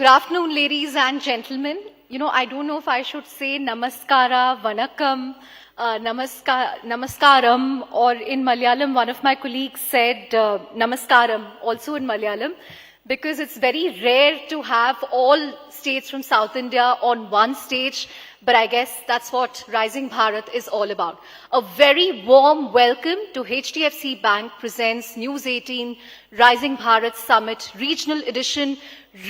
Good afternoon, ladies and gentlemen. I don't know if I should say namaskara, vanakkam, namaskaram, or in Malayalam, one of my colleagues said namaskaram, also in Malayalam, because it's very rare to have all states from South India on one stage, but I guess that's what Rising Bharat is all about. A very warm welcome to HDFC Bank presents News 18 Rising Bharat Summit Regional Edition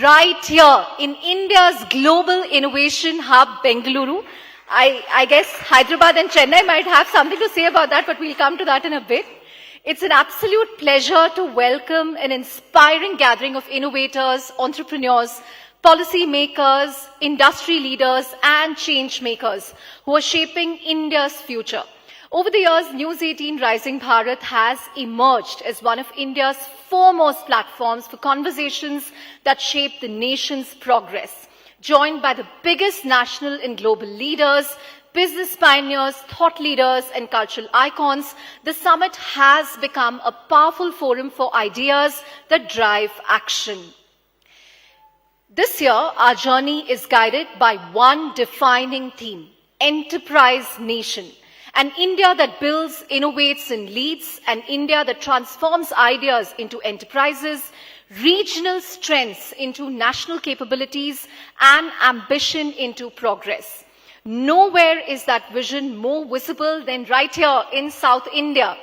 right here in India's global innovation hub, Bengaluru. I guess Hyderabad and Chennai might have something to say about that, but we'll come to that in a bit. It's an absolute pleasure to welcome an inspiring gathering of innovators, entrepreneurs, policymakers, industry leaders, and change makers who are shaping India's future. Over the years, News 18 Rising Bharat has emerged as one of India's foremost platforms for conversations that shape the nation's progress. Joined by the biggest national and global leaders, business pioneers, thought leaders, and cultural icons, the summit has become a powerful forum for ideas that drive action. This year, our journey is guided by one defining theme: Enterprise Nation. An India that builds, innovates, and leads, an India that transforms ideas into enterprises, regional strengths into national capabilities, and ambition into progress. Nowhere is that vision more visible than right here in South India,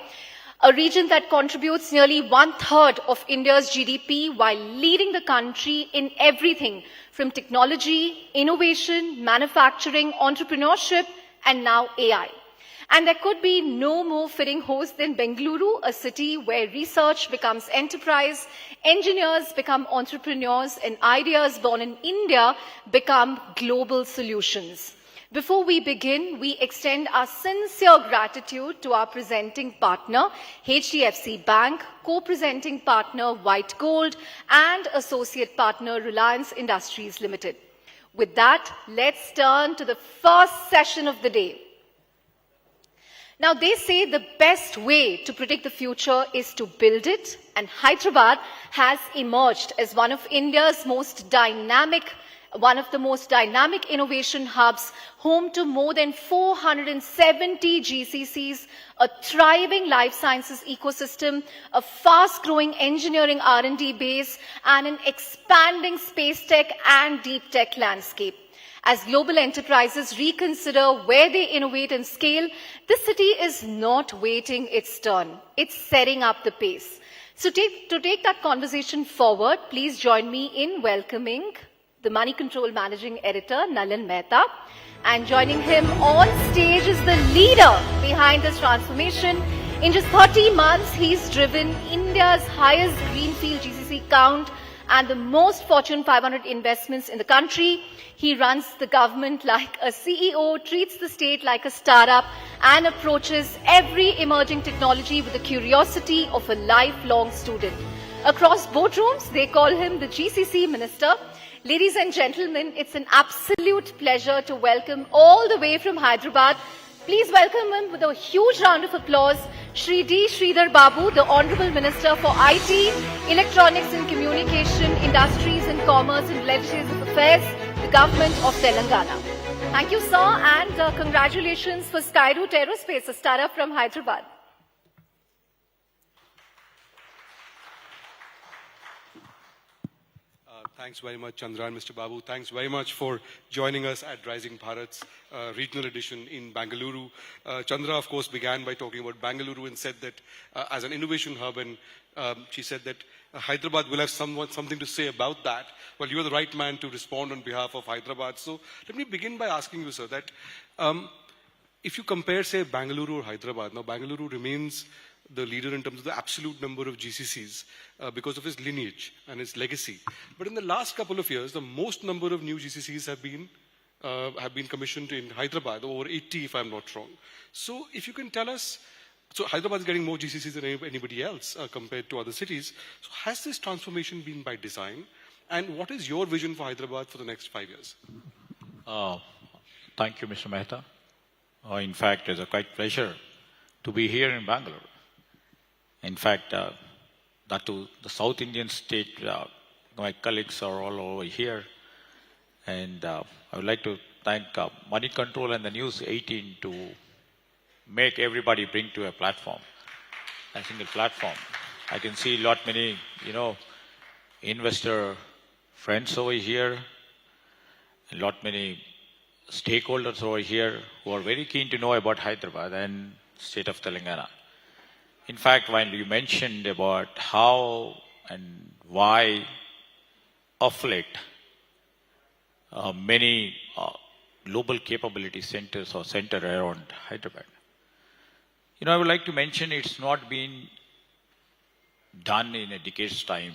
a region that contributes nearly 1/3 of India's GDP while leading the country in everything from technology, innovation, manufacturing, entrepreneurship, and now AI. And there could be no more fitting host than Bengaluru, a city where research becomes enterprise, engineers become entrepreneurs, and ideas born in India become global solutions. Before we begin, we extend our sincere gratitude to our presenting partner, HDFC Bank, co-presenting partner, White Gold, and associate partner, Reliance Industries Limited. With that, let's turn to the first session of the day. Now, they say the best way to predict the future is to build it, and Hyderabad has emerged as one of the most dynamic innovation hubs, home to more than 470 GCCs, a thriving life sciences ecosystem, a fast-growing engineering R&D base, and an expanding space tech and deep tech landscape. As global enterprises reconsider where they innovate and scale, this city is not waiting its turn. It's setting up the pace. So to take that conversation forward, please join me in welcoming the Money Control Managing Editor, Nalin Mehta. And joining him on stage is the leader behind this transformation. In just 30 months, he's driven India's highest greenfield GCC count and the most Fortune 500 investments in the country. He runs the government like a CEO, treats the state like a startup, and approaches every emerging technology with the curiosity of a lifelong student. Across boardrooms, they call him the GCC Minister. Ladies and gentlemen, it's an absolute pleasure to welcome all the way from Hyderabad. Please welcome him with a huge round of applause, Shri D. Sridhar Babu, the Honorable Minister for IT, Electronics and Communication, Industries and Commerce and Legislative Affairs, the Government of Telangana. Thank you, sir, and congratulations for Skyroot Aerospace, a startup from Hyderabad. Thanks very much, Chandra and Mr. Babu. Thanks very much for joining us at Rising Bharat's regional edition in Bengaluru. Chandra, of course, began by talking about Bengaluru and said that as an innovation hub, and she said that Hyderabad will have something to say about that. Well, you are the right man to respond on behalf of Hyderabad. So let me begin by asking you, sir, that if you compare, say, Bengaluru or Hyderabad, now Bengaluru remains the leader in terms of the absolute number of GCCs because of its lineage and its legacy. But in the last couple of years, the most number of new GCCs have been commissioned in Hyderabad, over 80 if I'm not wrong. So if you can tell us, so Hyderabad is getting more GCCs than anybody else compared to other cities. So has this transformation been by design? And what is your vision for Hyderabad for the next 5 years? Thank you, Mr. Mehta. In fact, it's a great pleasure to be here in Bangalore. In fact, that to the South Indian state, my colleagues are all over here. And I would like to thank Money Control and the News 18 to make everybody bring to a platform, a single platform. I can see many, investor friends over here, many stakeholders over here who are very keen to know about Hyderabad and state of Telangana. In fact, when you mentioned about how and why of late many global capability centers or center around Hyderabad, I would like to mention it's not been done in a decade's time.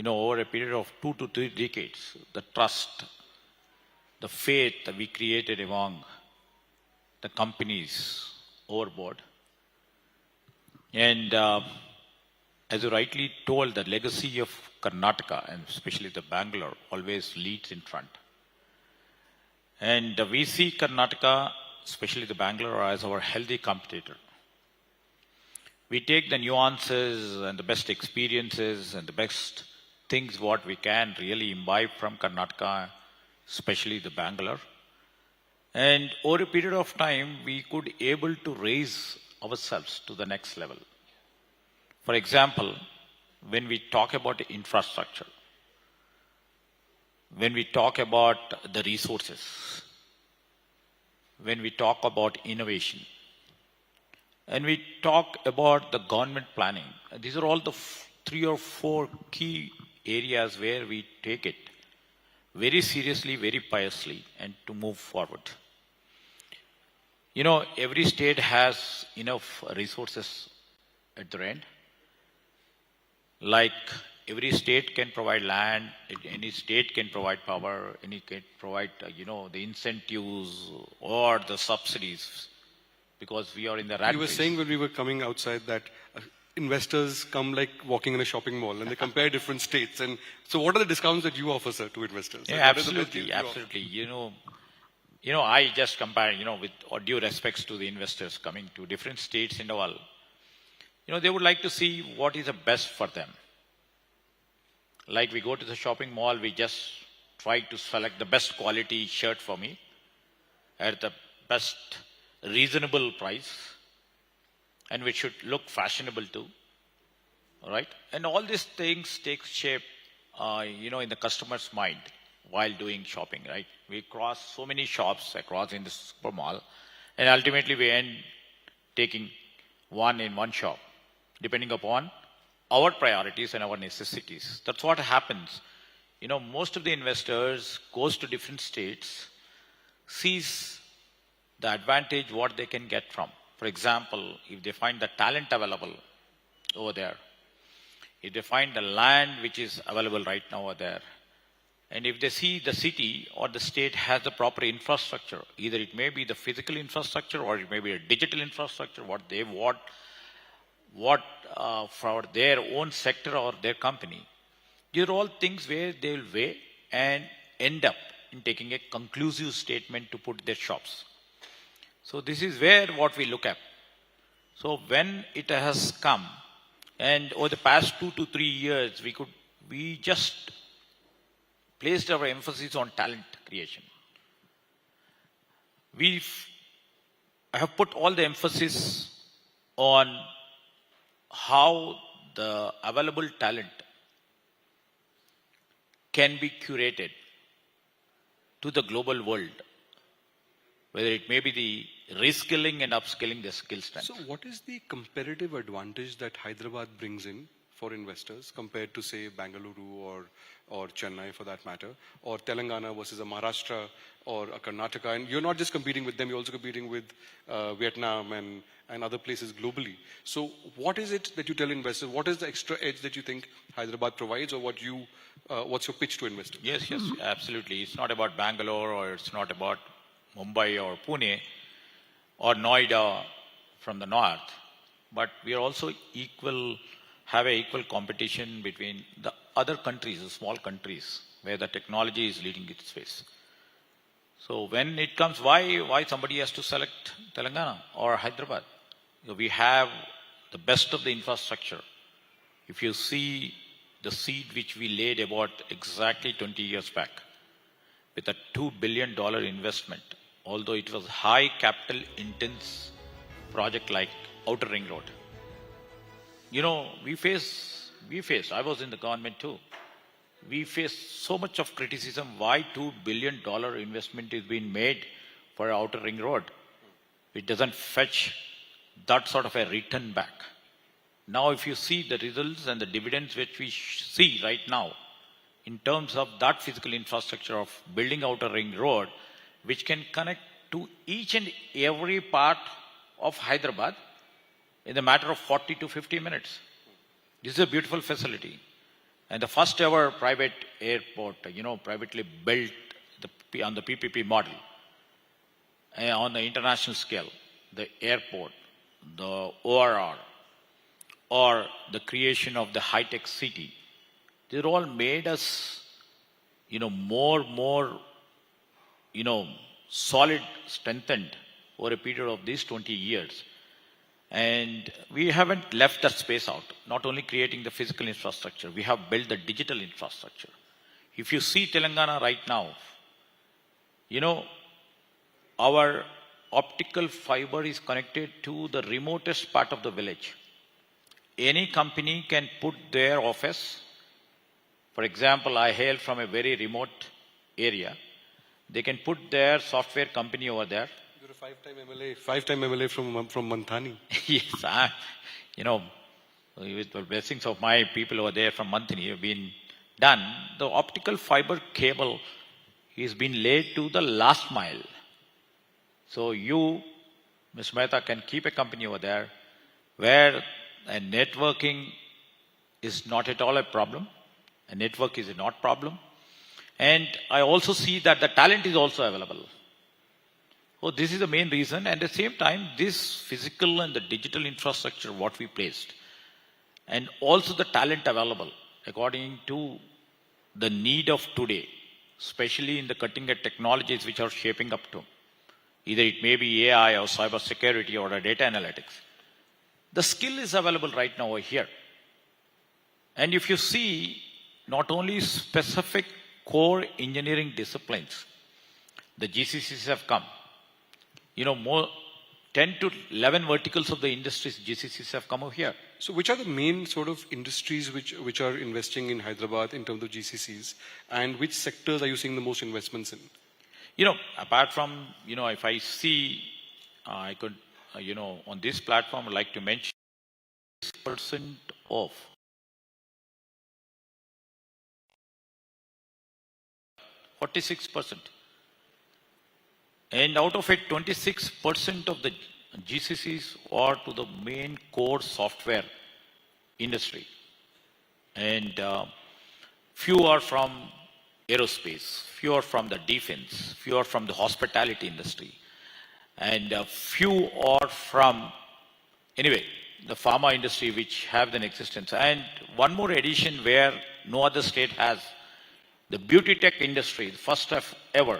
Over a period of 2 to 3 decades, the trust, the faith that we created among the companies overboard. And as you rightly told, the legacy of Karnataka, and especially the Bangalore, always leads in front. And we see Karnataka, especially the Bangalore, as our healthy competitor. We take the nuances and the best experiences and the best things what we can really imbibe from Karnataka, especially the Bangalore. And over a period of time, we could able to raise ourselves to the next level. For example, when we talk about infrastructure, when we talk about the resources, when we talk about innovation, and we talk about the government planning, these are all the 3 or 4 key areas where we take it very seriously, very piously, and to move forward. Every state has enough resources at their end. Like every state can provide land, any state can provide power, any can provide, the incentives or the subsidies, because we are in the rat race. You were saying when we were coming outside that investors come like walking in a shopping mall and they compare different states. And so what are the discounts that you offer, sir, to investors? Yeah, absolutely, absolutely. I just compare, with all due respects to the investors coming to different states in the world. They would like to see what is the best for them. Like we go to the shopping mall, we just try to select the best quality shirt for me at the best reasonable price, and which should look fashionable too. All right? And all these things take shape, in the customer's mind while doing shopping, right? We cross so many shops across in the super mall, and ultimately we end taking one in one shop, depending upon our priorities and our necessities. That's what happens. Most of the investors goes to different states, sees the advantage what they can get from. For example, if they find the talent available over there, if they find the land which is available right now over there, and if they see the city or the state has the proper infrastructure, either it may be the physical infrastructure or it may be a digital infrastructure, what they want, for their own sector or their company. These are all things where they will weigh and end up in taking a conclusive statement to put their shops. So this is where what we look at. So when it has come, and over the past 2 to 3 years, we just placed our emphasis on talent creation. I have put all the emphasis on how the available talent can be curated to the global world, whether it may be the reskilling and upskilling the skill strength. So what is the comparative advantage that Hyderabad brings in for investors compared to, say, Bengaluru or Chennai for that matter, or Telangana versus a Maharashtra or a Karnataka? And you're not just competing with them, you're also competing with Vietnam and other places globally. So what is it that you tell investors? What is the extra edge that you think Hyderabad provides, or what's your pitch to investors? Yes, absolutely. It's not about Bangalore, or it's not about Mumbai or Pune or Noida from the north, but we are also have a equal competition between the other countries, the small countries, where the technology is leading its face. So when it comes, why somebody has to select Telangana or Hyderabad? We have the best of the infrastructure. If you see the seed which we laid about exactly 20 years back, with a $2 billion investment, although it was high capital intense project like Outer Ring Road. You know, we faced, I was in the government too. We faced so much of criticism why $2 billion investment is being made for Outer Ring Road. It doesn't fetch that sort of a return back. Now, if you see the results and the dividends which we see right now, in terms of that physical infrastructure of building Outer Ring Road, which can connect to each and every part of Hyderabad in a matter of 40 to 50 minutes. This is a beautiful facility. And the first ever private airport, privately built on the PPP model, on the international scale, the airport, the ORR, or the creation of the high-tech city. They're all made us, more, solid, strengthened over a period of these 20 years. And we haven't left that space out, not only creating the physical infrastructure, we have built the digital infrastructure. If you see Telangana right now, our optical fiber is connected to the remotest part of the village. Any company can put their office. For example, I hail from a very remote area. They can put their software company over there. You're a five-time MLA from Manthani. Yes, with the blessings of my people over there from Manthani have been done. The optical fiber cable is been laid to the last mile. So you, Ms. Mehta, can keep a company over there where networking is not at all a problem. A network is not a problem. And I also see that the talent is also available. So this is the main reason. And at the same time, this physical and the digital infrastructure, what we placed, and also the talent available according to the need of today, especially in the cutting edge technologies which are shaping up to. Either it may be AI or cyber security or data analytics. The skill is available right now over here. And if you see, not only specific core engineering disciplines, the GCCs have come. More 10 to 11 verticals of the industries, GCCs have come over here. So which are the main sort of industries which are investing in Hyderabad in terms of GCCs, and which sectors are you seeing the most investments in? Apart from, if I see, I could, on this platform, I'd like to mention 6% of 46%. And out of it, 26% of the GCCs are to the main core software industry. And few are from aerospace, few are from the defense, few are from the hospitality industry, and few are from, the pharma industry which have an existence. And one more addition where no other state has, the beauty tech industry, the first ever,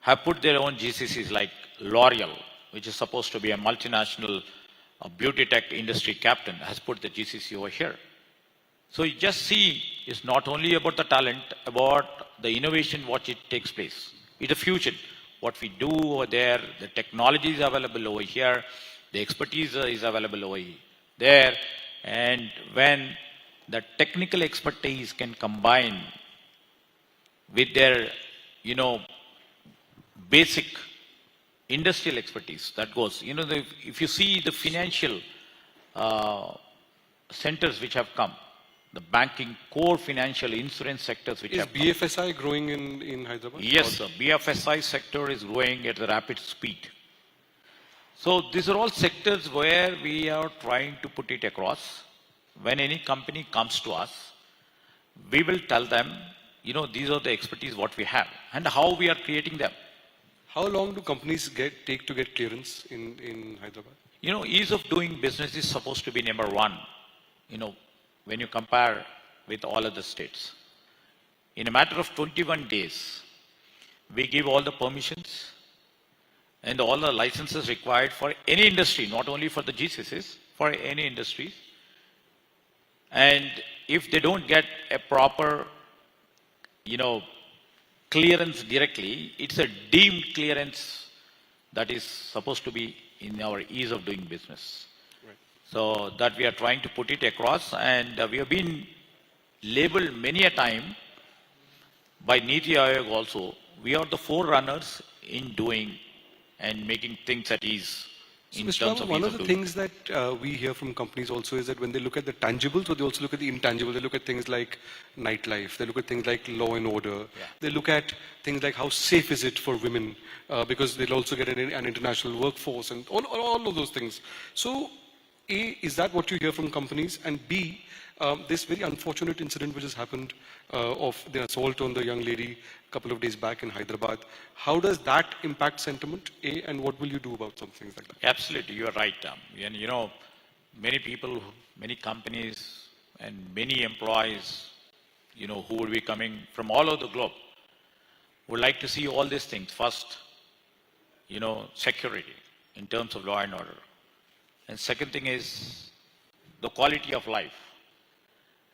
have put their own GCCs like L'Oreal, which is supposed to be a multinational beauty tech industry captain, has put the GCC over here. So you just see, it's not only about the talent, about the innovation, what it takes place. It's the future. What we do over there, the technology is available over here, the expertise is available over there. And when the technical expertise can combine with their, basic industrial expertise, that goes. If you see the financial centers which have come, the banking, core financial insurance sectors which have come. Is BFSI growing in Hyderabad? Yes, the BFSI sector is growing at a rapid speed. So these are all sectors where we are trying to put it across. When any company comes to us, we will tell them, these are the expertise what we have and how we are creating them. How long do companies take to get clearance in Hyderabad? Ease of doing business is supposed to be number one, when you compare with all other states. In a matter of 21 days, we give all the permissions and all the licenses required for any industry, not only for the GCCs, for any industry. And if they don't get a proper, clearance directly. It's a deemed clearance that is supposed to be in our ease of doing business. Right. So that we are trying to put it across, and we have been labeled many a time by Niti Aayog also. We are the forerunners in doing and making things at ease So, in Mr. terms Babu, of one ease of the doing. things that we hear from companies also is that when they look at the tangibles, but they also look at the intangible. They look at things like nightlife. They look at things like law and order. Yeah. They look at things like how safe is it for women, because they'll also get an international workforce and all of those things. So, A, is that what you hear from companies? And B, this very unfortunate incident which has happened of the assault on the young lady a couple of days back in Hyderabad, how does that impact sentiment, A, and what will you do about some things like that? Absolutely, you are right. And you know, many people, many companies, and many employees, you know, who will be coming from all over the globe would like to see all these things. First, you know, security in terms of law and order. And second thing is the quality of life.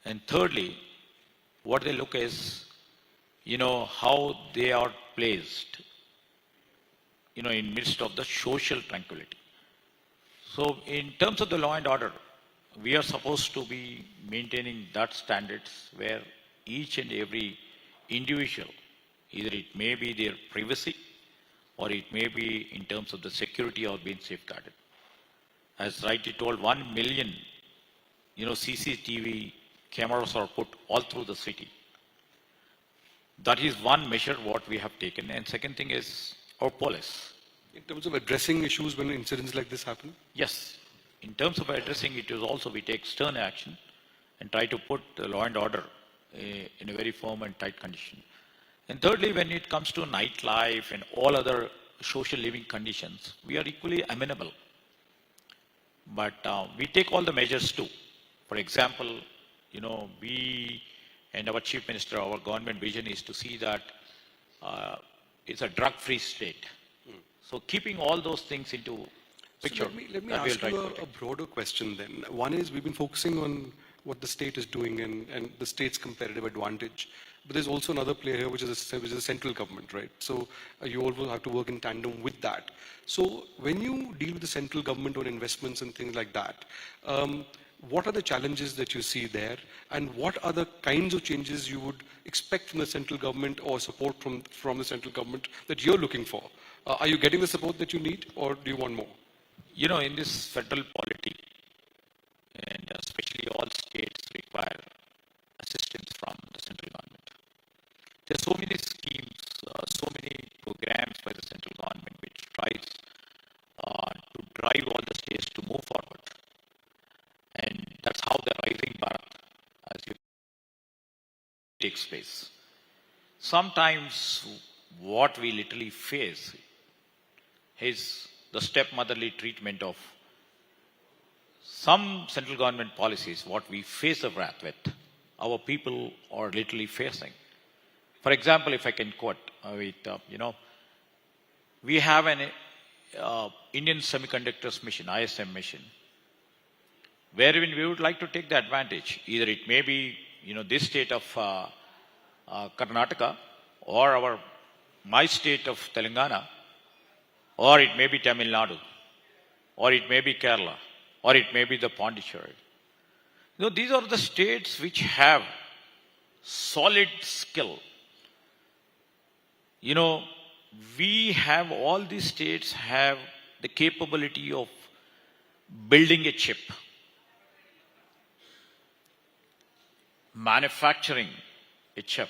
And thirdly, what they look is, you know, how they are placed, you know, in midst of the social tranquility. So in terms of the law and order, we are supposed to be maintaining that standards where each and every individual, either it may be their privacy or it may be in terms of the security or being safeguarded. As rightly told, 1 million, you know, CCTV cameras are put all through the city. That is one measure what we have taken. And second thing is our police. In terms of addressing issues when incidents like this happen? Yes, in terms of addressing it is also we take stern action and try to put the law and order in a very firm and tight condition. And thirdly, when it comes to nightlife and all other social living conditions, we are equally amenable. But we take all the measures too. For example, you know, we and our Chief Minister, our government vision is to see that it's a drug-free state. So keeping all those things into picture. So let me that we'll ask try you to a protect. broader question then. One is we've been focusing on what the state is doing and the state's competitive advantage. But there's also another player here, which is the central government, right? So you all will have to work in tandem with that. So when you deal with the central government on investments and things like that, what are the challenges that you see there? And what are the kinds of changes you would expect from the central government or support from the central government that you're looking for? Are you getting the support that you need, or do you want more? You know, in this federal polity, and especially all states require assistance from the central government. There are so many schemes, so many programs by the central government which tries to drive all the states to move forward. And that's how the Rising Bharat, as you takes place. Sometimes what we literally face is the stepmotherly treatment of some central government policies, what we face a wrath with, our people are literally facing. For example, if I can quote, you know, we have an Indian Semiconductors Mission, ISM mission, wherein we would like to take the advantage. Either it may be, you know, this state of Karnataka, or my state of Telangana, or it may be Tamil Nadu, or it may be Kerala, or it may be the Pondicherry. You know, these are the states which have solid skill. You know, we have, all these states have the capability of building a chip, manufacturing a chip,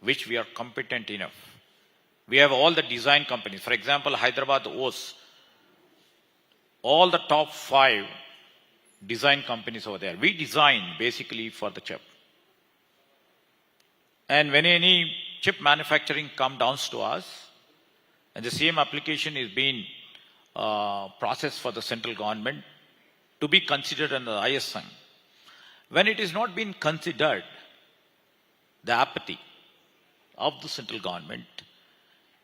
which we are competent enough. We have all the design companies. For example, Hyderabad owes all the top 5 design companies over there. We design basically for the chip. And when any chip manufacturing comes down to us, and the same application is being processed for the central government to be considered under the ISM, when it is not being considered, the apathy of the central government,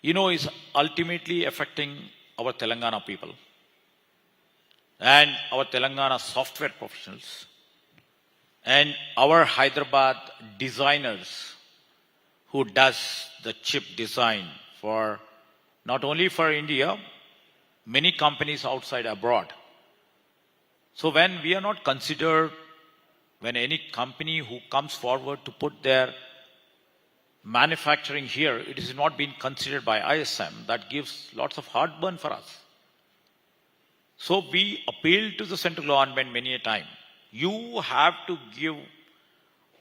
you know, is ultimately affecting our Telangana people and our Telangana software professionals and our Hyderabad designers who does the chip design for not only for India, many companies outside abroad. So when we are not considered, when any company who comes forward to put their manufacturing here, it is not being considered by ISM. That gives lots of heartburn for us. So we appeal to the central government many a time. You have to give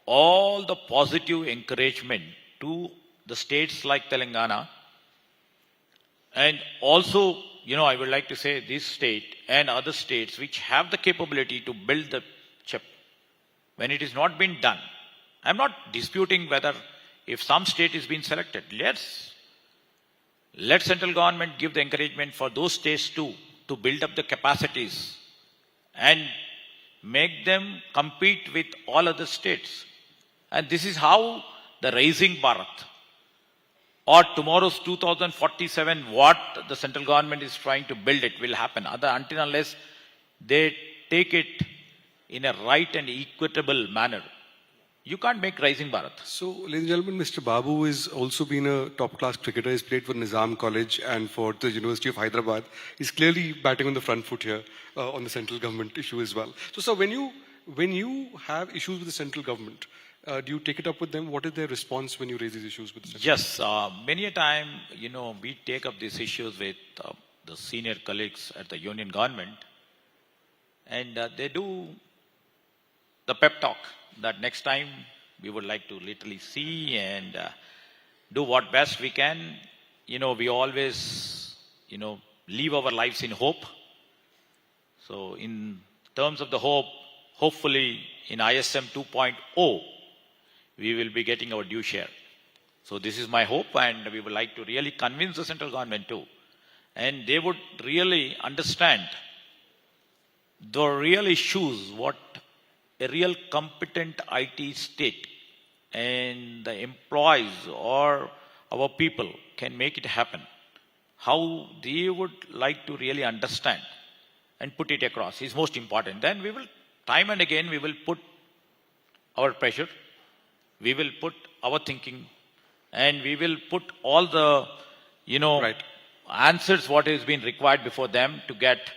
all the positive encouragement to the states like Telangana. And also, I would like to say this state and other states which have the capability to build the chip. When it is not been done, I'm not disputing whether if some state is being selected, let central government give the encouragement for those states too to build up the capacities and make them compete with all other states. And this is how the Rising Bharat or tomorrow's 2047, what the central government is trying to build it will happen. Until unless they take it in a right and equitable manner, you can't make Rising Bharat. So, ladies and gentlemen, Mr. Babu has also been a top-class cricketer. He's played for Nizam College and for the University of Hyderabad. He's clearly batting on the front foot here on the central government issue as well. So, sir, when you have issues with the central government, do you take it up with them? What is their response when you raise these issues with the central government? Yes, many a time, we take up these issues with the senior colleagues at the union government, and they do the pep talk that next time we would like to literally see and do what best we can. We always, live our lives in hope. So in terms of the hope, hopefully in ISM 2.0, we will be getting our due share. So this is my hope, and we would like to really convince the central government too. And they would really understand the real issues, what a real competent IT state and the employees or our people can make it happen. How they would like to really understand and put it across is most important. Then we will, time and again, we will put our pressure, we will put our thinking, and we will put all the, answers what has been required before them to get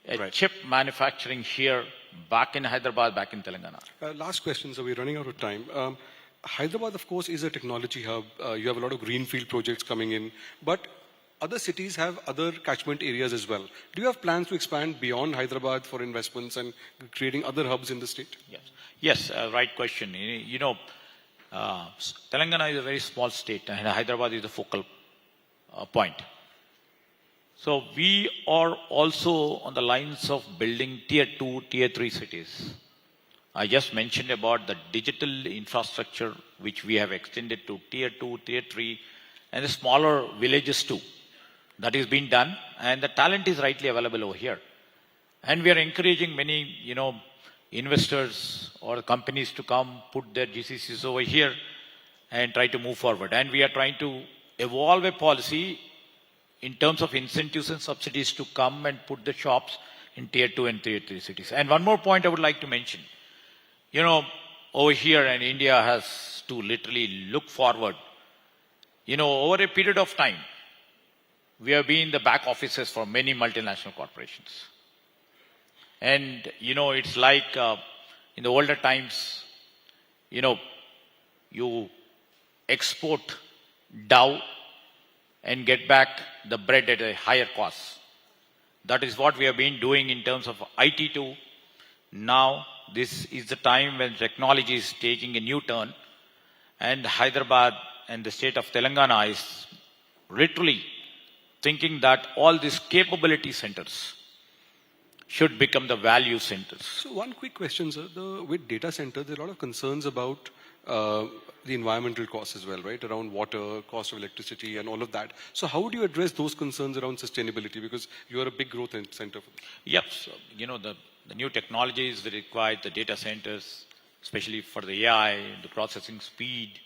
a chip manufacturing here, back in Hyderabad, back in Telangana. Last question, so we're running out of time. Hyderabad, of course, is a technology hub. You have a lot of greenfield projects coming in, but other cities have other catchment areas as well. Do you have plans to expand beyond Hyderabad for investments and creating other hubs in the state? Yes, right question. Telangana is a very small state, and Hyderabad is the focal point. So we are also on the lines of building tier 2, tier 3 cities. I just mentioned about the digital infrastructure, which we have extended to tier 2, tier 3, and the smaller villages too. That is being done, and the talent is rightly available over here. And we are encouraging many, investors or companies to come put their GCCs over here and try to move forward. And we are trying to evolve a policy in terms of incentives and subsidies to come and put the shops in tier 2 and tier 3 cities. And one more point I would like to mention. Over here, and India has to literally look forward. Over a period of time, we have been the back offices for many multinational corporations. And, it's like in the older times, you export dough and get back the bread at a higher cost. That is what we have been doing in terms of IT too. Now, this is the time when technology is taking a new turn, and Hyderabad and the state of Telangana is literally thinking that all these capability centers should become the value centers. So one quick question, sir. With data centers, there are a lot of concerns about the environmental costs as well, right? Around water, cost of electricity and all of that. So how would you address those concerns around sustainability? Because you are a big growth center for them. Yep. So, the new technologies that require the data centers, especially for the AI, the processing speed,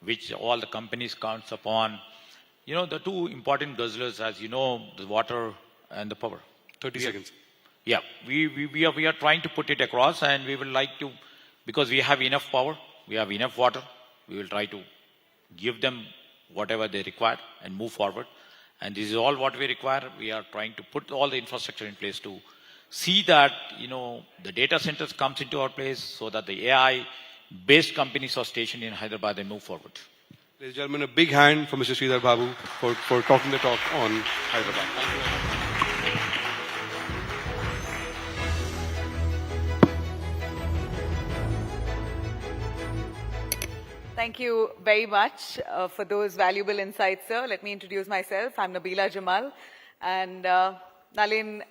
which all the companies counts upon. The two important guzzlers, as you know, the water and the power. 30 seconds. Yeah, we are trying to put it across, and we would like to, because we have enough power, we have enough water, we will try to give them whatever they require and move forward. And this is all what we require. We are trying to put all the infrastructure in place to see that, the data centers comes into our place so that the AI-based companies are stationed in Hyderabad and move forward. Ladies and gentlemen, a big hand for Mr. Sridhar Babu for talking the talk on Hyderabad. Thank you very much for those valuable insights, sir. Let me introduce myself. I'm Nabila Jamal, and Nalin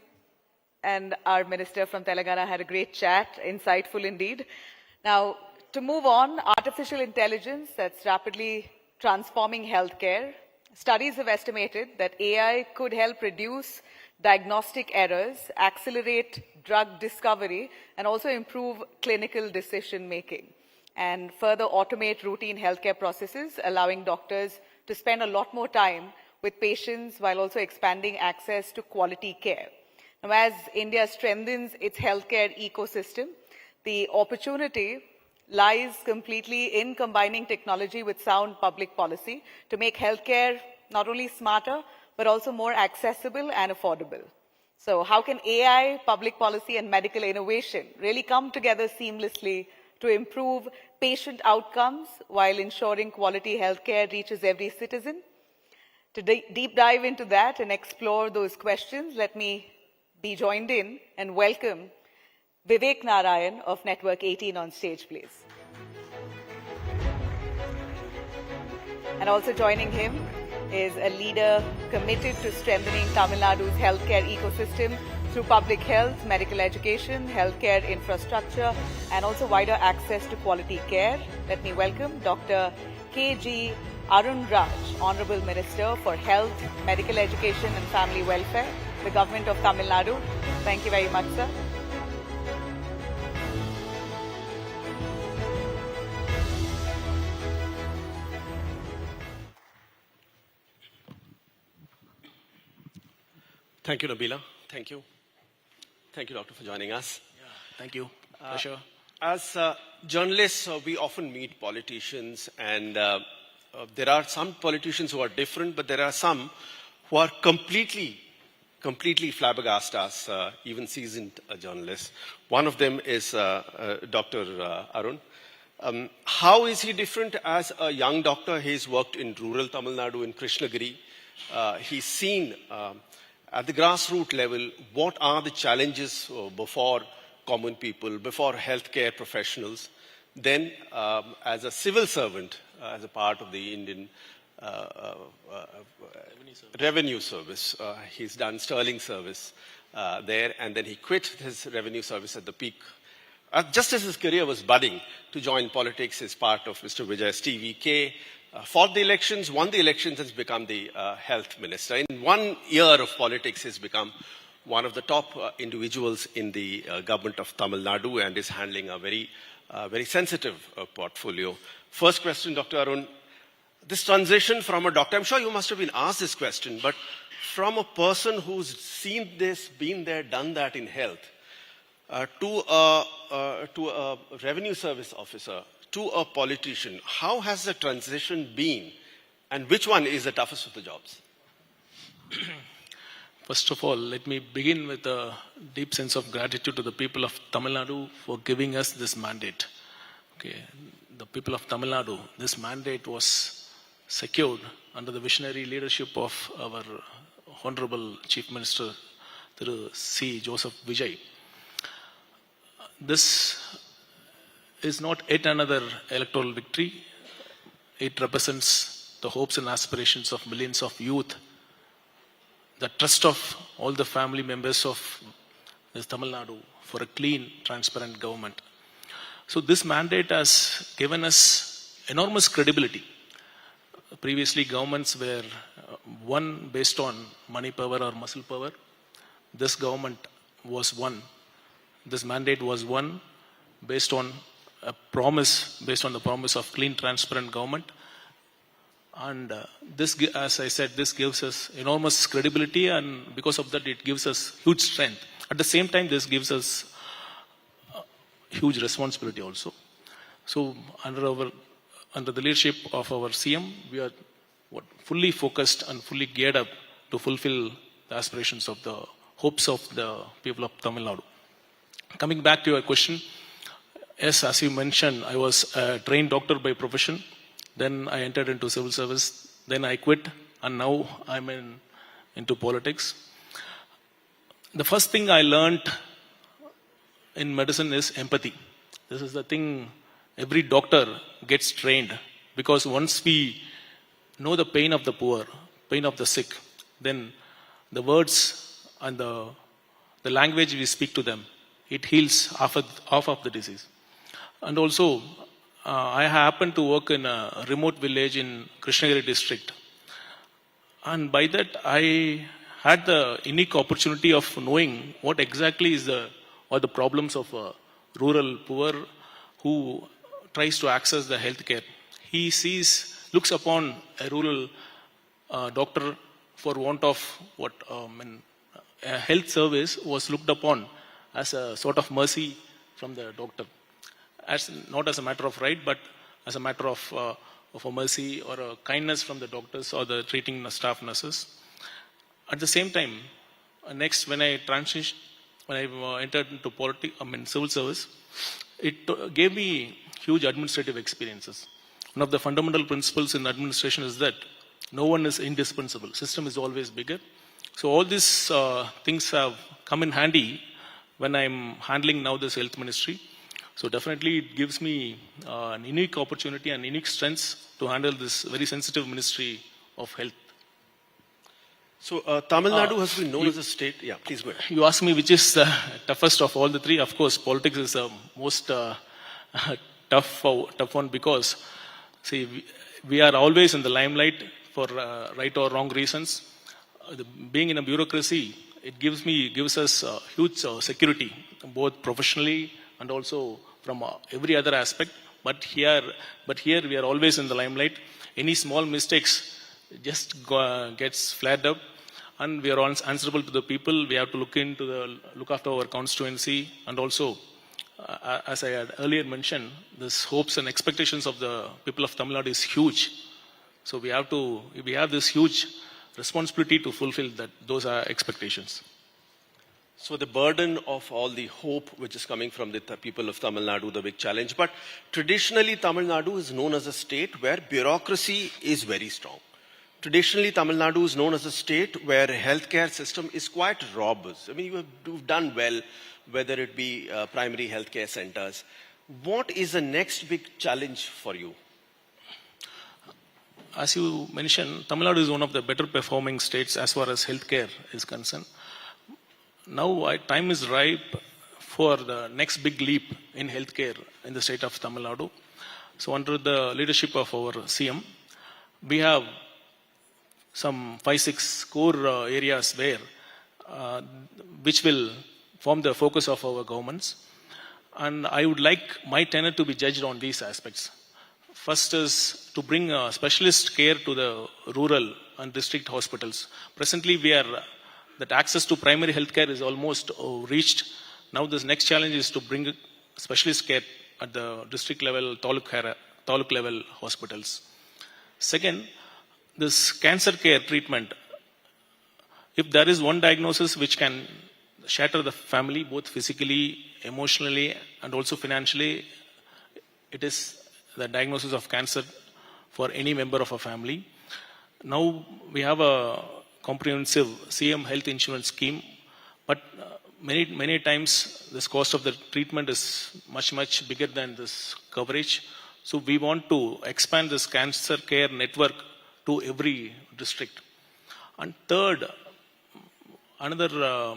and our minister from Telangana had a great chat, insightful indeed. Now, to move on, artificial intelligence that's rapidly transforming healthcare. Studies have estimated that AI could help reduce diagnostic errors, accelerate drug discovery, and also improve clinical decision making, and further automate routine healthcare processes, allowing doctors to spend a lot more time with patients while also expanding access to quality care. Now, as India strengthens its healthcare ecosystem, the opportunity lies completely in combining technology with sound public policy to make healthcare not only smarter, but also more accessible and affordable. So how can AI, public policy, and medical innovation really come together seamlessly to improve patient outcomes while ensuring quality healthcare reaches every citizen? To deep dive into that and explore those questions, let me be joined in and welcome Vivek Narayan of Network 18 on stage, please. And also joining him is a leader committed to strengthening Tamil Nadu's healthcare ecosystem through public health, medical education, healthcare infrastructure, and also wider access to quality care. Let me welcome Dr. K.G. Arun Raj, Honorable Minister for Health, Medical Education and Family Welfare, the Government of Tamil Nadu. Thank you very much, sir. Thank you, Nabila. Thank you. Thank you, Doctor, for joining us. Yeah, thank you. Pleasure. As journalists, we often meet politicians, and there are some politicians who are different, but there are some who are completely flabbergasted us, even seasoned journalists. One of them is Dr. Arun. How is he different as a young doctor? He's worked in rural Tamil Nadu in Krishnagiri. He's seen at the grassroots level, what are the challenges before common people, before healthcare professionals? Then, as a civil servant, as a part of the Indian revenue service, he's done sterling service there, and then he quit his revenue service at the peak. Just as his career was budding to join politics as part of Mr. Vijay's TVK, fought the elections, won the elections, has become the health minister. In 1 year of politics, he's become one of the top individuals in the government of Tamil Nadu and is handling a very sensitive portfolio. First question, Dr. Arun. This transition from a doctor, I'm sure you must have been asked this question, but from a person who's seen this, been there, done that in health, to a revenue service officer, to a politician, how has the transition been, and which one is the toughest of the jobs? First of all, let me begin with a deep sense of gratitude to the people of Tamil Nadu for giving us this mandate. Okay, the people of Tamil Nadu, this mandate was secured under the visionary leadership of our Honorable Chief Minister, Thiru C. Joseph Vijay. This is not yet another electoral victory. It represents the hopes and aspirations of millions of youth, the trust of all the family members of this Tamil Nadu for a clean, transparent government. So this mandate has given us enormous credibility. Previously, governments were won based on money power or muscle power. This government was won. This mandate was won based on a promise, based on the promise of clean, transparent government. And this, as I said, this gives us enormous credibility, and because of that, it gives us huge strength. At the same time, this gives us huge responsibility also. So, under under the leadership of our CM, we are fully focused and fully geared up to fulfill the aspirations of the hopes of the people of Tamil Nadu. Coming back to your question, yes, as you mentioned, I was a trained doctor by profession. Then I entered into civil service. Then I quit, and now I'm into politics. The first thing I learned in medicine is empathy. This is the thing every doctor gets trained, because once we know the pain of the poor, pain of the sick, then the words and the language we speak to them, it heals half of the disease. And also, I happen to work in a remote village in Krishnagiri district. And by that, I had the unique opportunity of knowing what exactly is the problems of a rural poor who tries to access the healthcare. He looks upon a rural doctor for want of a health service was looked upon as a sort of mercy from the doctor, not as a matter of right, but as a matter of a mercy or a kindness from the doctors or the treating staff nurses. At the same time, next when I entered into civil service, it gave me huge administrative experiences. One of the fundamental principles in administration is that no one is indispensable. System is always bigger. So all these things have come in handy when I'm handling now this health ministry. So definitely it gives me an unique opportunity and unique strengths to handle this very sensitive ministry of health. So Tamil Nadu has been known as a state. Yeah, please go ahead. You asked me which is the toughest of all the three. Of course, politics is the most tough one, because see, we are always in the limelight for right or wrong reasons. Being in a bureaucracy, it gives us huge security, both professionally and also from every other aspect. But here we are always in the limelight. Any small mistakes just gets flagged up, and we are answerable to the people. We have to look after our constituency, and also, as I had earlier mentioned, this hopes and expectations of the people of Tamil Nadu is huge. So we have this huge responsibility to fulfill those expectations. So the burden of all the hope which is coming from the people of Tamil Nadu, the big challenge. But traditionally, Tamil Nadu is known as a state where bureaucracy is very strong. Traditionally, Tamil Nadu is known as a state where healthcare system is quite robust. I mean, you've done well, whether it be primary healthcare centers. What is the next big challenge for you? As you mentioned, Tamil Nadu is one of the better performing states as far as healthcare is concerned. Now, time is ripe for the next big leap in healthcare in the state of Tamil Nadu. So, under the leadership of our CM, we have some 5-6 core areas which will form the focus of our governments. And I would like my tenure to be judged on these aspects. First is to bring specialist care to the rural and district hospitals. Presently, that access to primary health care is almost reached. Now, this next challenge is to bring specialist care at the district level, taluk level hospitals. Second, this cancer care treatment. If there is one diagnosis which can shatter the family, both physically, emotionally, and also financially, it is the diagnosis of cancer for any member of a family. Now we have a comprehensive CM health insurance scheme, but many times this cost of the treatment is much bigger than this coverage. So we want to expand this cancer care network to every district. And third, another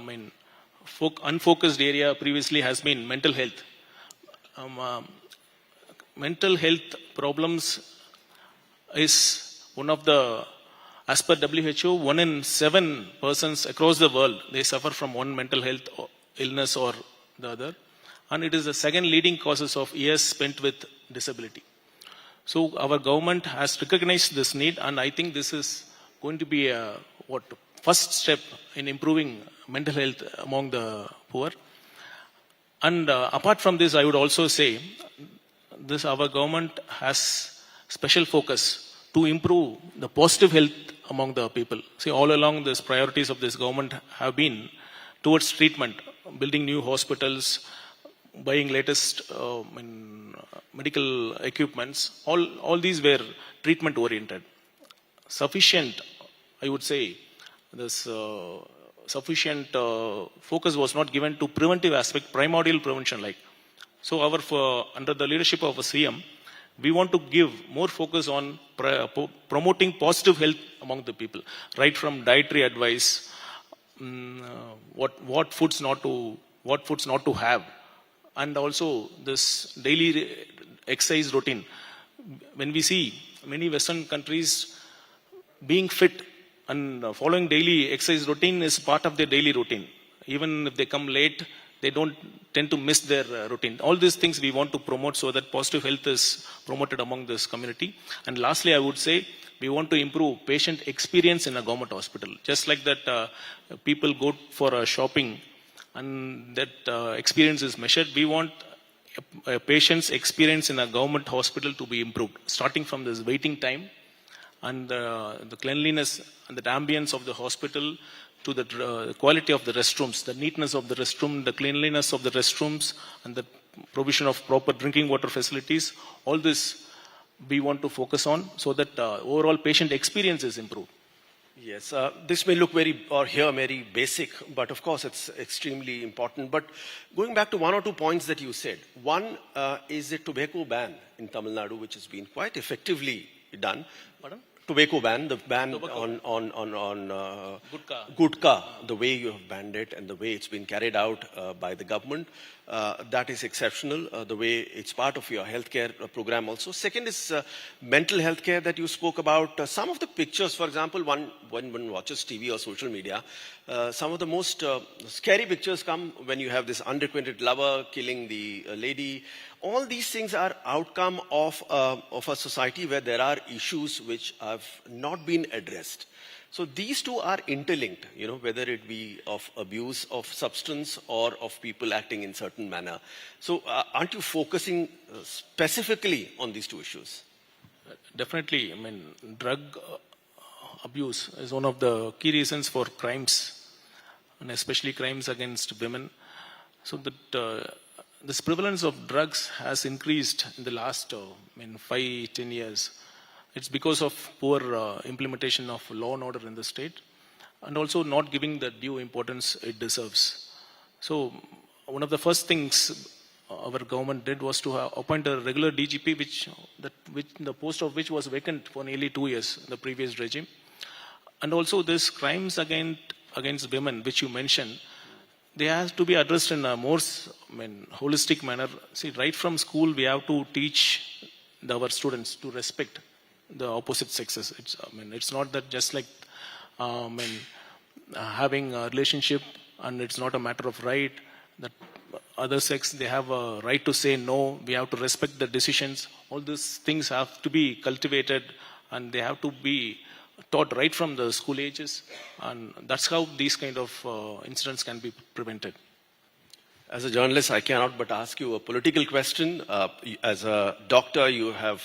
unfocused area previously has been mental health. Mental health problems is one of the, as per WHO, 1 in 7 persons across the world, they suffer from one mental health illness or the other. And it is the second leading causes of years spent with disability. So our government has recognized this need, and I think this is going to be a first step in improving mental health among the poor. And apart from this, I would also say our government has special focus to improve the positive health among the people. See, all along these priorities of this government have been towards treatment, building new hospitals, buying latest medical equipments. All these were treatment oriented. Sufficient, I would say, this sufficient focus was not given to preventive aspect, primordial prevention like. So under the leadership of a CM, we want to give more focus on promoting positive health among the people, right from dietary advice, what foods not to have, and also this daily exercise routine. When we see many Western countries being fit and following daily exercise routine is part of their daily routine. Even if they come late, they don't tend to miss their routine. All these things we want to promote so that positive health is promoted among this community. And lastly, I would say we want to improve patient experience in a government hospital. Just like that people go for a shopping and that experience is measured, we want a patient's experience in a government hospital to be improved, starting from this waiting time and the cleanliness and the ambience of the hospital to the quality of the restrooms, the neatness of the restroom, the cleanliness of the restrooms, and the provision of proper drinking water facilities. All this we want to focus on so that overall patient experience is improved. Yes, this may look very basic, but of course it's extremely important. But going back to one or two points that you said, one is a tobacco ban in Tamil Nadu, which has been quite effectively done. Pardon? Tobacco ban, the ban on gutka, the way you have banned it and the way it's been carried out by the government, that is exceptional, the way it's part of your healthcare program also. Second is mental health care that you spoke about. Some of the pictures, for example, when one watches TV or social media, some of the most scary pictures come when you have this unrequited lover killing the lady. All these things are outcome of a society where there are issues which have not been addressed. So these two are interlinked, whether it be of abuse of substance or of people acting in certain manner. So aren't you focusing specifically on these two issues? Definitely. I mean, drug abuse is one of the key reasons for crimes, and especially crimes against women. So that this prevalence of drugs has increased in the last 5-10 years. It's because of poor implementation of law and order in the state, and also not giving the due importance it deserves. So one of the first things our government did was to appoint a regular DGP, which the post of which was vacant for nearly 2 years in the previous regime. And also this crimes against women, which you mentioned, they have to be addressed in a more holistic manner. See, right from school, we have to teach our students to respect the opposite sexes. It's not that just like having a relationship and it's not a matter of right, that other sex, they have a right to say no, we have to respect the decisions. All these things have to be cultivated and they have to be taught right from the school ages, and that's how these kind of incidents can be prevented. As a journalist, I cannot but ask you a political question. As a doctor, you have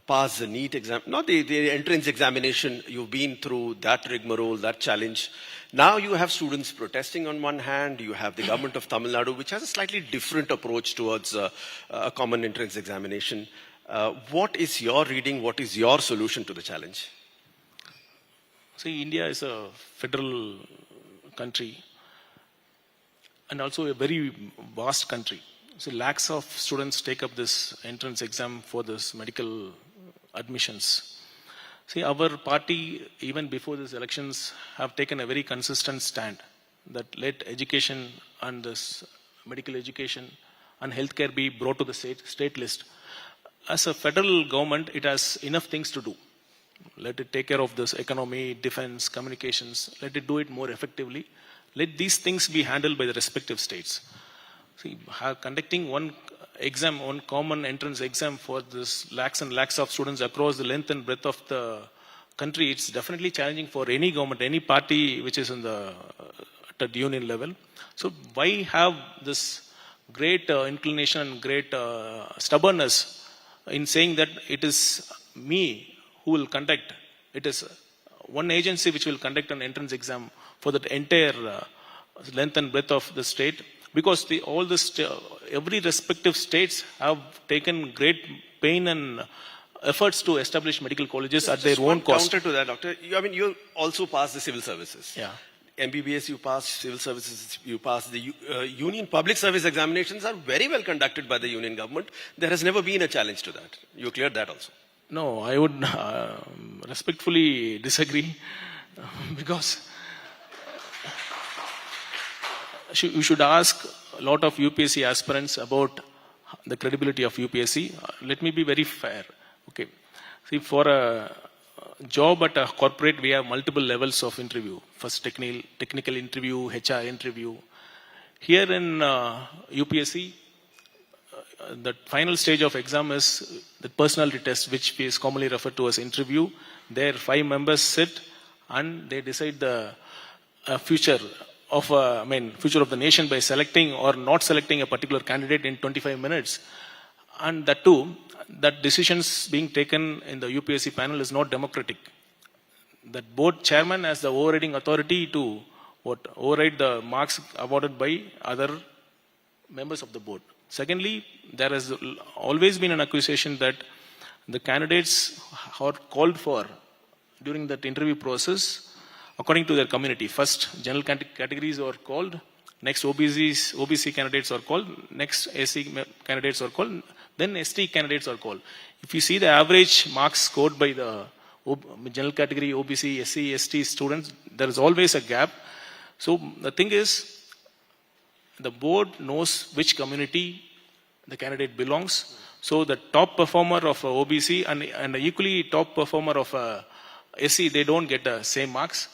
passed the NEET exam, not the entrance examination. You've been through that rigmarole, that challenge. Now you have students protesting on one hand. You have the government of Tamil Nadu, which has a slightly different approach towards a common entrance examination. What is your reading? What is your solution to the challenge? See, India is a federal country and also a very vast country. So lakhs of students take up this entrance exam for this medical admissions. See, our party, even before these elections, have taken a very consistent stand that let education and this medical education and healthcare be brought to the state list. As a federal government, it has enough things to do. Let it take care of this economy, defense, communications. Let it do it more effectively. Let these things be handled by the respective states. See, conducting one exam, one common entrance exam for this lakhs and lakhs of students across the length and breadth of the country, it's definitely challenging for any government, any party which is in the at union level. So why have this great inclination and great stubbornness in saying that it is me who will conduct. It is one agency which will conduct an entrance exam for the entire length and breadth of the state, because every respective states have taken great pain and efforts to establish medical colleges at their own cost. Counter to that, doctor, you also passed the civil services. Yeah. MBBS you passed, civil services you passed. The union public service examinations are very well conducted by the union government. There has never been a challenge to that. You cleared that also. No, I would respectfully disagree because you should ask a lot of UPSC aspirants about the credibility of UPSC. Let me be very fair. Okay. See, for a job at a corporate, we have multiple levels of interview. First, technical interview, HR interview. Here in UPSC, the final stage of exam is the personality test, which is commonly referred to as interview. There, 5 members sit and they decide the future of the nation by selecting or not selecting a particular candidate in 25 minutes. And that too, that decisions being taken in the UPSC panel is not democratic. That board chairman has the overriding authority to override the marks awarded by other members of the board. Secondly, there has always been an accusation that the candidates are called for during that interview process according to their community. First, general categories are called. Next, OBC candidates are called. Next, SC candidates are called. Then ST candidates are called. If you see the average marks scored by the general category, OBC, SC, ST students, there is always a gap. So the thing is, the board knows which community the candidate belongs. So the top performer of OBC and the equally top performer of SC, they don't get the same marks.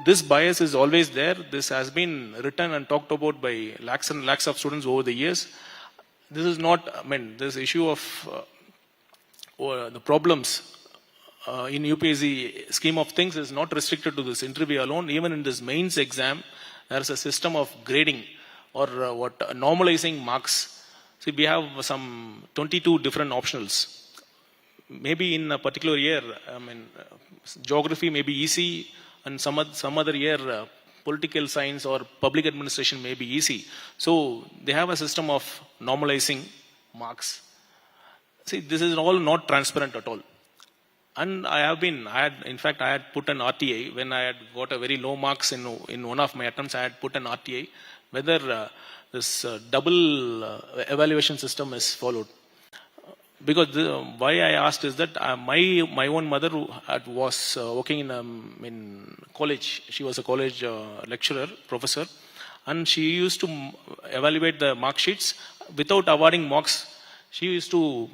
This bias is always there. This has been written and talked about by lakhs and lakhs of students over the years. This is not, this issue of the problems in UPSC scheme of things is not restricted to this interview alone. Even in this mains exam, there is a system of grading or normalizing marks. See, we have some 22 different optionals. Maybe in a particular year, geography may be easy, and some other year, political science or public administration may be easy. So they have a system of normalizing marks. See, this is all not transparent at all. And I had put an RTA when I had got a very low marks in one of my attempts. I had put an RTA whether this double evaluation system is followed. Because why I asked is that my own mother was working in college. She was a college lecturer, professor, and she used to evaluate the mark sheets without awarding marks. She used to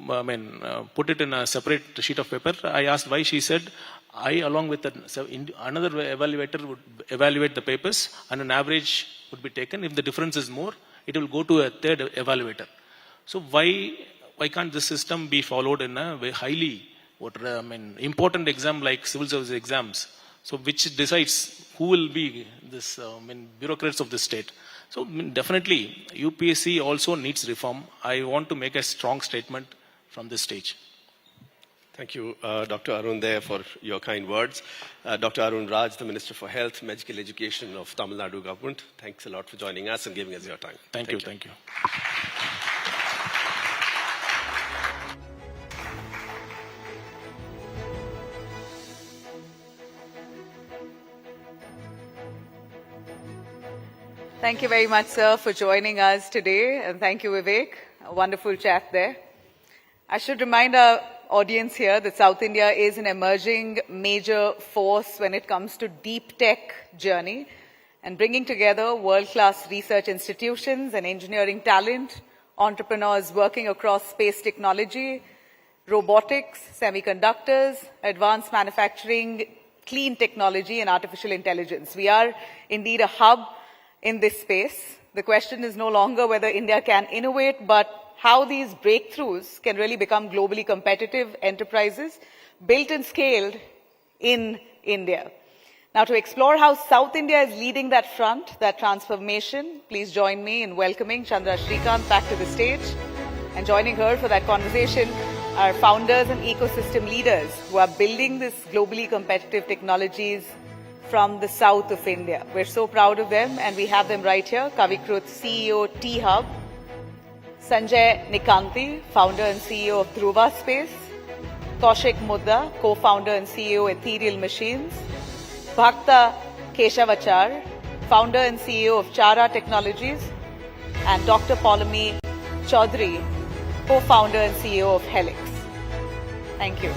put it in a separate sheet of paper. I asked why. She said, I along with another evaluator would evaluate the papers and an average would be taken. If the difference is more, it will go to a third evaluator. So why can't this system be followed in a very highly important exam like civil service exams? So which decides who will be this bureaucrats of the state. So definitely UPSC also needs reform. I want to make a strong statement from this stage. Thank you, Dr. Arun there for your kind words. Dr. Arun Raj, the Minister for Health, Medical Education of Tamil Nadu government. Thanks a lot for joining us and giving us your time. Thank you. Thank you very much, sir, for joining us today. And thank you, Vivek. A wonderful chat there. I should remind our audience here that South India is an emerging major force when it comes to deep tech journey and bringing together world-class research institutions and engineering talent, entrepreneurs working across space technology, robotics, semiconductors, advanced manufacturing, clean technology, and artificial intelligence. We are indeed a hub in this space. The question is no longer whether India can innovate, but how these breakthroughs can really become globally competitive enterprises built and scaled in India. Now, to explore how South India is leading that front, that transformation, please join me in welcoming Chandra Srikanth back to the stage and joining her for that conversation our founders and ecosystem leaders who are building this globally competitive technologies from the south of India. We're so proud of them, and we have them right here. Kavikrut, CEO, T-Hub. Sanjay Nikanti, founder and CEO of Dhruva Space. Kaushik Mudda, co-founder and CEO, Ethereal Machines. Bhakta Keshavachar, founder and CEO of Chara Technologies. And Dr. Paulami Chaudhary, co-founder and CEO of Helix. Thank you.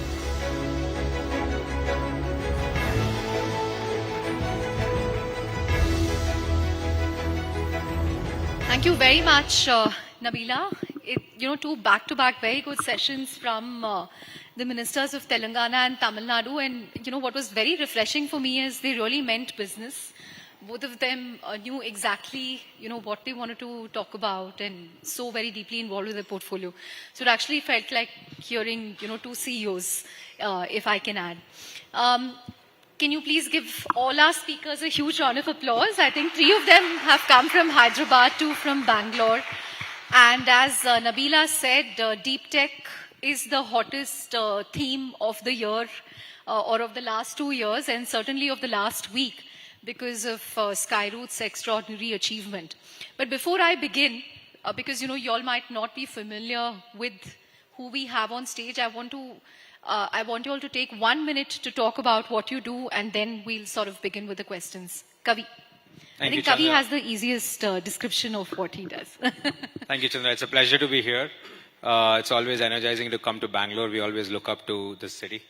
Thank you very much, Nabila. Two back-to-back very good sessions from the ministers of Telangana and Tamil Nadu. And, what was very refreshing for me is they really meant business. Both of them knew exactly, what they wanted to talk about and so very deeply involved with their portfolio. So it actually felt like hearing, two CEOs, if I can add. Can you please give all our speakers a huge round of applause? I think 3 of them have come from Hyderabad, 2 from Bangalore. And as Nabila said, deep tech is the hottest theme of the year or of the last 2 years, and certainly of the last week because of Skyroot's extraordinary achievement. But before I begin, because you all might not be familiar with who we have on stage, I want you all to take 1 minute to talk about what you do, and then we'll sort of begin with the questions. Kavi. I think Kavi has the easiest description of what he does. Thank you, Chandra. It's a pleasure to be here. It's always energizing to come to Bangalore. We always look up to this city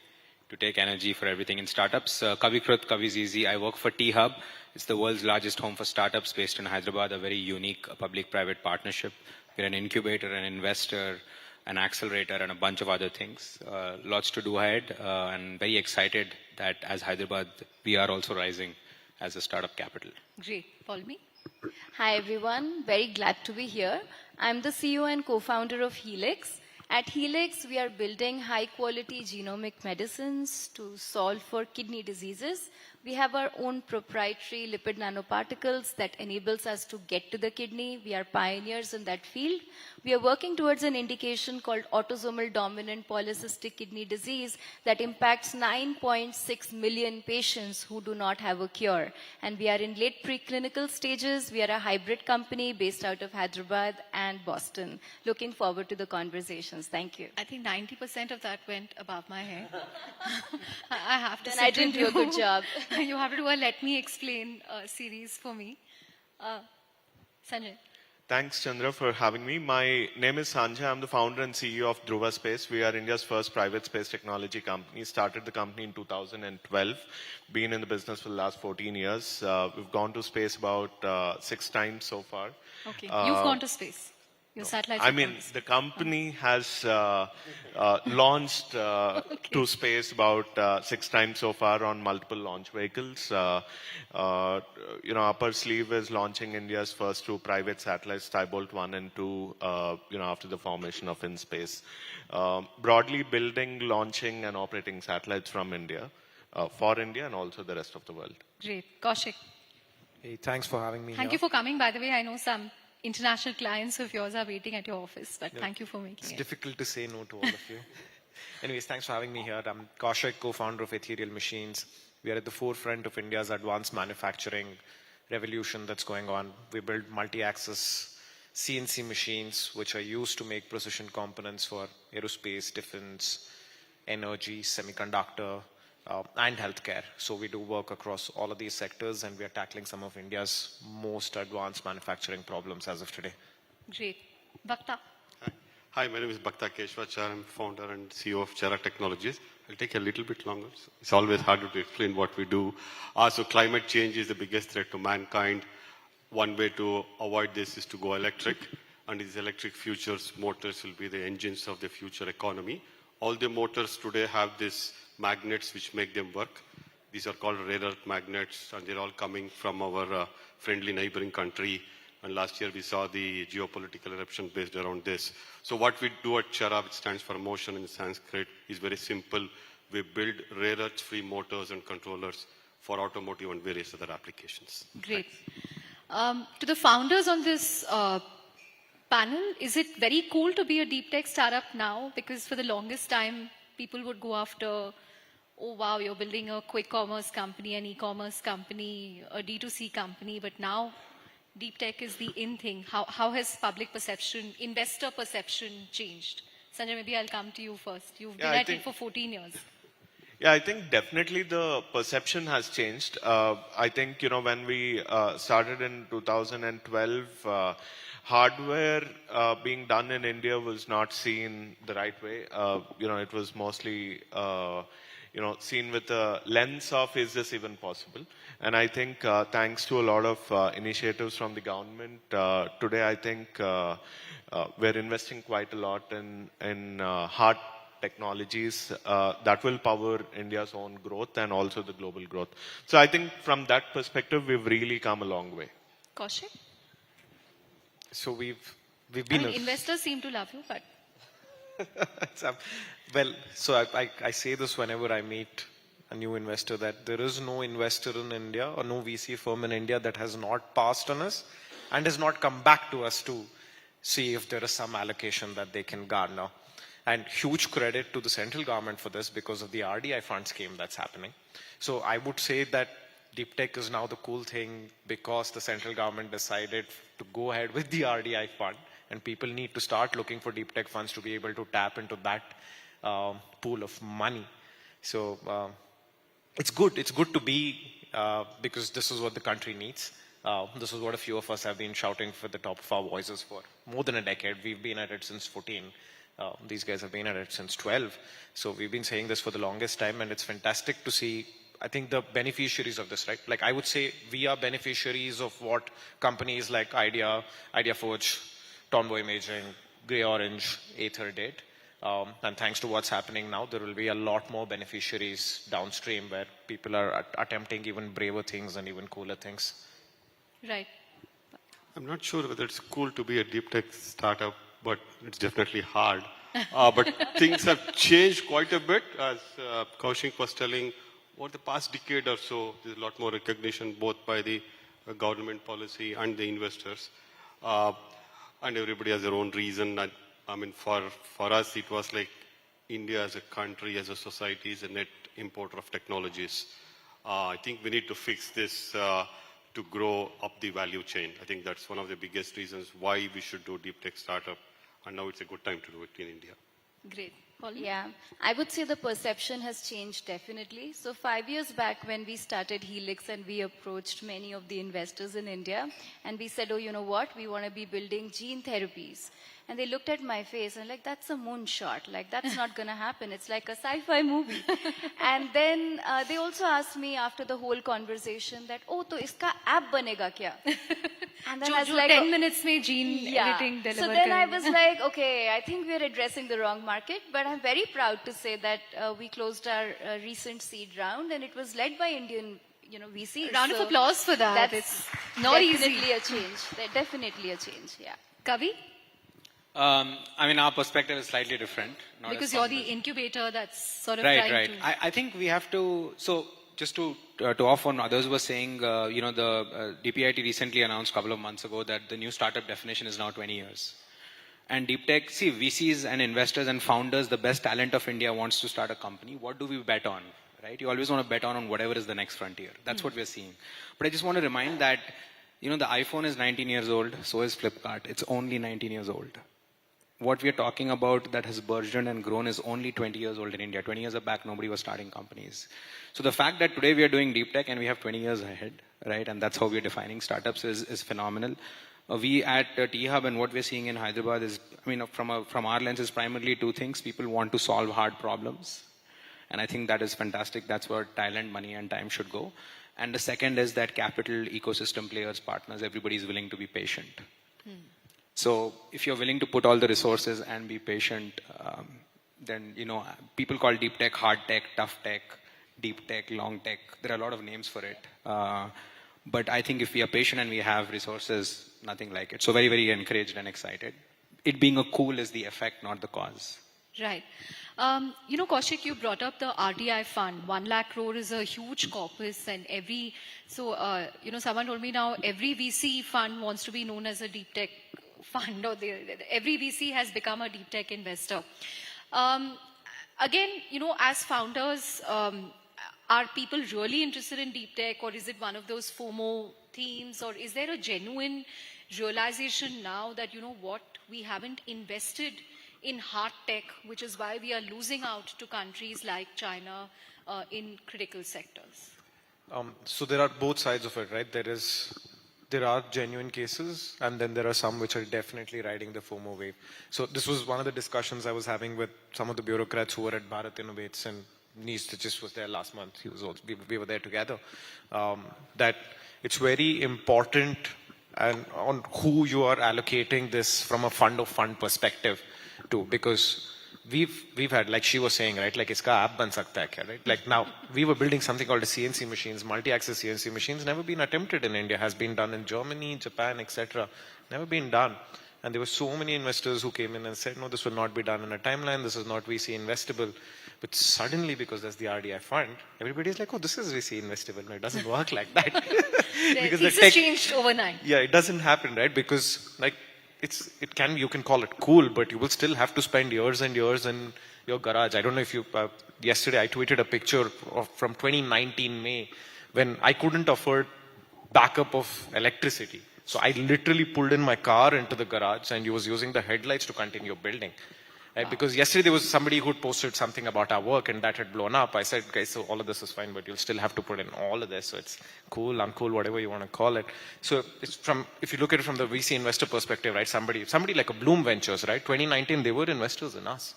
to take energy for everything in startups. Kavikrut, Kavi's easy. I work for T-Hub. It's the world's largest home for startups based in Hyderabad, a very unique public-private partnership. We're an incubator, an investor, an accelerator, and a bunch of other things. Lots to do ahead, and very excited that as Hyderabad, we are also rising as a startup capital. Great. Paulami. Hi, everyone. Very glad to be here. I'm the CEO and co-founder of Helix. At Helix, we are building high-quality genomic medicines to solve for kidney diseases. We have our own proprietary lipid nanoparticles that enables us to get to the kidney. We are pioneers in that field. We are working towards an indication called autosomal dominant polycystic kidney disease that impacts 9.6 million patients who do not have a cure. And we are in late preclinical stages. We are a hybrid company based out of Hyderabad and Boston. Looking forward to the conversations. Thank you. I think 90% of that went above my head. I have to say, I didn't do a good job. You have to do a Let Me Explain series for me. Sanjay. Thanks, Chandra, for having me. My name is Sanjay. I'm the founder and CEO of Dhruva Space. We are India's first private space technology company. Started the company in 2012. Been in the business for the last 14 years. We've gone to space about 6 times so far. Okay, you've gone to space. Your satellites. I mean, the company has launched to space about 6 times so far on multiple launch vehicles. Upper sleeve is launching India's first 2 private satellites, Skybolt 1 and 2, after the formation of InSpace. Broadly building, launching and operating satellites from India, for India and also the rest of the world. Great. Kaushik. Hey, thanks for having me Thank you for coming. By the way, I know some international clients of yours are waiting at your office, but thank you for making It's it. difficult to say no to all of you. Anyways, thanks for having me here. I'm Kaushik, co-founder of Ethereal Machines. We are at the forefront of India's advanced manufacturing revolution that's going on. We build multi-axis CNC machines, which are used to make precision components for aerospace, defense, energy, semiconductor, and healthcare. So we do work across all of these sectors, and we are tackling some of India's most advanced manufacturing problems as of today. Great. Bhakta. Hi, my name is Bhakta Keshavachar. I'm founder and CEO of Chara Technologies. It'll take a little bit longer. It's always harder to explain what we do. So climate change is the biggest threat to mankind. One way to avoid this is to go electric. And these electric futures motors will be the engines of the future economy. All the motors today have these magnets which make them work. These are called rare earth magnets, and they're all coming from our friendly neighboring country. And last year we saw the geopolitical eruption based around this. So what we do at Chara, which stands for motion in Sanskrit, is very simple. We build rare earth-free motors and controllers for automotive and various other applications. Great. To the founders on this panel, is it very cool to be a deep tech startup now? Because for the longest time, people would go after, oh wow, you're building a quick commerce company, an e-commerce company, a D2C company, but now deep tech is the in thing. How has public perception, investor perception changed? Sanjay, maybe I'll come to you first. You've been at it for 14 years. Yeah, I think definitely the perception has changed. I think, when we started in 2012, hardware being done in India was not seen the right way. It was mostly, seen with the lens of, is this even possible? And I think thanks to a lot of initiatives from the government, today I think we're investing quite a lot in hard technologies that will power India's own growth and also the global growth. So I think from that perspective, we've really come a long way. Kaushik? So we've been... investors seem to love you, but... Well, so I say this whenever I meet a new investor, that there is no investor in India or no VC firm in India that has not passed on us and has not come back to us to see if there is some allocation that they can garner. And huge credit to the central government for this because of the RDI fund scheme that's happening. So I would say that deep tech is now the cool thing because the central government decided to go ahead with the RDI fund, and people need to start looking for deep tech funds to be able to tap into that pool of money. So it's good. It's good to be because this is what the country needs. This is what a few of us have been shouting for the top of our voices for more than a decade. We've been at it since 14. These guys have been at it since 12. So we've been saying this for the longest time, and it's fantastic to see, I think, the beneficiaries of this, right? Like I would say we are beneficiaries of what companies like IdeaForge, Tombow Imaging, Grey Orange, Aether did. And thanks to what's happening now, there will be a lot more beneficiaries downstream where people are attempting even braver things and even cooler things. Right. I'm not sure whether it's cool to be a deep tech startup, but it's definitely hard. But things have changed quite a bit. As Kaushik was telling, over the past decade or so, there's a lot more recognition both by the government policy and the investors. And everybody has their own reason. I mean, for us, it was like India as a country, as a society, is a net importer of technologies. I think we need to fix this to grow up the value chain. I think that's one of the biggest reasons why we should do deep tech startup. And now it's a good time to do it in India. Great. Polly? Yeah, I would say the perception has changed definitely. So 5 years back when we started Helix and we approached many of the investors in India and we said, oh, you know what, we want to be building gene therapies. And they looked at my face and like, that's a moonshot. Like, that's not going to happen. It's like a sci-fi movie. And then they also asked me after the whole conversation that, oh, to iska app banega kya? And then I was like, 10 minutes mein gene editing deliver. So then I was like, okay, I think we're addressing the wrong market. But I'm very proud to say that we closed our recent seed round and it was led by Indian VCs. Round of applause for that. That's it's not definitely easy. a change. Definitely a change, yeah. Kavi? I mean, our perspective is slightly different. Not Because as you're founders. the incubator that's sort of Right, trying right. to... I think we have to, so just to off on others were saying, the DPIT recently announced a couple of months ago that the new startup definition is now 20 years. And deep tech, see, VCs and investors and founders, the best talent of India wants to start a company. What do we bet on, right? You always want to bet on whatever is the next frontier. That's what we're seeing. But I just want to remind that, the iPhone is 19 years old, so is Flipkart. It's only 19 years old. What we're talking about that has burgeoned and grown is only 20 years old in India. 20 years back, nobody was starting companies. So the fact that today we are doing deep tech and we have 20 years ahead, right? And that's how we're defining startups is phenomenal. We at T-Hub and what we're seeing in Hyderabad is, from our lens, is primarily two things. People want to solve hard problems. And I think that is fantastic. That's where talent, money, and time should go. And the second is that capital, ecosystem players, partners, everybody is willing to be patient. So if you're willing to put all the resources and be patient, then, people call deep tech hard tech, tough tech, deep tech, long tech. There are a lot of names for it. But I think if we are patient and we have resources, nothing like it. So very, very encouraged and excited. It being a cool is the effect, not the cause. Right. Kaushik, you brought up the RDI fund. 1 lakh crore is a huge corpus and someone told me now every VC fund wants to be known as a deep tech fund, or every VC has become a deep tech investor. Again, as founders, are people really interested in deep tech, or is it one of those FOMO themes, or is there a genuine realization now that, what, we haven't invested in hard tech, which is why we are losing out to countries like China in critical sectors? So there are both sides of it, right? There are genuine cases, and then there are some which are definitely riding the FOMO wave. So this was one of the discussions I was having with some of the bureaucrats who were at Bharat Innovates, and News18 was there last month. He was also, we were there together. That it's very important and on who you are allocating this from a fund of fund perspective to, because we've had, like she was saying, right, like iska app ban sakta hai kya, right? Like now we were building something called a CNC machines, multi-axis CNC machines, never been attempted in India, has been done in Germany, Japan, etc. Never been done. And there were so many investors who came in and said, no, this will not be done in a timeline, this is not VC investable. But suddenly, because there's the RDI fund, everybody's like, oh, this is VC investable. No, it doesn't work like that. Because the tech changed overnight. Yeah, it doesn't happen, right? Because like you can call it cool, but you will still have to spend years and years in your garage. I don't know if you, yesterday I tweeted a picture from 2019 May when I couldn't afford backup of electricity. So I literally pulled in my car into the garage and he was using the headlights to continue building. Right? Wow. Because yesterday there was somebody who posted something about our work and that had blown up. I said, guys, so all of this is fine, but you'll still have to put in all of this. So it's cool, uncool, whatever you want to call it. So it's if you look at it from the VC investor perspective, right? Somebody like a Bloom Ventures, right? 2019, they were investors in us.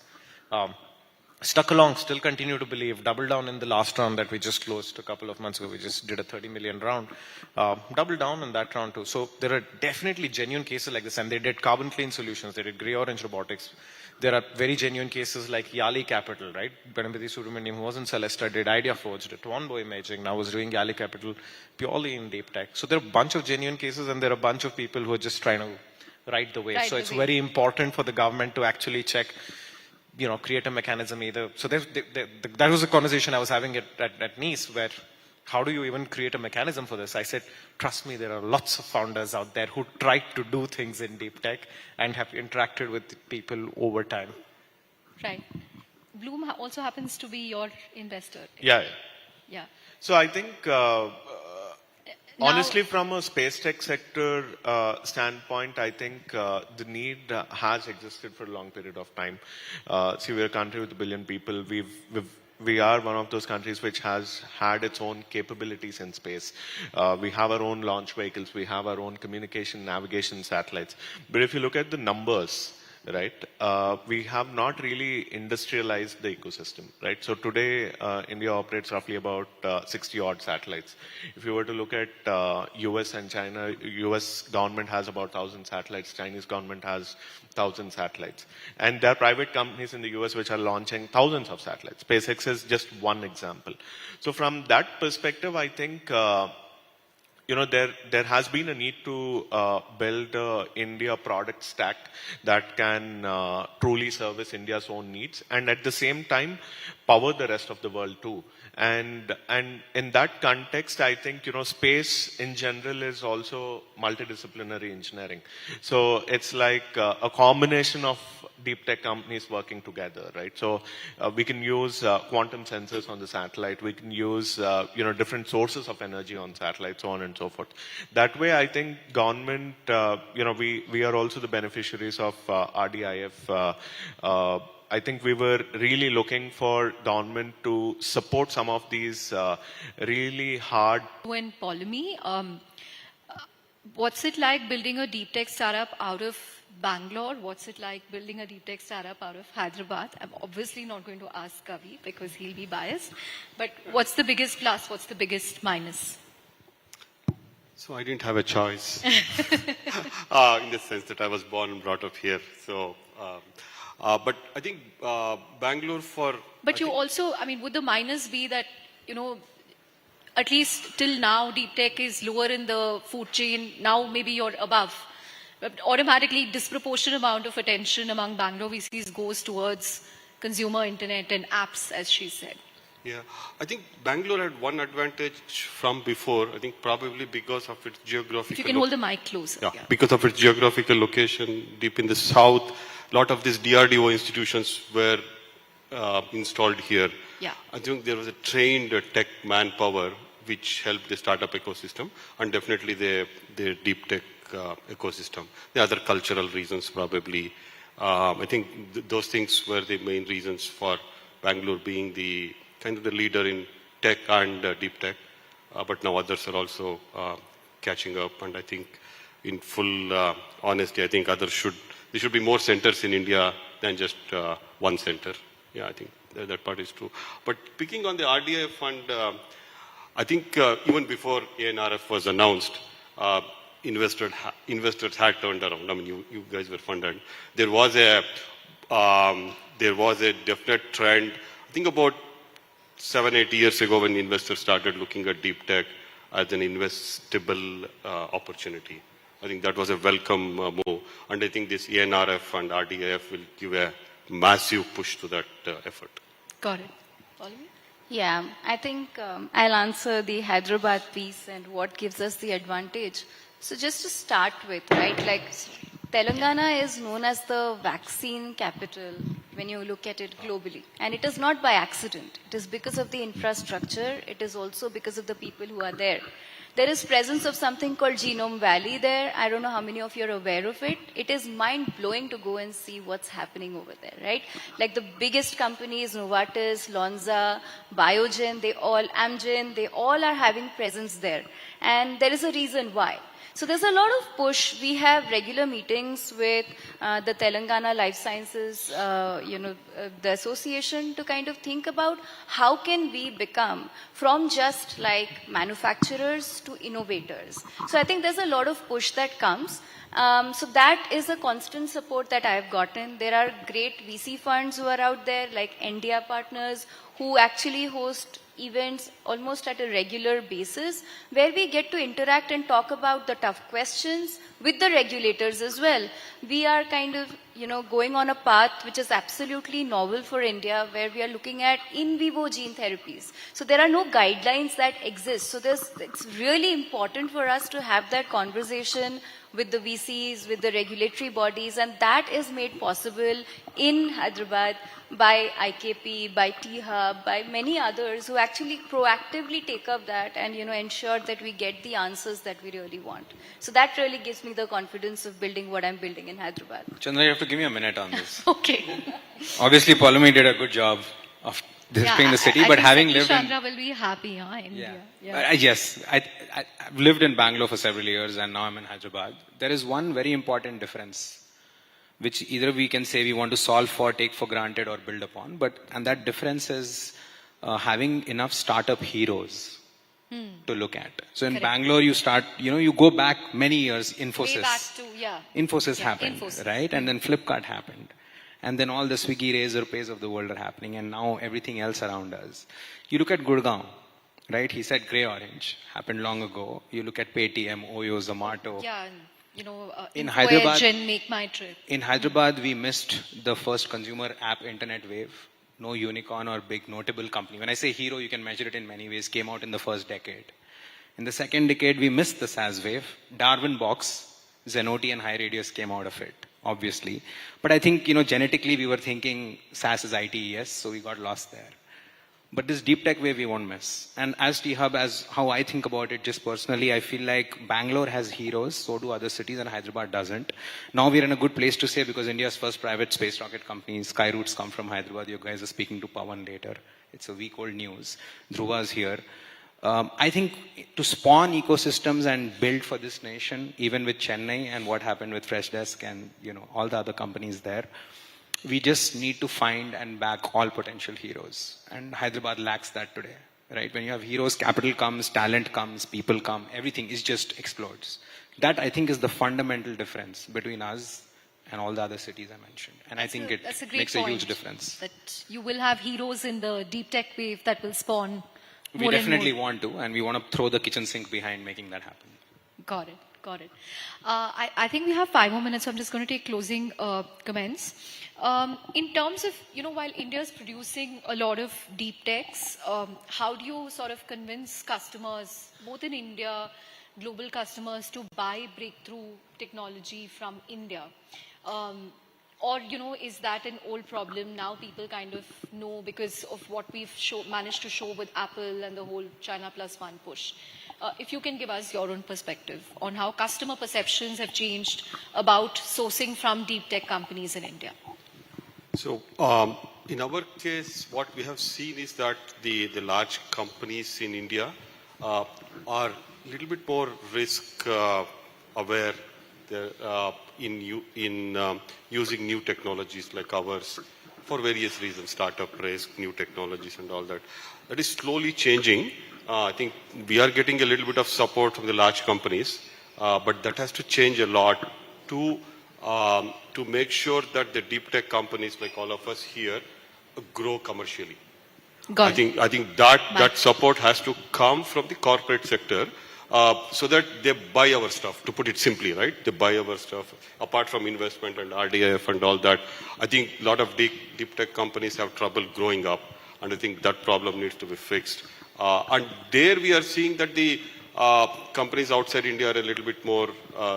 Stuck along, still continue to believe, double down in the last round that we just closed a couple of months ago. We just did a 30 million round. Double down in that round too. So there are definitely genuine cases like this, and they did carbon clean solutions. They did gray orange robotics. There are very genuine cases like Yali Capital, right? Ganapati Subramaniam, who was in Celesta, did Idea Forge, did Twanbo Imaging, now was doing Yali Capital purely in deep tech. So there are a bunch of genuine cases, and there are a bunch of people who are just trying to ride the wave. So it's very important for the government to actually check, create a mechanism either. So that was a conversation I was having at Nice, where how do you even create a mechanism for this? I said, trust me, there are lots of founders out there who tried to do things in deep tech and have interacted with people over time. Right. Bloom also happens to be your investor. Yeah. Yeah. So I think, honestly, from a space tech sector standpoint, I think the need has existed for a long period of time. See, we're a country with 1 billion people. We are one of those countries which has had its own capabilities in space. We have our own launch vehicles. We have our own communication, navigation satellites. But if you look at the numbers, right, we have not really industrialized the ecosystem, right? So today, India operates roughly about 60 odd satellites. If you were to look at US and China, US government has about 1,000 satellites, Chinese government has 1,000 satellites. And there are private companies in the US which are launching thousands of satellites. SpaceX is just one example. So from that perspective, I think there has been a need to build a India product stack that can truly service India's own needs, and at the same time power the rest of the world too. And in that context, I think space in general is also multidisciplinary engineering. So it's like a combination of deep tech companies working together, right? So we can use quantum sensors on the satellite. We can use different sources of energy on satellites, so on and so forth. That way, I think government, we are also the beneficiaries of RDIF. I think we were really looking for government to support some of these really hard. When Polymy, what's it like building a deep tech startup out of Bangalore? What's it like building a deep tech startup out of Hyderabad? I'm obviously not going to ask Kavi because he'll be biased. But what's the biggest plus? What's the biggest minus? So I didn't have a choice in the sense that I was born and brought up here. So, but I think Bangalore for... But you also, would the minus be that, at least till now, deep tech is lower in the food chain. Now maybe you're above. But automatically, disproportionate amount of attention among Bangalore VCs goes towards consumer internet and apps, as she said. Yeah, I think Bangalore had one advantage from before. I think probably because of its geographical. If you can hold the mic closer. Yeah, because of its geographical location deep in the south, a lot of these DRDO institutions were installed here. Yeah. I think there was a trained tech manpower which helped the startup ecosystem and definitely the deep tech ecosystem. The other cultural reasons probably. I think those things were the main reasons for Bangalore being the kind of the leader in tech and deep tech. But now others are also catching up, and I think in full honesty, I think there should be more centers in India than just one center. Yeah, I think that part is true. But picking on the RDI fund, I think even before ANRF was announced, investors had turned around. I mean, you guys were funded. There was a definite trend. I think about 7-8 years ago, when investors started looking at deep tech as an investable opportunity. I think that was a welcome move, and I think this ANRF and RDIF will give a massive push to that effort. Got it. Follow me? Yeah, I think I'll answer the Hyderabad piece and what gives us the advantage. So just to start with, right, like Telangana is known as the vaccine capital when you look at it globally. And it is not by accident. It is because of the infrastructure. It is also because of the people who are there. There is presence of something called Genome Valley there. I don't know how many of you are aware of it. It is mind-blowing to go and see what's happening over there, right? Like the biggest companies, Novartis, Lonza, Biogen, Amgen, they all are having presence there. And there is a reason why. So there's a lot of push. We have regular meetings with the Telangana Life Sciences, the association, to kind of think about how can we become from just like manufacturers to innovators. So I think there's a lot of push that comes. So that is a constant support that I've gotten. There are great VC funds who are out there, like India Partners, who actually host events almost at a regular basis, where we get to interact and talk about the tough questions with the regulators as well. We are kind of, going on a path which is absolutely novel for India, where we are looking at in vivo gene therapies. So there are no guidelines that exist. So it's really important for us to have that conversation with the VCs, with the regulatory bodies, and that is made possible in Hyderabad by IKP, by T-Hub, by many others who actually proactively take up that and ensure that we get the answers that we really want. So that really gives me the confidence of building what I'm building in Hyderabad. Chandra, you have to give me a minute on this. Okay. Obviously, Polumi did a good job of describing the city, but having lived in... Chandra will be happy, huh, in India. Yes, I've lived in Bangalore for several years and now I'm in Hyderabad. There is one very important difference, which either we can say we want to solve for, take for granted, or build upon. And that difference is having enough startup heroes to look at. So in Bangalore, you start, you go back many years, Infosys. Way back to, Infosys happened, Infosys. right? And then Flipkart happened. And then all the Swiggy, Razor Pays of the world are happening, and now everything else around us. You look at Gurgaon, right? He said grey orange, happened long ago. You look at Paytm, Oyo, Zomato. Yeah, In Hyderabad, Make My Trip. In Hyderabad, we missed the first consumer app internet wave. No unicorn or big notable company. When I say hero, you can measure it in many ways. Came out in the first decade. In the second decade, we missed the SaaS wave. Darwin Box, Zenoti and HighRadius came out of it, obviously. But I think, genetically we were thinking SaaS is ITES, so we got lost there. But this deep tech wave we won't miss. And as T-Hub, as how I think about it just personally, I feel like Bangalore has heroes, so do other cities, and Hyderabad doesn't. Now we're in a good place to say, because India's first private space rocket company, Skyroot's come from Hyderabad. You guys are speaking to Pawan later. It's a week old news. Dhruva's here. I think to spawn ecosystems and build for this nation, even with Chennai and what happened with Freshdesk and all the other companies there, we just need to find and back all potential heroes. And Hyderabad lacks that today, right? When you have heroes, capital comes, talent comes, people come, everything just explodes. That, I think, is the fundamental difference between us and all the other cities I mentioned. And I think it makes a huge difference. That you will have heroes in the deep tech wave that will spawn We definitely want to, and we want to throw the kitchen sink behind making that happen. Got it. Got it. I think we have 5 more minutes, so I'm just going to take closing comments. In terms of, while India is producing a lot of deep techs, how do you sort of convince customers, both in India, global customers, to buy breakthrough technology from India? Or, is that an old problem? Now people kind of know because of what we've managed to show with Apple and the whole China Plus One push. If you can give us your own perspective on how customer perceptions have changed about sourcing from deep tech companies in India. So, in our case, what we have seen is that the large companies in India are a little bit more risk aware in using new technologies like ours for various reasons, startup risk, new technologies and all that. That is slowly changing. I think we are getting a little bit of support from the large companies, but that has to change a lot to make sure that the deep tech companies like all of us here grow commercially. I think that support has to come from the corporate sector so that they buy our stuff, to put it simply, right? They buy our stuff. Apart from investment and RDIF and all that, I think a lot of deep tech companies have trouble growing up, and I think that problem needs to be fixed. And there we are seeing that the companies outside India are a little bit more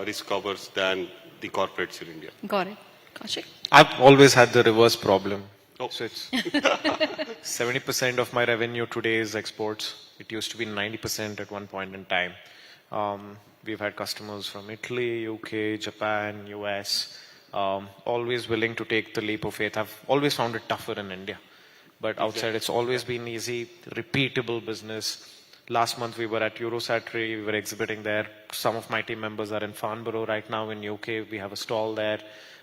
risk averse than the corporates in India. Got it. Kaushik? I've always had the reverse problem. Oh. So it's 70% of my revenue today is exports. It used to be 90% at one point in time. We've had customers from Italy, UK, Japan, US, always willing to take the leap of faith. I've always found it tougher in India. But outside, it's always been easy, repeatable business. Last month, we were at Eurosatory, we were exhibiting there. Some of my team members are in Farnborough right now in UK. We have a stall there.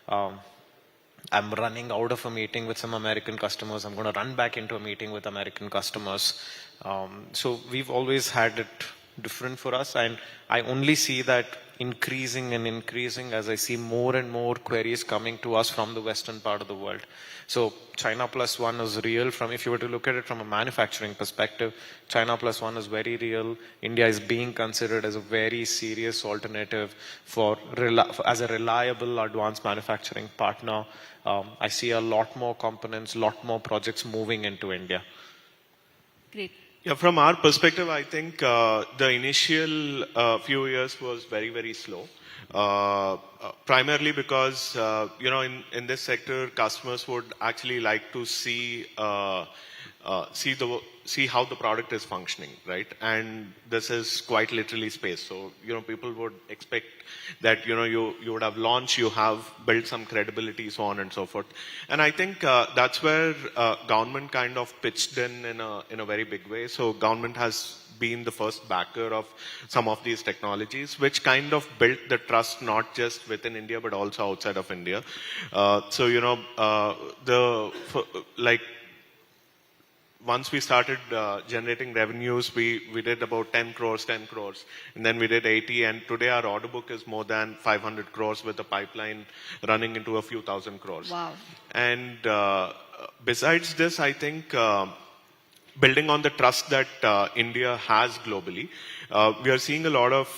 I'm running out of a meeting with some American customers. I'm going to run back into a meeting with American customers. So we've always had it different for us. And I only see that increasing and increasing as I see more and more queries coming to us from the western part of the world. So China Plus One is real. If you were to look at it from a manufacturing perspective, China Plus One is very real. India is being considered as a very serious alternative as a reliable advanced manufacturing partner. I see a lot more components, lot more projects moving into India. Great. Yeah, from our perspective, I think the initial few years was very, very slow. Primarily because, in this sector, customers would actually like to see how the product is functioning, right? And this is quite literally space. So, people would expect that, you would have launched, you have built some credibility, so on and so forth. And I think that's where government kind of pitched in a very big way. So government has been the first backer of some of these technologies, which kind of built the trust not just within India, but also outside of India. Once we started generating revenues, we did about 10 crores, and then we did 80, and today our order book is more than 500 crores with a pipeline running into a few thousand crores. Wow. And besides this, I think building on the trust that India has globally, we are seeing a lot of,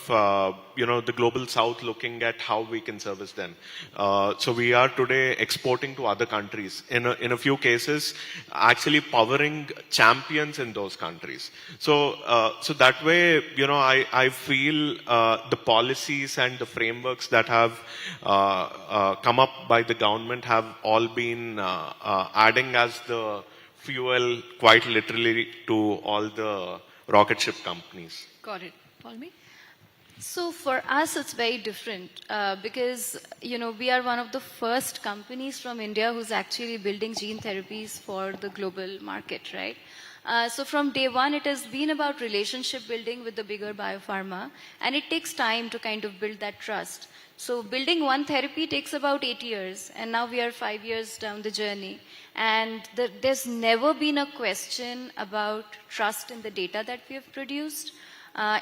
the global south looking at how we can service them. So we are today exporting to other countries. In a few cases, actually powering champions in those countries. So that way, I feel the policies and the frameworks that have come up by the government have all been adding as the fuel quite literally to all the rocket ship companies. Got it. Palmi? So for us, it's very different because, we are one of the first companies from India who's actually building gene therapies for the global market, right? So from day one, it has been about relationship building with the bigger biopharma, and it takes time to kind of build that trust. So building one therapy takes about 8 years, and now we are 5 years down the journey. And there's never been a question about trust in the data that we have produced.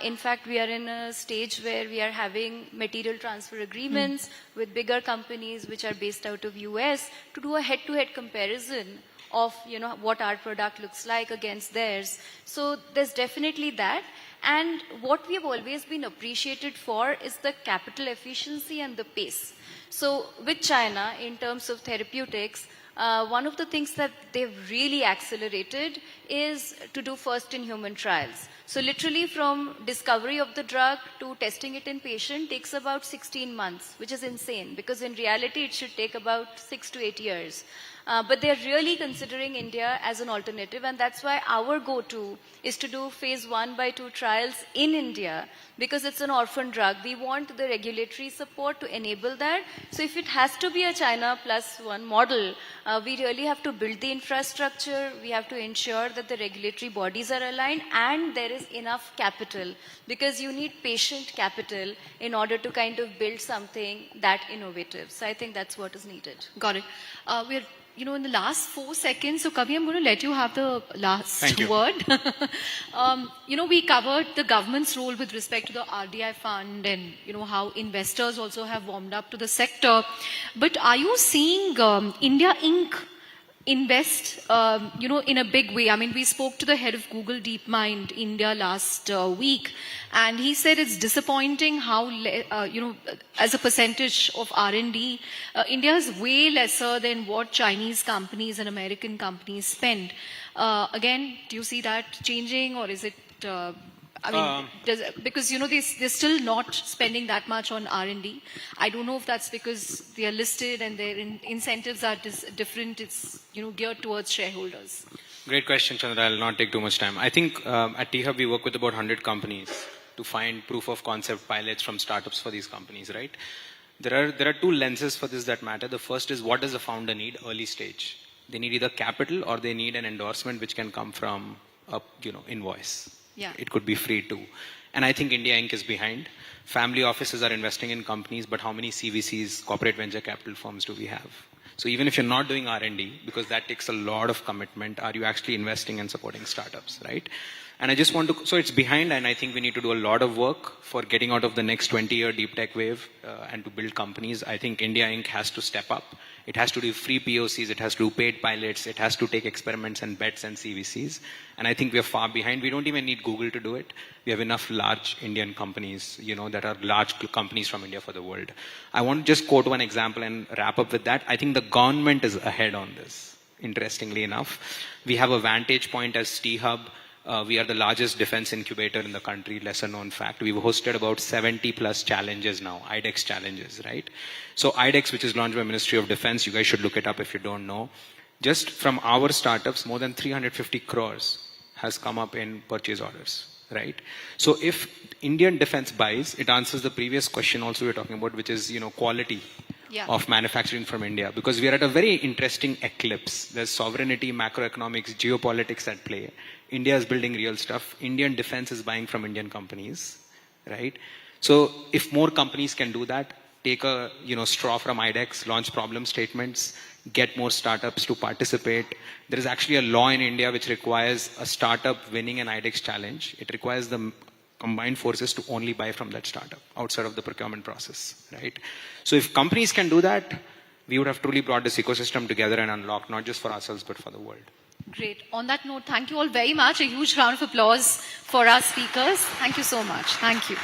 In fact, we are in a stage where we are having material transfer agreements with bigger companies which are based out of US to do a head-to-head comparison of what our product looks like against theirs. So there's definitely that. And what we have always been appreciated for is the capital efficiency and the pace. So with China, in terms of therapeutics, one of the things that they've really accelerated is to do first in human trials. So literally from discovery of the drug to testing it in patient takes about 16 months, which is insane because in reality it should take about 6 to 8 years. But they're really considering India as an alternative, and that's why our go-to is to do phase 1/2 trials in India because it's an orphan drug. We want the regulatory support to enable that. So if it has to be a China plus one model, we really have to build the infrastructure. We have to ensure that the regulatory bodies are aligned and there is enough capital because you need patient capital in order to kind of build something that innovative. So I think that's what is needed. Got it. We're in the last 4 seconds, so Kavi, I'm going to let you have the last word. We covered the government's role with respect to the RDI fund and, how investors also have warmed up to the sector. But are you seeing India Inc. invest, in a big way? I mean, we spoke to the head of Google DeepMind India last week, and he said it's disappointing how, as a percentage of R&D, India is way lesser than what Chinese companies and American companies spend. Again, do you see that changing, or is it... because they're still not spending that much on R&D. I don't know if that's because they are listed and their incentives are different. It's geared towards shareholders. Great question, Chandra. I'll not take too much time. I think at T-Hub we work with about 100 companies to find proof of concept pilots from startups for these companies, right? There are two lenses for this that matter. The first is, what does a founder need early stage? They need either capital or they need an endorsement which can come from a invoice. Yeah. It could be free too. And I think India Inc. is behind. Family offices are investing in companies, but how many CVCs, corporate venture capital firms, do we have? So even if you're not doing R&D, because that takes a lot of commitment, are you actually investing and supporting startups, right? And I just want to, so it's behind, and I think we need to do a lot of work for getting out of the next 20-year deep tech wave and to build companies. I think India Inc. has to step up. It has to do free POCs, it has to do paid pilots, it has to take experiments and bets and CVCs. And I think we are far behind. We don't even need Google to do it. We have enough large Indian companies, that are large companies from India for the world. I want to just quote one example and wrap up with that. I think the government is ahead on this, interestingly enough. We have a vantage point as T-Hub. We are the largest defense incubator in the country, lesser known fact. We've hosted about 70 plus challenges now, IDEX challenges, right? So IDEX, which is launched by Ministry of Defense, you guys should look it up if you don't know. Just from our startups, more than 350 crores has come up in purchase orders, right? So if Indian defense buys, it answers the previous question also we were talking about, which is, quality. Yeah. Of manufacturing from India, because we are at a very interesting eclipse. There's sovereignty, macroeconomics, geopolitics at play. India is building real stuff. Indian defense is buying from Indian companies, right? So if more companies can do that, take a straw from IDEX, launch problem statements, get more startups to participate. There is actually a law in India which requires a startup winning an IDEX challenge. It requires the combined forces to only buy from that startup outside of the procurement process, right? So if companies can do that, we would have truly brought this ecosystem together and unlocked, not just for ourselves, but for the world. Great. On that note, thank you all very much. A huge round of applause for our speakers. Thank you so much. Thank you.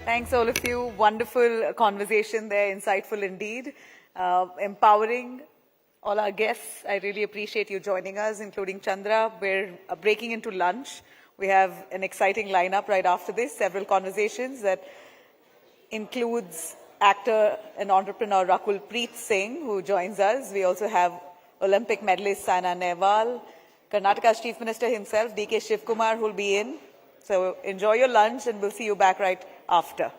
Thanks all of you. Wonderful conversation there, insightful indeed. Empowering all our guests. I really appreciate you joining us, including Chandra. We're breaking into lunch. We have an exciting lineup right after this, several conversations that includes actor and entrepreneur Rakul Preet Singh, who joins us. We also have Olympic medalist Saina Nehwal, Karnataka's Chief Minister himself, DK Shivkumar, who will be in. So enjoy your lunch and we'll see you back right after.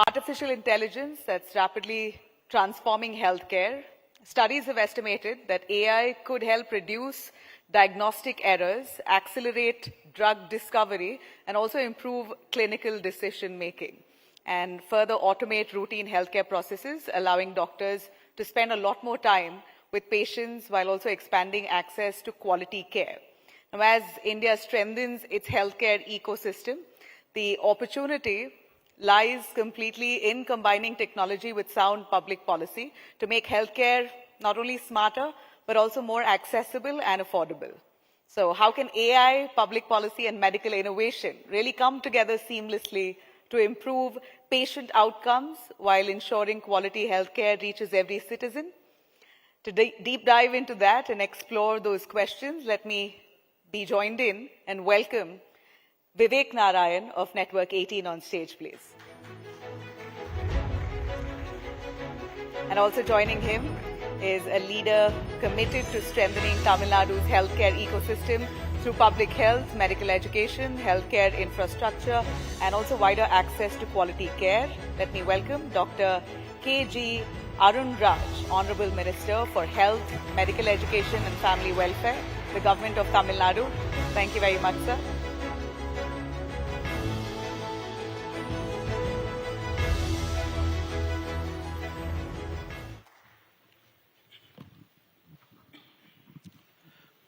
Artificial intelligence that's rapidly transforming healthcare. Studies have estimated that AI could help reduce diagnostic errors, accelerate drug discovery, and also improve clinical decision making, and further automate routine healthcare processes, allowing doctors to spend a lot more time with patients while also expanding access to quality care. Now, as India strengthens its healthcare ecosystem, the opportunity lies completely in combining technology with sound public policy to make healthcare not only smarter, but also more accessible and affordable. So how can AI, public policy, and medical innovation really come together seamlessly to improve patient outcomes while ensuring quality healthcare reaches every citizen? To deep dive into that and explore those questions, let me be joined in and welcome Vivek Narayan of Network 18 on stage, please. And also joining him is a leader committed to strengthening Tamil Nadu's healthcare ecosystem through public health, medical education, healthcare infrastructure, and also wider access to quality care. Let me welcome Dr. K.G. Arun Raj, Honorable Minister for Health, Medical Education and Family Welfare, the Government of Tamil Nadu. Thank you very much, sir.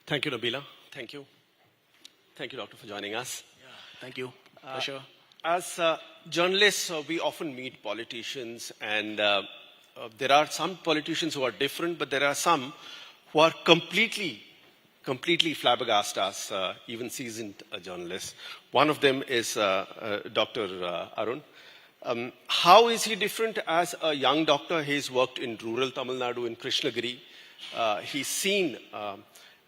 Thank you, Nabila. Thank you. Thank you, Doctor, for joining us. Yeah, thank you. Pleasure. As journalists, we often meet politicians, and there are some politicians who are different, but there are some who are completely flabbergasted us, even seasoned journalists. One of them is Dr. Arun. How is he different as a young doctor? He's worked in rural Tamil Nadu, in Krishnagiri. He's seen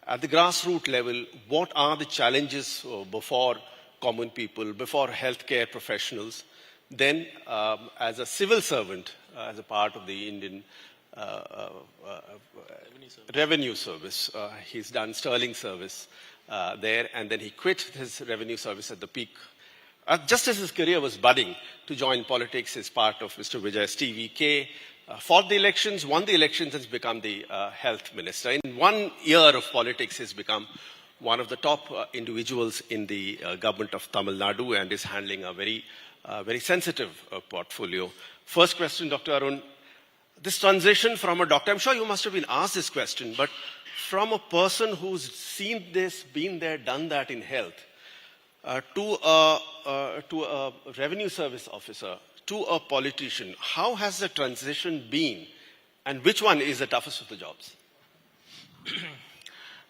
at the grassroots level, what are the challenges before common people, before healthcare professionals? Then, as a civil servant, as a part of the Indian revenue service, he's done sterling service there, and then he quit his revenue service at the peak. Just as his career was budding to join politics as part of Mr. Vijay's TVK, fought the elections, won the elections, and has become the health minister. In 1 year of politics, he's become one of the top individuals in the government of Tamil Nadu and is handling a very sensitive portfolio. First question, Dr. Arun. This transition from a doctor, I'm sure you must have been asked this question, but from a person who's seen this, been there, done that in health, to a revenue service officer, to a politician, how has the transition been, and which one is the toughest of the jobs?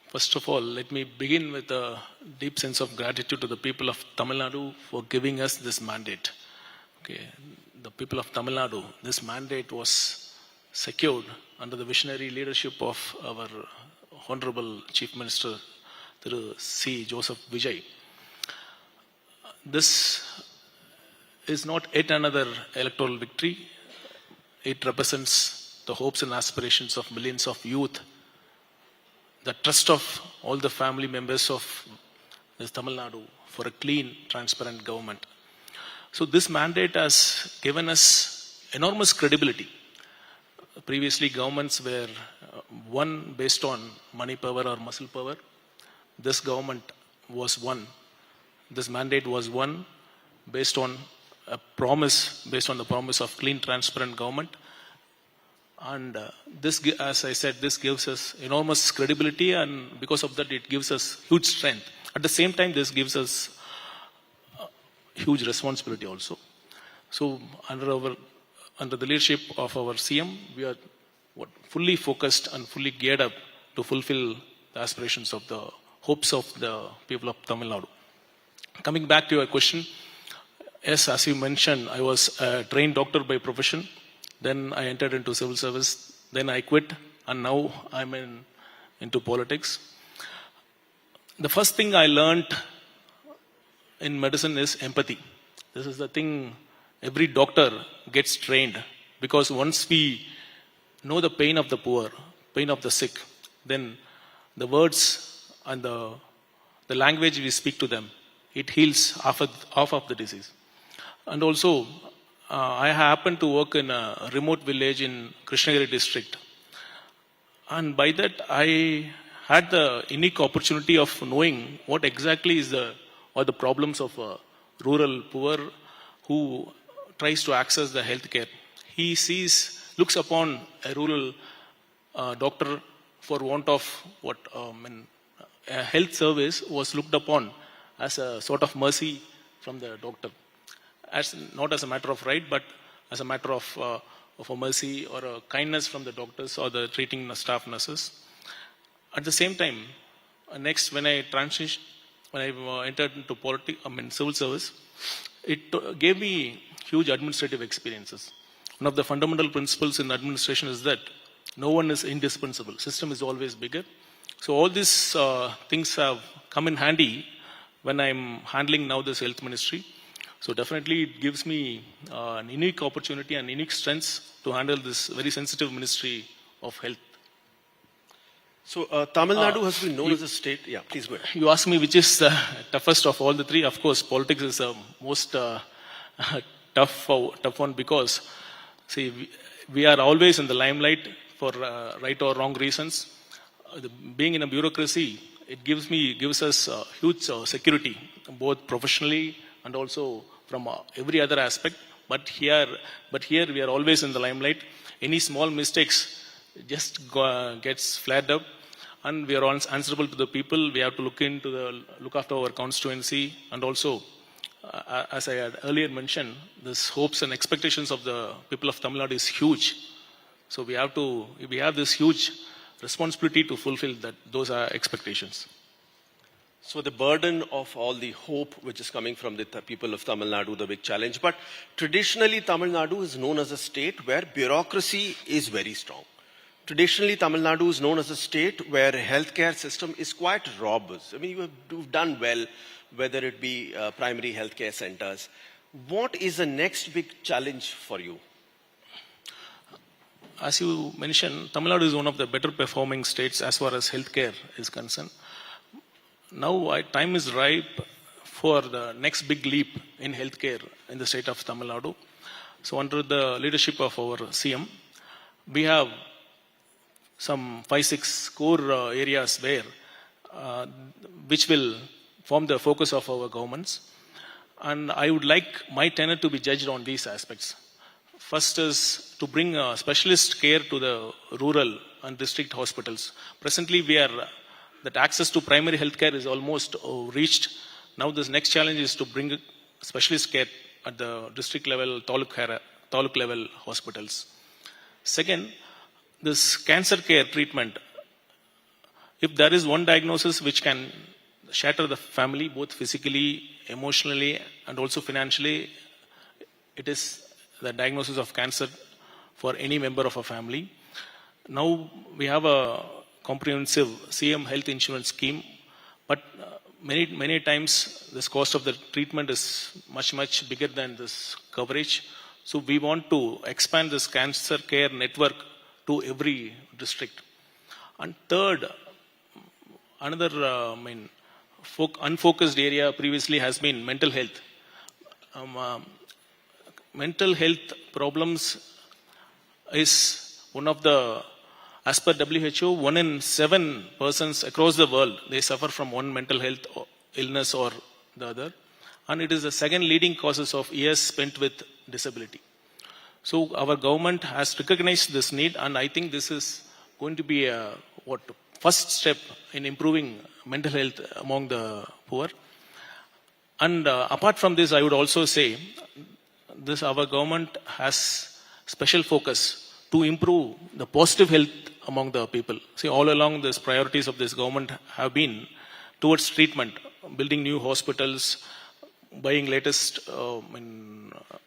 First of all, let me begin with a deep sense of gratitude to the people of Tamil Nadu for giving us this mandate. Okay, the people of Tamil Nadu, this mandate was secured under the visionary leadership of our Honorable Chief Minister, Thiru C. Joseph Vijay. This is not yet another electoral victory. It represents the hopes and aspirations of millions of youth, the trust of all the family members of this Tamil Nadu for a clean, transparent government. So this mandate has given us enormous credibility. Previously, governments were won based on money power or muscle power. This government was won. This mandate was won based on a promise, based on the promise of clean, transparent government. And this, as I said, this gives us enormous credibility, and because of that, it gives us huge strength. At the same time, this gives us huge responsibility also. So, under the leadership of our CM, we are fully focused and fully geared up to fulfill the aspirations of the hopes of the people of Tamil Nadu. Coming back to your question, yes, as you mentioned, I was a trained doctor by profession. Then I entered into civil service. Then I quit, and now I'm into politics. The first thing I learned in medicine is empathy. This is the thing every doctor gets trained, because once we know the pain of the poor, pain of the sick, then the words and the language we speak to them, it heals half of the disease. And also, I happen to work in a remote village in Krishnagiri district. And by that, I had the unique opportunity of knowing what exactly is the problems of a rural poor who tries to access the healthcare. He looks upon a rural doctor for want of a health service was looked upon as a sort of mercy from the doctor. not as a matter of right, but as a matter of a mercy or a kindness from the doctors or the treating staff nurses. At the same time, next when I entered into civil service, it gave me huge administrative experiences. One of the fundamental principles in administration is that no one is indispensable. System is always bigger. So all these things have come in handy when I'm handling now this health ministry. So definitely it gives me an unique opportunity and unique strengths to handle this very sensitive ministry of health. So Tamil Nadu has been known as a state. Yeah, please go ahead. You asked me which is the toughest of all the three. Of course, politics is the most tough one because, see, we are always in the limelight for right or wrong reasons. Being in a bureaucracy, it gives us huge security, both professionally and also from every other aspect. But here we are always in the limelight. Any small mistakes just gets flared up, and we are answerable to the people. We have to look after our constituency, and also, as I had earlier mentioned, this hopes and expectations of the people of Tamil Nadu is huge. So we have this huge responsibility to fulfill those expectations. So the burden of all the hope which is coming from the people of Tamil Nadu, the big challenge. But traditionally, Tamil Nadu is known as a state where bureaucracy is very strong. Traditionally, Tamil Nadu is known as a state where healthcare system is quite robust. I mean, you've done well, whether it be primary healthcare centers. What is the next big challenge for you? As you mentioned, Tamil Nadu is one of the better performing states as far as healthcare is concerned. Now, time is ripe for the next big leap in healthcare in the state of Tamil Nadu. So, under the leadership of our CM, we have some 5-6 core areas which will form the focus of our governments. And I would like my tenure to be judged on these aspects. First is to bring specialist care to the rural and district hospitals. Presently, that access to primary health care is almost reached. Now, this next challenge is to bring specialist care at the district level, taluk level hospitals. Second, this cancer care treatment. If there is one diagnosis which can shatter the family, both physically, emotionally, and also financially, it is the diagnosis of cancer for any member of a family. Now we have a comprehensive CM health insurance scheme, but many times this cost of the treatment is much bigger than this coverage. So we want to expand this cancer care network to every district. And third, another unfocused area previously has been mental health. Mental health problems is one of the, as per WHO, 1 in 7 persons across the world, they suffer from one mental health illness or the other. And it is the second leading causes of years spent with disability. So our government has recognized this need, and I think this is going to be a first step in improving mental health among the poor. And apart from this, I would also say, our government has special focus to improve the positive health among the people. See, all along these priorities of this government have been towards treatment, building new hospitals, buying latest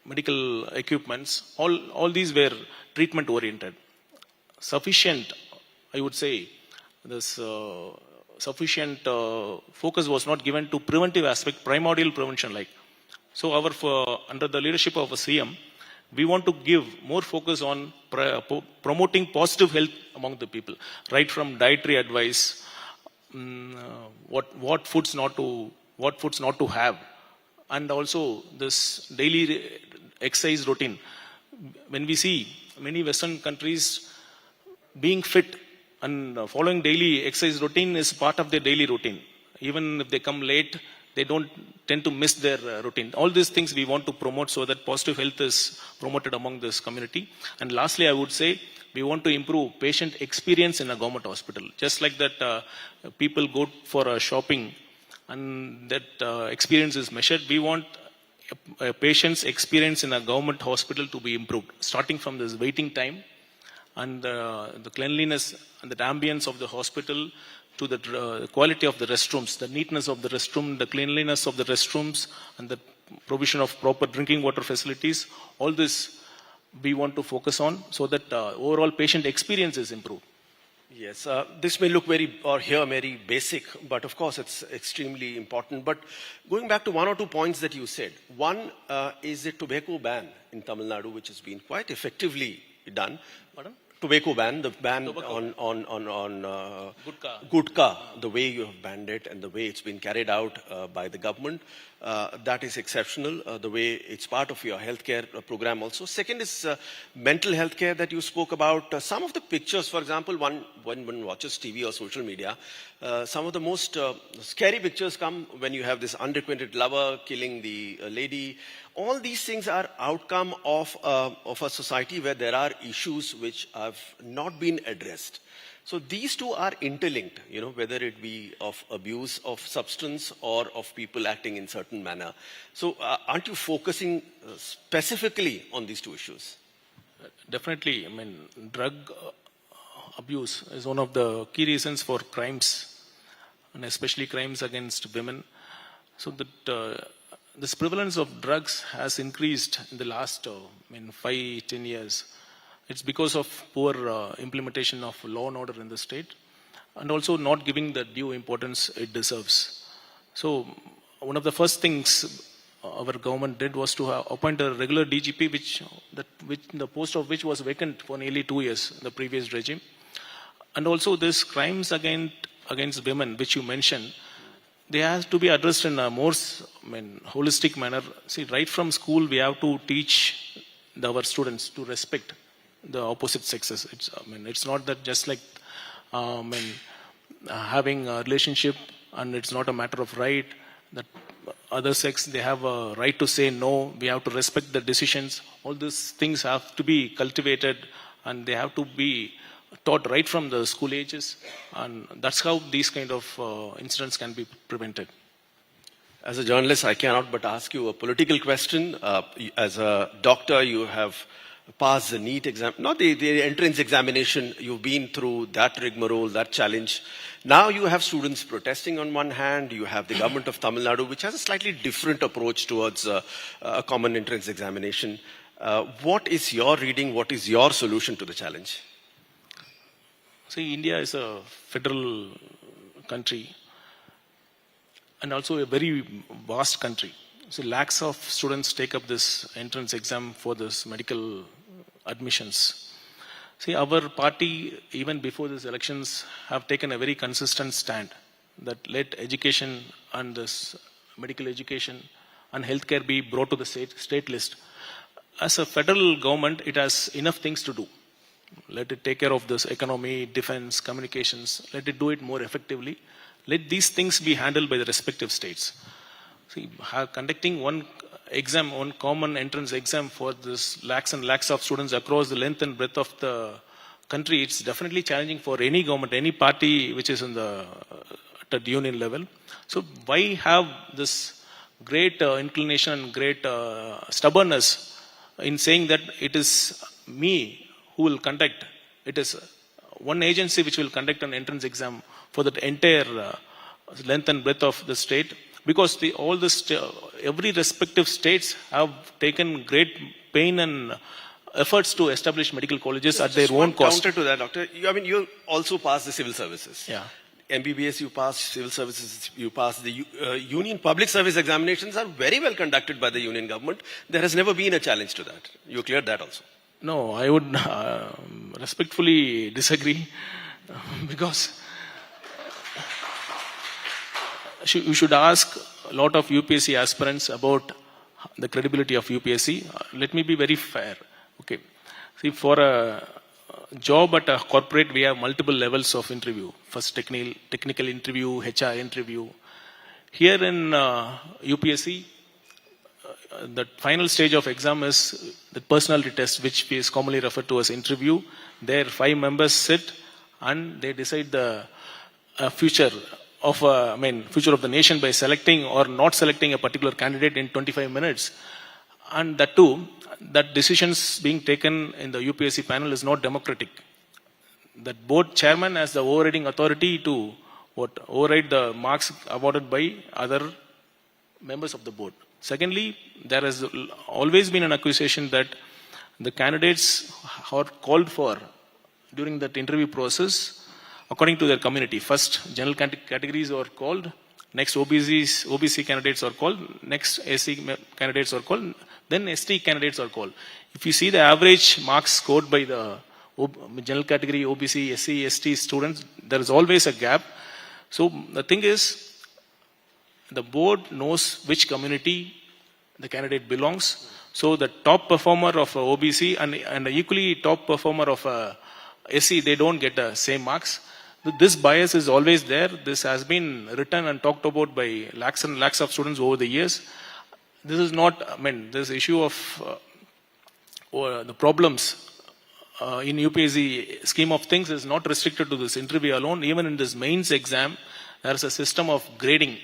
medical equipments. All these were treatment oriented. Sufficient, I would say, this sufficient focus was not given to preventive aspect, primordial prevention like. So under the leadership of a CM, we want to give more focus on promoting positive health among the people, right from dietary advice, what foods not to have, and also this daily exercise routine. When we see many Western countries being fit and following daily exercise routine is part of their daily routine. Even if they come late, they don't tend to miss their routine. All these things we want to promote so that positive health is promoted among this community. And lastly, I would say we want to improve patient experience in a government hospital. Just like that people go for a shopping and that experience is measured, we want a patient's experience in a government hospital to be improved, starting from this waiting time and the cleanliness and the ambience of the hospital to the quality of the restrooms, the neatness of the restroom, the cleanliness of the restrooms, and the provision of proper drinking water facilities. All this we want to focus on so that overall patient experience is improved. Yes, this may look very basic, but of course it's extremely important. But going back to one or two points that you said, one is the tobacco ban in Tamil Nadu, which has been quite effectively done. Pardon? Tobacco ban, the ban on gutka, the way you have banned it and the way it's been carried out by the government, that is exceptional, the way it's part of your healthcare program also. Second is mental health care that you spoke about. Some of the pictures, for example, when one watches TV or social media, some of the most scary pictures come when you have this unrequited lover killing the lady. All these things are outcome of a society where there are issues which have not been addressed. So these two are interlinked, whether it be of abuse of substance or of people acting in certain manner. So aren't you focusing specifically on these two issues? Definitely. I mean, drug abuse is one of the key reasons for crimes, and especially crimes against women. So that this prevalence of drugs has increased in the last 5-10 years. It's because of poor implementation of law and order in the state, and also not giving the due importance it deserves. So one of the first things our government did was to appoint a regular DGP, which the post of which was vacant for nearly 2 years in the previous regime. And also this crimes against women, which you mentioned, they have to be addressed in a more holistic manner. See, right from school, we have to teach our students to respect the opposite sexes. It's not that just like having a relationship and it's not a matter of right, that other sex, they have a right to say no, we have to respect the decisions. All these things have to be cultivated and they have to be taught right from the school ages, and that's how these kind of incidents can be prevented. As a journalist, I cannot but ask you a political question. As a doctor, you have passed the NEET exam, not the entrance examination. You've been through that rigmarole, that challenge. Now you have students protesting on one hand. You have the government of Tamil Nadu, which has a slightly different approach towards a common entrance examination. What is your reading? What is your solution to the challenge? See, India is a federal country and also a very vast country. So lakhs of students take up this entrance exam for this medical admissions. See, our party, even before these elections, have taken a very consistent stand that let education and this medical education and healthcare be brought to the state list. As a federal government, it has enough things to do. Let it take care of this economy, defense, communications. Let it do it more effectively. Let these things be handled by the respective states. See, conducting one exam, one common entrance exam for this lakhs and lakhs of students across the length and breadth of the country, it's definitely challenging for any government, any party which is at the union level. So why have this great inclination and great stubbornness in saying that it is me who will conduct? It is one agency which will conduct an entrance exam for the entire length and breadth of the state, because every respective states have taken great pain and efforts to establish medical colleges at their own cost. Counter to that, doctor, you also passed the civil services. Yeah. MBBS you passed, civil services you passed. The union public service examinations are very well conducted by the union government. There has never been a challenge to that. You cleared that also. No, I would respectfully disagree because you should ask a lot of UPSC aspirants about the credibility of UPSC. Let me be very fair. Okay. See, for a job at a corporate, we have multiple levels of interview. First technical interview, HR interview. Here in UPSC, the final stage of exam is the personality test, which is commonly referred to as interview. There 5 members sit and they decide the future of, future of the nation by selecting or not selecting a particular candidate in 25 minutes. And that too, that decisions being taken in the UPSC panel is not democratic. That board chairman has the overriding authority to override the marks awarded by other members of the board. Secondly, there has always been an accusation that the candidates are called for during that interview process according to their community. First, general categories are called, next OBC candidates are called, next SC candidates are called, then ST candidates are called. If you see the average marks scored by the general category, OBC, SC, ST students, there is always a gap. So the thing is, the board knows which community the candidate belongs. So the top performer of OBC and the equally top performer of SC, they don't get the same marks. This bias is always there. This has been written and talked about by lakhs and lakhs of students over the years. This is not, this issue of the problems in UPSC scheme of things is not restricted to this interview alone. Even in this mains exam, there is a system of grading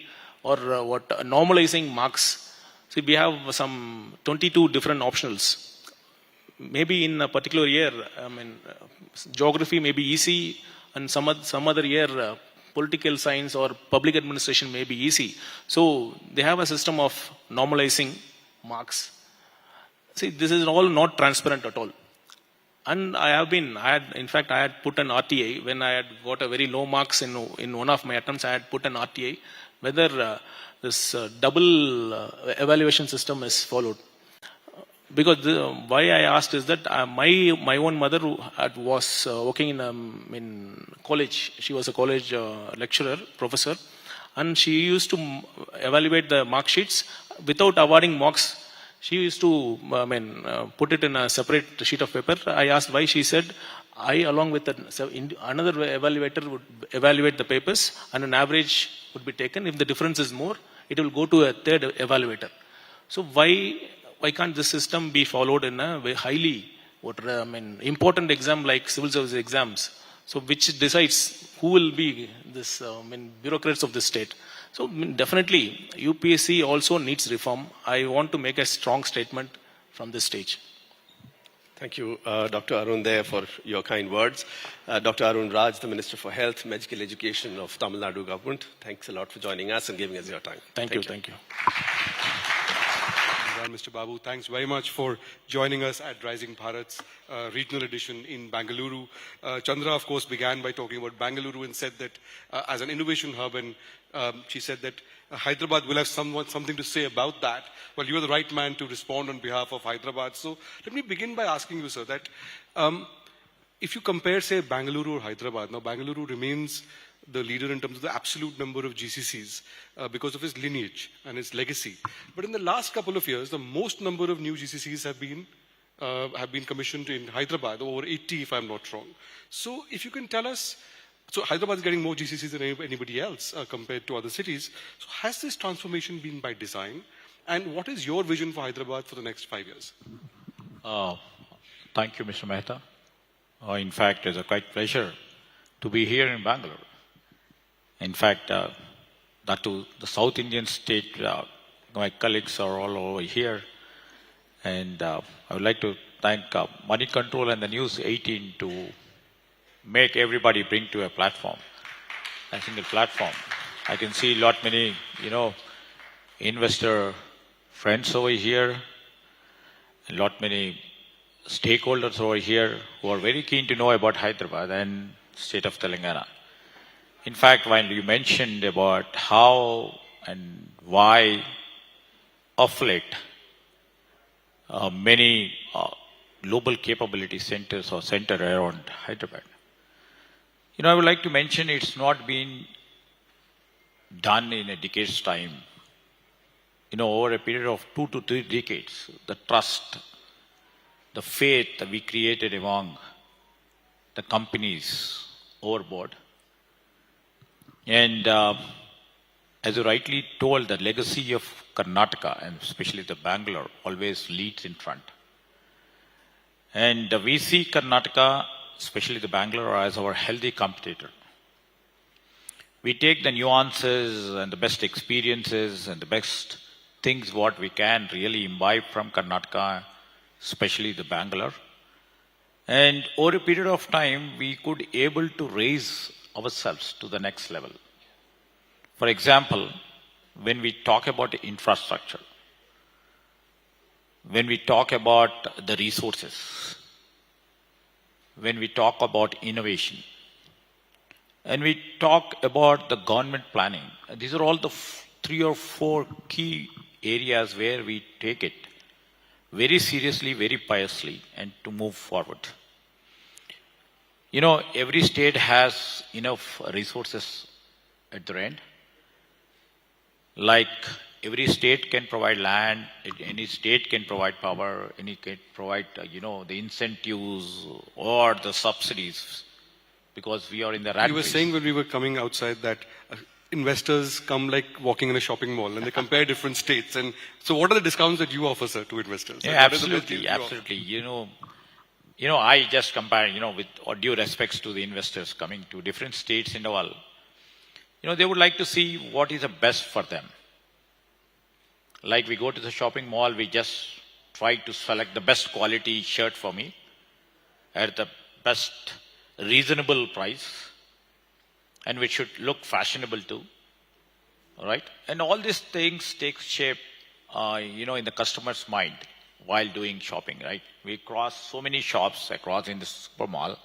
or normalizing marks. See, we have some 22 different optionals. Maybe in a particular year, geography may be easy, and some other year, political science or public administration may be easy. So they have a system of normalizing marks. See, this is all not transparent at all. And I had put an RTA when I had got a very low marks in one of my attempts. I had put an RTA whether this double evaluation system is followed. Because why I asked is that my own mother was working in college. She was a college lecturer, professor, and she used to evaluate the mark sheets without awarding marks. She used to put it in a separate sheet of paper. I asked why. She said, I along with another evaluator would evaluate the papers and an average would be taken. If the difference is more, it will go to a third evaluator. So why can't this system be followed in a very highly important exam like civil service exams? So which decides who will be this bureaucrats of the state. So definitely UPSC also needs reform. I want to make a strong statement from this stage. Thank you, Dr. Arun there for your kind words. Dr. Arun Raj, the Minister for Health, Medical Education of Tamil Nadu government. Thanks a lot for joining us and giving us your time. Thank you. Mr. Babu, thanks very much for joining us at Rising Bharat's regional edition in Bengaluru. Chandra, of course, began by talking about Bengaluru and said that as an innovation hub, and she said that Hyderabad will have something to say about that. Well, you are the right man to respond on behalf of Hyderabad. So let me begin by asking you, sir, that if you compare, say, Bengaluru or Hyderabad, now Bengaluru remains the leader in terms of the absolute number of GCCs because of its lineage and its legacy. But in the last couple of years, the most number of new GCCs have been commissioned in Hyderabad, over 80 if I'm not wrong. So if you can tell us, so Hyderabad is getting more GCCs than anybody else compared to other cities. So has this transformation been by design? And what is your vision for Hyderabad for the next 5 years? Thank you, Mr. Mehta. In fact, it's a quite pleasure to be here in Bangalore. In fact, that to the South Indian state, my colleagues are all over here. And I would like to thank Money Control and the News18 to make everybody bring to a platform, a single platform. I can see many, investor friends over here, and many stakeholders over here who are very keen to know about Hyderabad and state of Telangana. In fact, when you mentioned about how and why of late many global capability centers are centered around Hyderabad, I would like to mention it's not been done in a decade's time. Over a period of 2 to 3 decades, the trust, the faith that we created among the companies overboard. And as you rightly told, the legacy of Karnataka, and especially the Bangalore, always leads in front. And we see Karnataka, especially the Bangalore, as our healthy competitor. we take the nuances and the best experiences and the best things what we can really imbibe from Karnataka, especially the Bangalore. And over a period of time, we could able to raise ourselves to the next level. For example, when we talk about infrastructure, when we talk about the resources, when we talk about innovation, and we talk about the government planning, these are all the 3 or 4 key areas where we take it very seriously, very piously, and to move forward. You know, every state has enough resources at their end. Like every state can provide land, any state can provide power, any can provide, the incentives or the subsidies, because we are in the rat race. You were saying when we were coming outside that investors come like walking in a shopping mall and they compare different states. And so what are the discounts that you offer, sir, to investors? Yeah, absolutely, absolutely. I just compare, with all due respects to the investors coming to different states in the world. They would like to see what is the best for them. Like we go to the shopping mall, we just try to select the best quality shirt for me at the best reasonable price, and which should look fashionable too. All right? And all these things take shape, in the customer's mind while doing shopping, right? We cross so many shops across in the super mall,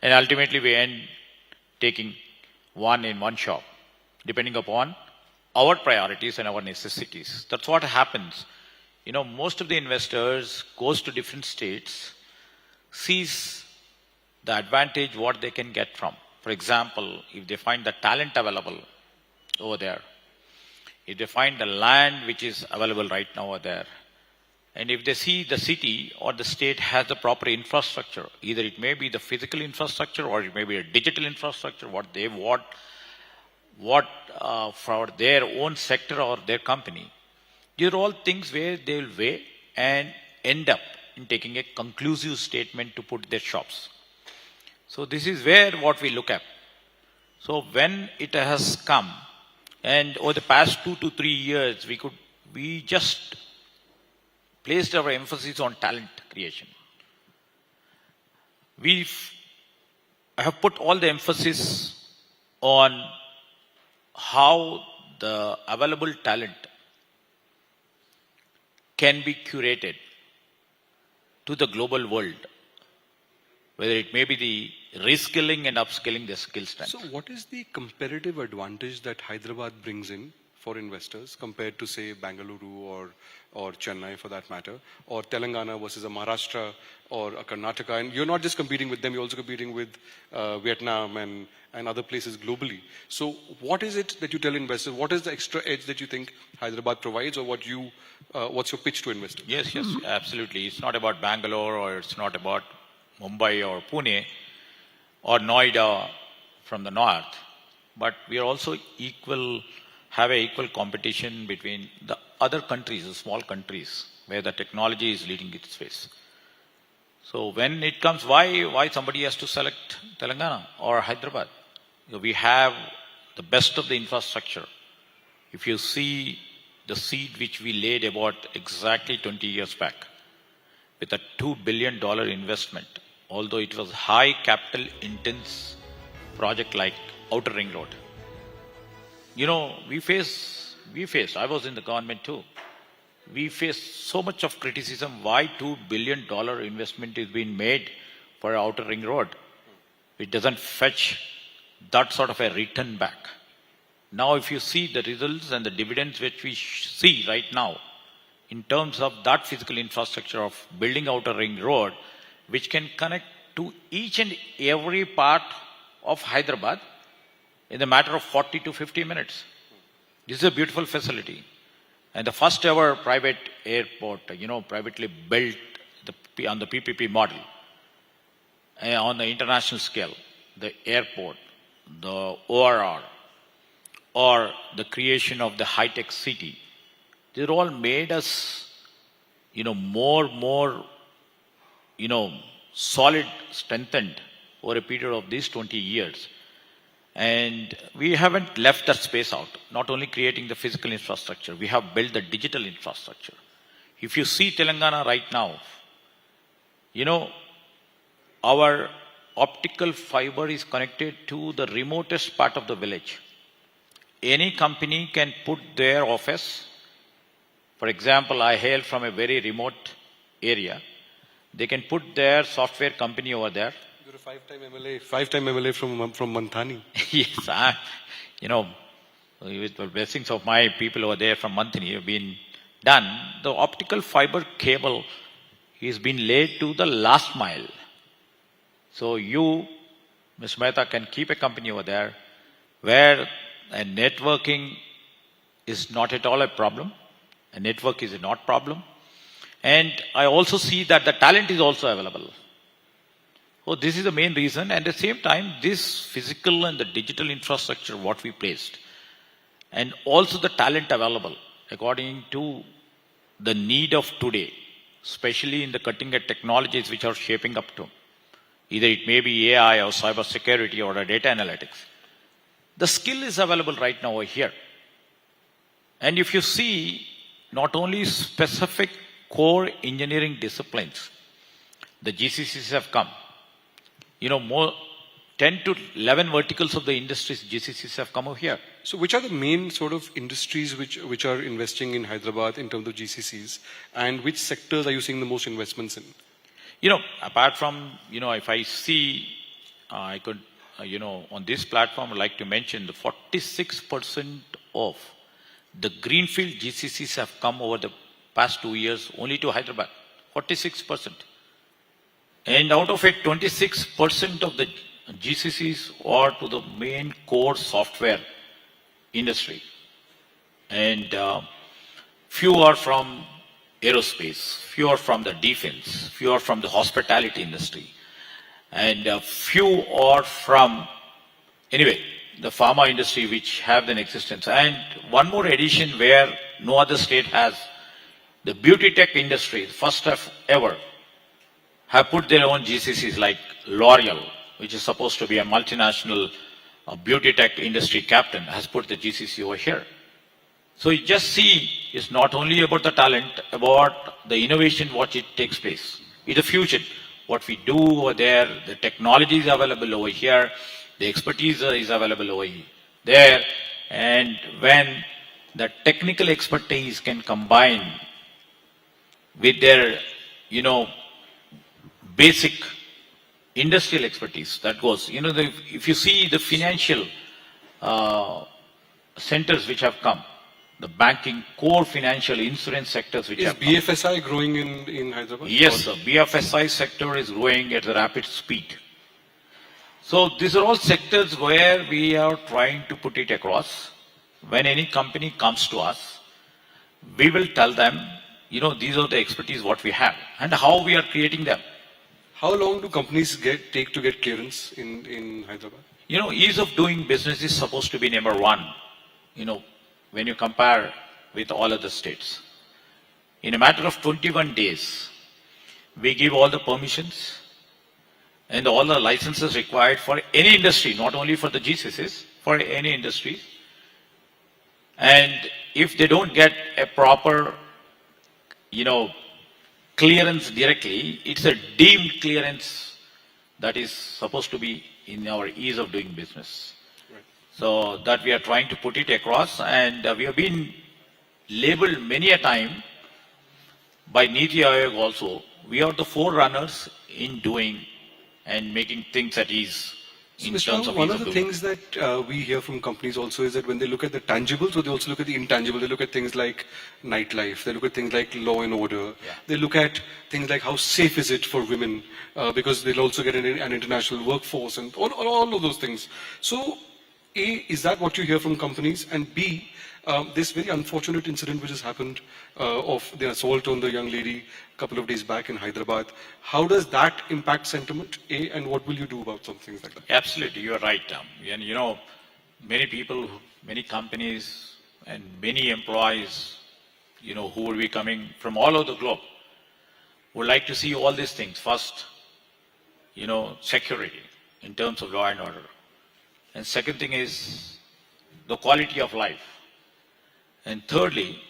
and ultimately we end taking one in one shop, depending upon our priorities and our necessities. That's what happens. Most of the investors goes to different states, sees the advantage what they can get from. For example, if they find the talent available over there, if they find the land which is available right now over there, and if they see the city or the state has the proper infrastructure, either it may be the physical infrastructure or it may be a digital infrastructure, what they want, for their own sector or their company. These are all things where they will weigh and end up in taking a conclusive statement to put their shops. So this is where what we look at. So when it has come, and over the past 2 to 3 years, we just placed our emphasis on talent creation. We have put all the emphasis on how the available talent can be curated to the global world, whether it may be the reskilling and upskilling the skill strength. So what is the comparative advantage that Hyderabad brings in for investors compared to, say, Bengaluru or Chennai for that matter, or Telangana versus a Maharashtra or a Karnataka? And you're not just competing with them, you're also competing with Vietnam and other places globally. So what is it that you tell investors? What is the extra edge that you think Hyderabad provides, or what's your pitch to investors? Yes, absolutely. It's not about Bangalore, or it's not about Mumbai or Pune or Noida from the north, but we are also have an equal competition between the other countries, the small countries, where the technology is leading its pace. So when it comes, why somebody has to select Telangana or Hyderabad? We have the best of the infrastructure. If you see the seed which we laid about exactly 20 years back, with a $2 billion investment, although it was high capital intense project like Outer Ring Road. We face, I was in the government too. We face so much of criticism why $2 billion investment is being made for Outer Ring Road. It doesn't fetch that sort of a return back. Now, if you see the results and the dividends which we see right now, in terms of that physical infrastructure of building Outer Ring Road, which can connect to each and every part of Hyderabad in the matter of 40 to 50 minutes. This is a beautiful facility. And the first ever private airport, privately built on the PPP model, on the international scale, the airport, the ORR, or the creation of the high-tech city. They're all made us, more, solid, strengthened over a period of these 20 years. And we haven't left that space out, not only creating the physical infrastructure, we have built the digital infrastructure. If you see Telangana right now, our optical fiber is connected to the remotest part of the village. Any company can put their office. For example, I hail from a very remote area. They can put their software company over there. You're a five-time MLA from Manthani. Yes, with the blessings of my people over there from Manthani have been done. The optical fiber cable is been laid to the last mile. So you, Ms. Mehta, can keep a company over there where networking is not at all a problem. A network is not a problem. And I also see that the talent is also available. So this is the main reason. And at the same time, this physical and the digital infrastructure, what we placed, and also the talent available according to the need of today, especially in the cutting-edge technologies which are shaping up to. Either it may be AI or cyber security or data analytics. The skill is available right now over here. And if you see, not only specific core engineering disciplines, the GCCs have come. More 10 to 11 verticals of the industries, GCCs have come over here. So which are the main sort of industries which are investing in Hyderabad in terms of GCCs, and which sectors are you seeing the most investments in? Apart from, if I see, I could, on this platform, I'd like to mention the 46% of the greenfield GCCs have come over the past 2 years only to Hyderabad. 46%. And out of it, 26% of the GCCs are to the main core software industry. And few are from aerospace, few are from the defense, few are from the hospitality industry, and few are from, the pharma industry which have an existence. And one more addition where no other state has, the beauty tech industry, first ever, have put their own GCCs like L'Oreal, which is supposed to be a multinational beauty tech industry captain, has put the GCC over here. So you just see, it's not only about the talent, about the innovation, what it takes place. It's the fusion. What we do over there, the technology is available over here, the expertise is available over there, and when the technical expertise can combine with their, basic industrial expertise, that goes, if you see the financial centers which have come, the banking, core financial insurance sectors which have come. Is BFSI growing in Hyderabad? Yes, the BFSI sector is growing at a rapid speed. So these are all sectors where we are trying to put it across. When any company comes to us, we will tell them, these are the expertise what we have and how we are creating them. How long do companies take to get clearance in Hyderabad? Ease of doing business is supposed to be number one, when you compare with all other states. In a matter of 21 days, we give all the permissions and all the licenses required for any industry, not only for the GCCs, for any industry. And if they don't get a proper, clearance directly, it's a deemed clearance that is supposed to be in our ease of doing business. Right. So that we are trying to put it across, and we have been labeled many a time by Niti Aayog also. We are the forerunners in doing and making things at ease. So one of the things that we hear from companies also is that when they look at the tangible, so they also look at the intangible. They look at things like nightlife. They look at things like law and order. Yeah. They look at things like how safe is it for women, because they'll also get an international workforce and all of those things. So A, is that what you hear from companies? And B, this very unfortunate incident which has happened of the assault on the young lady a couple of days back in Hyderabad, how does that impact sentiment, A, and what will you do about some things like that? Absolutely, you're right, and many people, many companies, and many employees, who will be coming from all over the globe, would like to see all these things. First, security in terms of law and order. And second thing is the quality of life. And thirdly,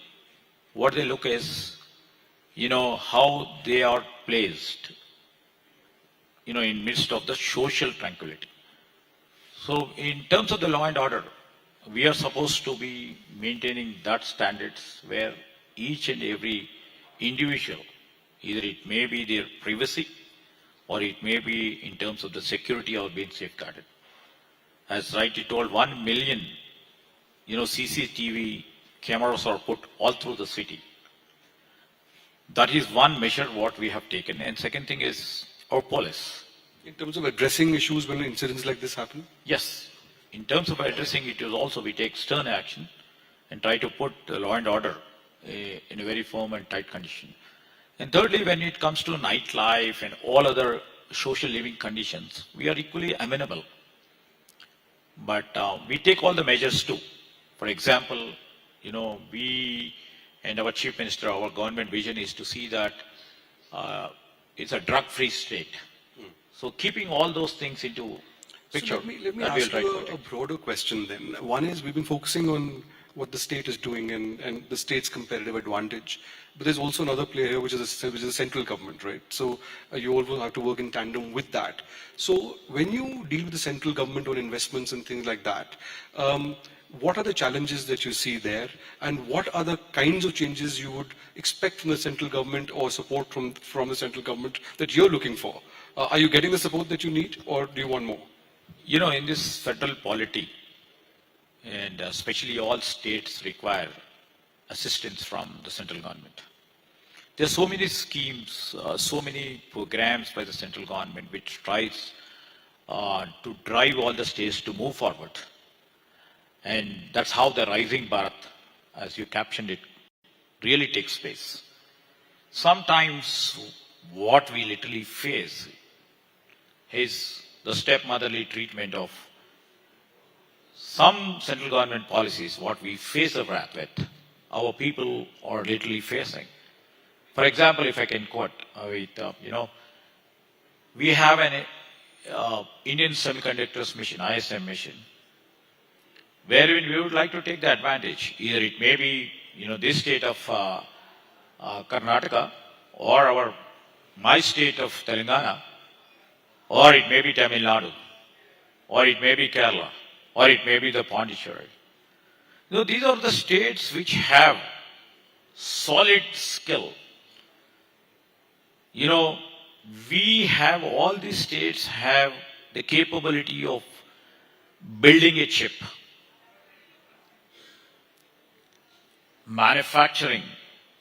what they look is, how they are placed, in midst of the social tranquility. So in terms of the law and order, we are supposed to be maintaining that standards where each and every individual, either it may be their privacy or it may be in terms of the security or being safeguarded. As rightly told, 1 million, CCTV cameras are put all through the city. That is one measure what we have taken. And second thing is our police. In terms of addressing issues when incidents like this happen? Yes. In terms of addressing it, also we take stern action and try to put the law and order in a very firm and tight condition. And thirdly, when it comes to nightlife and all other social living conditions, we are equally amenable. But we take all the measures too. For example, we and our Chief Minister, our government vision is to see that it's a drug-free state. So keeping all those things into picture. So let me ask you a broader question then. One is we've been focusing on what the state is doing and the state's competitive advantage. But there's also another player here, which is the central government, right? So you also have to work in tandem with that. So when you deal with the central government on investments and things like that, what are the challenges that you see there? And what are the kinds of changes you would expect from the central government or support from the central government that you're looking for? Are you getting the support that you need, or do you want more? In this federal polity, and especially all states require assistance from the central government. There are so many schemes, so many programs by the central government which tries to drive all the states to move forward. And that's how the Rising Bharat, as you captioned it, really takes place. Sometimes what we literally face is the stepmotherly treatment of some central government policies, what we face a wrath with, our people are literally facing. For example, if I can quote, we have an Indian Semiconductors Mission, ISM mission, wherein we would like to take the advantage. Either it may be, this state of Karnataka, or my state of Telangana, or it may be Tamil Nadu, or it may be Kerala, or it may be the Pondicherry. These are the states which have solid skill. We have, all these states have the capability of building a chip, manufacturing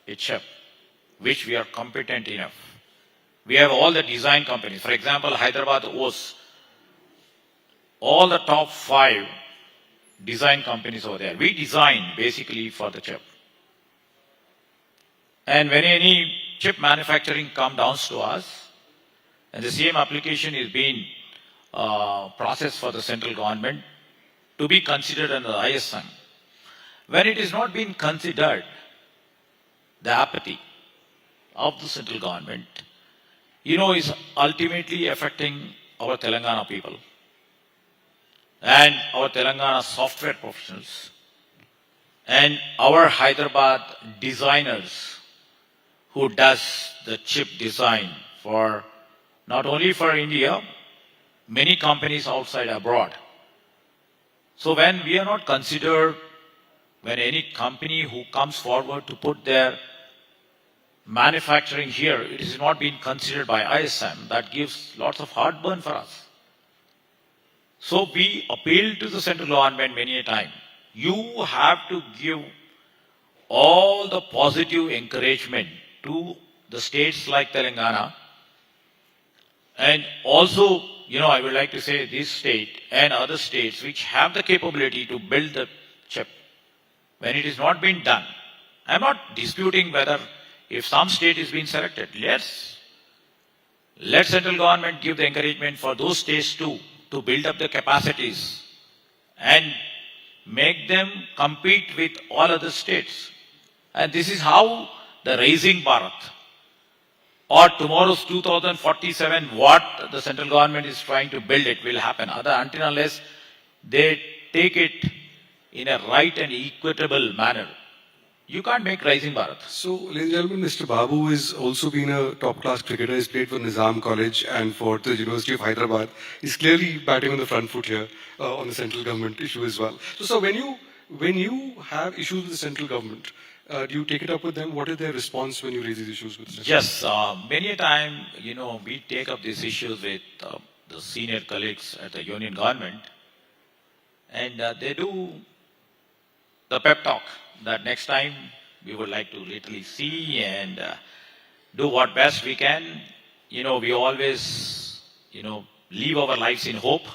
a chip, which we are competent enough. We have all the design companies. For example, Hyderabad owes all the top 5 design companies over there. We design basically for the chip. And when any chip manufacturing comes down to us, and the same application is being processed for the central government to be considered under the ISM. When it is not being considered, the apathy of the central government, is ultimately affecting our Telangana people and our Telangana software professionals and our Hyderabad designers who does the chip design for not only for India, many companies outside abroad. So when we are not considered, when any company who comes forward to put their manufacturing here, it is not being considered by ISM. That gives lots of heartburn for us. So we appeal to the central government many a time. You have to give all the positive encouragement to the states like Telangana. And also, I would like to say this state and other states which have the capability to build the chip. When it is not being done, I'm not disputing whether if some state is being selected, let central government give the encouragement for those states too to build up the capacities and make them compete with all other states. And this is how the Rising Bharat or tomorrow's 2047, what the central government is trying to build, it will happen. Until unless they take it in a right and equitable manner, you can't make Rising Bharat. So, ladies and gentlemen, Mr. Babu has also been a top-class cricketer. He's played for Nizam College and for the University of Hyderabad. He's clearly batting on the front foot here on the central government issue as well. So when you have issues with the central government, do you take it up with them? What is their response when you raise these issues with them? Yes, many a time, we take up these issues with the senior colleagues at the union government, and they do the pep talk that next time we would like to literally see and do what best we can. We always, live our lives in hope.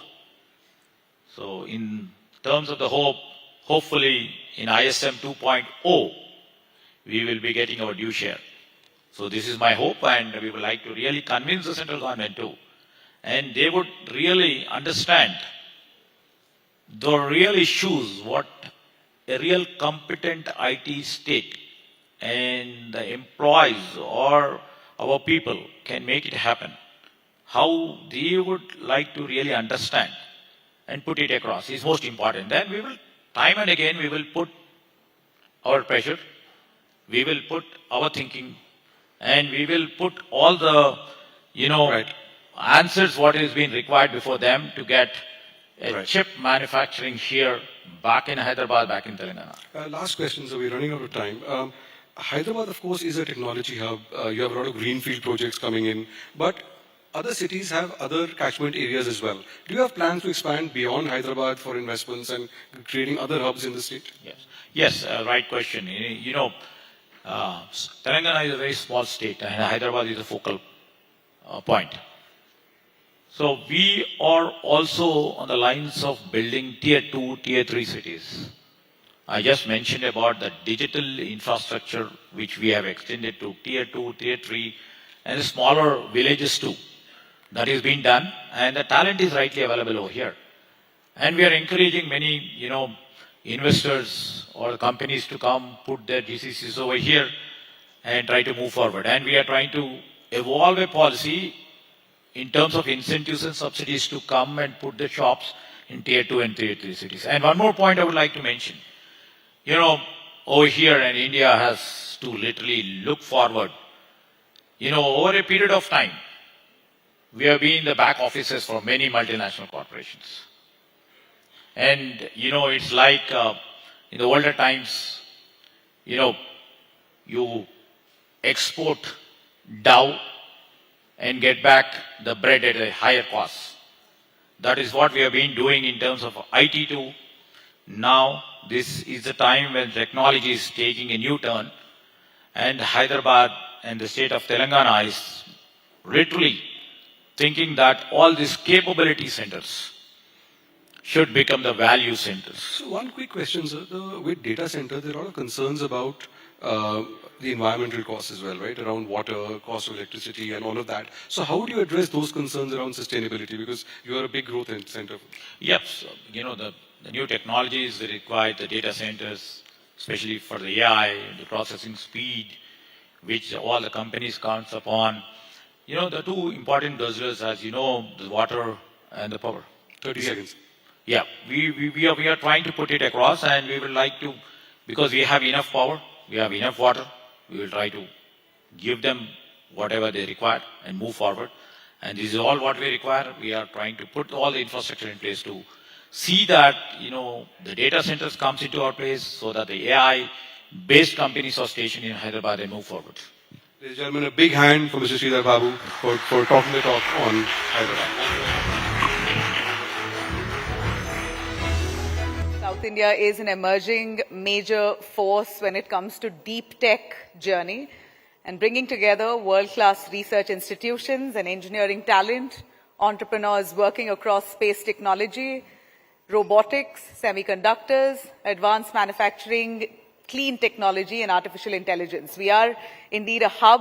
So in terms of the hope, hopefully in ISM 2.0, we will be getting our due share. So this is my hope, and we would like to really convince the central government too. And they would really understand the real issues, what a real competent IT state and the employees or our people can make it happen. How they would like to really understand and put it across is most important. Then we will, time and again, we will put our pressure, we will put our thinking, and we will put all the, answers what is being required before them to get a chip manufacturing here, back in Hyderabad, back in Telangana. Last question, so we're running out of time. Hyderabad, of course, is a technology hub. You have a lot of greenfield projects coming in, but other cities have other catchment areas as well. Do you have plans to expand beyond Hyderabad for investments and creating other hubs in the state? Yes, right question. Telangana is a very small state, and Hyderabad is a focal point. So we are also on the lines of building tier 2, tier 3 cities. I just mentioned about the digital infrastructure which we have extended to tier 2, tier 3 and the smaller villages too. That is being done, and the talent is rightly available over here. And we are encouraging many, investors or companies to come put their GCCs over here and try to move forward. And we are trying to evolve a policy in terms of incentives and subsidies to come and put the shops in tier 2 and tier 3 cities. And one more point I would like to mention. Over here, and India has to literally look forward. Over a period of time, we have been the back offices for many multinational corporations. And, it's like in the older times, you export dough and get back the bread at a higher cost. That is what we have been doing in terms of IT too. Now, this is the time when technology is taking a new turn, and Hyderabad and the state of Telangana is literally thinking that all these capability centers should become the value centers. So one quick question, sir. With data center, there are a lot of concerns about the environmental costs as well, right? Around water, cost of electricity and all of that. So how do you address those concerns around sustainability? Because you are a big growth center. Yes, the new technologies that require the data centers, especially for the AI, the processing speed, which all the companies counts upon. The two important guzzlers, as you know, the water and the power. 30 seconds. Yeah, we are trying to put it across, and we would like to, because we have enough power, we have enough water, we will try to give them whatever they require and move forward. And this is all what we require. We are trying to put all the infrastructure in place to see that, the data centers comes into our place so that the AI-based companies are stationed in Hyderabad and move forward. Ladies and gentlemen, a big hand for Mr. Sridhar Babu for talking the talk on Hyderabad. South India is an emerging major force when it comes to deep tech journey and bringing together world-class research institutions and engineering talent, entrepreneurs working across space technology, robotics, semiconductors, advanced manufacturing, clean technology and artificial intelligence. We are indeed a hub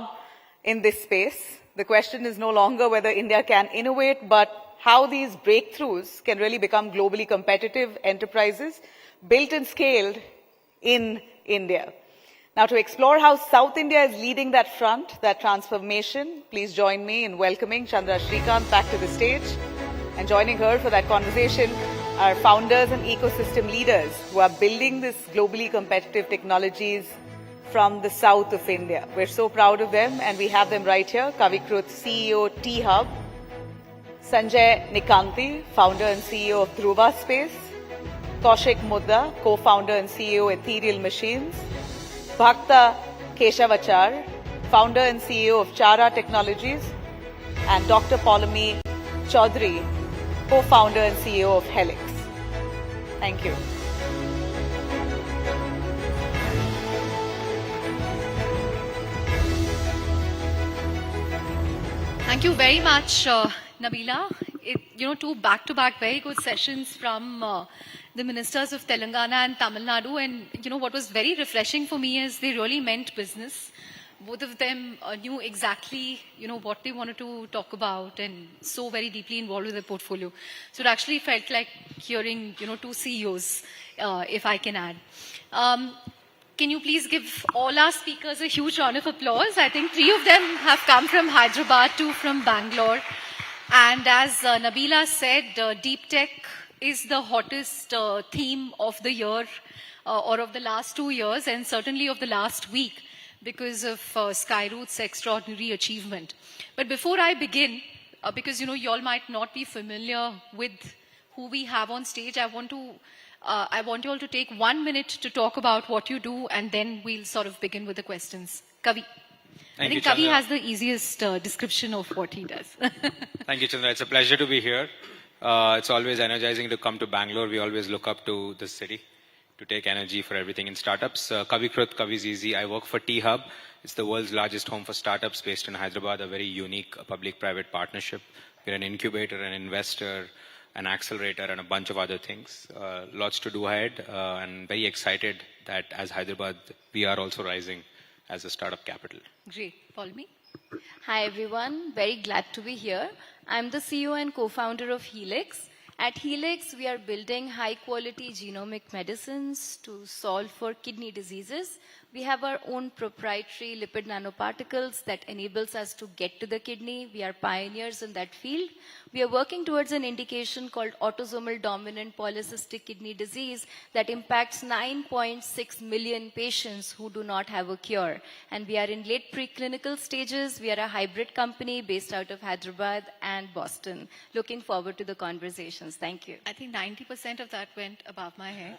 in this space. The question is no longer whether India can innovate, but how these breakthroughs can really become globally competitive enterprises built and scaled in India. Now, to explore how South India is leading that front, that transformation, please join me in welcoming Chandra Srikanth back to the stage and joining her for that conversation our founders and ecosystem leaders who are building this globally competitive technologies from the south of India. We're so proud of them, and we have them right here. Kavikrut, CEO, T-Hub. Sanjay Nikanti, founder and CEO of Dhruva Space. Kaushik Mudda, co-founder and CEO, Ethereal Machines. Bhakta Keshavachar, founder and CEO of Chara Technologies. And Dr. Paulami Chaudhary, co-founder and CEO of Helix. Thank you. Thank you very much, Nabila. Two back-to-back very good sessions from the ministers of Telangana and Tamil Nadu. And, what was very refreshing for me is they really meant business. Both of them knew exactly, what they wanted to talk about and so very deeply involved with their portfolio. So it actually felt like hearing, two CEOs, if I can add. Can you please give all our speakers a huge round of applause? I think 3 of them have come from Hyderabad, 2 from Bangalore. And as Nabila said, deep tech is the hottest theme of the year or of the last 2 years, and certainly of the last week, because of Skyroot's extraordinary achievement. But before I begin, because you all might not be familiar with who we have on stage, I want you all to take 1 minute to talk about what you do, and then we'll sort of begin with the questions. Kavi. I think Kavi has the easiest description of what he does. Thank you, Chandra. It's a pleasure to be here. It's always energizing to come to Bangalore. We always look up to the city to take energy for everything in startups. Kavikrut, Kavi's easy. I work for T-Hub. It's the world's largest home for startups based in Hyderabad, a very unique public-private partnership. We're an incubator, an investor, an accelerator, and a bunch of other things. Lots to do ahead, and very excited that as Hyderabad, we are also rising as a startup capital. Great. Paulami? Hi, everyone. Very glad to be here. I'm the CEO and co-founder of Helix. At Helix, we are building high-quality genomic medicines to solve for kidney diseases. We have our own proprietary lipid nanoparticles that enables us to get to the kidney. We are pioneers in that field. We are working towards an indication called autosomal dominant polycystic kidney disease that impacts 9.6 million patients who do not have a cure. And we are in late preclinical stages. We are a hybrid company based out of Hyderabad and Boston. Looking forward to the conversations. Thank you. I think 90% of that went above my head.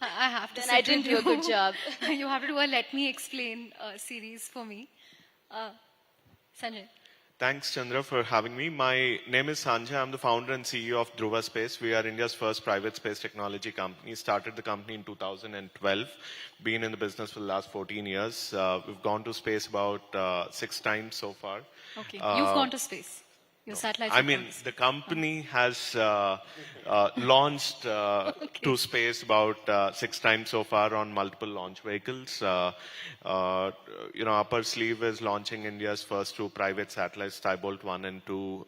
I have to say, I didn't do a good job. You have to do a Let Me Explain series for me. Sanjay. Thanks, Chandra, for having me. My name is Sanjay. I'm the founder and CEO of Dhruva Space. We are India's first private space technology company. Started the company in 2012. Been in the business for the last 14 years. We've gone to space about 6 times so far. Okay, you've gone to space. Your satellites. I mean, the company has launched to space about 6 times so far on multiple launch vehicles. Upper sleeve is launching India's first 2 private satellites, Skybolt 1 and 2,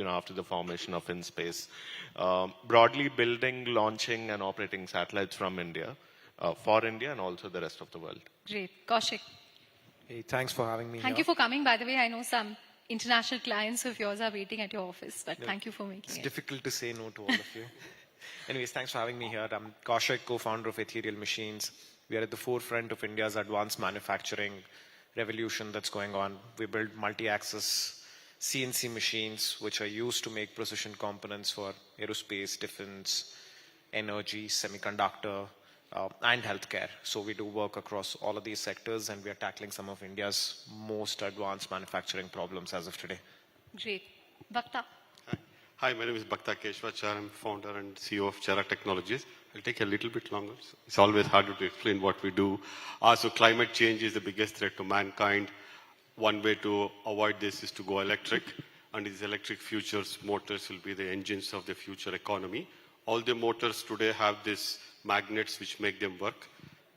after the formation of InSpace. Broadly building, launching, and operating satellites from India, for India and also the rest of the world. Great. Kaushik. Hey, thanks for having me Thank here. you for coming. By the way, I know some international clients of yours are waiting at your office, but thank you for making It's it. difficult to say no to all of you. Anyways, thanks for having me here. I'm Kaushik, co-founder of Ethereal Machines. We are at the forefront of India's advanced manufacturing revolution that's going on. We build multi-axis CNC machines, which are used to make precision components for aerospace, defense, energy, semiconductor, and healthcare. So we do work across all of these sectors, and we are tackling some of India's most advanced manufacturing problems as of today. Great. Bhakta. Hi, my name is Bhakta Keshavachar. I'm founder and CEO of Chara Technologies. It'll take a little bit longer. It's always harder to explain what we do. So climate change is the biggest threat to mankind. One way to avoid this is to go electric. And these electric futures motors will be the engines of the future economy. All the motors today have these magnets which make them work.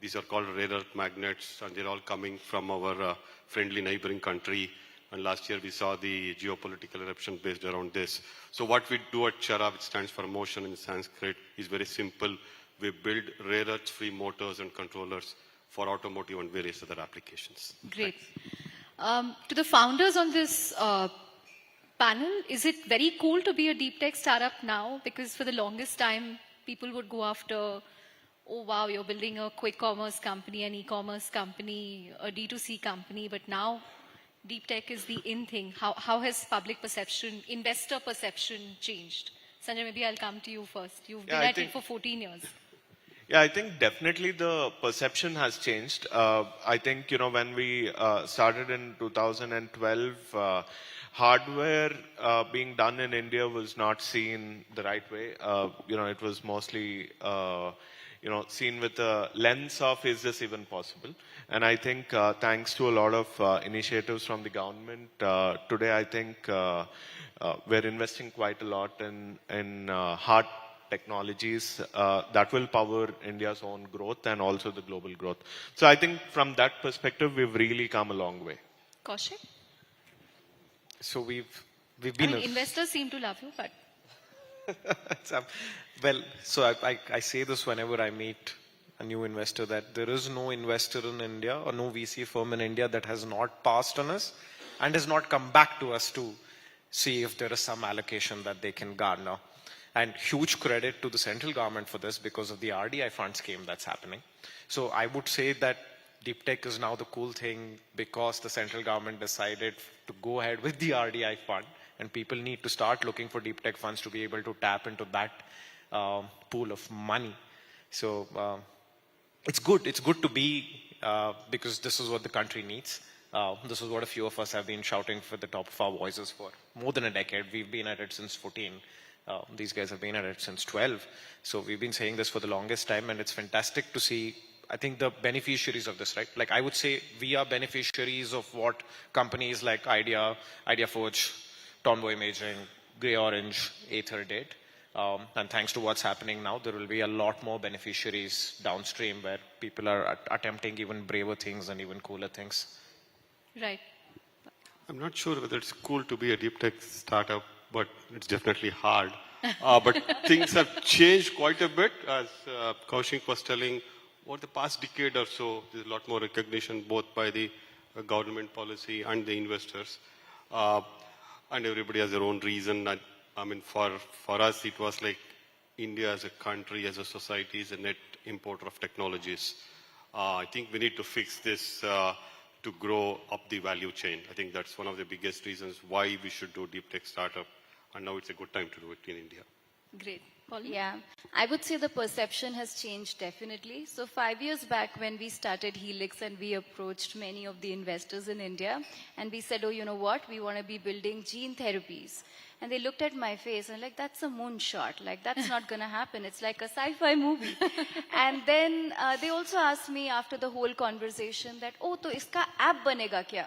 These are called rare earth magnets, and they're all coming from our friendly neighboring country. And last year we saw the geopolitical eruption based around this. So what we do at Chara, which stands for motion in Sanskrit, is very simple. We build rare earth-free motors and controllers for automotive and various other applications. Great. To the founders on this panel, is it very cool to be a deep tech startup now? Because for the longest time, people would go after, oh wow, you're building a quick commerce company, an e-commerce company, a D2C company, but now deep tech is the in thing. How has public perception, investor perception changed? Sanjay, maybe I'll come to you first. You've been at it for 14 years. Yeah, I think definitely the perception has changed. I think, when we started in 2012, hardware being done in India was not seen the right way. It was mostly, seen with the lens of, is this even possible? And I think thanks to a lot of initiatives from the government, today I think we're investing quite a lot in hard technologies that will power India's own growth and also the global growth. So I think from that perspective, we've really come a long way. Kaushik? So we've been... investors seem to love you, but... Well, so I say this whenever I meet a new investor, that there is no investor in India or no VC firm in India that has not passed on us and has not come back to us to see if there is some allocation that they can garner. And huge credit to the central government for this because of the RDI fund scheme that's happening. So I would say that deep tech is now the cool thing because the central government decided to go ahead with the RDI fund, and people need to start looking for deep tech funds to be able to tap into that pool of money. So it's good. It's good to be because this is what the country needs. This is what a few of us have been shouting for the top of our voices for more than a decade. We've been at it since 14. These guys have been at it since 12. So we've been saying this for the longest time, and it's fantastic to see, I think, the beneficiaries of this, right? Like I would say we are beneficiaries of what companies like IdeaForge, Tomboy Imaging, Grey Orange, Aether did. And thanks to what's happening now, there will be a lot more beneficiaries downstream where people are attempting even braver things and even cooler things. Right. I'm not sure whether it's cool to be a deep tech startup, but it's definitely hard. But things have changed quite a bit, as Kaushik was telling. Over the past decade or so, there's a lot more recognition both by the government policy and the investors. And everybody has their own reason. I mean, for us, it was like India as a country, as a society, is a net importer of technologies. I think we need to fix this to grow up the value chain. I think that's one of the biggest reasons why we should do deep tech startup. And now it's a good time to do it in India. Great. Yeah, I would say the perception has changed definitely. So 5 years back when we started Helix and we approached many of the investors in India and we said, oh, you know what, we want to be building gene therapies. And they looked at my face and like, that's a moonshot. Like, that's not going to happen. It's like a sci-fi movie. And then they also asked me after the whole conversation that, oh, to iska app banega kya?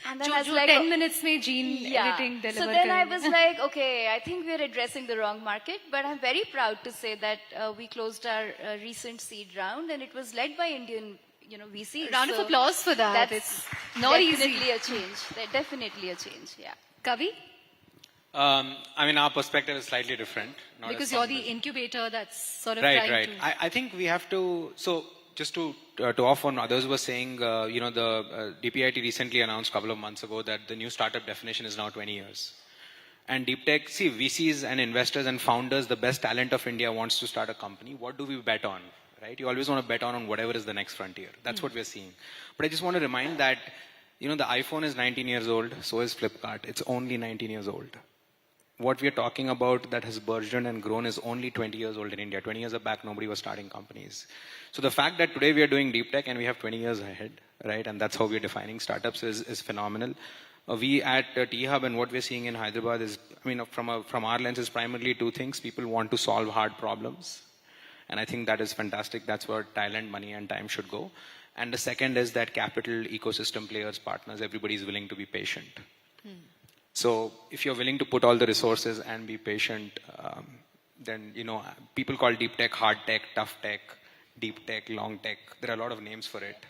And then I was like, 10 minutes mein gene editing deliver. So then I was like, okay, I think we're addressing the wrong market. But I'm very proud to say that we closed our recent seed round and it was led by Indian VCs. Round of applause for that. That's not definitely a change. Definitely a change, yeah. Kavi? I mean, our perspective is slightly different. Because you're the incubator that's sort of right. trying to... I think we have to... So just to off on others were saying, the DPIT recently announced a couple of months ago that the new startup definition is now 20 years. And deep tech, see, VCs and investors and founders, the best talent of India wants to start a company. What do we bet on, right? You always want to bet on whatever is the next frontier. That's what we're seeing. But I just want to remind that, the iPhone is 19 years old, so is Flipkart. It's only 19 years old. What we are talking about that has burgeoned and grown is only 20 years old in India. 20 years back, nobody was starting companies. So the fact that today we are doing deep tech and we have 20 years ahead, right? And that's how we are defining startups is phenomenal. We at T-Hub and what we're seeing in Hyderabad is, from our lens, is primarily two things. People want to solve hard problems. And I think that is fantastic. That's where talent, money, and time should go. And the second is that capital, ecosystem players, partners, everybody is willing to be patient. So if you're willing to put all the resources and be patient, then, people call deep tech hard tech, tough tech, deep tech, long tech. There are a lot of names for it.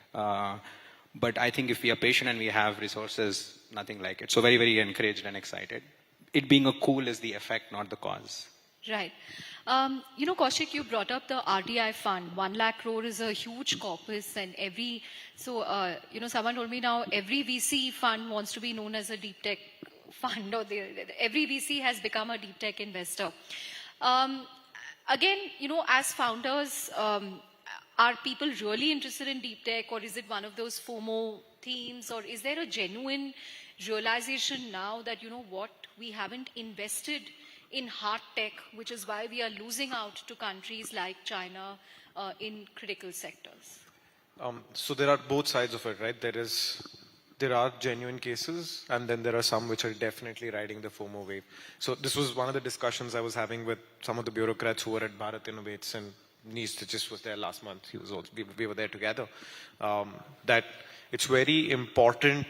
But I think if we are patient and we have resources, nothing like it. So very, very encouraged and excited. It being a cool is the effect, not the cause. Right. Kaushik, you brought up the RDI fund. 1 lakh crore is a huge corpus and someone told me now every VC fund wants to be known as a deep tech fund, or every VC has become a deep tech investor. Again, as founders, are people really interested in deep tech, or is it one of those FOMO themes, or is there a genuine realization now that, what, we haven't invested in hard tech, which is why we are losing out to countries like China in critical sectors? So there are both sides of it, right? There are genuine cases, and then there are some which are definitely riding the FOMO wave. So this was one of the discussions I was having with some of the bureaucrats who were at Bharat Innovates, and Nice just was there last month. He was also, we were there together. That it's very important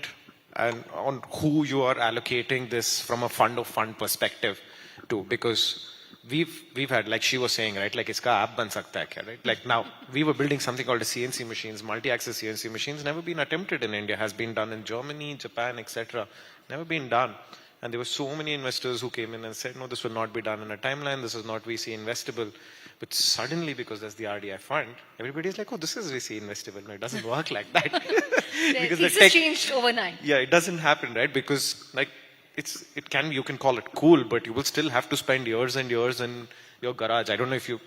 and on who you are allocating this from a fund of fund perspective to, because we've had, like she was saying, right, like iska app ban sakta hai kya, right? Like now we were building something called a CNC machines, multi-axis CNC machines, never been attempted in India, has been done in Germany, Japan, etc. Never been done. And there were so many investors who came in and said, no, this will not be done in a timeline, this is not VC investable. But suddenly, because there's the RDI fund, everybody's like, oh, this is VC investable. No, it doesn't work like that. Because the tech changed overnight. Yeah, it doesn't happen, right? Because like you can call it cool, but you will still have to spend years and years in your garage. I don't know if you,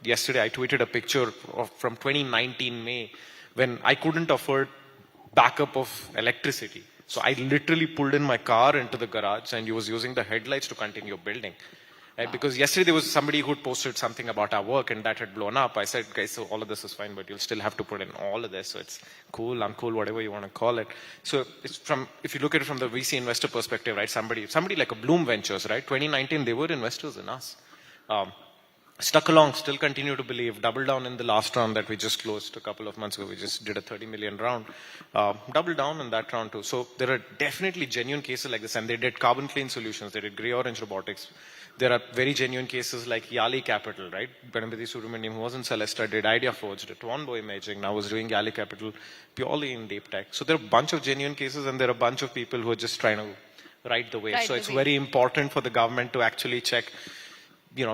yesterday I tweeted a picture from 2019 May when I couldn't afford backup of electricity. So I literally pulled in my car into the garage and was using the headlights to continue building. Right? Wow. Because yesterday there was somebody who had posted something about our work and that had blown up. I said, guys, so all of this is fine, but you'll still have to put in all of this. So it's cool, uncool, whatever you want to call it. So it's if you look at it from the VC investor perspective, right? Somebody like a Bloom Ventures, right? 2019, they were investors in us. Stuck along, still continue to believe, double down in the last round that we just closed a couple of months ago. We just did a 30 million round. Double down in that round too. So there are definitely genuine cases like this, and they did carbon clean solutions. They did gray orange robotics. There are very genuine cases like Yali Capital, right? Ganapati Subramaniam, who was in Celesta, did Idea Forge, did Twondo Imaging, now was doing Yali Capital purely in deep tech. So there are a bunch of genuine cases, and there are a bunch of people who are just trying to ride the wave. So it's very important for the government to actually check,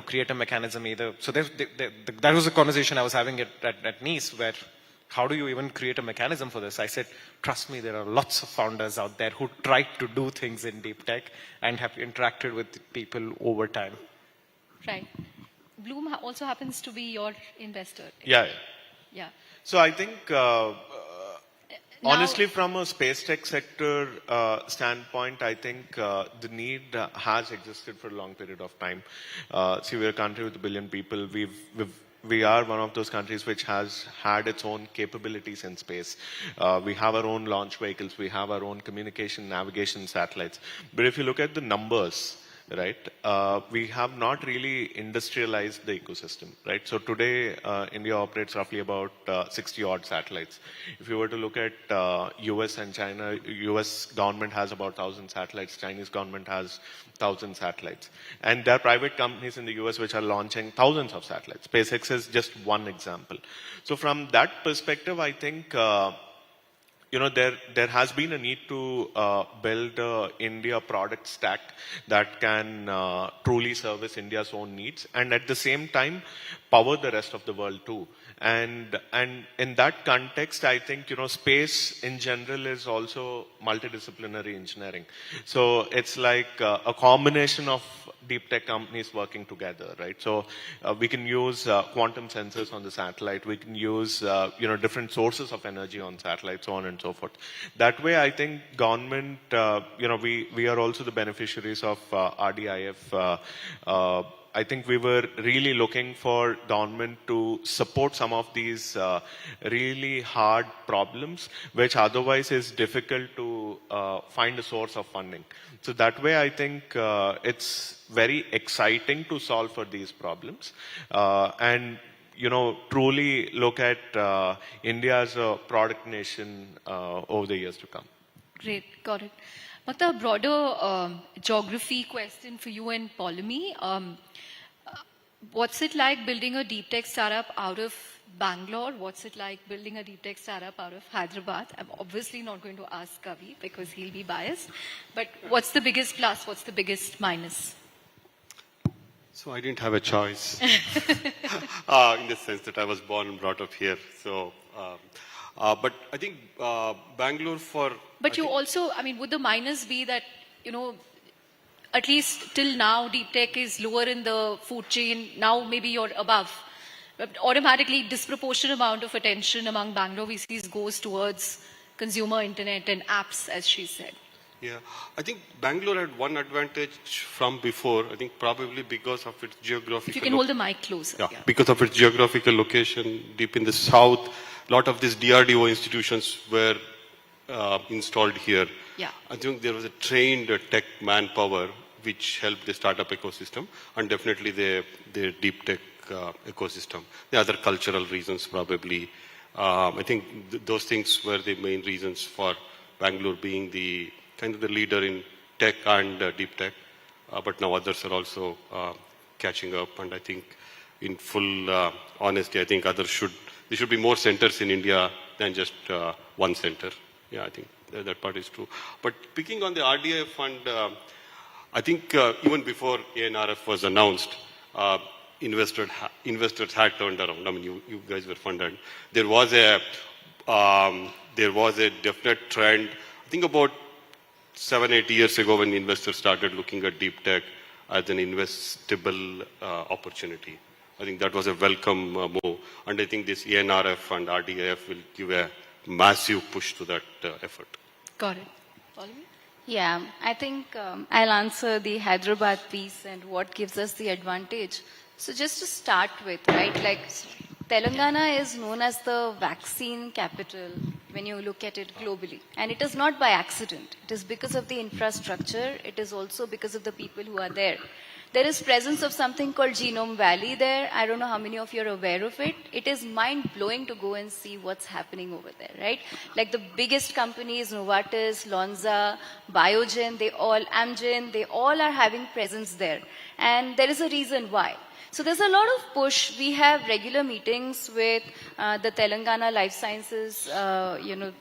create a mechanism either. So that was a conversation I was having at Nice, where how do you even create a mechanism for this? I said, trust me, there are lots of founders out there who tried to do things in deep tech and have interacted with people over time. Right. Bloom also happens to be your investor. Yeah. Yeah. So I think, honestly, from a space tech sector standpoint, I think the need has existed for a long period of time. See, we're a country with 1 billion people. We are one of those countries which has had its own capabilities in space. We have our own launch vehicles. We have our own communication, navigation satellites. But if you look at the numbers, right, we have not really industrialized the ecosystem, right? So today, India operates roughly about 60 odd satellites. If you were to look at US and China, US government has about 1,000 satellites, Chinese government has 1,000 satellites. And there are private companies in the US which are launching thousands of satellites. SpaceX is just one example. So from that perspective, I think there has been a need to build a India product stack that can truly service India's own needs, and at the same time power the rest of the world too. And in that context, I think space in general is also multidisciplinary engineering. So it's like a combination of deep tech companies working together, right? So we can use quantum sensors on the satellite. We can use different sources of energy on satellites, so on and so forth. That way, I think government, we are also the beneficiaries of RDIF. I think we were really looking for government to support some of these really hard problems, which otherwise is difficult to find a source of funding. So that way, I think it's very exciting to solve for these problems. And truly look at India as a product nation over the years to come. Great, got it. But a broader geography question for you and Polemy. What's it like building a deep tech startup out of Bangalore? What's it like building a deep tech startup out of Hyderabad? I'm obviously not going to ask Kavi because he'll be biased. But what's the biggest plus? What's the biggest minus? So I didn't have a choice in the sense that I was born and brought up here. So, but I think Bangalore for... But you also, would the minus be that, at least till now, deep tech is lower in the food chain. Now maybe you're above. But automatically, disproportionate amount of attention among Bangalore VCs goes towards consumer internet and apps, as she said. Yeah, I think Bangalore had one advantage from before. I think probably because of its geographical. If you can hold the mic closer. Yeah, because of its geographical location deep in the south, a lot of these DRDO institutions were installed here. Yeah. I think there was a trained tech manpower which helped the startup ecosystem and definitely the deep tech ecosystem. The other cultural reasons probably. I think those things were the main reasons for Bangalore being the kind of the leader in tech and deep tech. But now others are also catching up, and I think in full honesty, I think there should be more centers in India than just one center. Yeah, I think that part is true. But picking on the RDIF fund, I think even before ANRF was announced, investors had turned around. I mean, you guys were funded. There was a definite trend. I think about 7-8 years ago, when investors started looking at deep tech as an investable opportunity. I think that was a welcome move, and I think this ENRF and RDIF will give a massive push to that effort. Got it. Follow me? Yeah, I think I'll answer the Hyderabad piece and what gives us the advantage. So just to start with, right, like Telangana is known as the vaccine capital when you look at it globally. And it is not by accident. It is because of the infrastructure. It is also because of the people who are there. There is presence of something called Genome Valley there. I don't know how many of you are aware of it. It is mind-blowing to go and see what's happening over there, right? Like the biggest companies, Novartis, Lonza, Biogen, Amgen, they all are having presence there. And there is a reason why. So there's a lot of push. We have regular meetings with the Telangana Life Sciences, the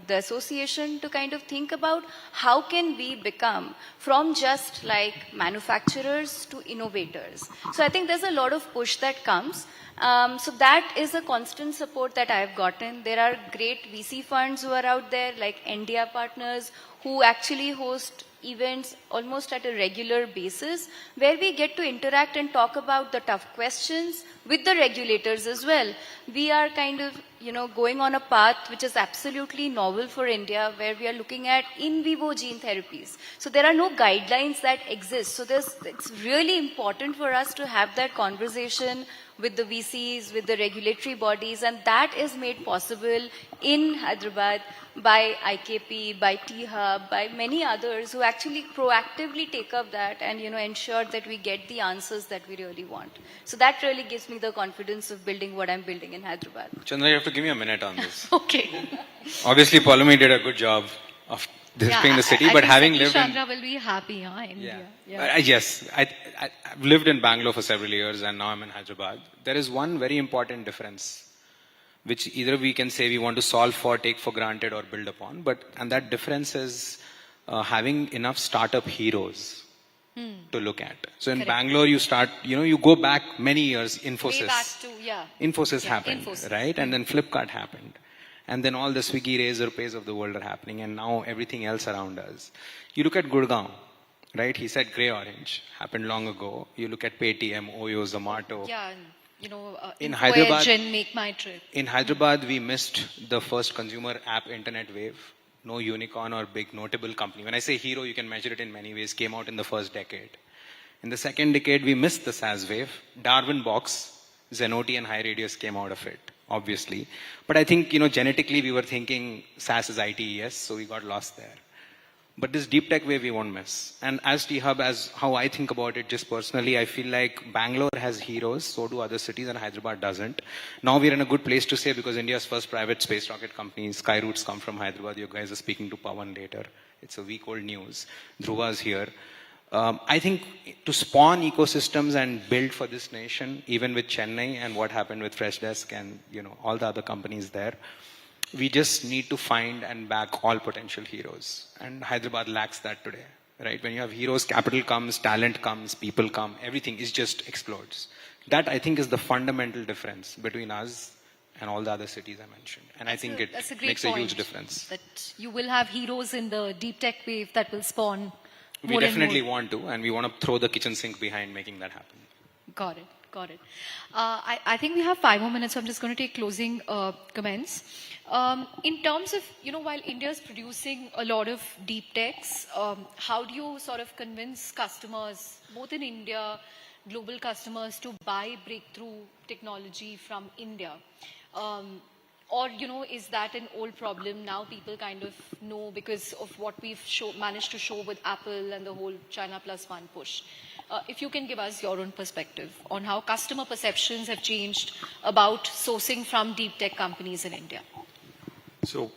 association, to kind of think about how can we become from just like manufacturers to innovators. So I think there's a lot of push that comes. So that is a constant support that I've gotten. There are great VC funds who are out there, like India Partners, who actually host events almost at a regular basis, where we get to interact and talk about the tough questions with the regulators as well. We are kind of, going on a path which is absolutely novel for India, where we are looking at in vivo gene therapies. So there are no guidelines that exist. So it's really important for us to have that conversation with the VCs, with the regulatory bodies, and that is made possible in Hyderabad by IKP, by T-Hub, by many others who actually proactively take up that and ensure that we get the answers that we really want. So that really gives me the confidence of building what I'm building in Hyderabad. Chandra, you have to give me a minute on this. Okay. Obviously, Palumi did a good job of describing the city, but having lived Chandra will be happy, huh, in India. Yeah. Yes, I've lived in Bangalore for several years, and now I'm in Hyderabad. There is one very important difference, which either we can say we want to solve for, take for granted, or build upon. And that difference is having enough startup heroes to look at. So in Bangalore, you start, you go back many years, Infosys. Way back to, Infosys happened, right? And then Flipkart happened. And then all the Swiggy, Razorpays of the world are happening, and now everything else around us. You look at Gurgaon, right? He said grey orange, happened long ago. You look at Paytm, Oyo, Zomato. Yeah, in Hyderabad, and Make My Trip. In Hyderabad, we missed the first consumer app internet wave. No unicorn or big notable company. When I say hero, you can measure it in many ways, came out in the first decade. In the second decade, we missed the SaaS wave. Darwin Box, Zenoti and HighRadius came out of it, obviously. But I think, genetically we were thinking SaaS is ITES, so we got lost there. But this deep tech wave we won't miss. And as T-Hub, as how I think about it just personally, I feel like Bangalore has heroes, so do other cities, and Hyderabad doesn't. Now we're in a good place to say, because India's first private space rocket company, Skyroot's come from Hyderabad. You guys are speaking to Pawan later. It's a week-old news. Dhruva's here. I think to spawn ecosystems and build for this nation, even with Chennai and what happened with Freshdesk and all the other companies there, we just need to find and back all potential heroes. And Hyderabad lacks that today, right? When you have heroes, capital comes, talent comes, people come, everything just explodes. That, I think, is the fundamental difference between us and all the other cities I mentioned. And I think it makes a huge difference. That you will have heroes in the deep tech wave that will spawn We More and definitely more. want to, and we want to throw the kitchen sink behind making that happen. Got it. Got it. I think we have 5 more minutes, so I'm just going to take closing comments. In terms of, while India is producing a lot of deep techs, how do you sort of convince customers, both in India, global customers, to buy breakthrough technology from India? Or, is that an old problem? Now people kind of know because of what we've managed to show with Apple and the whole China Plus One push. If you can give us your own perspective on how customer perceptions have changed about sourcing from deep tech companies in India. So,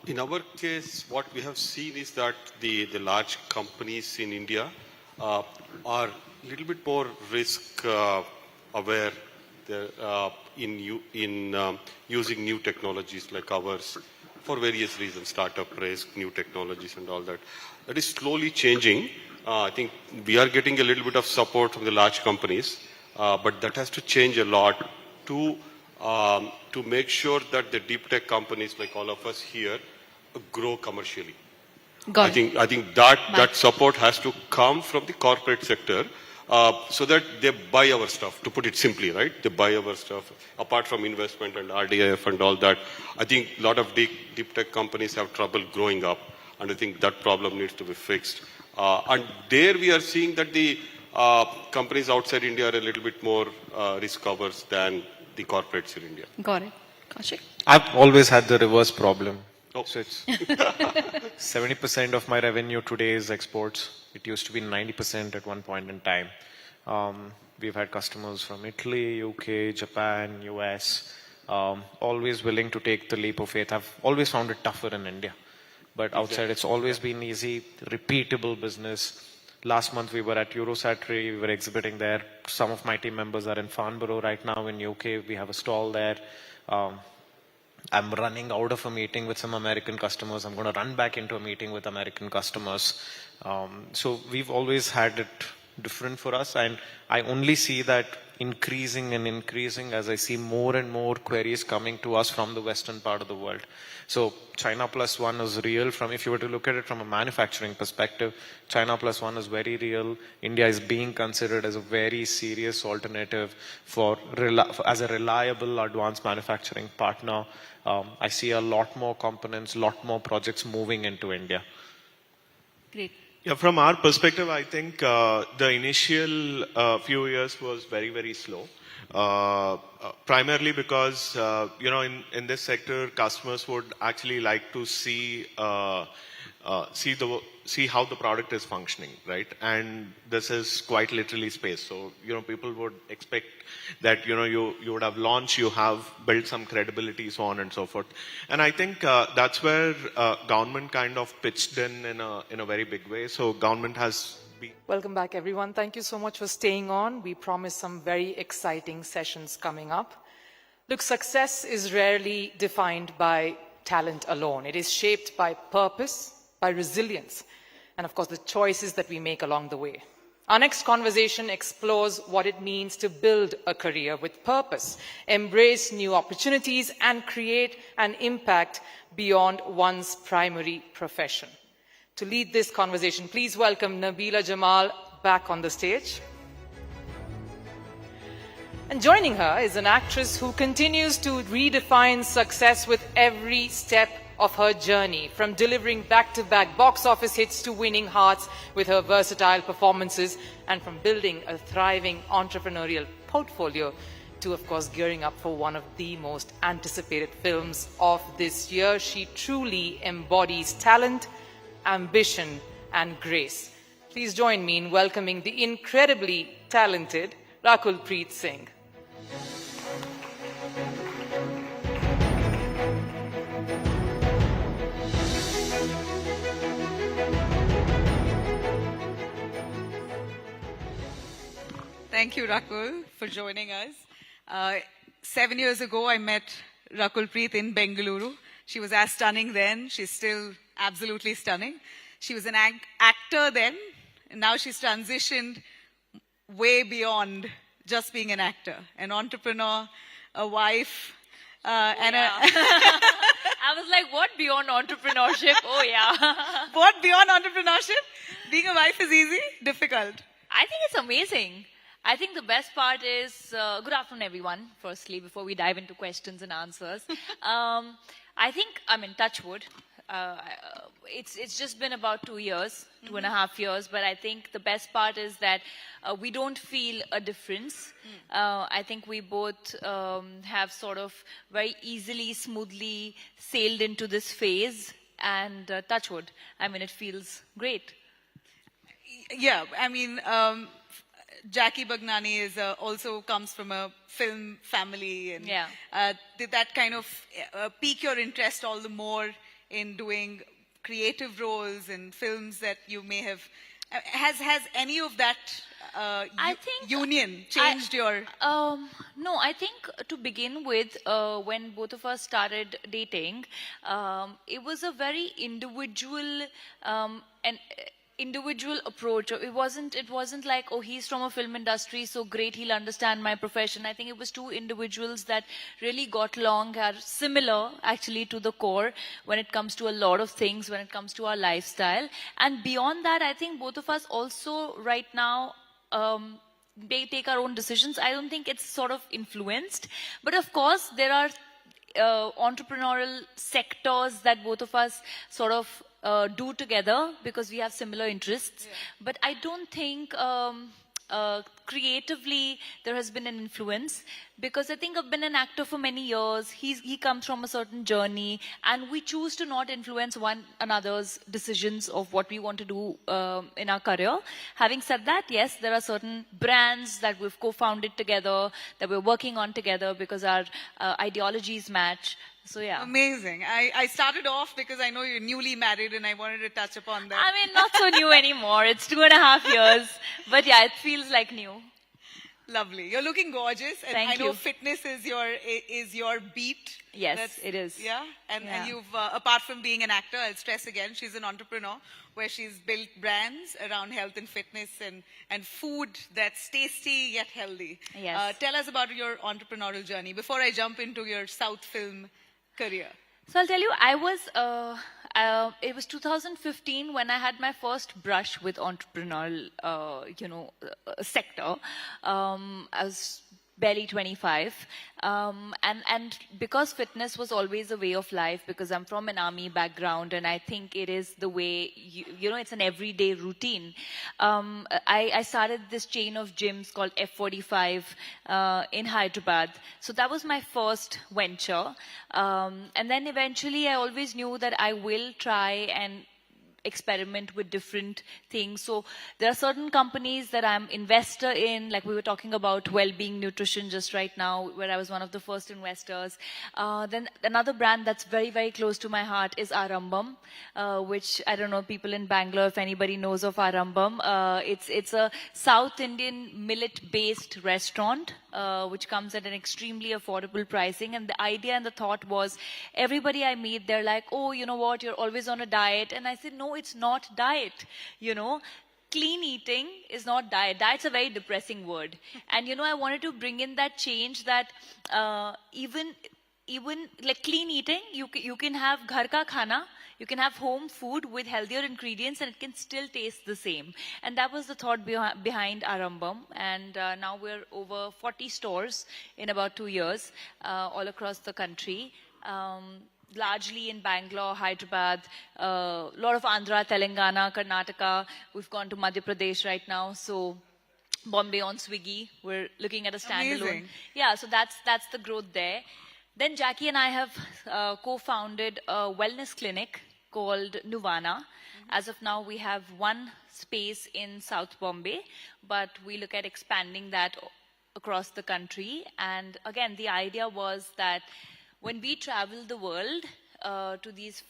in our case, what we have seen is that the large companies in India are a little bit more risk aware in using new technologies like ours for various reasons, startup risk, new technologies and all that. That is slowly changing. I think we are getting a little bit of support from the large companies, but that has to change a lot to make sure that the deep tech companies like all of us here grow commercially. I think that support has to come from the corporate sector so that they buy our stuff, to put it simply, right? They buy our stuff. Apart from investment and RDIF and all that, I think a lot of deep tech companies have trouble growing up, and I think that problem needs to be fixed. And there we are seeing that the companies outside India are a little bit more risk averse than the corporates in India. Got it. Kaushik? I've always had the reverse problem. Oh. So it's 70% of my revenue today is exports. It used to be 90% at one point in time. We've had customers from Italy, UK, Japan, US, always willing to take the leap of faith. I've always found it tougher in India. But outside, it's always been easy, repeatable business. Last month, we were at Eurosatory, we were exhibiting there. Some of my team members are in Farnborough right now in UK. We have a stall there. I'm running out of a meeting with some American customers. I'm going to run back into a meeting with American customers. So we've always had it different for us. And I only see that increasing and increasing as I see more and more queries coming to us from the western part of the world. So China Plus One is real. If you were to look at it from a manufacturing perspective, China Plus One is very real. India is being considered as a very serious alternative as a reliable advanced manufacturing partner. I see a lot more components, lot more projects moving into India. Great. Yeah, from our perspective, I think the initial few years was very, very slow. Primarily because, in this sector, customers would actually like to see how the product is functioning, right? And this is quite literally space. So, people would expect that, you would have launched, you have built some credibility, so on and so forth. And I think that's where government kind of pitched in a very big way. So government has been... Welcome back, everyone. Thank you so much for staying on. We promise some very exciting sessions coming up. Look, success is rarely defined by talent alone. It is shaped by purpose, by resilience, and of course the choices that we make along the way. Our next conversation explores what it means to build a career with purpose, embrace new opportunities, and create an impact beyond one's primary profession. To lead this conversation, please welcome Nabila Jamal back on the stage. And joining her is an actress who continues to redefine success with every step of her journey, from delivering back-to-back box office hits to winning hearts with her versatile performances, and from building a thriving entrepreneurial portfolio to, of course, gearing up for one of the most anticipated films of this year. She truly embodies talent, ambition, and grace. Please join me in welcoming the incredibly talented Rakulpreet Singh. Thank you, Rakul, for joining us. 7 years ago, I met Rakulpreet in Bengaluru. She was as stunning then. She's still absolutely stunning. She was an actor then, and now she's transitioned way beyond just being an actor. An entrepreneur, a wife, and I was like, what beyond entrepreneurship? Oh, yeah. What beyond entrepreneurship? Being a wife is easy? Difficult? I think it's amazing. I think the best part is, good afternoon, everyone, firstly, before we dive into questions and answers. I think, touch wood. It's just been about 2 years, 2.5 years, but I think the best part is that we don't feel a difference. I think we both have sort of very easily, smoothly sailed into this phase, and touch wood. It feels great. Yeah, Jackie Bagnani is also comes from a film family, and did that kind of pique your interest all the more in doing creative roles in films that you may have? Has any of that union changed your? No, I think to begin with, when both of us started dating, it was a very individual individual approach. It wasn't like, oh, he's from a film industry, so great, he'll understand my profession. I think it was two individuals that really got along, are similar actually to the core when it comes to a lot of things, when it comes to our lifestyle. And beyond that, I think both of us also right now they take our own decisions. I don't think it's sort of influenced, but of course there are entrepreneurial sectors that both of us sort of do together because we have similar interests. But I don't think creatively there has been an influence, because I think I've been an actor for many years. He comes from a certain journey, and we choose to not influence one another's decisions of what we want to do in our career. Having said that, yes, there are certain brands that we've co-founded together, that we're working on together because our ideologies match. So yeah. Amazing. I started off because I know you're newly married and I wanted to touch upon that. Not so new anymore. It's 2.5 years. But yeah, it feels like new. Lovely. You're looking gorgeous. And Thank I know you. fitness is your beat. Yes, it is. Yeah. And you've, apart from being an actor, I'll stress again, she's an entrepreneur where she's built brands around health and fitness and food that's tasty yet healthy. Yes. Tell us about your entrepreneurial journey before I jump into your South film career. So I'll tell you, it was 2015 when I had my first brush with entrepreneurial, sector. I was barely 25. And because fitness was always a way of life, because I'm from an army background, and I think it is the way, it's an everyday routine. I started this chain of gyms called F45 in Hyderabad. So that was my first venture. And then eventually I always knew that I will try and experiment with different things. So there are certain companies that I'm investor in, like we were talking about well-being nutrition just right now, where I was one of the first investors. Then another brand that's very, very close to my heart is Arambam, which I don't know, people in Bangalore, if anybody knows of Arambam. It's a South Indian millet-based restaurant, which comes at an extremely affordable pricing. And the idea and the thought was, everybody I meet, they're like, oh, you know what, you're always on a diet. And I said, no, it's not diet. Clean eating is not diet. Diet's a very depressing word. And, I wanted to bring in that change that even like clean eating, you can have ghar ka khana, you can have home food with healthier ingredients, and it can still taste the same. And that was the thought behind Arambam. And now we're over 40 stores in about 2 years, all across the country. Largely in Bangalore, Hyderabad, a lot of Andhra, Telangana, Karnataka. We've gone to Madhya Pradesh right now. So Bombay on Swiggy. We're looking at a standalone. Amazing. Yeah, so that's the growth there. Then Jackie and I have co-founded a wellness clinic called Nuvana. As of now, we have one space in South Bombay, but we look at expanding that across the country. And again, the idea was that when we travel the world to these,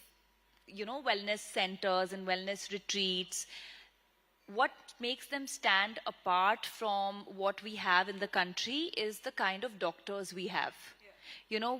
wellness centers and wellness retreats, what makes them stand apart from what we have in the country is the kind of doctors we have.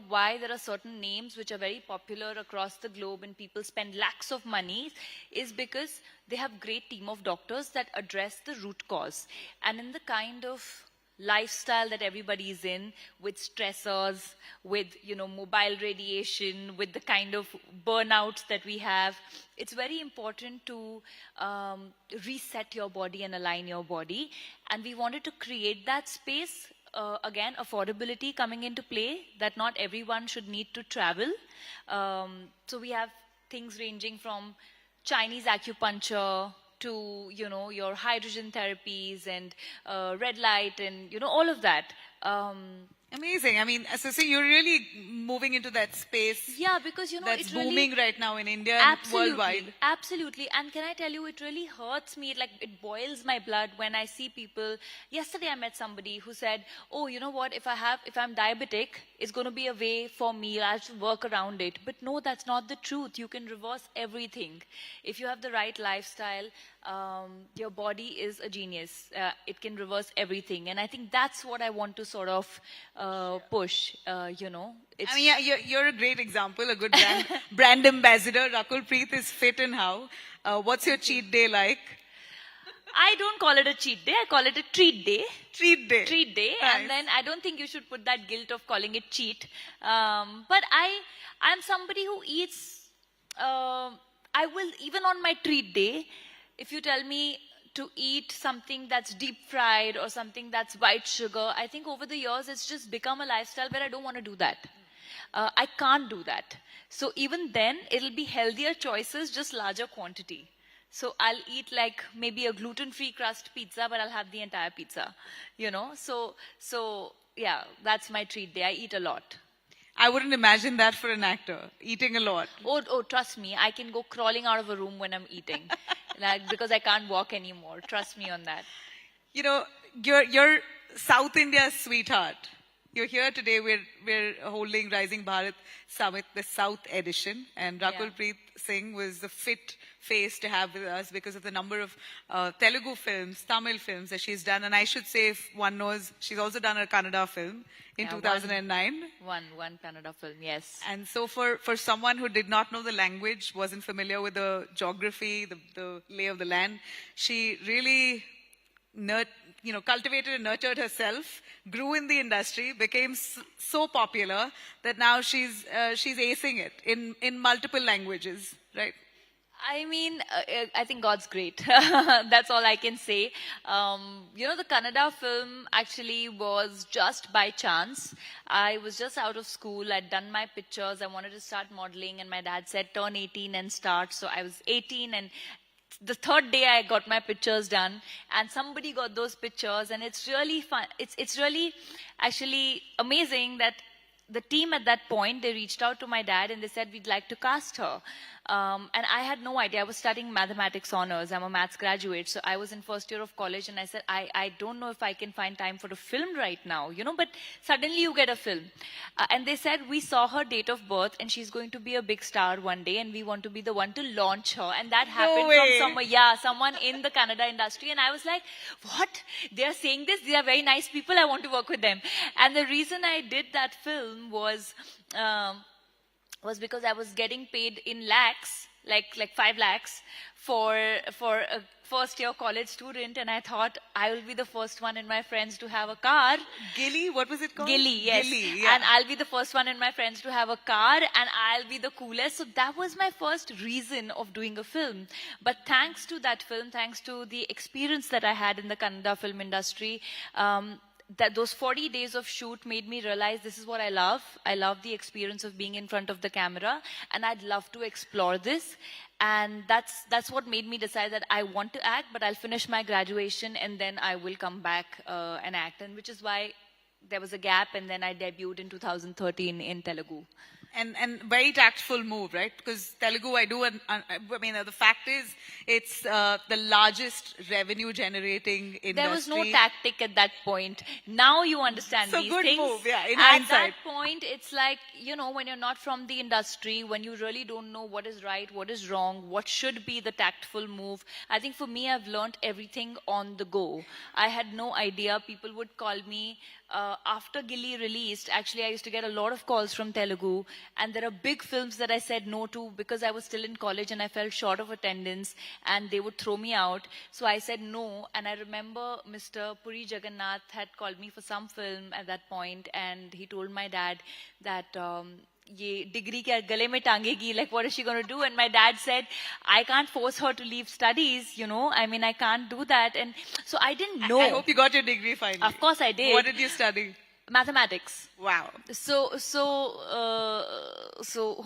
Why there are certain names which are very popular across the globe and people spend lakhs of money is because they have great team of doctors that address the root cause. And in the kind of lifestyle that everybody is in, with stressors, with, mobile radiation, with the kind of burnouts that we have, it's very important to reset your body and align your body. And we wanted to create that space. Again, affordability coming into play, that not everyone should need to travel. So we have things ranging from Chinese acupuncture to, your hydrogen therapies and red light and, all of that. Amazing. I mean, so you're really moving into that space. Yeah, because, that's it's booming really, right now in India absolutely, and worldwide. Absolutely. And can I tell you, it really hurts me. It boils my blood when I see people. Yesterday, I met somebody who said, oh, you know what, if I'm diabetic, it's going to be a way for me. I have to work around it. But no, that's not the truth. You can reverse everything. If you have the right lifestyle, your body is a genius. It can reverse everything. And I think that's what I want to sort of push, I mean, yeah, you're a great example, a good brand ambassador. Rakul Preet is fit and how. What's your cheat day like? I don't call it a cheat day. I call it a treat day. Treat day. Treat day. Nice. And then I don't think you should put that guilt of calling it cheat. But I'm somebody who eats, I will, even on my treat day, if you tell me to eat something that's deep fried or something that's white sugar, I think over the years it's just become a lifestyle where I don't want to do that. I can't do that. So even then, it'll be healthier choices, just larger quantity. So I'll eat like maybe a gluten-free crust pizza, but I'll have the entire pizza, So yeah, that's my treat day. I eat a lot. I wouldn't imagine that for an actor, eating a lot. Oh, trust me, I can go crawling out of a room when I'm eating, because I can't walk anymore. Trust me on that. You're South India's sweetheart. You're here today. We're holding Rising Bharat Summit, the South edition, and Rakul Preet Singh was the fit face to have with us because of the number of Telugu films, Tamil films that she's done. And I should say, if one knows, she's also done a Kannada film in 2009. One Kannada film, yes. And so for someone who did not know the language, wasn't familiar with the geography, the lay of the land, she really cultivated and nurtured herself, grew in the industry, became so popular that now she's acing it in multiple languages, right? I mean, I think God's great. That's all I can say. The Kannada film actually was just by chance. I was just out of school. I'd done my pictures. I wanted to start modeling, and my dad said, turn 18 and start. So I was 18, and the third day I got my pictures done, and somebody got those pictures, and it's really fun. It's really actually amazing that the team at that point, they reached out to my dad and they said, we'd like to cast her. And I had no idea. I was studying mathematics honors. I'm a maths graduate. So I was in first year of college, and I said, I don't know if I can find time for a film right now, but suddenly you get a film. And they said, we saw her date of birth and she's going to be a big star one day, and we want to be the one to launch her. And that happened from someone in the Kannada industry. And I was like, what? They're saying this? They are very nice people. I want to work with them. And the reason I did that film was because I was getting paid in lakhs, like 5 lakhs for a first year college student, and I thought I will be the first one in my friends to have a car. Gilly, what was it called? Gilly, yes. Gilly, yeah. And I'll be the first one in my friends to have a car, and I'll be the coolest. So that was my first reason of doing a film. But thanks to that film, thanks to the experience that I had in the Kannada film industry, that those 40 days of shoot made me realize this is what I love. I love the experience of being in front of the camera, and I'd love to explore this. And that's what made me decide that I want to act, but I'll finish my graduation and then I will come back and act. And which is why there was a gap, and then I debuted in 2013 in Telugu. And very tactful move, right? Because Telugu, the fact is, it's the largest revenue generating industry. There was no tactic at that point. Now you understand these good things. Move, yeah, in at hindsight. That point, it's like, when you're not from the industry, when you really don't know what is right, what is wrong, what should be the tactful move. I think for me, I've learned everything on the go. I had no idea. People would call me after Gilly released, actually I used to get a lot of calls from Telugu, and there are big films that I said no to because I was still in college and I fell short of attendance and they would throw me out. So I said no, and I remember Mr. Puri Jagannath had called me for some film at that point, and he told my dad that ye degree kya gale mein tangegi, like what is she going to do? And my dad said, I can't force her to leave studies, you know, I mean, I can't do that. And so I didn't know. I hope you got your degree finally. Of course I did. What did you study? Mathematics. Wow. So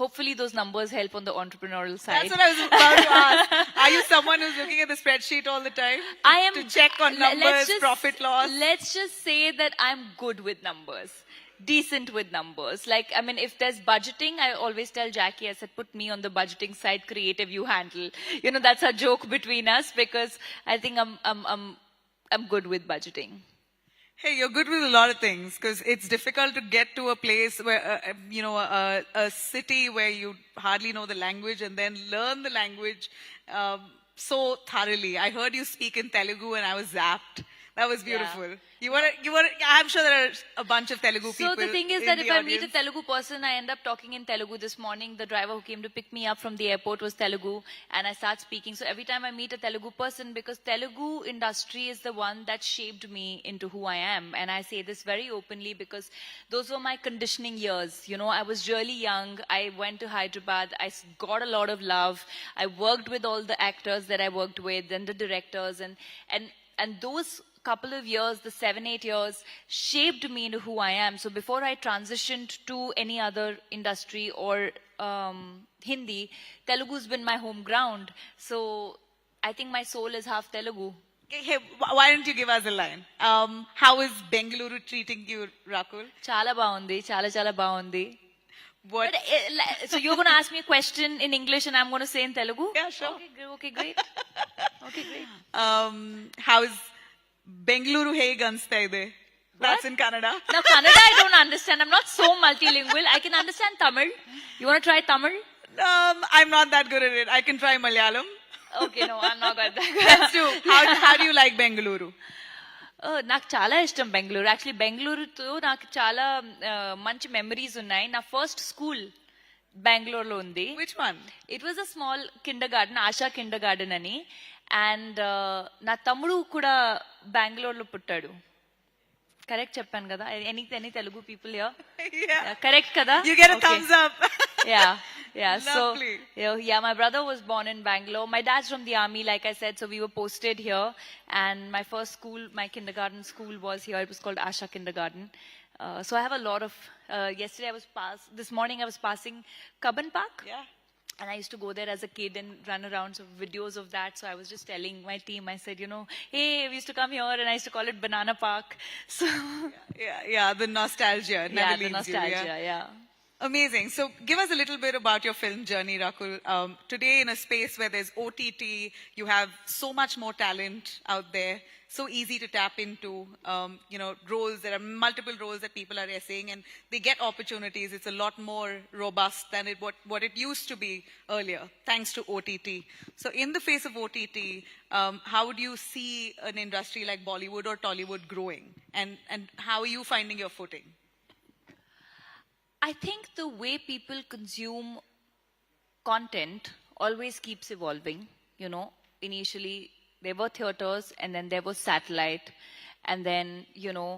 hopefully those numbers help on the entrepreneurial side. That's what I was about to ask. Are you someone who's looking at the spreadsheet all the time? I am to check on numbers, profit loss. Let's just say that I'm good with numbers. Decent with numbers. Like, I mean, if there's budgeting, I always tell Jackie, I said, put me on the budgeting side, creative you handle. You know, that's a joke between us because I think I'm good with budgeting. Hey, you're good with a lot of things because it's difficult to get to a place where, you know, a city where you hardly know the language and then learn the language so thoroughly. I heard you speak in Telugu and I was zapped. That was beautiful. Yeah. I'm sure there are a bunch of Telugu people. So the thing is that if I meet a Telugu person, I end up talking in Telugu. This morning, the driver who came to pick me up from the airport was Telugu, and I start speaking. So every time I meet a Telugu person, because Telugu industry is the one that shaped me into who I am. And I say this very openly because those were my conditioning years. You know, I was really young. I went to Hyderabad. I got a lot of love. I worked with all the actors that I worked with and the directors, and those couple of years, the 7-8 years, shaped me into who I am. So before I transitioned to any other industry or Hindi, Telugu's been my home ground. So I think my soul is half Telugu. Hey, why don't you give us a line? How is Bengaluru treating you, Rakul? Chala baundi, chala baundi. What? So you're going to ask me a question in English and I'm going to say in Telugu? Yeah, sure. Okay, great. Okay, great. How is Bengaluru hege ansta ide? That's in Kannada. Now, Kannada I don't understand. I'm not so multilingual. I can understand Tamil. You want to try Tamil? I'm not that good at it. I can try Malayalam. Okay, no, I'm not good at that. Let's do. How do you like Bengaluru? నాకు చాలా ఇష్టం Bengaluru actually బెంగళూరుతో నాకు చాలా మంచి memories ఉన్నాయి నా first school బెంగళూరులో ఉంది which one it was a small Kinder garden ASHA Kinder garden అని అండ్ నా తమ్ముడు కూడా బెంగళూరులో పుట్టాడు కరెక్ట్ చెప్పాను కదా ఎనీ తెలుగు పీపుల్ కరెక్ట్ కదా you get a Thums up Yeah, so my brother was born in Bangalore. My dad's from the army, like I said, so we were posted here. And my first school, my kindergarten school was here. It was called Asha Kindergarten. So I have a lot of, yesterday this morning I was passing Cubbon Park. Yeah. And I used to go there as a kid and run around, so videos of that. So I was just telling my team, I said, you know, hey, we used to come here and I used to call it Banana Park. So yeah, the nostalgia. Yeah, the nostalgia, yeah. Amazing. So give us a little bit about your film journey, Rakul. Today in a space where there's OTT, you have so much more talent out there, so easy to tap into, you know, roles. There are multiple roles that people are essaying and they get opportunities. It's a lot more robust than what it used to be earlier, thanks to OTT. So in the face of OTT, how would you see an industry like Bollywood or Tollywood growing? And how are you finding your footing? I think the way people consume content always keeps evolving. You know, initially there were theaters and then there was satellite. And then, you know,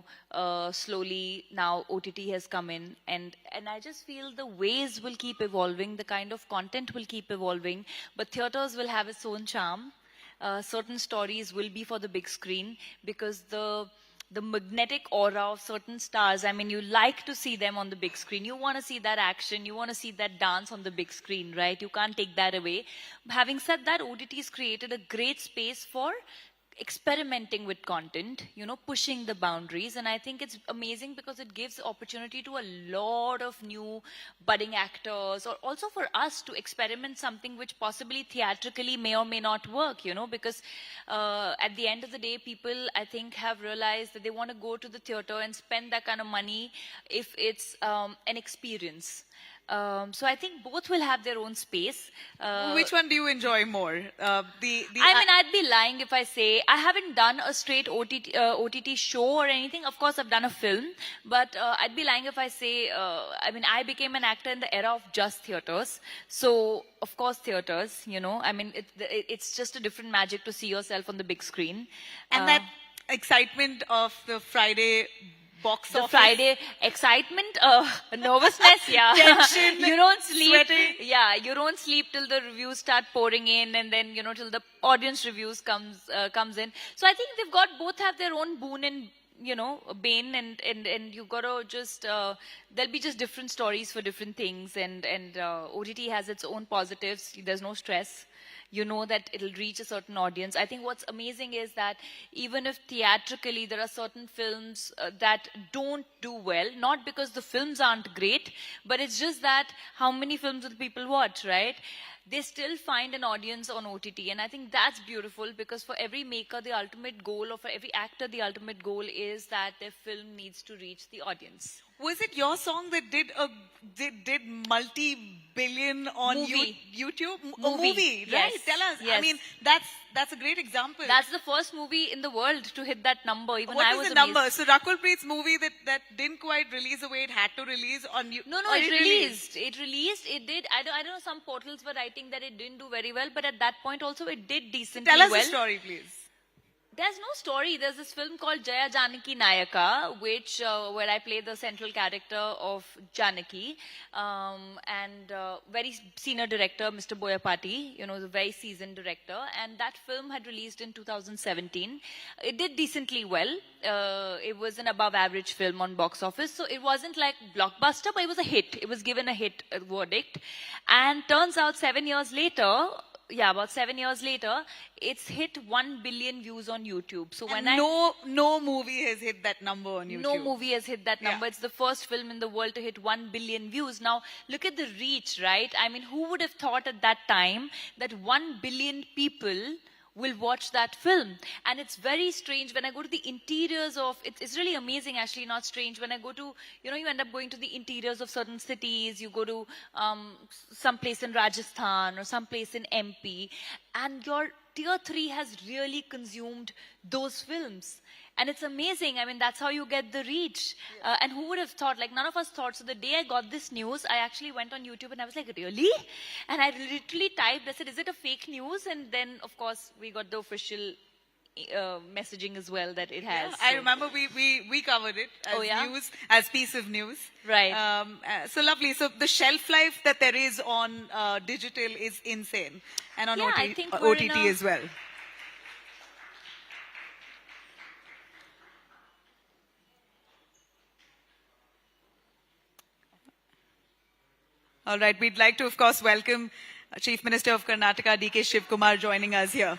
slowly now OTT has come in. And I just feel the ways will keep evolving. The kind of content will keep evolving. But theaters will have its own charm. Certain stories will be for the big screen because the magnetic aura of certain stars, I mean, you like to see them on the big screen. You want to see that action. You want to see that dance on the big screen, right? You can't take that away. Having said that, OTT has created a great space for experimenting with content, you know, pushing the boundaries. And I think it's amazing because it gives opportunity to a lot of new budding actors, or also for us to experiment something which possibly theatrically may or may not work, you know, because at the end of the day, people, I think, have realized that they want to go to the theater and spend that kind of money if it's an experience. So I think both will have their own space. Which one do you enjoy more? I mean, I'd be lying if I say I haven't done a straight OTT show or anything. Of course, I've done a film, but I'd be lying if I say, I mean, I became an actor in the era of just theaters. So, of course, theaters, you know, I mean, it's just a different magic to see yourself on the big screen. And that excitement of the Friday box the office. Friday excitement, nervousness, yeah. Tension, you don't sleep. sweating. Yeah, you don't sleep till the reviews start pouring in, and then you know till the audience reviews comes in. So I think they've got both have their own boon and you know bane, and you gotta just there'll be just different stories for different things, and OTT has its own positives. There's no stress. You know that it'll reach a certain audience. I think what's amazing is that even if theatrically there are certain films that don't do well, not because the films aren't great, but it's just that how many films will people watch, right? They still find an audience on OTT. And I think that's beautiful because for every maker, the ultimate goal, or for every actor, the ultimate goal is that their film needs to reach the audience. Was it your song that did multi-billion on YouTube? A movie, right? Yes. Tell us. Yes. I mean, that's a great example. That's the first movie in the world to hit that number. Even What I was was the number? amazed. So Rakul Preet's movie that didn't quite release the way it had to release on you. No, it released. It released. It did. I don't know. Some portals were writing that it didn't do very well, but at that point also it did decently Tell us well. the story, please. There's no story. There's this film called Jaya Janaki Nayaka, which where I play the central character of Janaki, and very senior director, Mr. Boyapati, you know, the very seasoned director. And that film had released in 2017. It did decently well. It was an above-average film on box office, so it wasn't like blockbuster, but it was a hit. It was given a hit verdict, and turns out 7 years later. Yeah, about 7 years later, it's hit 1 billion views on YouTube. So when no movie has hit that number on YouTube. No movie has hit that number. Yeah. It's the first film in the world to hit 1 billion views. Now, look at the reach, right? I mean, who would have thought at that time that 1 billion people will watch that film? And it's very strange when I go to the interiors of it's really amazing, actually, not strange. When I go to, you know, you end up going to the interiors of certain cities, you go to some place in Rajasthan or some place in MP, and your tier 3 has really consumed those films. And it's amazing. I mean, that's how you get the reach. And who would have thought? Like, none of us thought. So the day I got this news, I actually went on YouTube and I was like, really? And I literally typed, I said, is it a fake news? And then, of course, we got the official messaging as well that it has. Yeah, I remember we covered it as news, as piece of news. Right. So lovely. So the shelf life that there is on digital is insane. And on I think OTT as well. All right, we'd like to, of course, welcome Chief Minister of Karnataka, D.K. Shiv Kumar, joining us here.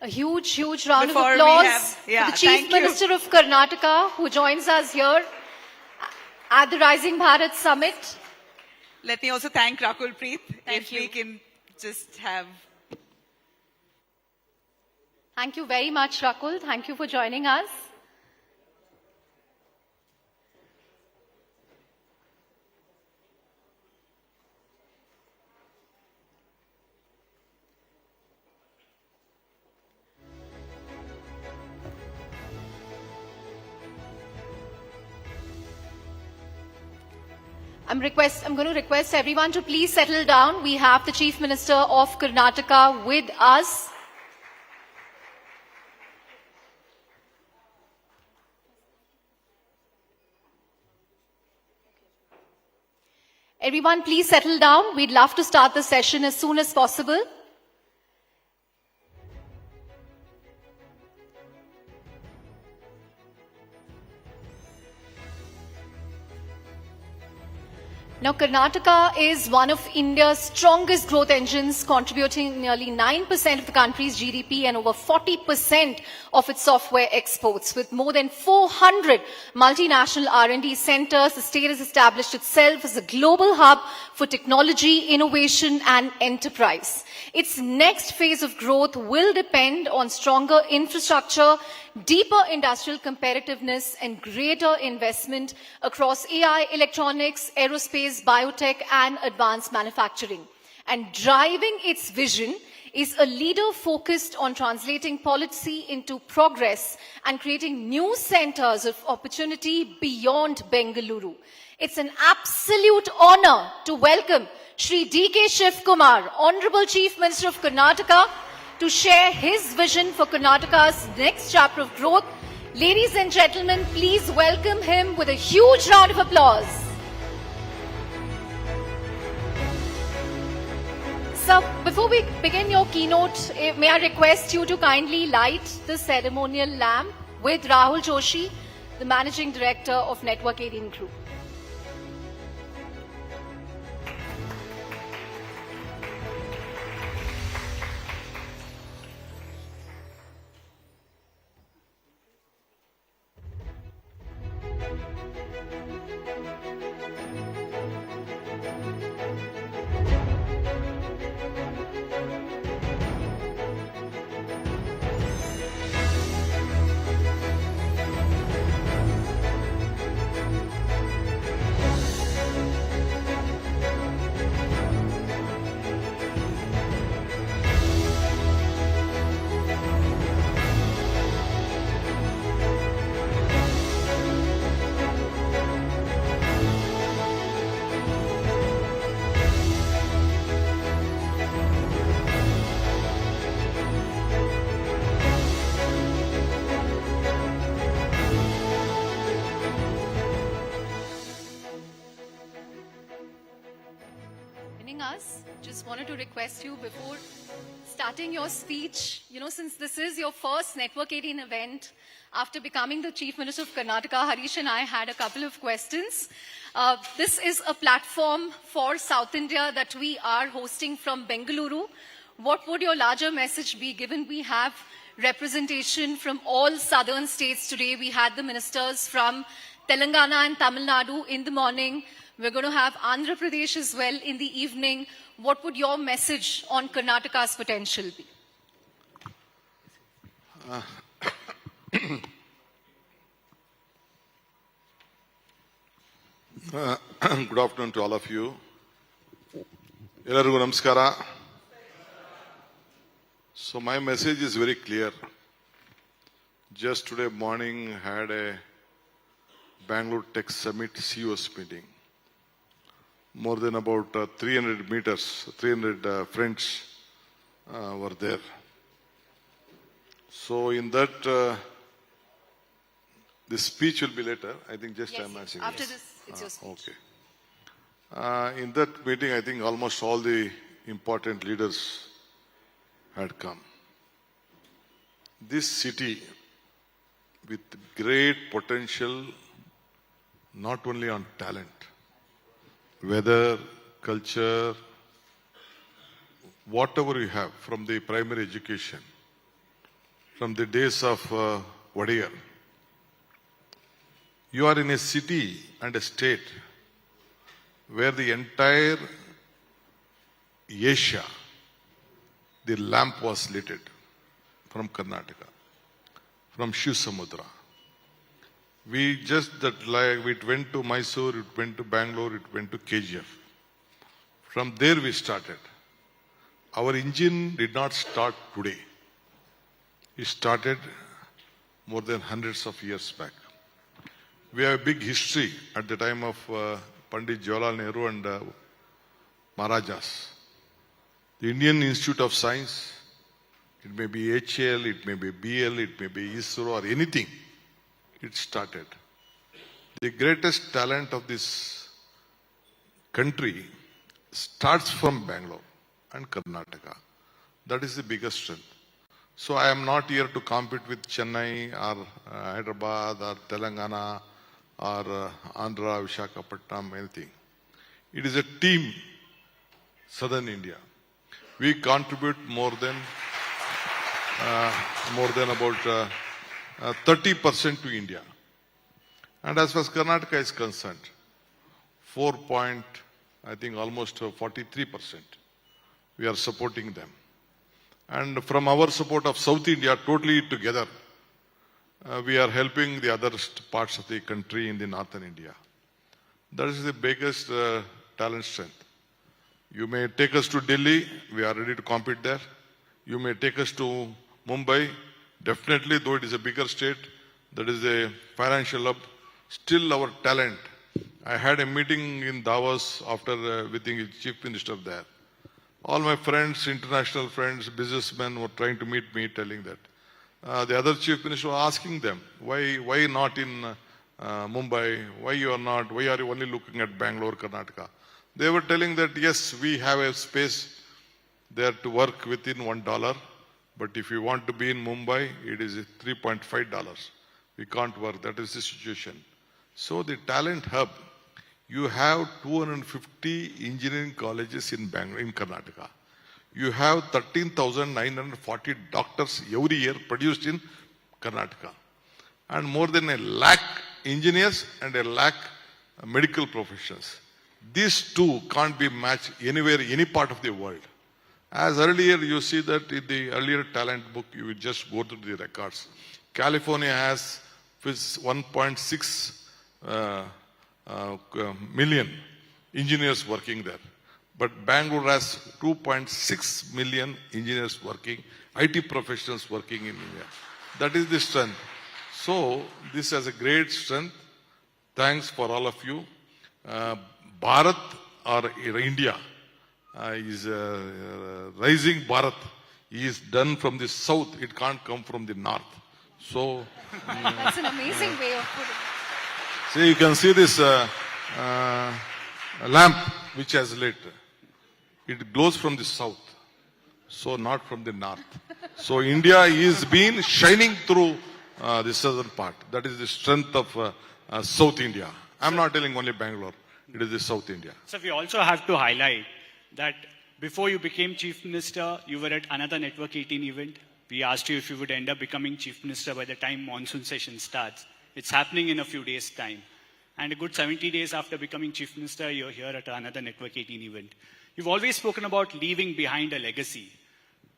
A huge, huge round Before of we applause have- yeah, for the Chief thank you. Minister of Karnataka, who joins us here at the Rising Bharat Summit. Let me also thank Rakul Preet. Thank you. We can just have... Thank you very much, Rakul. Thank you for joining us. I'm going to request everyone to please settle down. We have the Chief Minister of Karnataka with us. Everyone, please settle down. We'd love to start the session as soon as possible. Now, Karnataka is one of India's strongest growth engines, contributing nearly 9% of the country's GDP and over 40% of its software exports. With more than 400 multinational R&D centers, the state has established itself as a global hub for technology, innovation and enterprise. Its next phase of growth will depend on stronger infrastructure, deeper industrial competitiveness and greater investment across AI, electronics, aerospace, biotech and advanced manufacturing. And driving its vision is a leader focused on translating policy into progress and creating new centers of opportunity beyond Bengaluru. It's an absolute honor to welcome Shri D.K. Shiv Kumar, Honorable Chief Minister of Karnataka, to share his vision for Karnataka's next chapter of growth. Ladies and gentlemen, please welcome him with a huge round of applause. So, before we begin your keynote, may I request you to kindly light the ceremonial lamp with Rahul Joshi, the Managing Director of Network 18 Group. Us, just wanted to request you before starting your speech, since this is your first Network 18 event, after becoming the Chief Minister of Karnataka, Harish and I had a couple of questions. This is a platform for South India that we are hosting from Bengaluru. What would your larger message be, given we have representation from all southern states today? We had the ministers from Telangana and Tamil Nadu in the morning. We're going to have Andhra Pradesh as well in the evening. What would your message on Karnataka's potential be? Good afternoon to all of you. Ellargu namaskara. So my message is very clear. Just today morning had a Bangalore Tech Summit CEOs meeting. More than about 300 friends were there. So in that, the speech will be later. I think just yes, I'm asking. After this, it's your speech. Okay. In that meeting, I think almost all the important leaders had come. This city with great potential, not only on talent, weather, culture, whatever you have from the primary education, from the days of Wadiyar. You are in a city and a state where the entire Asia, the lamp was lit from Karnataka, from Shiv-Samudra. We went to Mysore, it went to Bangalore, it went to KGF. From there we started. Our engine did not start today. It started more than hundreds of years back. We have a big history at the time of Pandit Jawaharlal Nehru and Maharajas. The Indian Institute of Science, it may be HL, it may be BL, it may be ISRO or anything. It started. The greatest talent of this country starts from Bangalore and Karnataka. That is the biggest strength. So I am not here to compete with Chennai or Hyderabad or Telangana or Andhra, Visakhapatnam, anything. It is a team, Southern India. We contribute more than about 30% to India. And as far as Karnataka is concerned, almost 43%. We are supporting them. And from our support of South India, totally together, we are helping the other parts of the country in the northern India. That is the biggest talent strength. You may take us to Delhi, we are ready to compete there. You may take us to Mumbai, definitely, though it is a bigger state, that is a financial hub, still our talent. I had a meeting in Davos after with the chief minister there. All my friends, international friends, businessmen were trying to meet me, telling that. The other chief minister was asking them, why not in Mumbai? Why are you only looking at Bangalore, Karnataka? They were telling that, yes, we have a space there to work within $1, but if you want to be in Mumbai, it is $3.5. We can't work. That is the situation. So the talent hub, you have 250 engineering colleges in Bangalore, in Karnataka. You have 13,940 doctors every year produced in Karnataka. And more than 1 lakh engineers and 1 lakh medical professionals. These two can't be matched anywhere, any part of the world. As earlier, you see that in the earlier talent book, you will just go through the records. California has 1.6 million engineers working there. But Bangalore has 2.6 million engineers working, IT professionals working in India. That is the strength. So, this has a great strength. Thanks for all of you. Bharat or India is rising Bharat is done from the south. It can't come from the north. So, That's an amazing way of putting it. see, you can see this lamp which has lit. It glows from the south, so not from the north. So India is been shining through the southern part. That is the strength of South India. I'm not telling only Bangalore. It is the South India. So we also have to highlight that before you became Chief Minister, you were at another Network 18 event. We asked you if you would end up becoming Chief Minister by the time monsoon session starts. It's happening in a few days' time. And a good 70 days after becoming Chief Minister, you're here at another Network 18 event. You've always spoken about leaving behind a legacy.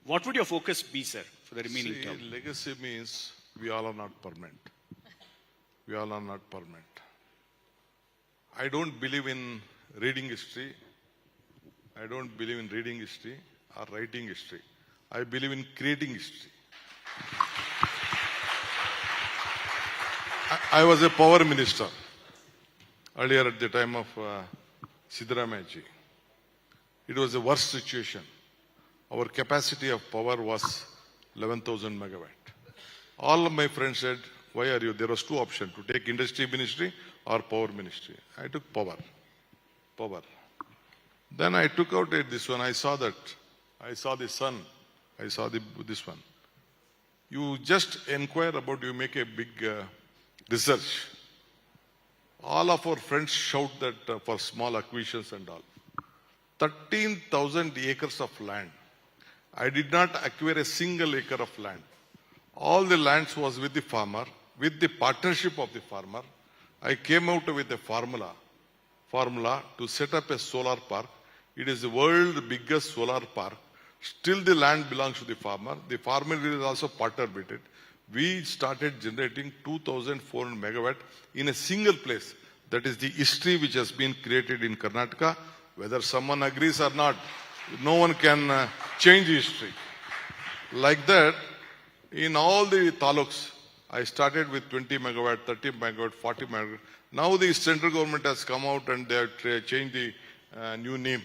What would your focus be, sir, for the remaining term? Legacy means we all are not permanent. We all are not permanent. I don't believe in reading history. I don't believe in reading history or writing history. I believe in creating history. I was a power minister earlier at the time of Siddaramaiah ji. It was the worst situation. Our capacity of power was 11,000 megawatt. All of my friends said, why are you? There was two options, to take industry ministry or power ministry. I took power. Then I took out this one. I saw that. I saw the sun. I saw this one. You just inquire about, you make a big research. All of our friends shout that for small acquisitions and all. 13,000 acres of land. I did not acquire a single acre of land. All the lands was with the farmer, with the partnership of the farmer. I came out with a formula to set up a solar park. It is the world's biggest solar park. Still the land belongs to the farmer. The farmer is also partner with it. We started generating 2,400 megawatt in a single place. That is the history which has been created in Karnataka. Whether someone agrees or not, no one can change history. Like that, in all the taluks, I started with 20 megawatt, 30 megawatt, 40 megawatt. Now the central government has come out and they have changed the new name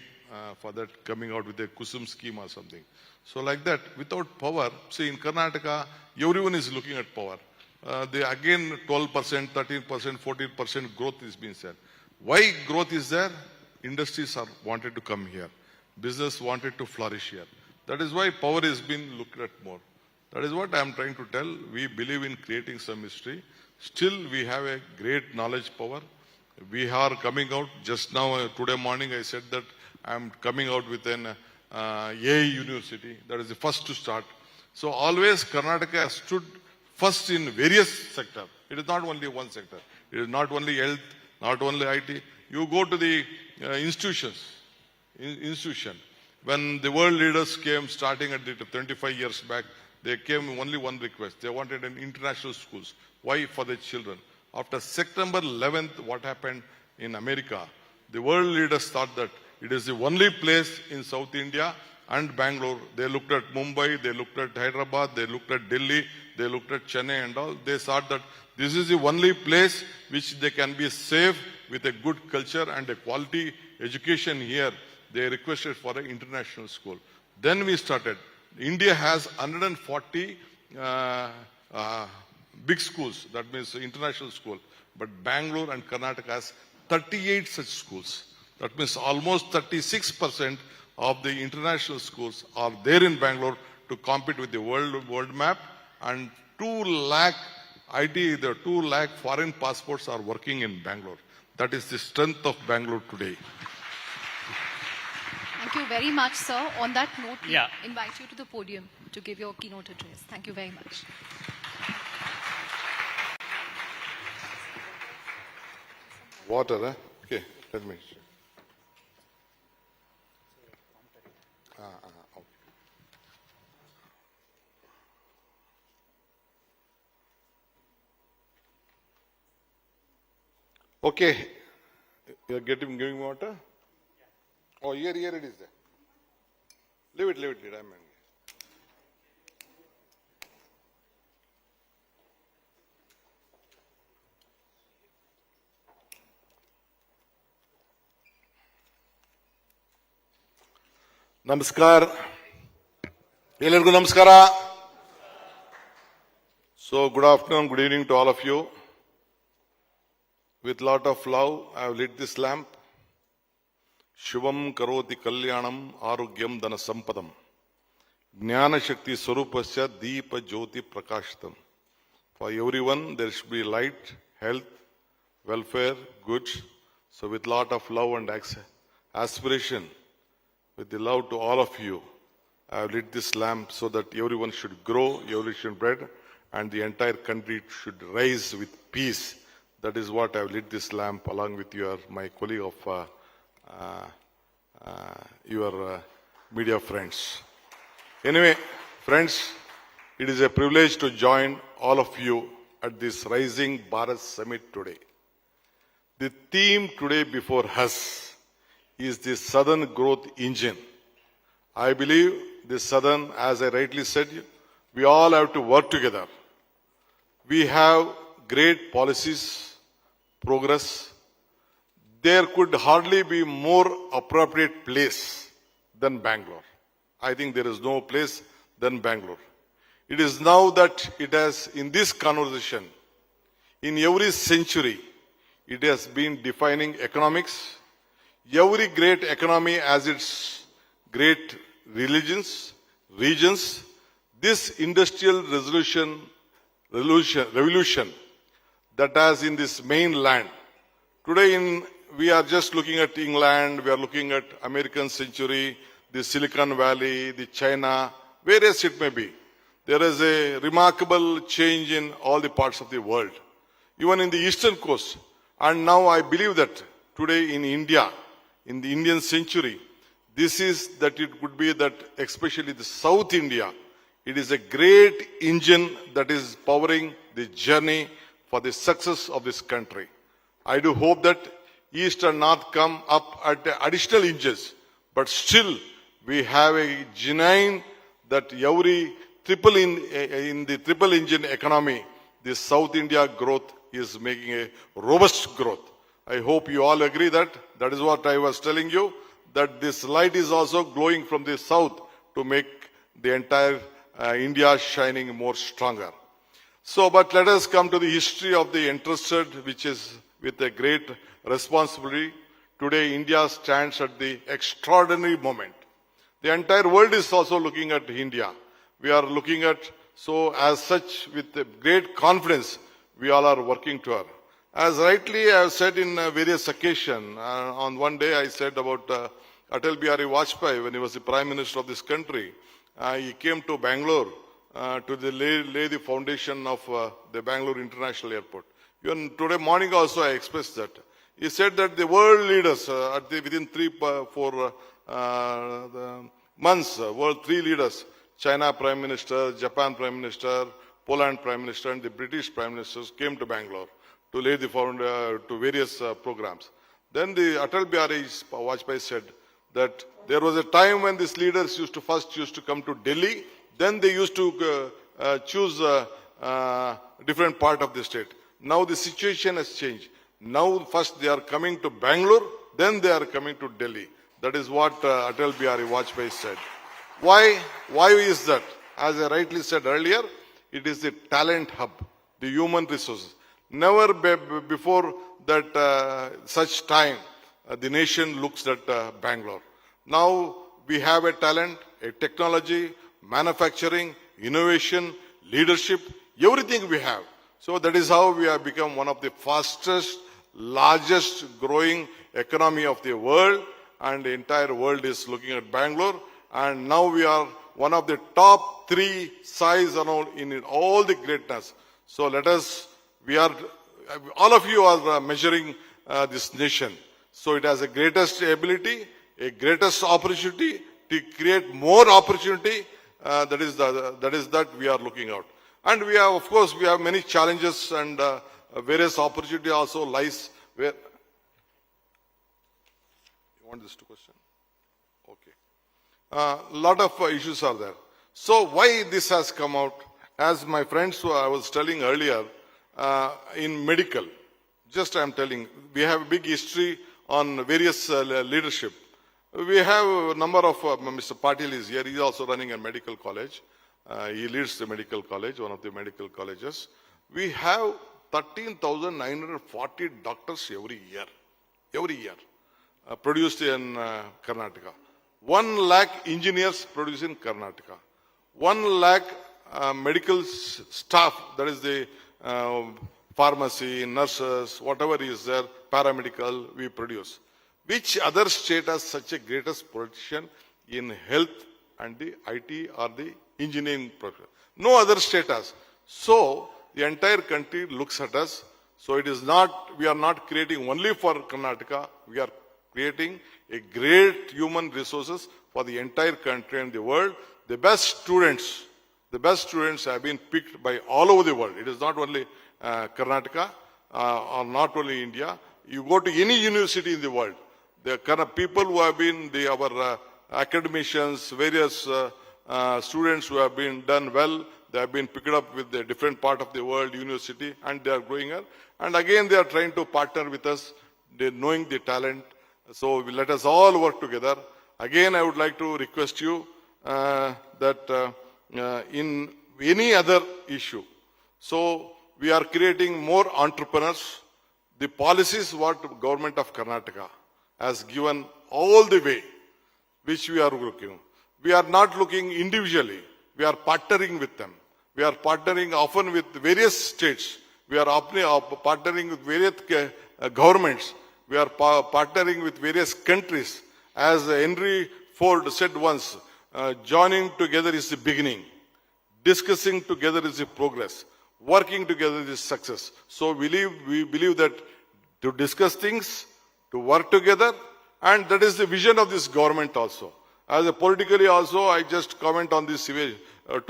for that, coming out with a Kusum scheme or something. So like that, without power, see in Karnataka, everyone is looking at power. Again 12%, 13%, 14% growth is being said. Why growth is there? Industries are wanted to come here. Business wanted to flourish here. That is why power is being looked at more. That is what I am trying to tell. We believe in creating some history. Still, we have a great knowledge power. We are coming out, just now, today morning I said that I am coming out with an AI university. That is the first to start. So always Karnataka has stood first in various sectors. It is not only one sector. It is not only health, not only IT. You go to the institution. When the world leaders came starting at the 25 years back, they came only one request. They wanted an international schools. Why? For their children. After September 11th, what happened in America? The world leaders thought that it is the only place in South India and Bangalore. They looked at Mumbai, they looked at Hyderabad, they looked at Delhi, they looked at Chennai and all. They thought that this is the only place which they can be safe with a good culture and a quality education here. They requested for an international school. Then we started. India has 140 big schools, that means international school. But Bangalore and Karnataka has 38 such schools. That means almost 36% of the international schools are there in Bangalore to compete with the world map, and 2 lakh the 2 lakh foreign passports are working in Bangalore. That is the strength of Bangalore today. Thank you very much, sir. On that note, we invite you to the podium to give your keynote address. Thank you very much. Water, eh? Okay, let me. Okay, you're giving water? Oh, here it is there. Leave it, I'm angry. Namaskar. Ellargu namaskara. So, good afternoon, good evening to all of you. With lot of love, I have lit this lamp. Shivam karoti kalyanam arogyam dana sampadam. Jnana shakti swarupasya deepa jyoti prakashitam. For everyone, there should be light, health, welfare, goods. So with lot of love and aspiration, with the love to all of you, I have lit this lamp so that everyone should grow, everyone should bread, and the entire country should rise with peace. That is what I have lit this lamp along with my colleague of your media friends. Anyway, friends, it is a privilege to join all of you at this Rising Bharat Summit today. The theme today before us is the Southern Growth Engine. I believe the Southern, as I rightly said, we all have to work together. We have great policies, progress. There could hardly be more appropriate place than Bangalore. I think there is no place than Bangalore. It is now that it has, in this conversation, in every century, it has been defining economics. Every great economy has its great regions. This industrial revolution that has in this mainland. Today we are just looking at England, we are looking at American century, the Silicon Valley, the China, whereas it may be. There is a remarkable change in all the parts of the world, even in the eastern coast. And now I believe that today in India, in the Indian century, this is that it could be that especially the South India, it is a great engine that is powering the journey for the success of this country. I do hope that East and North come up at additional engines, but still we have a genuine that every in the triple engine economy, the South India growth is making a robust growth. I hope you all agree that is what I was telling you, that this light is also glowing from the south to make the entire India shining more stronger. So, but let us come to the history of the interested, which is with a great responsibility. Today, India stands at the extraordinary moment. The entire world is also looking at India. We are looking at, so as such, with great confidence, we all are working to her. As rightly I have said in various occasions, on one day I said about Atal Bihari Vajpayee when he was the Prime Minister of this country. He came to Bangalore to lay the foundation of the Bangalore International Airport. Even today morning also I expressed that. He said that the world leaders, within 3-4 months, world 3 leaders, China Prime Minister, Japan Prime Minister, Poland Prime Minister and the British Prime Ministers came to Bangalore to lay the foundation to various programs. Then the Atal Bihari Vajpayee said that there was a time when these leaders first used to come to Delhi, then they used to choose a different part of the state. Now the situation has changed. Now first they are coming to Bangalore, then they are coming to Delhi. That is what Atal Bihari Vajpayee said. Why is that? As I rightly said earlier, it is the talent hub, the human resources. Never before that such time the nation looks at Bangalore. Now we have a talent, a technology, manufacturing, innovation, leadership, everything we have. So that is how we have become one of the fastest, largest growing economy of the world, and the entire world is looking at Bangalore. And now we are one of the top 3 size around in all the greatness. So let us, all of you are measuring this nation. So it has a greatest ability, a greatest opportunity to create more opportunity. That is that we are looking out. And we have, of course, we have many challenges and various opportunity also lies where. You want this to question? Okay. A lot of issues are there. So why this has come out? As my friends who I was telling earlier, in medical, just I am telling, we have a big history on various leadership. We have a number of, Mr. Patil is here, he is also running a medical college. He leads the medical college, one of the medical colleges. We have 13,940 doctors every year, produced in Karnataka. 1 lakh engineers produced in Karnataka. 1 lakh medical staff, that is the pharmacy, nurses, whatever is there, paramedical, we produce. Which other state has such a greatest position in health and the IT or the engineering program? No other state has. So the entire country looks at us. So it is not, we are not creating only for Karnataka, we are creating a great human resources for the entire country and the world. The best students have been picked by all over the world. It is not only Karnataka or not only India. You go to any university in the world, the kind of people who have been our academicians, various students who have been done well, they have been picked up with the different part of the world university and they are growing up. And again, they are trying to partner with us, they knowing the talent. So let us all work together. Again, I would like to request you that in any other issue, so we are creating more entrepreneurs. The policies what government of Karnataka has given all the way, which we are looking. We are not looking individually. We are partnering with them. We are partnering often with various states. We are partnering with various governments. We are partnering with various countries. As Henry Ford said once, joining together is the beginning. Discussing together is the progress. Working together is success. So we believe that to discuss things, to work together, and that is the vision of this government also. As a politically also, I just comment on this to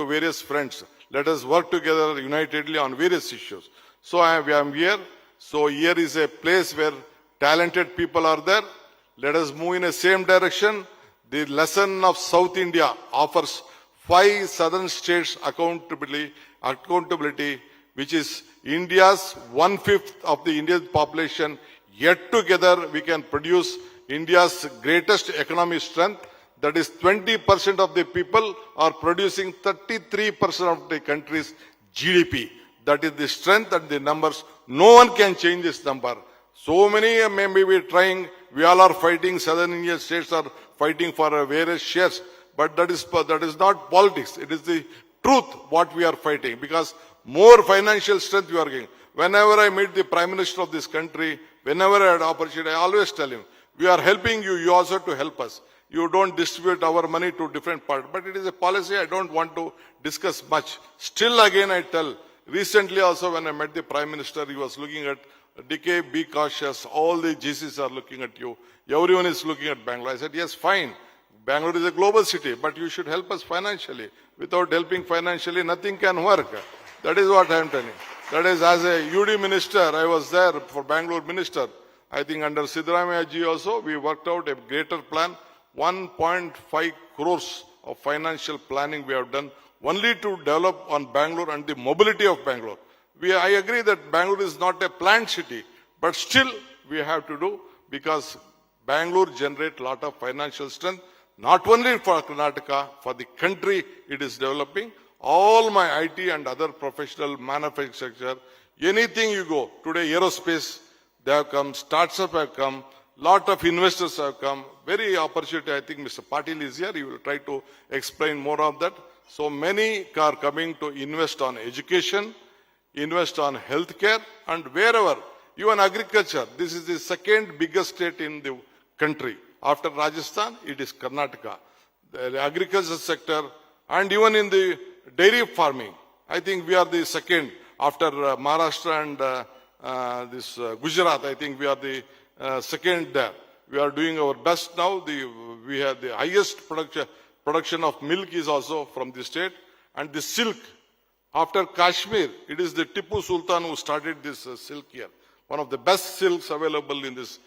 various friends. Let us work together unitedly on various issues. So I am here. So here is a place where talented people are there. Let us move in the same direction. The lesson of South India offers 5 southern states accountability, which is India's 1/5 of the Indian population. Yet together we can produce India's greatest economic strength. That is 20% of the people are producing 33% of the country's GDP. That is the strength and the numbers. No one can change this number. So many maybe we are trying, we all are fighting, southern Indian states are fighting for various shares. But that is not politics. It is the truth what we are fighting. Because more financial strength we are getting. Whenever I meet the Prime Minister of this country, whenever I had opportunity, I always tell him, we are helping you, you also have to help us. You don't distribute our money to different parts. But it is a policy I don't want to discuss much. Still again I tell, recently also when I met the Prime Minister, he was looking at DK, be cautious, all the GCs are looking at you. Everyone is looking at Bangalore. I said, yes, fine. Bangalore is a global city, but you should help us financially. Without helping financially, nothing can work. That is what I am telling. That is, as a UD minister, I was there for Bangalore minister. I think under Siddaramaiah ji also, we worked out a greater plan. 1.5 crores of financial planning we have done only to develop on Bangalore and the mobility of Bangalore. I agree that Bangalore is not a planned city, but still we have to do, because Bangalore generates a lot of financial strength, not only for Karnataka, for the country it is developing. All my IT and other professional manufacturer, anything you go, today aerospace, they have come, startups have come, lot of investors have come, very opportunity. I think Mr. Patil is here, he will try to explain more of that. So many are coming to invest on education, invest on healthcare, and wherever, even agriculture. This is the second biggest state in the country. After Rajasthan, it is Karnataka. The agriculture sector, and even in the dairy farming, I think we are the second after Maharashtra and Gujarat. I think we are the second there. We are doing our best now. We have the highest production of milk is also from the state. And the silk, after Kashmir, it is the Tipu Sultan who started this silk here. One of the best silks available in this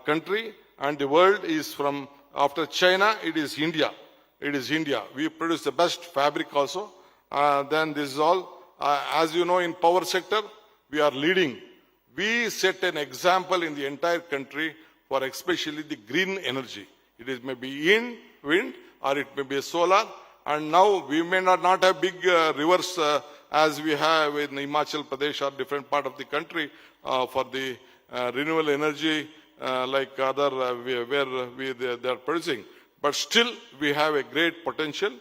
country. And the world is from, after China, it is India. It is India. We produce the best fabric also. Then this is all. As you know, in power sector, we are leading. We set an example in the entire country for especially the green energy. It is maybe in wind or it may be solar. And now we may not have big rivers as we have in Himachal Pradesh or different part of the country for the renewable energy like other where they are producing. But still we have a great potential.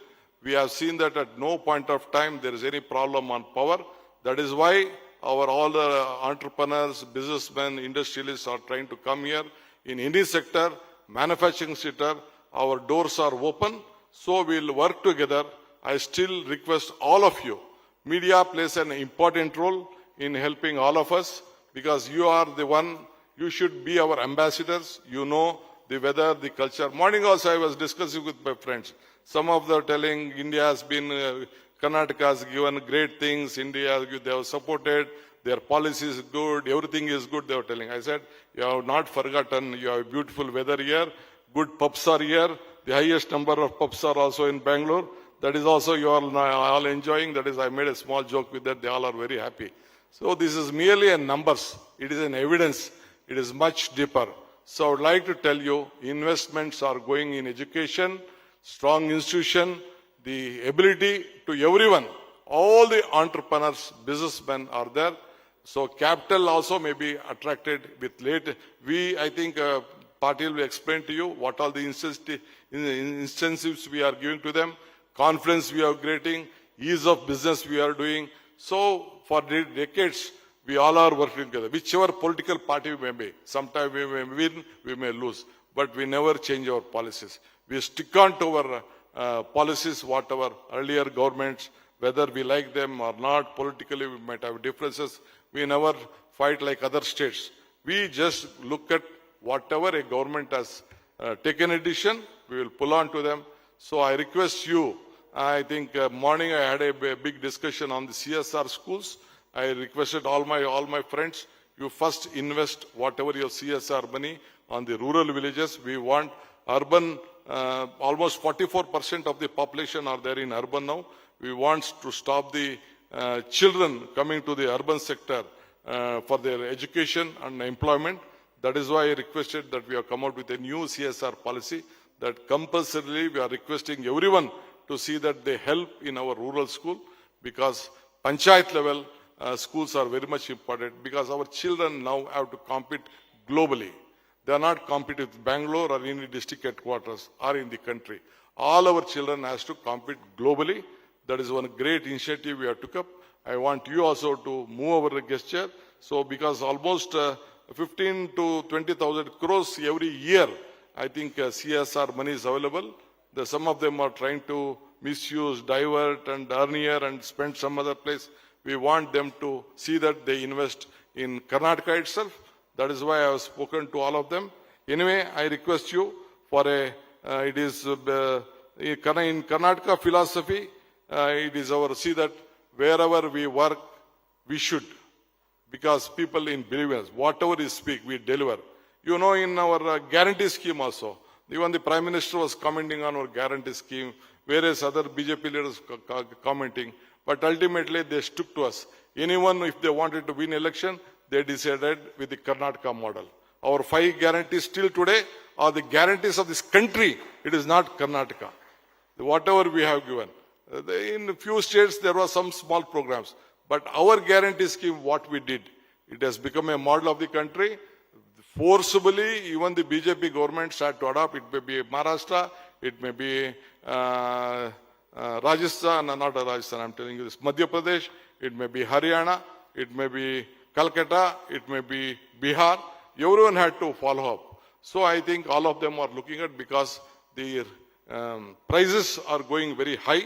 We have seen that at no point of time there is any problem on power. That is why all the entrepreneurs, businessmen, industrialists are trying to come here. In any sector, manufacturing sector, our doors are open. So we'll work together. I still request all of you. Media plays an important role in helping all of us, because you are the one, you should be our ambassadors. You know the weather, the culture. Morning also I was discussing with my friends. Some of them telling India has been, Karnataka has given great things, India, they have supported, their policy is good, everything is good, they were telling. I said, you have not forgotten, you have beautiful weather here, good pubs are here, the highest number of pubs are also in Bangalore. That is also you are all enjoying. That is, I made a small joke with that, they all are very happy. So this is merely a numbers, it is an evidence, it is much deeper. So I would like to tell you, investments are going in education, strong institution, the ability to everyone, all the entrepreneurs, businessmen are there. So capital also may be attracted with late. I think Patil will explain to you what all the incentives we are giving to them, confidence we are creating, ease of business we are doing. So for decades, we all are working together. Whichever political party we may be, sometimes we may win, we may lose, but we never change our policies. We stick on to our policies, whatever earlier governments, whether we like them or not, politically we might have differences. We never fight like other states. We just look at whatever a government has taken a decision, we will pull on to them. So I request you, I think morning I had a big discussion on the CSR schools. I requested all my friends, you first invest whatever your CSR money on the rural villages. We want urban, almost 44% of the population are there in urban now. We want to stop the children coming to the urban sector for their education and employment. That is why I requested that we have come out with a new CSR policy that compulsorily we are requesting everyone to see that they help in our rural school, because panchayat level schools are very much important, because our children now have to compete globally. They are not competing with Bangalore or any district headquarters or in the country. All our children has to compete globally. That is one great initiative we have took up. I want you also to move over the gesture So because almost 15 to 20,000 crores every year, I think CSR money is available. Some of them are trying to misuse, divert and earn here and spend some other place. We want them to see that they invest in Karnataka itself. That is why I have spoken to all of them. Anyway, I request you for in Karnataka philosophy, it is our see that wherever we work, we should. Because people in believers, whatever we speak, we deliver. You know, in our guarantee scheme also, even the Prime Minister was commenting on our guarantee scheme, various other BJP leaders commenting, but ultimately they stuck to us. Anyone, if they wanted to win election, they decided with the Karnataka model. Our 5 guarantees till today are the guarantees of this country. It is not Karnataka. Whatever we have given. In a few states, there were some small programs. But our guarantee scheme, what we did, it has become a model of the country. Forcibly, even the BJP government started to adopt. It may be Maharashtra, it may be Rajasthan, not Rajasthan, I'm telling you this, Madhya Pradesh, it may be Haryana, it may be Calcutta, it may be Bihar. Everyone had to follow up. So I think all of them are looking at because the prices are going very high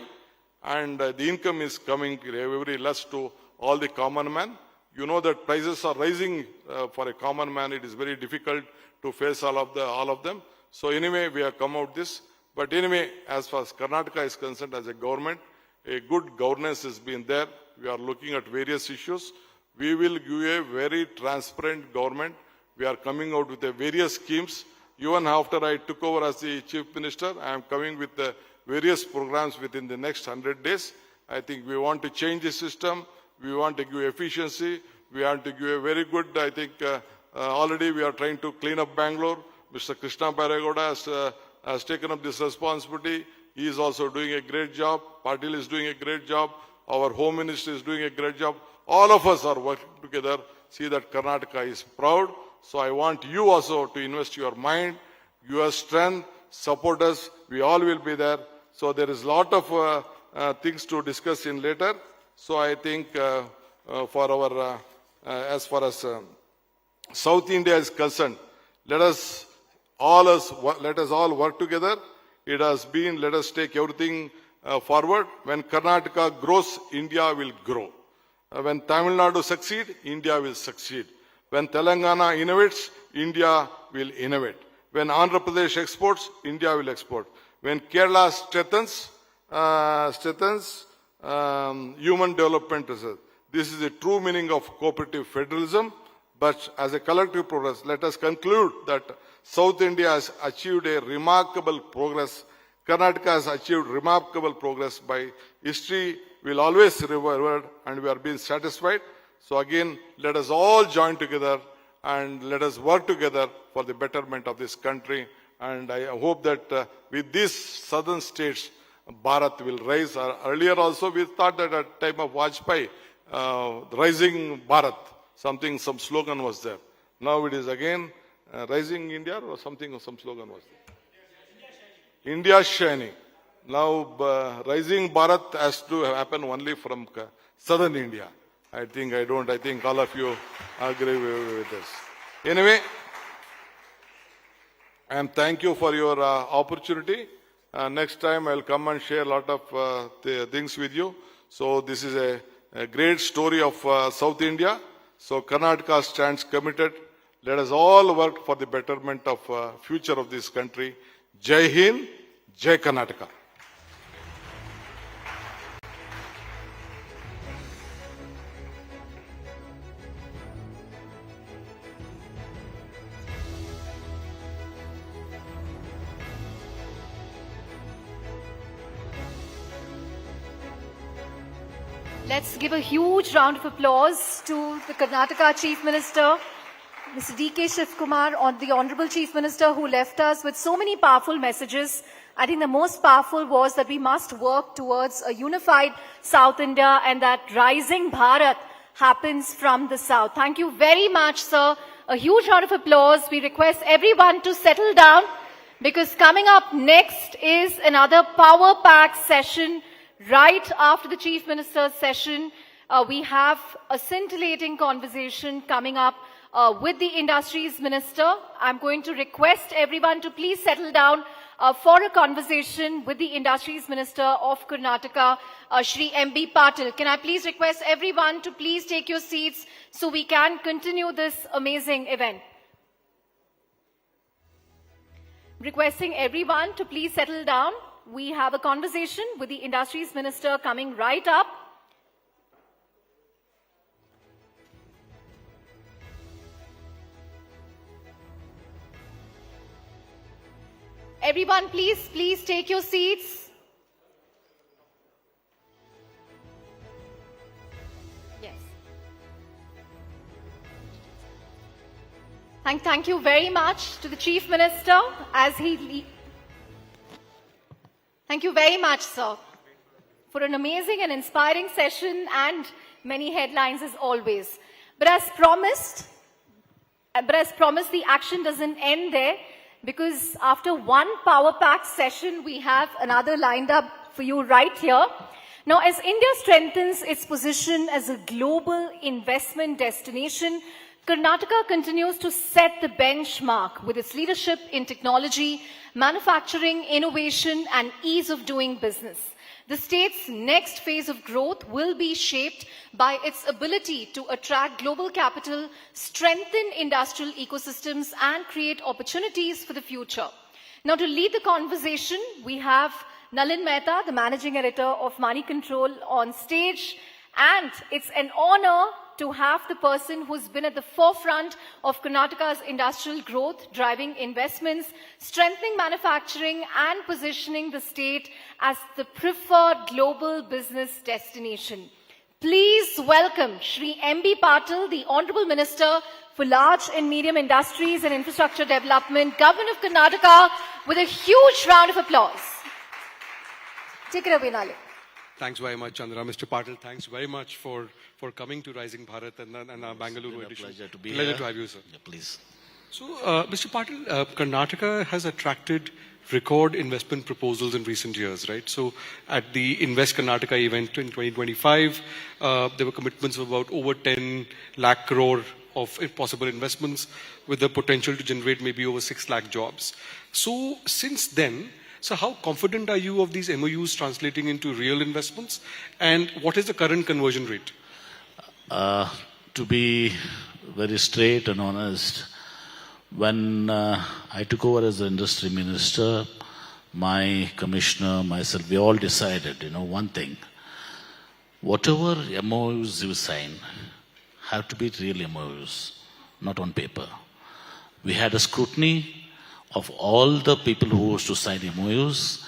and the income is coming very less to all the common man. You know that prices are rising for a common man. It is very difficult to face all of them. So anyway, we have come out this. But anyway, as far as Karnataka is concerned as a government, a good governance has been there. We are looking at various issues. We will give a very transparent government. We are coming out with various schemes. Even after I took over as the Chief Minister, I am coming with various programs within the next 100 days. I think we want to change the system. We want to give efficiency. We want to give a very good, I think, already we are trying to clean up Bangalore. Mr. Krishna Bairegoda has taken up this responsibility. He is also doing a great job. Patil is doing a great job. Our Home Minister is doing a great job. All of us are working together. See that Karnataka is proud. So I want you also to invest your mind, your strength, support us. We all will be there. So there is a lot of things to discuss in later. So I think for our, as far as South India is concerned, let us all work together. It has been, let us take everything forward. When Karnataka grows, India will grow. When Tamil Nadu succeeds, India will succeed. When Telangana innovates, India will innovate. When Andhra Pradesh exports, India will export. When Kerala strengthens human development research. This is the true meaning of cooperative federalism. But as a collective progress, let us conclude that South India has achieved a remarkable progress. Karnataka has achieved remarkable progress. By history will always reward, and we are being satisfied. So again, let us all join together and let us work together for the betterment of this country. And I hope that with these southern states, Bharat will rise. Earlier also we thought that at the time of Vajpayee, Rising Bharat, some slogan was there. Now it is again Rising India or some slogan was there. India shining. Now Rising Bharat has to happen only from southern India. I think all of you agree with this. Anyway, and thank you for your opportunity. Next time I'll come and share a lot of things with you. So this is a great story of South India. So Karnataka stands committed. Let us all work for the betterment of future of this country. Jai Hind, Jai Karnataka. Let's give a huge round of applause to the Karnataka Chief Minister, Mr. D.K. Shivkumar, the Honorable Chief Minister, who left us with so many powerful messages. I think the most powerful was that we must work towards a unified South India and that rising Bharat happens from the South. Thank you very much, sir. A huge round of applause. We request everyone to settle down because coming up next is another power-packed session right after the Chief Minister's session. we have a scintillating conversation coming up with the Industries Minister. I'm going to request everyone to please settle down for a conversation with the Industries Minister of Karnataka, Shri M.B. Patil. Can I please request everyone to please take your seats so we can continue this amazing event? Requesting everyone to please settle down. We have a conversation with the Industries Minister coming right up. Everyone, please take your seats. Yes. Thank you very much to the Chief Minister as he Thank you very much, sir, for an amazing and inspiring session and many headlines as always. But as promised, the action doesn't end there, because after one power-packed session, we have another lined up for you right here. Now, as India strengthens its position as a global investment destination, Karnataka continues to set the benchmark with its leadership in technology, manufacturing, innovation, and ease of doing business. The state's next phase of growth will be shaped by its ability to attract global capital, strengthen industrial ecosystems, and create opportunities for the future. Now, to lead the conversation, we have Nalin Mehta, the Managing Editor of Money Control, on stage. And it's an honor to have the person who's been at the forefront of Karnataka's industrial growth, driving investments, strengthening manufacturing, and positioning the state as the preferred global business destination. Please welcome Shri M.B. Patil, the Honorable Minister for Large and Medium Industries and Infrastructure Development, Government of Karnataka, with a huge round of applause. Take it away, Nalin. Thanks very much, Chandra. Mr. Patil, thanks very much for coming to Rising Bharat and our Bengaluru edition. Pleasure to be Pleasure here. to have you, sir. Yeah, please. So, Mr. Patil, Karnataka has attracted record investment proposals in recent years, right? So, at the Invest Karnataka event in 2025, there were commitments of about over 10 lakh crore of possible investments with the potential to generate maybe over 6 lakh jobs. So, since then, so how confident are you of these MOUs translating into real investments? And what is the current conversion rate? To be very straight and honest, when I took over as the industry minister, my commissioner, myself, we all decided, one thing. Whatever MOUs you sign have to be real MOUs, not on paper. We had a scrutiny of all the people who was to sign MOUs,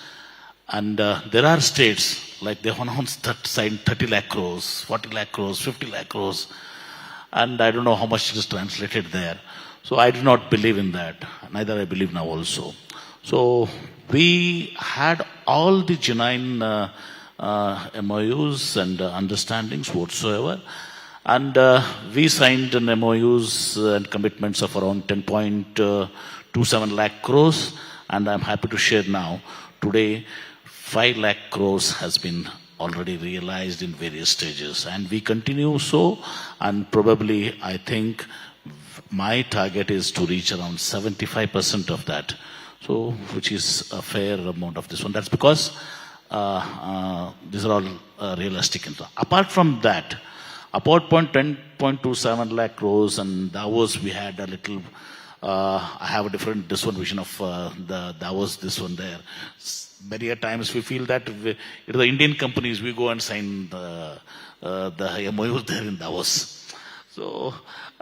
and there are states, like they announced that signed 30 lakh crores, 40 lakh crores, 50 lakh crores, and I don't know how much it is translated there. So I do not believe in that, neither I believe now also. So we had all the genuine MOUs and understandings whatsoever, and we signed an MOUs and commitments of around 10.27 lakh crores, and I'm happy to share now, today 5 lakh crores has been already realized in various stages, and we continue so, and probably I think my target is to reach around 75% of that, so which is a fair amount of this one. That's because these are all realistic. Apart from that, apart from 10.27 lakh crores, and Davos we had a little, I have a different, this one vision of the Davos, this one there. Many a times we feel that the Indian companies, we go and sign the MOUs there in Davos. So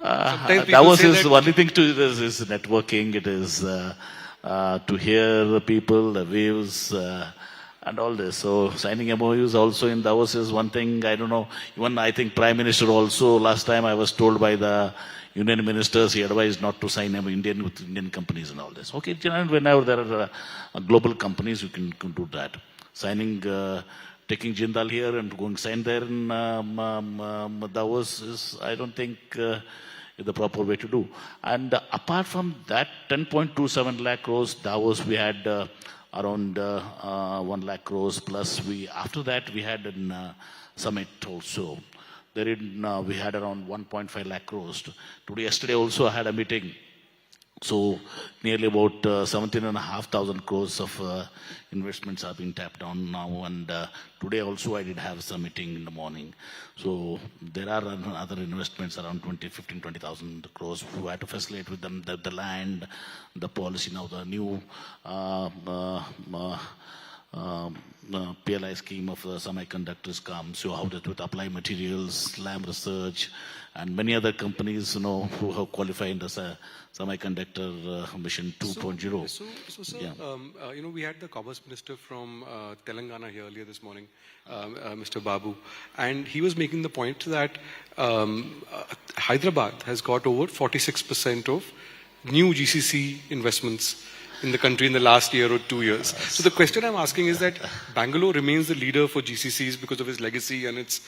Davos is the only thing to this is networking. It is to hear the people, the views, and all this. So signing MOUs also in Davos is one thing. I don't know. Even I think Prime Minister also, last time I was told by the Union ministers, he advised not to sign with Indian companies and all this. Okay, whenever there are global companies, you can do that. Signing, taking Jindal here and going sign there in Davos is, I don't think, the proper way to do. And apart from that, 10.27 lakh crores, Davos we had around 1 lakh crores plus. After that we had a summit also. we had around 1.5 lakh crores. Today, yesterday also I had a meeting. So nearly about 17,500 crores of investments are being tapped on now. And today also I did have some meeting in the morning. So there are other investments around 20,000 crores. We have to facilitate with them the land, the policy now, the new PLI scheme of semiconductors comes. So how that with applied materials, Lam Research, and many other companies, who have qualified in the semiconductor mission 2.0. So sir, we had the Commerce Minister from Telangana here earlier this morning, Mr. Babu, and he was making the point that Hyderabad has got over 46% of new GCC investments in the country in the last year or 2 years. So the question I'm asking is that Bangalore remains the leader for GCCs because of its legacy and its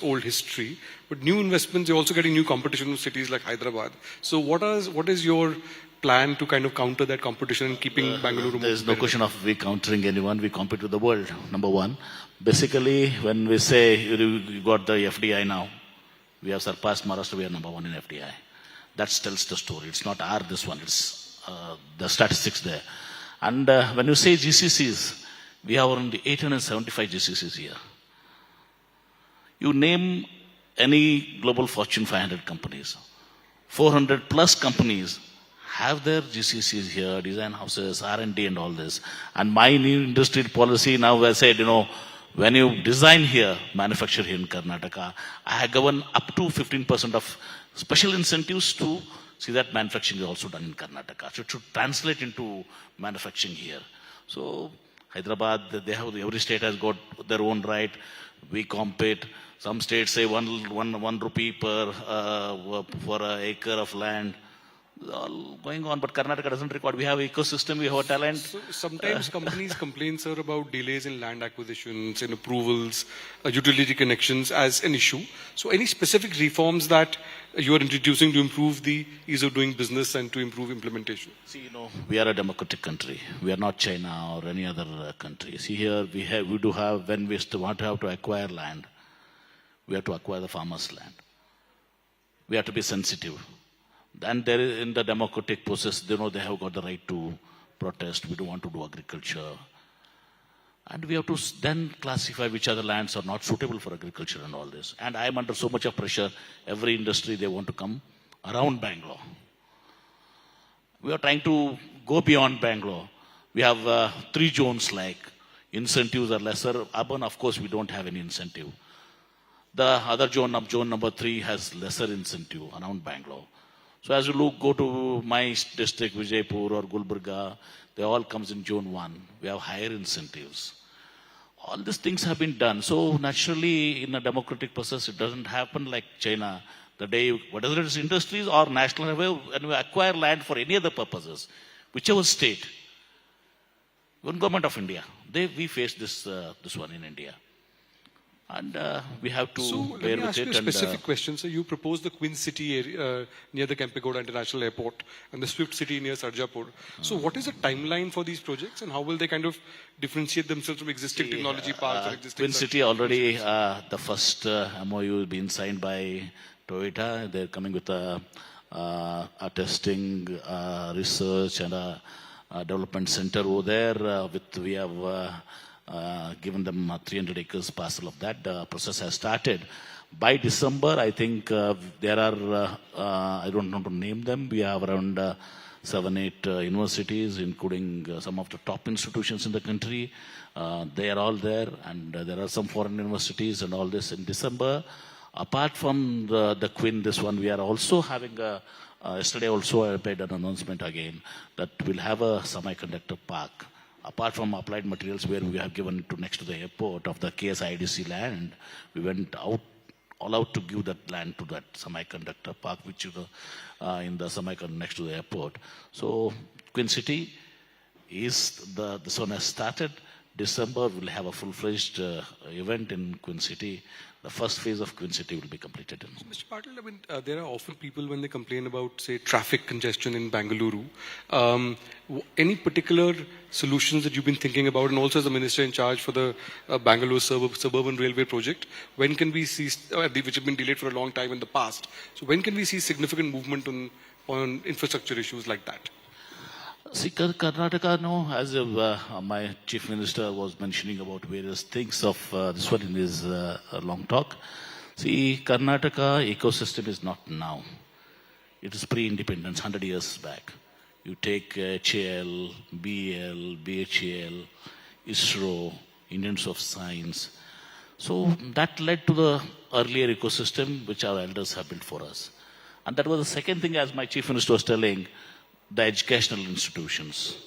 old history. But new investments, you're also getting new competition from cities like Hyderabad. So what is your plan to kind of counter that competition and keeping Bengaluru? There's no question of we countering anyone. We compete with the world, number one. Basically, when we say you got the FDI now, we have surpassed Maharashtra, we are number one in FDI. That tells the story. It's not this one. It's the statistics there. And when you say GCCs, we have around 875 GCCs here. You name any global Fortune 500 companies, 400 plus companies have their GCCs here, design houses, R&D and all this. And my new industry policy now, I said, when you design here, manufacture here in Karnataka, I have given up to 15% of special incentives to see that manufacturing is also done in Karnataka. So it should translate into manufacturing here. So Hyderabad, every state has got their own right. We compete. Some states say one rupee per for an acre of land. All going on, but Karnataka doesn't record. We have ecosystem, we have talent. So sometimes companies complain, sir, about delays in land acquisitions, in approvals, utility connections as an issue. So any specific reforms that you are introducing to improve the ease of doing business and to improve implementation? See, we are a democratic country. We are not China or any other country. See here, we do have, when we want to have to acquire land, we have to acquire the farmer's land. We have to be sensitive. And there is, in the democratic process, they have got the right to protest. We don't want to do agriculture. And we have to then classify which other lands are not suitable for agriculture and all this. And I am under so much of pressure. Every industry, they want to come around Bangalore. We are trying to go beyond Bangalore. We have 3 zones like incentives are lesser. Urban, of course, we don't have any incentive. The other zone number 3 has lesser incentive around Bangalore. So as you go to my district, Vijaypur or Gulbarga, they all comes in zone 1. We have higher incentives. All these things have been done. So naturally, in a democratic process, it doesn't happen like China. The day, whether it is industries or national level, when we acquire land for any other purposes, whichever state, even government of India, we face this one in India. And we have to bear with it. So let me ask you a specific question. So you proposed the Queen City area, near the Kempegoda International Airport and the Swift City near Sarjapur. So what is the timeline for these projects and how will they kind of differentiate themselves from existing technology parks or existing... Queen City already, the first MOU has been signed by Toyota. They're coming with a testing, research and a development center over there. We have... given them 300 acres parcel of that. The process has started. By December, I think there are, I don't know to name them, we have around 7-8 universities, including some of the top institutions in the country. They are all there, and there are some foreign universities and all this in December. Apart from the Queen, this one, we are also having yesterday also I made an announcement again that we'll have a semiconductor park. Apart from applied materials where we have given to next to the airport of the KSIDC land, we went all out to give that land to that semiconductor park, which is in the semiconductor next to the airport. So Queen City is this one has started. December, we'll have a full-fledged event in Queen City. The first phase of Queen City will be completed. Mr. Patil, I mean, there are often people when they complain about, say, traffic congestion in Bengaluru. Any particular solutions that you've been thinking about, and also as the minister in charge for the Bangalore suburban railway project, when can we see, which have been delayed for a long time in the past, so when can we see significant movement on infrastructure issues like that? See, Karnataka, no, as my chief minister was mentioning about various things of this one in his long talk. See, Karnataka ecosystem is not now. It is pre-independence, 100 years back. You take HAL, BL, BHAL, ISRO, Indians of Science. So that led to the earlier ecosystem which our elders have built for us. And that was the second thing, as my chief minister was telling, the educational institutions.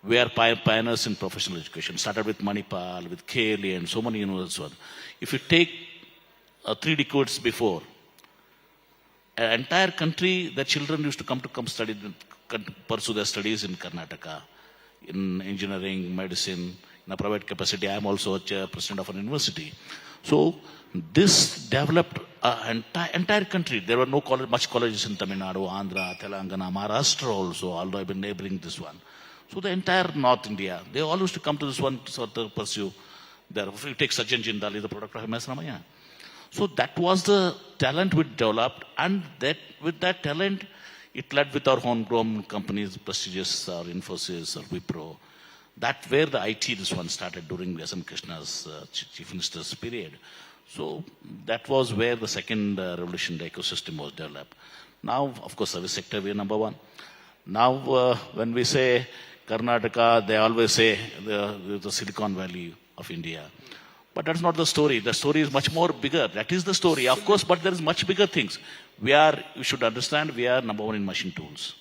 We are pioneers in professional education. Started with Manipal, with KLE, and so many universities. If you take 3 decades before, an entire country, the children used to come study, pursue their studies in Karnataka, in engineering, medicine, in a private capacity. I am also a president of an university. So this developed an entire country. There were no much colleges in Tamil Nadu, Andhra, Telangana, Maharashtra also, although I've been neighboring this one. So the entire North India, they all used to come to this one to sort of pursue. If you take Sajjan Jindal, the product of MS Ramaya. So that was the talent we developed, and that with that talent, it led with our homegrown companies, prestigious or Infosys or Wipro. That where the IT, this one started during S.M. Krishna's chief minister's period. So that was where the second revolution, the ecosystem was developed. Now, of course, service sector, we are number one. Now, when we say Karnataka, they always say the Silicon Valley of India. But that's not the story. The story is much more bigger. That is the story, of course, but there is much bigger things. You should understand, we are number one in machine tools.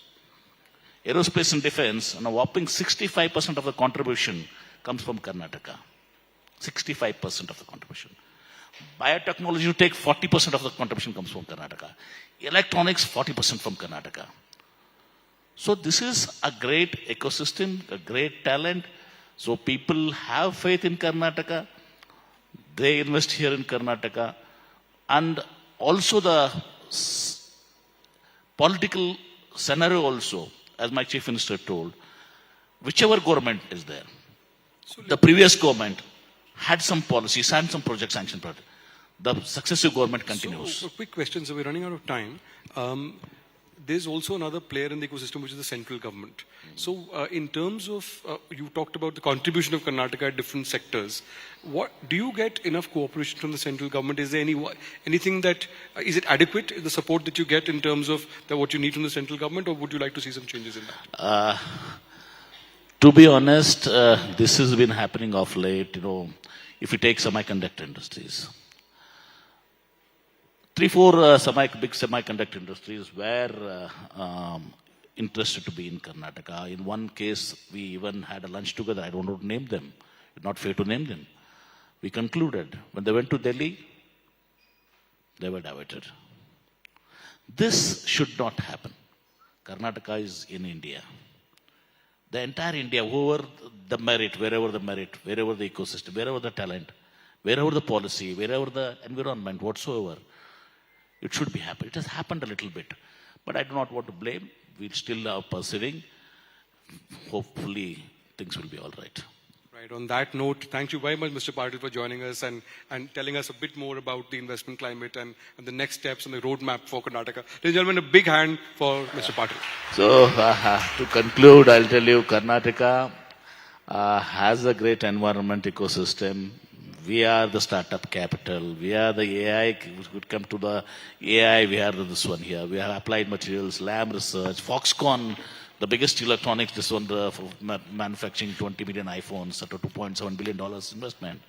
Aerospace and defense, and a whopping 65% of the contribution comes from Karnataka. 65% of the contribution. Biotechnology, you take 40% of the contribution comes from Karnataka. Electronics, 40% from Karnataka. So this is a great ecosystem, a great talent. So people have faith in Karnataka. They invest here in Karnataka. And also the political scenario also, as my chief minister told, whichever government is there, the previous government had some policies and some project sanction project. The successive government continues. So, a quick question, so we're running out of time. There's also another player in the ecosystem, which is the central government. So, in terms of, you talked about the contribution of Karnataka at different sectors. Do you get enough cooperation from the central government? Is there anything that, is it adequate, the support that you get in terms of what you need from the central government, or would you like to see some changes in that? To be honest, this has been happening of late, if you take semiconductor industries. 3-4 big semiconductor industries were interested to be in Karnataka. In one case, we even had a lunch together. I don't know to name them. It's not fair to name them. We concluded, when they went to Delhi, they were diverted. This should not happen. Karnataka is in India. The entire India, wherever the merit, wherever the ecosystem, wherever the talent, wherever the policy, wherever the environment, whatsoever, it should be happening. It has happened a little bit. But I do not want to blame. We're still pursuing. Hopefully, things will be all right. Right. On that note, thank you very much, Mr. Patil, for joining us and telling us a bit more about the investment climate and the next steps and the roadmap for Karnataka. Ladies and gentlemen, a big hand for Mr. Patil. So, to conclude, I'll tell you, Karnataka has a great environment ecosystem. We are the startup capital. We are the AI. We could come to the AI. We are this one here. We have applied materials, lab research, Foxconn, the biggest electronics, this one for manufacturing 20 million iPhones at a $2.7 billion investment.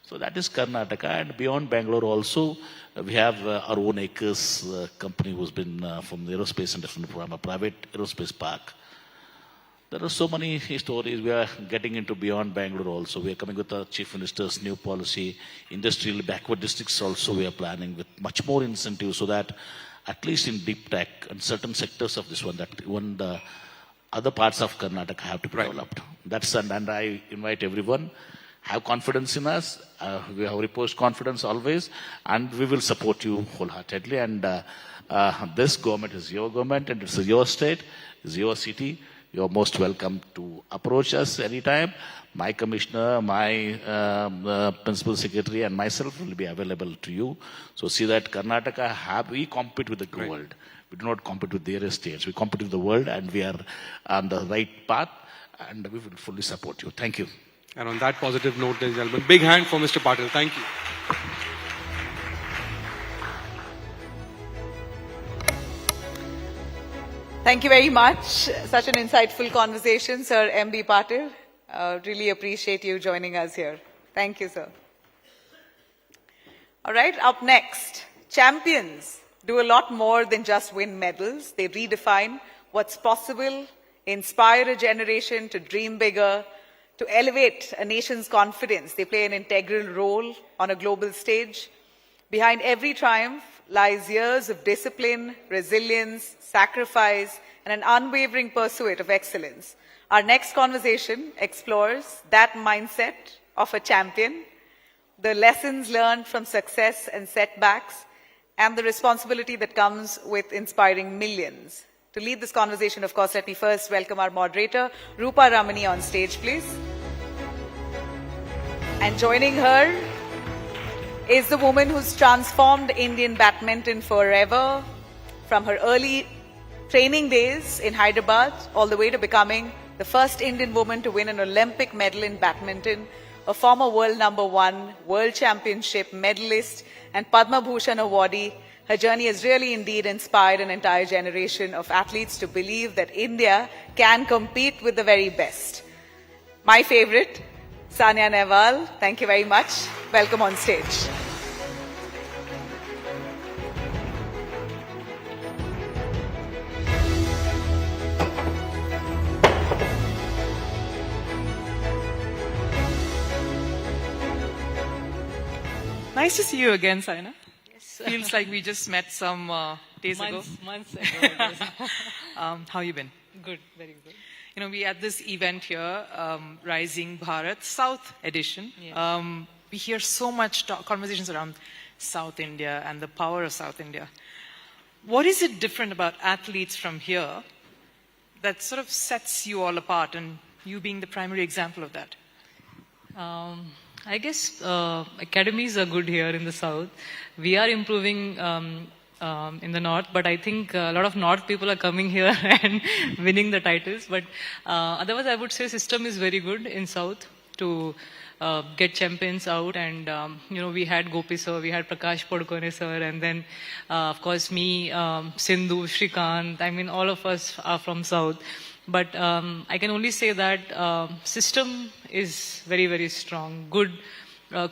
So that is Karnataka. And beyond Bangalore also, we have our own Acres company who's been from the aerospace and defense program, a private aerospace park. There are so many stories. We are getting into beyond Bangalore also. We are coming with the Chief Minister's new policy. Industrial backward districts also we are planning with much more incentives so that at least in deep tech and certain sectors of this one, that even the other parts of Karnataka have to be developed. That's and I invite everyone, have confidence in us. We have reposed confidence always, and we will support you wholeheartedly. And this government is your government, and it's your state, it's your city. You're most welcome to approach us anytime. My commissioner, my principal secretary, and myself will be available to you. So see that Karnataka, we compete with the world. We do not compete with their states. We compete with the world, and we are on the right path, and we will fully support you. Thank you. And on that positive note, ladies and gentlemen, big hand for Mr. Patil. Thank you. Thank you very much. Such an insightful conversation, Sir M.B. Patil. Really appreciate you joining us here. Thank you, sir. All right, up next, champions do a lot more than just win medals. They redefine what's possible, inspire a generation to dream bigger, to elevate a nation's confidence. They play an integral role on a global stage. Behind every triumph lies years of discipline, resilience, sacrifice, and an unwavering pursuit of excellence. Our next conversation explores that mindset of a champion, the lessons learned from success and setbacks, and the responsibility that comes with inspiring millions. To lead this conversation, of course, let me first welcome our moderator, Rupa Ramani, on stage, please. And joining her is the woman who's transformed Indian badminton forever, from her early training days in Hyderabad all the way to becoming the first Indian woman to win an Olympic medal in badminton, a former world #1, world championship medalist, and Padma Bhushan awardee. Her journey has really indeed inspired an entire generation of athletes to believe that India can compete with the very best. My favorite, Sania Nehwal, thank you very much. Welcome on stage. Nice to see you again, Saina. Yes. Feels like we just met some days ago. Months ago. How you been? Good, very good. You know, we had this event here, Rising Bharat South Edition. Yeah. We hear so much conversations around South India and the power of South India. What is it different about athletes from here that sort of sets you all apart, and you being the primary example of that? I guess academies are good here in the south. We are improving in the north, but I think a lot of north people are coming here and winning the titles. But otherwise, I would say system is very good in south to get champions out. And you know, we had Gopi sir, we had Prakash Podkone sir, and then of course me, Sindhu, Shrikant. I mean, all of us are from south. But I can only say that system is very, very strong. Good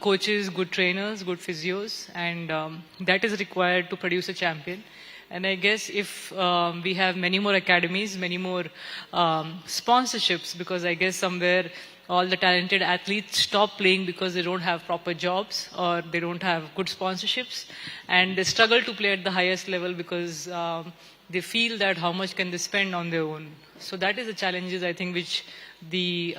coaches, good trainers, good physios, and that is required to produce a champion. And I guess if we have many more academies, many more sponsorships, because I guess somewhere all the talented athletes stop playing because they don't have proper jobs or they don't have good sponsorships, and they struggle to play at the highest level because they feel that how much can they spend on their own. So that is the challenges, I think, which the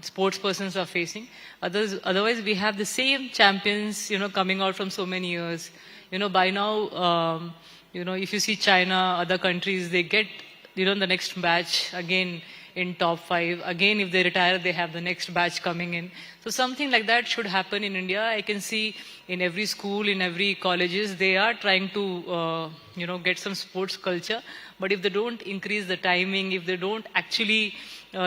sports persons are facing. Otherwise, we have the same champions, you know, coming out from so many years. You know, by now, you know, if you see China, other countries, they get, you know, the next batch again in top 5. Again, if they retire, they have the next batch coming in. So something like that should happen in India. I can see in every school, in every colleges, they are trying to, you know, get some sports culture. But if they don't increase the timing, if they don't actually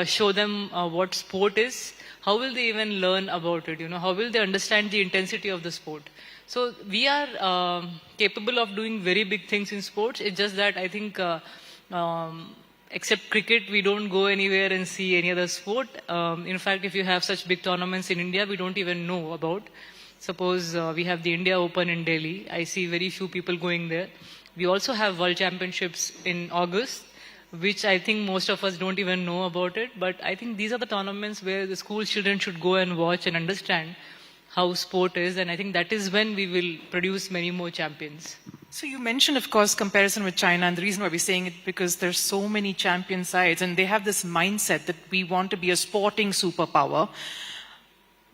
show them what sport is, how will they even learn about it? You know, how will they understand the intensity of the sport? So we are capable of doing very big things in sports. It's just that I think except cricket, we don't go anywhere and see any other sport. In fact, if you have such big tournaments in India, we don't even know about. Suppose we have the India Open in Delhi. I see very few people going there. We also have World Championships in August, which I think most of us don't even know about it. But I think these are the tournaments where the school children should go and watch and understand how sport is. And I think that is when we will produce many more champions. So you mentioned, of course, comparison with China, and the reason why we're saying it because there's so many champion sides, and they have this mindset that we want to be a sporting superpower.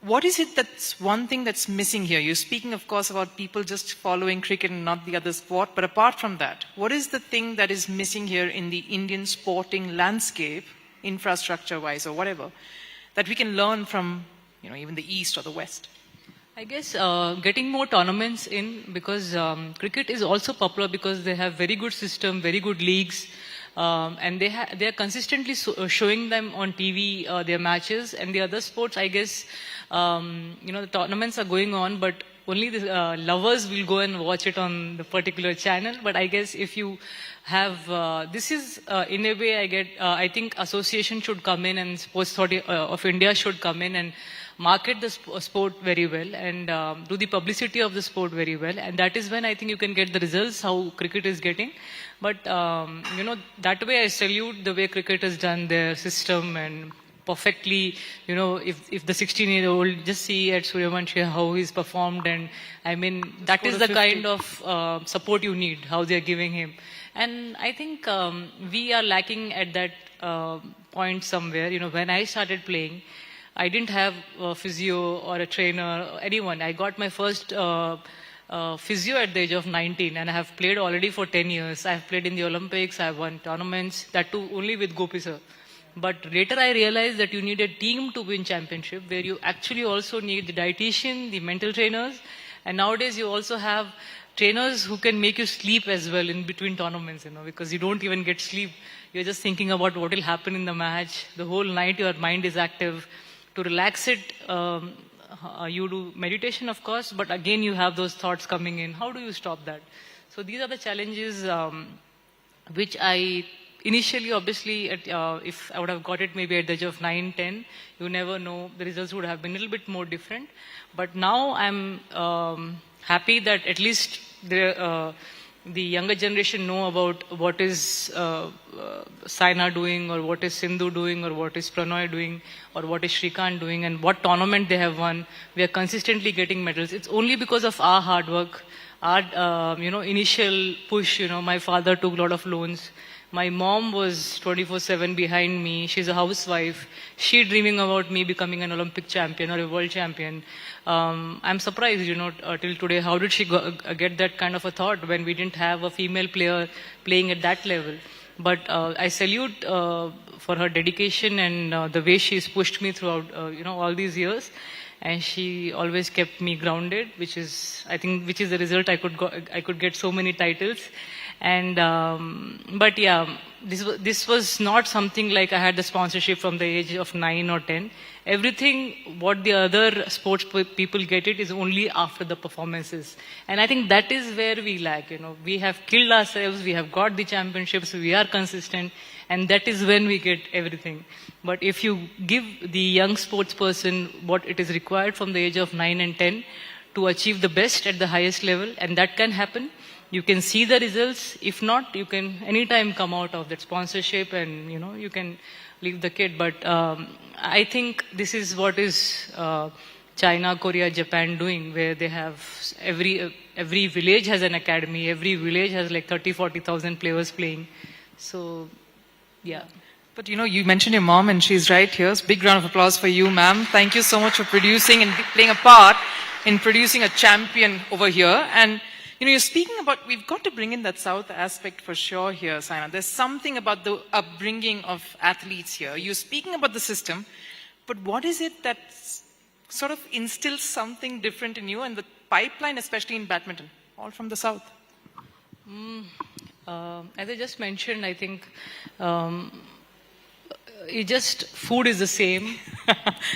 What is it that's one thing that's missing here? You're speaking, of course, about people just following cricket and not the other sport, but apart from that, what is the thing that is missing here in the Indian sporting landscape, infrastructure-wise or whatever, that we can learn from, even the East or the West? I guess getting more tournaments in, because cricket is also popular because they have very good system, very good leagues, and they are consistently showing them on TV, their matches. And the other sports, I guess, the tournaments are going on, but only the lovers will go and watch it on the particular channel. But I guess if you have, this is in a way, I think association should come in, and Sports Authority of India should come in and market the sport very well, and do the publicity of the sport very well. And that is when I think you can get the results how cricket is getting. But, that way I salute the way cricket has done their system, and perfectly, if the 16-year-old, just see at Suryavanshi how he's performed, and I mean, that is the kind of support you need, how they're giving him. And I think we are lacking at that point somewhere. When I started playing, I didn't have a physio or a trainer or anyone. I got my first physio at the age of 19, and I have played already for 10 years. I have played in the Olympics, I have won tournaments, that too only with Gopi sir. But later I realized that you need a team to win championship, where you actually also need the dietitian, the mental trainers, and nowadays you also have trainers who can make you sleep as well in between tournaments, because you don't even get sleep. You're just thinking about what will happen in the match. The whole night your mind is active. To relax it, you do meditation, of course, but again you have those thoughts coming in. How do you stop that? So these are the challenges which I initially, obviously, if I would have got it maybe at the age of 9, 10, you never know, the results would have been a little bit more different. But now I'm happy that at least the younger generation know about what is Saina doing, or what is Sindhu doing, or what is Pranoy doing, or what is Shrikant doing, and what tournament they have won. We are consistently getting medals. It's only because of our hard work, our initial push. My father took a lot of loans. My mom was 24/7 behind me. She's a housewife. She dreaming about me becoming an Olympic champion or a world champion. I'm surprised, till today, how did she get that kind of a thought when we didn't have a female player playing at that level? But I salute for her dedication and the way she's pushed me throughout, all these years. And she always kept me grounded, which is the result I could get so many titles. And but yeah, this was not something like I had the sponsorship from the age of 9 or 10. Everything what the other sports people get it is only after the performances. And I think that is where we lack. We have killed ourselves, we have got the championships, we are consistent, and that is when we get everything. But if you give the young sports person what it is required from the age of 9 and 10 to achieve the best at the highest level, and that can happen, you can see the results. If not, you can anytime come out of that sponsorship and, you can leave the kid. But I think this is what is China, Korea, Japan doing, where they have every village has an academy, every village has like 30,000-40,000 players playing. So, yeah. But you mentioned your mom, and she's right here. So big round of applause for you, ma'am. Thank you so much for producing and playing a part in producing a champion over here. And you're speaking about, we've got to bring in that South aspect for sure here, Saina. There's something about the upbringing of athletes here. You're speaking about the system, but what is it that sort of instills something different in you, and the pipeline, especially in badminton, all from the South? As I just mentioned, I think food is the same.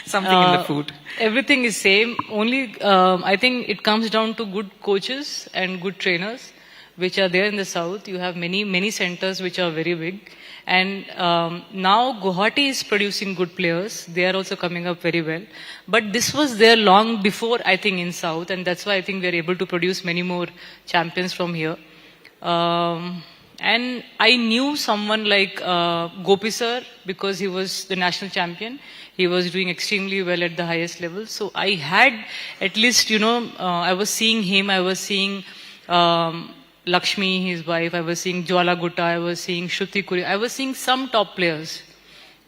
Something in the food. Everything is same. Only, I think it comes down to good coaches and good trainers, which are there in the South. You have many centers which are very big. And now Guwahati is producing good players. They are also coming up very well. But this was there long before, I think, in South. And that's why I think we are able to produce many more champions from here. And I knew someone like Gopi sir, because he was the national champion. He was doing extremely well at the highest level. So I had at least, I was seeing him, I was seeing Lakshmi, his wife, I was seeing Jwala Gutta, I was seeing Shruti Kuri, I was seeing some top players.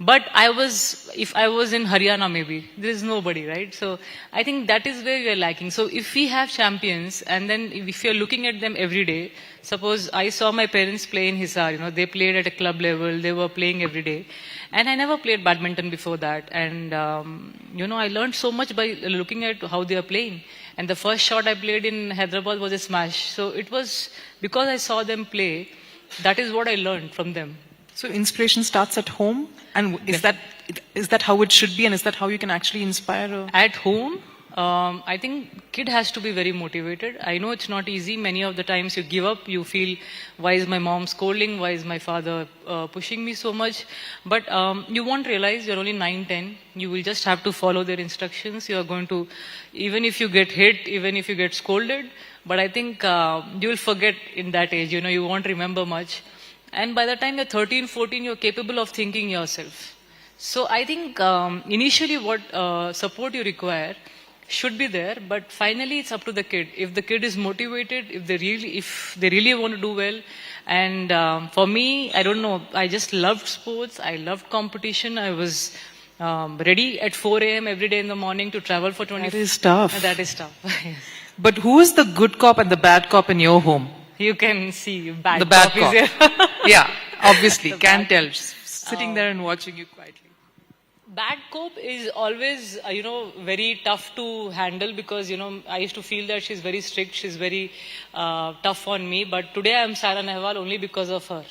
But if I was in Haryana maybe, there is nobody, right? So I think that is where we are lacking. So if we have champions and then if you're looking at them every day, suppose I saw my parents play in Hisar, they played at a club level, they were playing every day. And I never played badminton before that. And, I learned so much by looking at how they are playing. And the first shot I played in Hyderabad was a smash. So it was because I saw them play, that is what I learned from them. So inspiration starts at home, and is that how it should be, and is that how you can actually inspire? At home, I think kid has to be very motivated. I know it's not easy. Many of the times you give up, you feel, why is my mom scolding? Why is my father pushing me so much? But you won't realize you're only 9, 10. You will just have to follow their instructions. You are going to, even if you get hit, even if you get scolded, but I think you will forget in that age. You won't remember much. And by the time you're 13, 14, you're capable of thinking yourself. So I think initially what support you require should be there, but finally it's up to the kid. If the kid is motivated, if they really want to do well, and for me, I don't know, I just loved sports, I loved competition, I was ready at 4 a.m. every day in the morning to travel for 20 That is tough. That is tough. But who is the good cop and the bad cop in your home? You can see The bad cop. is here. Yeah, obviously, can't tell. Just sitting there and watching you quietly. Bad cop is always, very tough to handle because, I used to feel that she's very strict, she's very tough on me. But today I'm Saira Nehwal only because of her.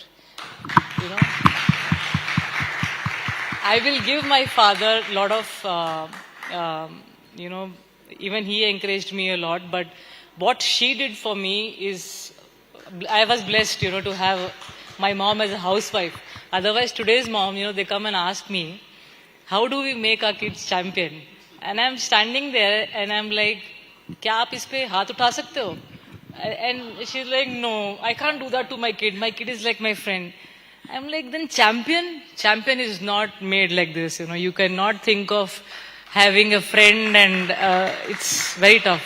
I will give my father a lot of, even he encouraged me a lot. But what she did for me is, I was blessed, to have my mom as a housewife. Otherwise, today's mom, they come and ask me, how do we make our kids champion? And I'm standing there and I'm like, kya aap is pe haath utha sakte ho? And she's like, no, I can't do that to my kid. My kid is like my friend. I'm like, then champion is not made like this. You cannot think of having a friend, and it's very tough.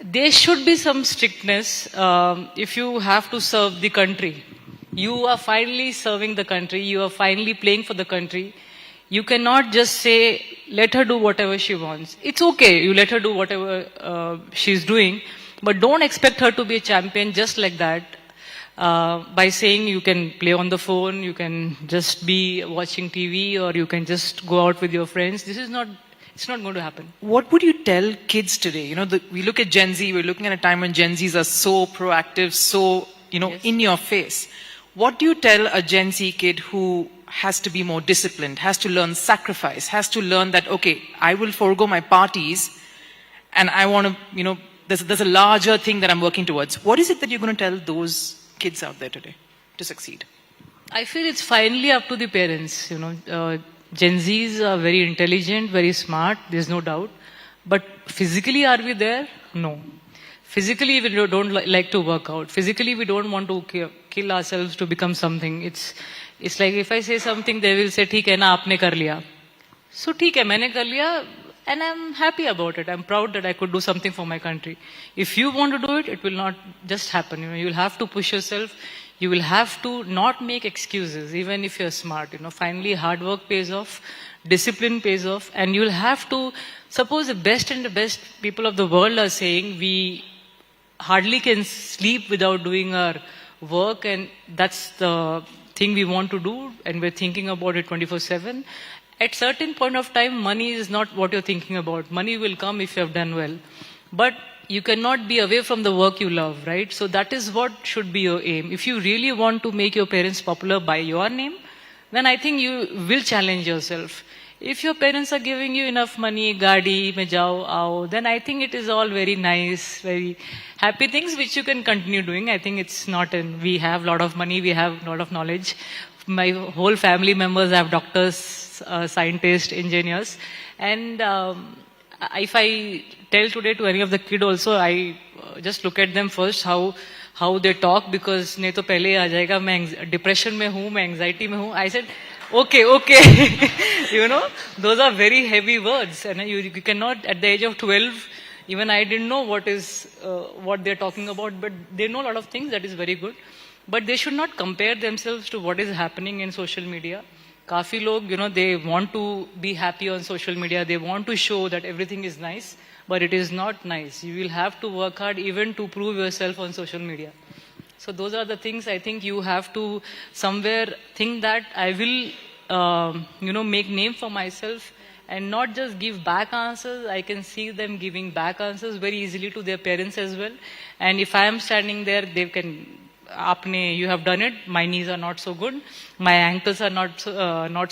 There should be some strictness if you have to serve the country. You are finally serving the country. You are finally playing for the country. You cannot just say, let her do whatever she wants. It's okay, you let her do whatever she's doing, but don't expect her to be a champion just like that by saying you can play on the phone, you can just be watching TV, or you can just go out with your friends. It's not going to happen. What would you tell kids today? We look at Gen Z, we're looking at a time when Gen Zs are so proactive, so, Yes. in your face. What do you tell a Gen Z kid who has to be more disciplined, has to learn sacrifice, has to learn that, okay, I will forego my parties and I want to, there's a larger thing that I'm working towards. What is it that you're going to tell those kids out there today to succeed? I feel it's finally up to the parents, Gen Zs are very intelligent, very smart, there's no doubt. But physically, are we there? No. Physically, we don't like to work out. Physically, we don't want to kill ourselves to become something. It's like if I say something, they will say, "ठीक है ना, आपने कर लिया." So, ठीक है, मैंने कर लिया, and I'm happy about it. I'm proud that I could do something for my country. If you want to do it, it will not just happen. You'll have to push yourself. You will have to not make excuses, even if you're smart. Finally, hard work pays off, discipline pays off, and you'll have to. Suppose the best and the best people of the world are saying we hardly can sleep without doing our work, and that's the thing we want to do, and we're thinking about it 24/7. At certain point of time, money is not what you're thinking about. Money will come if you have done well. But you cannot be away from the work you love, right? So that is what should be your aim. If you really want to make your parents popular by your name, then I think you will challenge yourself. If your parents are giving you enough money, gaadi, mein jao, aao, then I think it is all very nice, very happy things which you can continue doing. I think it's not we have a lot of money, we have a lot of knowledge. My whole family members have doctors, scientists, engineers. And if I tell today to any of the kid also, I just look at them first, how they talk, because नहीं तो पहले आ जाएगा मैं depression में हूँ, मैं anxiety में हूँ. I said, okay. Those are very heavy words. And you cannot, at the age of 12, Even I didn't know what they're talking about, but they know a lot of things. That is very good. But they should not compare themselves to what is happening in social media. Kafi log, they want to be happy on social media. They want to show that everything is nice, but it is not nice. You will have to work hard even to prove yourself on social media. So those are the things I think you have to somewhere think that I will, make name for myself and not just give back answers. I can see them giving back answers very easily to their parents as well. And if I am standing there, they can, Apne, you have done it. My knees are not so good. My ankles are not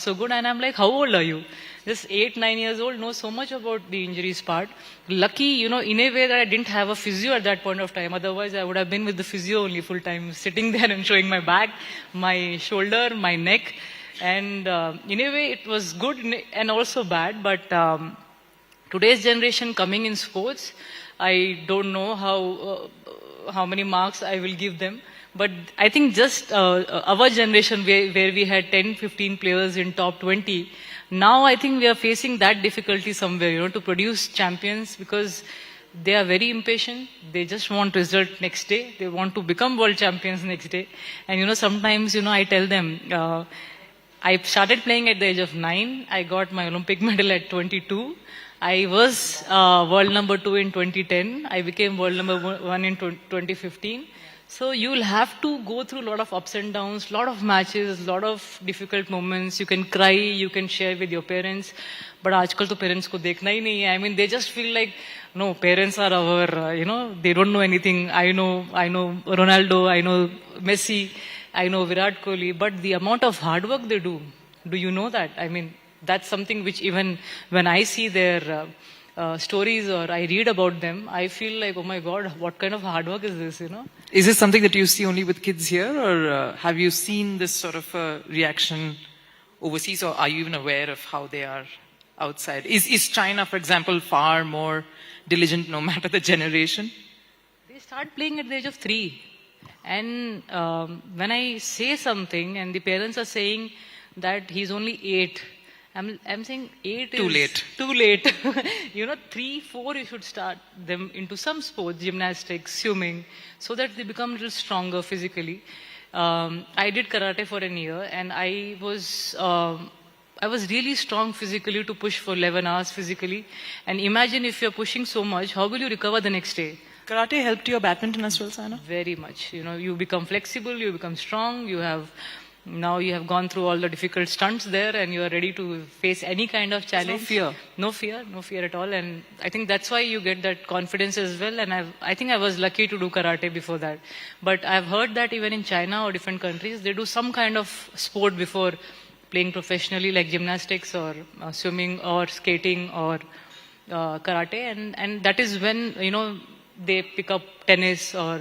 so good. And I'm like, how old are you? Just 8-9 years old, know so much about the injuries part. Lucky, in a way that I didn't have a physio at that point of time. Otherwise, I would have been with the physio only full time, sitting there and showing my back, my shoulder, my neck. And in a way, it was good and also bad. But today's generation coming in sports, I don't know how many marks I will give them. But I think just our generation where we had 10-15 players in top 20, now I think we are facing that difficulty somewhere, to produce champions, because they are very impatient. They just want result next day. They want to become world champions next day. And sometimes, I tell them, I started playing at the age of 9. I got my Olympic medal at 22. I was world number 2 in 2010. I became world number 1 in 2015. So you will have to go through a lot of ups and downs, lot of matches, lot of difficult moments. You can cry, you can share with your parents. But aajkal to parents ko dekhna hi nahi hai. I mean, they just feel like, no, parents are our, they don't know anything. I know Ronaldo, I know Messi, I know Virat Kohli. But the amount of hard work they do you know that? I mean, that's something which even when I see their stories or I read about them, I feel like, oh my God, what kind of hard work is this, Is this something that you see only with kids here, or have you seen this sort of reaction overseas, or are you even aware of how they are outside? Is China, for example, far more diligent no matter the generation? They start playing at the age of 3. And when I say something and the parents are saying that he's only 8, I'm saying 8 is too late. 3, 4 you should start them into some sports, gymnastics, swimming, so that they become a little stronger physically. I did karate for a year, and I was really strong physically to push for 11 hours physically. And imagine if you're pushing so much, how will you recover the next day? Karate helped your badminton as well, Saina? Very much. You become flexible, you become strong, now you have gone through all the difficult stunts there, and you are ready to face any kind of challenge. No fear at all. And I think that's why you get that confidence as well. And I think I was lucky to do karate before that. But I've heard that even in China or different countries, they do some kind of sport before playing professionally, like gymnastics or swimming or skating or karate. And that is when, they pick up tennis or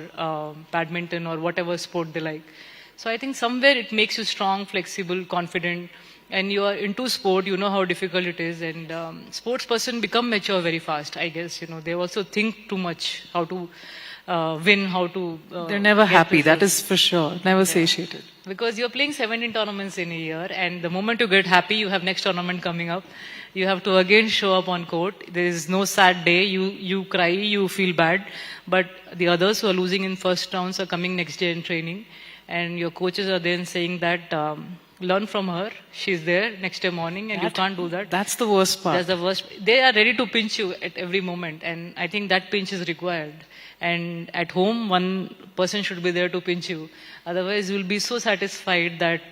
badminton or whatever sport they like. So I think somewhere it makes you strong, flexible, confident, and you are into sport, you know how difficult it is. And sports person become mature very fast, I guess. They also think too much how to win, how to... They're never happy, that is for sure. Never satiated. Because you're playing 17 tournaments in a year, and the moment you get happy, you have next tournament coming up. You have to again show up on court. There is no sad day. You cry, you feel bad. But the others who are losing in first rounds are coming next day in training. And your coaches are then saying that, learn from her. She's there next day morning, and you can't do that. That's the worst part. That's the worst. They are ready to pinch you at every moment. And I think that pinch is required. And at home, one person should be there to pinch you. Otherwise, you will be so satisfied that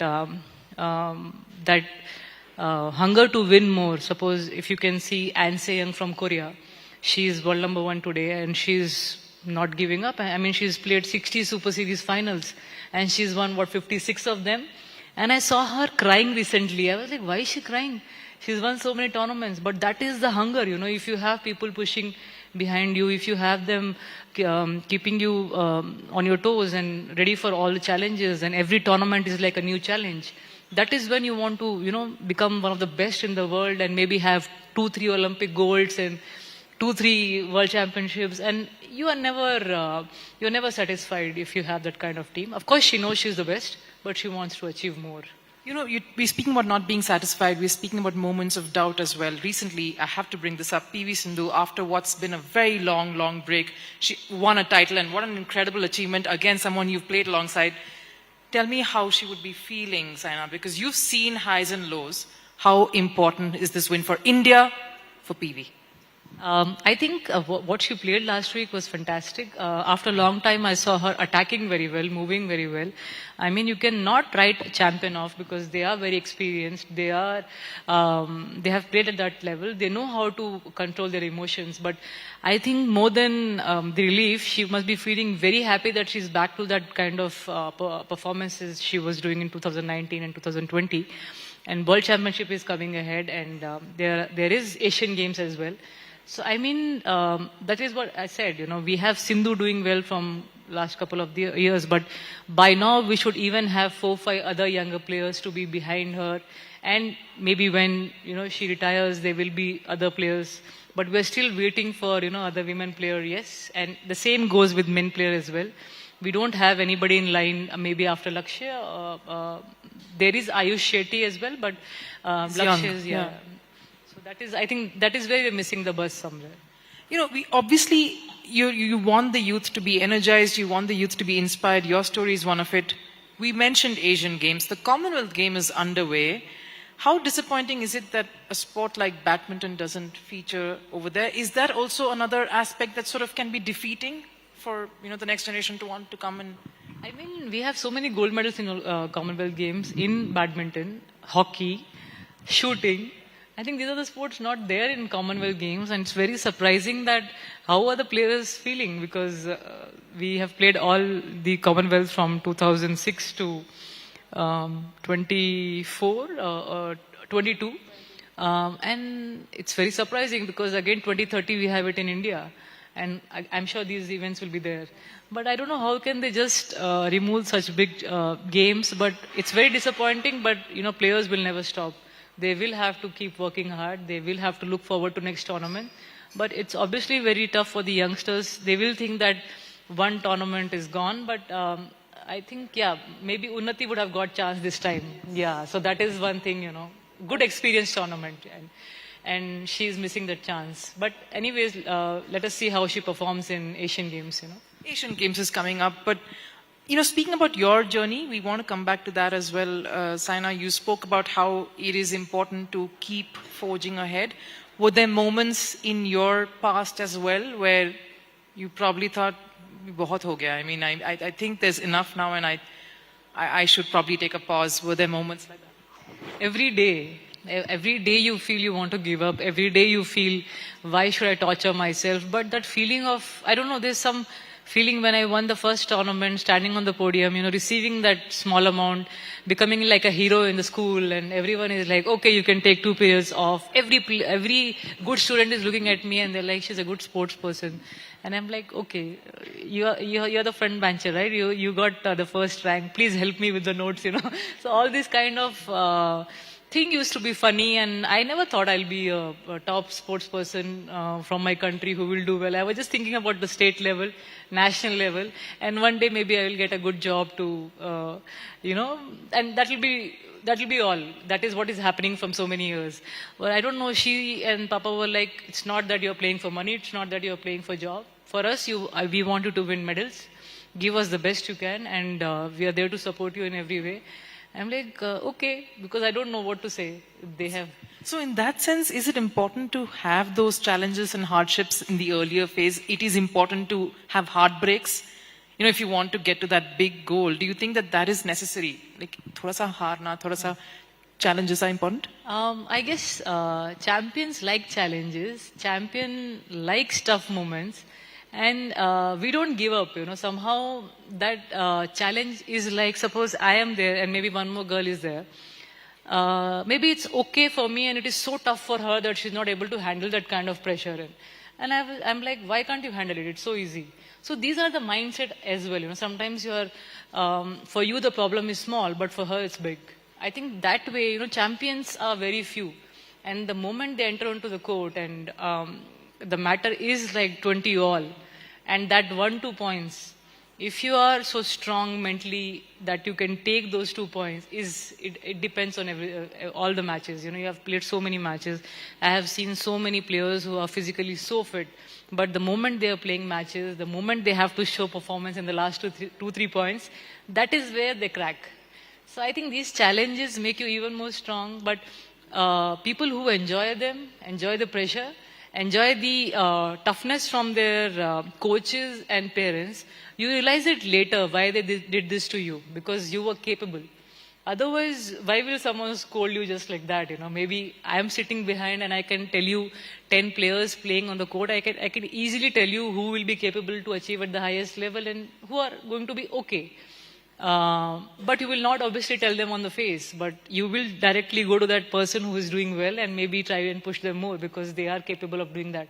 hunger to win more. Suppose if you can see An Se-young from Korea, she is world number 1 today, and she's not giving up. I mean, she's played 60 Super Series finals, and she's won, 56 of them. And I saw her crying recently. I was like, why is she crying? She's won so many tournaments. But that is the hunger, if you have people pushing behind you, if you have them keeping you on your toes and ready for all the challenges, and every tournament is like a new challenge. That is when you want to, become one of the best in the world, and maybe have 2-3 Olympic golds and 2-3 world championships. And you're never satisfied if you have that kind of team. Of course, she knows she's the best, but she wants to achieve more. You know, we're speaking about not being satisfied. We're speaking about moments of doubt as well. Recently, I have to bring this up, PV Sindhu, after what's been a very long break, she won a title, and what an incredible achievement. Again, someone you've played alongside. Tell me how she would be feeling, Saina, because you've seen highs and lows. How important is this win for India, for PV? I think what she played last week was fantastic. After a long time, I saw her attacking very well, moving very well. I mean, you cannot write a champion off because they are very experienced. They have played at that level. They know how to control their emotions. But I think more than the relief, she must be feeling very happy that she's back to that kind of performances she was doing in 2019 and 2020. And World Championship is coming ahead, and there is Asian Games as well. So, I mean, that is what I said, you know, we have Sindhu doing well from last couple of years, but by now we should even have 4 or 5 other younger players to be behind her. And maybe when, you know, she retires, there will be other players. But we're still waiting for, you know, other women player, yes. And the same goes with men player as well. We don't have anybody in line, maybe after Lakshya. There is Ayush Shetty as well, but Lakshya is, yeah. So that is, I think that is where we're missing the bus somewhere. You know, obviously, you want the youth to be energized, you want the youth to be inspired. Your story is one of it. We mentioned Asian Games. The Commonwealth Game is underway. How disappointing is it that a sport like badminton doesn't feature over there? Is that also another aspect that sort of can be defeating for, you know, the next generation to want to come and... I mean, we have so many gold medals in Commonwealth Games, in badminton, hockey, shooting. I think these are the sports not there in Commonwealth Games, and it's very surprising that how are the players feeling, because we have played all the Commonwealth from 2006 to 24 or 22, and it's very surprising because again 2030 we have it in India, and I'm sure these events will be there. But I don't know how can they just remove such big games, but it's very disappointing, but you know, players will never stop. They will have to keep working hard. They will have to look forward to next tournament. But it's obviously very tough for the youngsters. They will think that one tournament is gone. But I think, yeah, maybe Unnati would have got chance this time. Yeah, so that is one thing, you know. Good experience tournament. And she's missing that chance. But anyways, let us see how she performs in Asian Games, you know. Asian Games is coming up, but you know, speaking about your journey, we want to come back to that as well. Saina, you spoke about how it is important to keep forging ahead. Were there moments in your past as well where you probably thought, bahut ho gaya? I mean, I think there's enough now and I should probably take a pause. Were there moments like that? Every day you feel you want to give up. Every day you feel, why should I torture myself? But that feeling of, I don't know, there's some feeling when I won the first tournament, standing on the podium, you know, receiving that small amount, becoming like a hero in the school, and everyone is like, okay, you can take 2 periods off. Every good student is looking at me and they're like, she's a good sports person. And I'm like, okay, you're the front bencher, right? You got the first rank. Please help me with the notes, you know. So all this kind of thing used to be funny, and I never thought I'll be a top sports person from my country who will do well. I was just thinking about the state level, national level, and one day maybe I will get a good job to, you know, and that will be all. That is what is happening from so many years. But I don't know, she and Papa were like, it's not that you're playing for money, it's not that you're playing for job. For us, we want you to win medals. Give us the best you can, and we are there to support you in every way. I'm like, okay, because I don't know what to say. They have. So in that sense, is it important to have those challenges and hardships in the earlier phase? It is important to have heartbreaks? You know, if you want to get to that big goal, do you think that that is necessary? Like, thoda sa harna, thoda sa challenges are important? I guess champions like challenges. Champion likes tough moments. And we don't give up, you know. Somehow that challenge is like, suppose I am there and maybe one more girl is there. Maybe it's okay for me and it is so tough for her that she's not able to handle that kind of pressure. And I'm like, why can't you handle it? It's so easy. So these are the mindset as well, you know. Sometimes for you the problem is small, but for her it's big. I think that way, you know, champions are very few. And the moment they enter onto the court and the matter is like 20 all, and that 1-2 points if you are so strong mentally that you can take those 2 points, it depends on all the matches. You have played so many matches. I have seen so many players who are physically so fit, but the moment they are playing matches, the moment they have to show performance in the last 3 points, that is where they crack. So I think these challenges make you even more strong, but people who enjoy them, enjoy the pressure, enjoy the toughness from their coaches and parents, you realize it later why they did this to you, because you were capable. Otherwise, why will someone scold you just like that? Maybe I am sitting behind and I can tell you 10 players playing on the court. I can easily tell you who will be capable to achieve at the highest level and who are going to be okay. But you will not obviously tell them on the face, but you will directly go to that person who is doing well and maybe try and push them more because they are capable of doing that.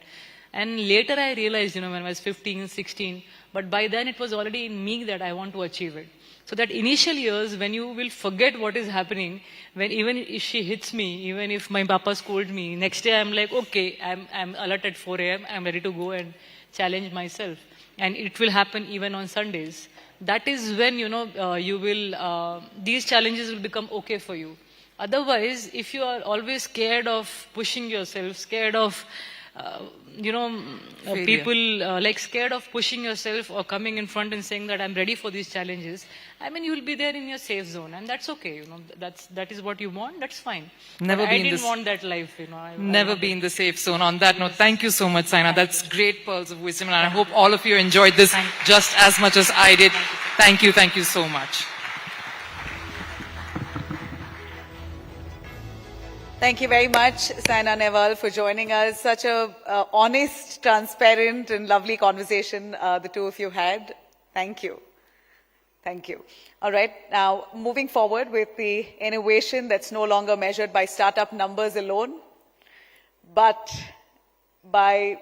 And later I realized, when I was 15, 16, but by then it was already in me that I want to achieve it. So that initial years when you will forget what is happening, when even if she hits me, even if my papa scolds me, next day I'm like, okay, I'm alert at 4 a.m., I'm ready to go and challenge myself. And it will happen even on Sundays. That is when, you will, these challenges will become okay for you. Otherwise, if you are always scared of pushing yourself, scared of, people like scared of pushing yourself or coming in front and saying that I'm ready for these challenges, you will be there in your safe zone, and that's okay. That is what you want. That's fine. Never I didn't want that life. Never be in the safe zone. On that note, thank you so much, Saina. That's great pearls of wisdom, and I hope all of you enjoyed this just as much as I did. Thank you so much. Thank you very much, Saina Nehwal, for joining us. Such a honest, transparent, and lovely conversation the two of you had. Thank you. Thank you. All right, now moving forward with the innovation that's no longer measured by startup numbers alone, but by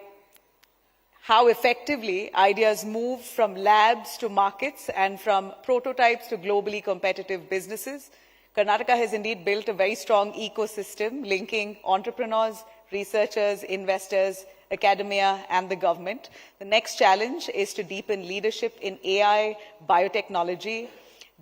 how effectively ideas move from labs to markets and from prototypes to globally competitive businesses. Karnataka has indeed built a very strong ecosystem linking entrepreneurs, researchers, investors, academia, and the government. The next challenge is to deepen leadership in AI, biotechnology,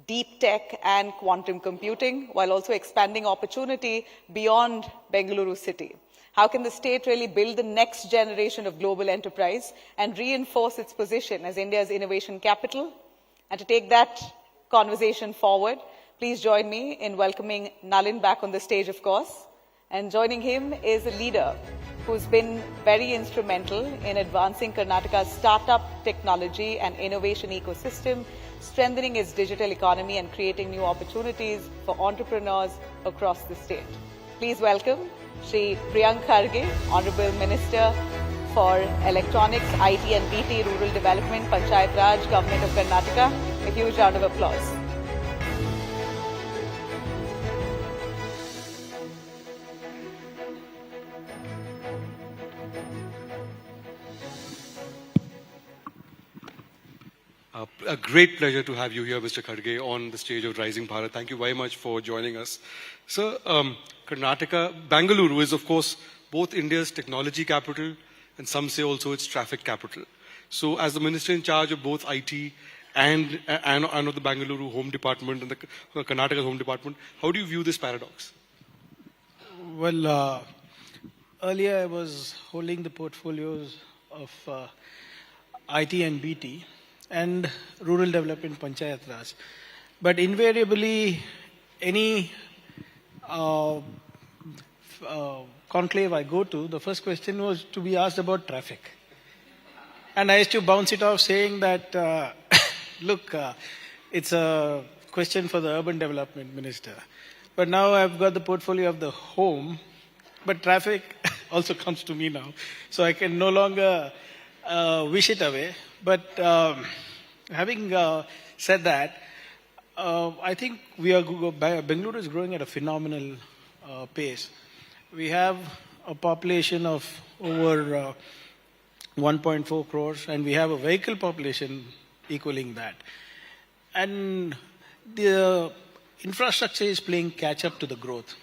deep tech, and quantum computing, while also expanding opportunity beyond Bengaluru city. How can the state really build the next generation of global enterprise and reinforce its position as India's innovation capital? And to take that conversation forward, please join me in welcoming Nalin back on the stage, of course. And joining him is a leader who's been very instrumental in advancing Karnataka's startup technology and innovation ecosystem, strengthening its digital economy and creating new opportunities for entrepreneurs across the state. Please welcome Shri Priyank Kharge, Honorable Minister for Electronics, IT and BT, Rural Development, Panchayat Raj, Government of Karnataka. A huge round of applause. A great pleasure to have you here, Mr. Kharge, on the stage of Rising Bharat. Thank you very much for joining us. Sir, Karnataka, Bengaluru is, of course, both India's technology capital and some say also its traffic capital. So as the minister in charge of both IT and of the Bengaluru Home Department and the Karnataka Home Department, how do you view this paradox? Well, earlier I was holding the portfolios of IT and BT and rural development Panchayat Raj. But invariably, any conclave I go to, the first question was to be asked about traffic. And I used to bounce it off saying that, look, it's a question for the urban development minister. But now I've got the portfolio of the home, but traffic also comes to me now. So I can no longer wish it away. But having said that, I think Bengaluru is growing at a phenomenal pace. We have a population of over 1.4 crores, and we have a vehicle population equaling that. And the infrastructure is playing catch up to the growth.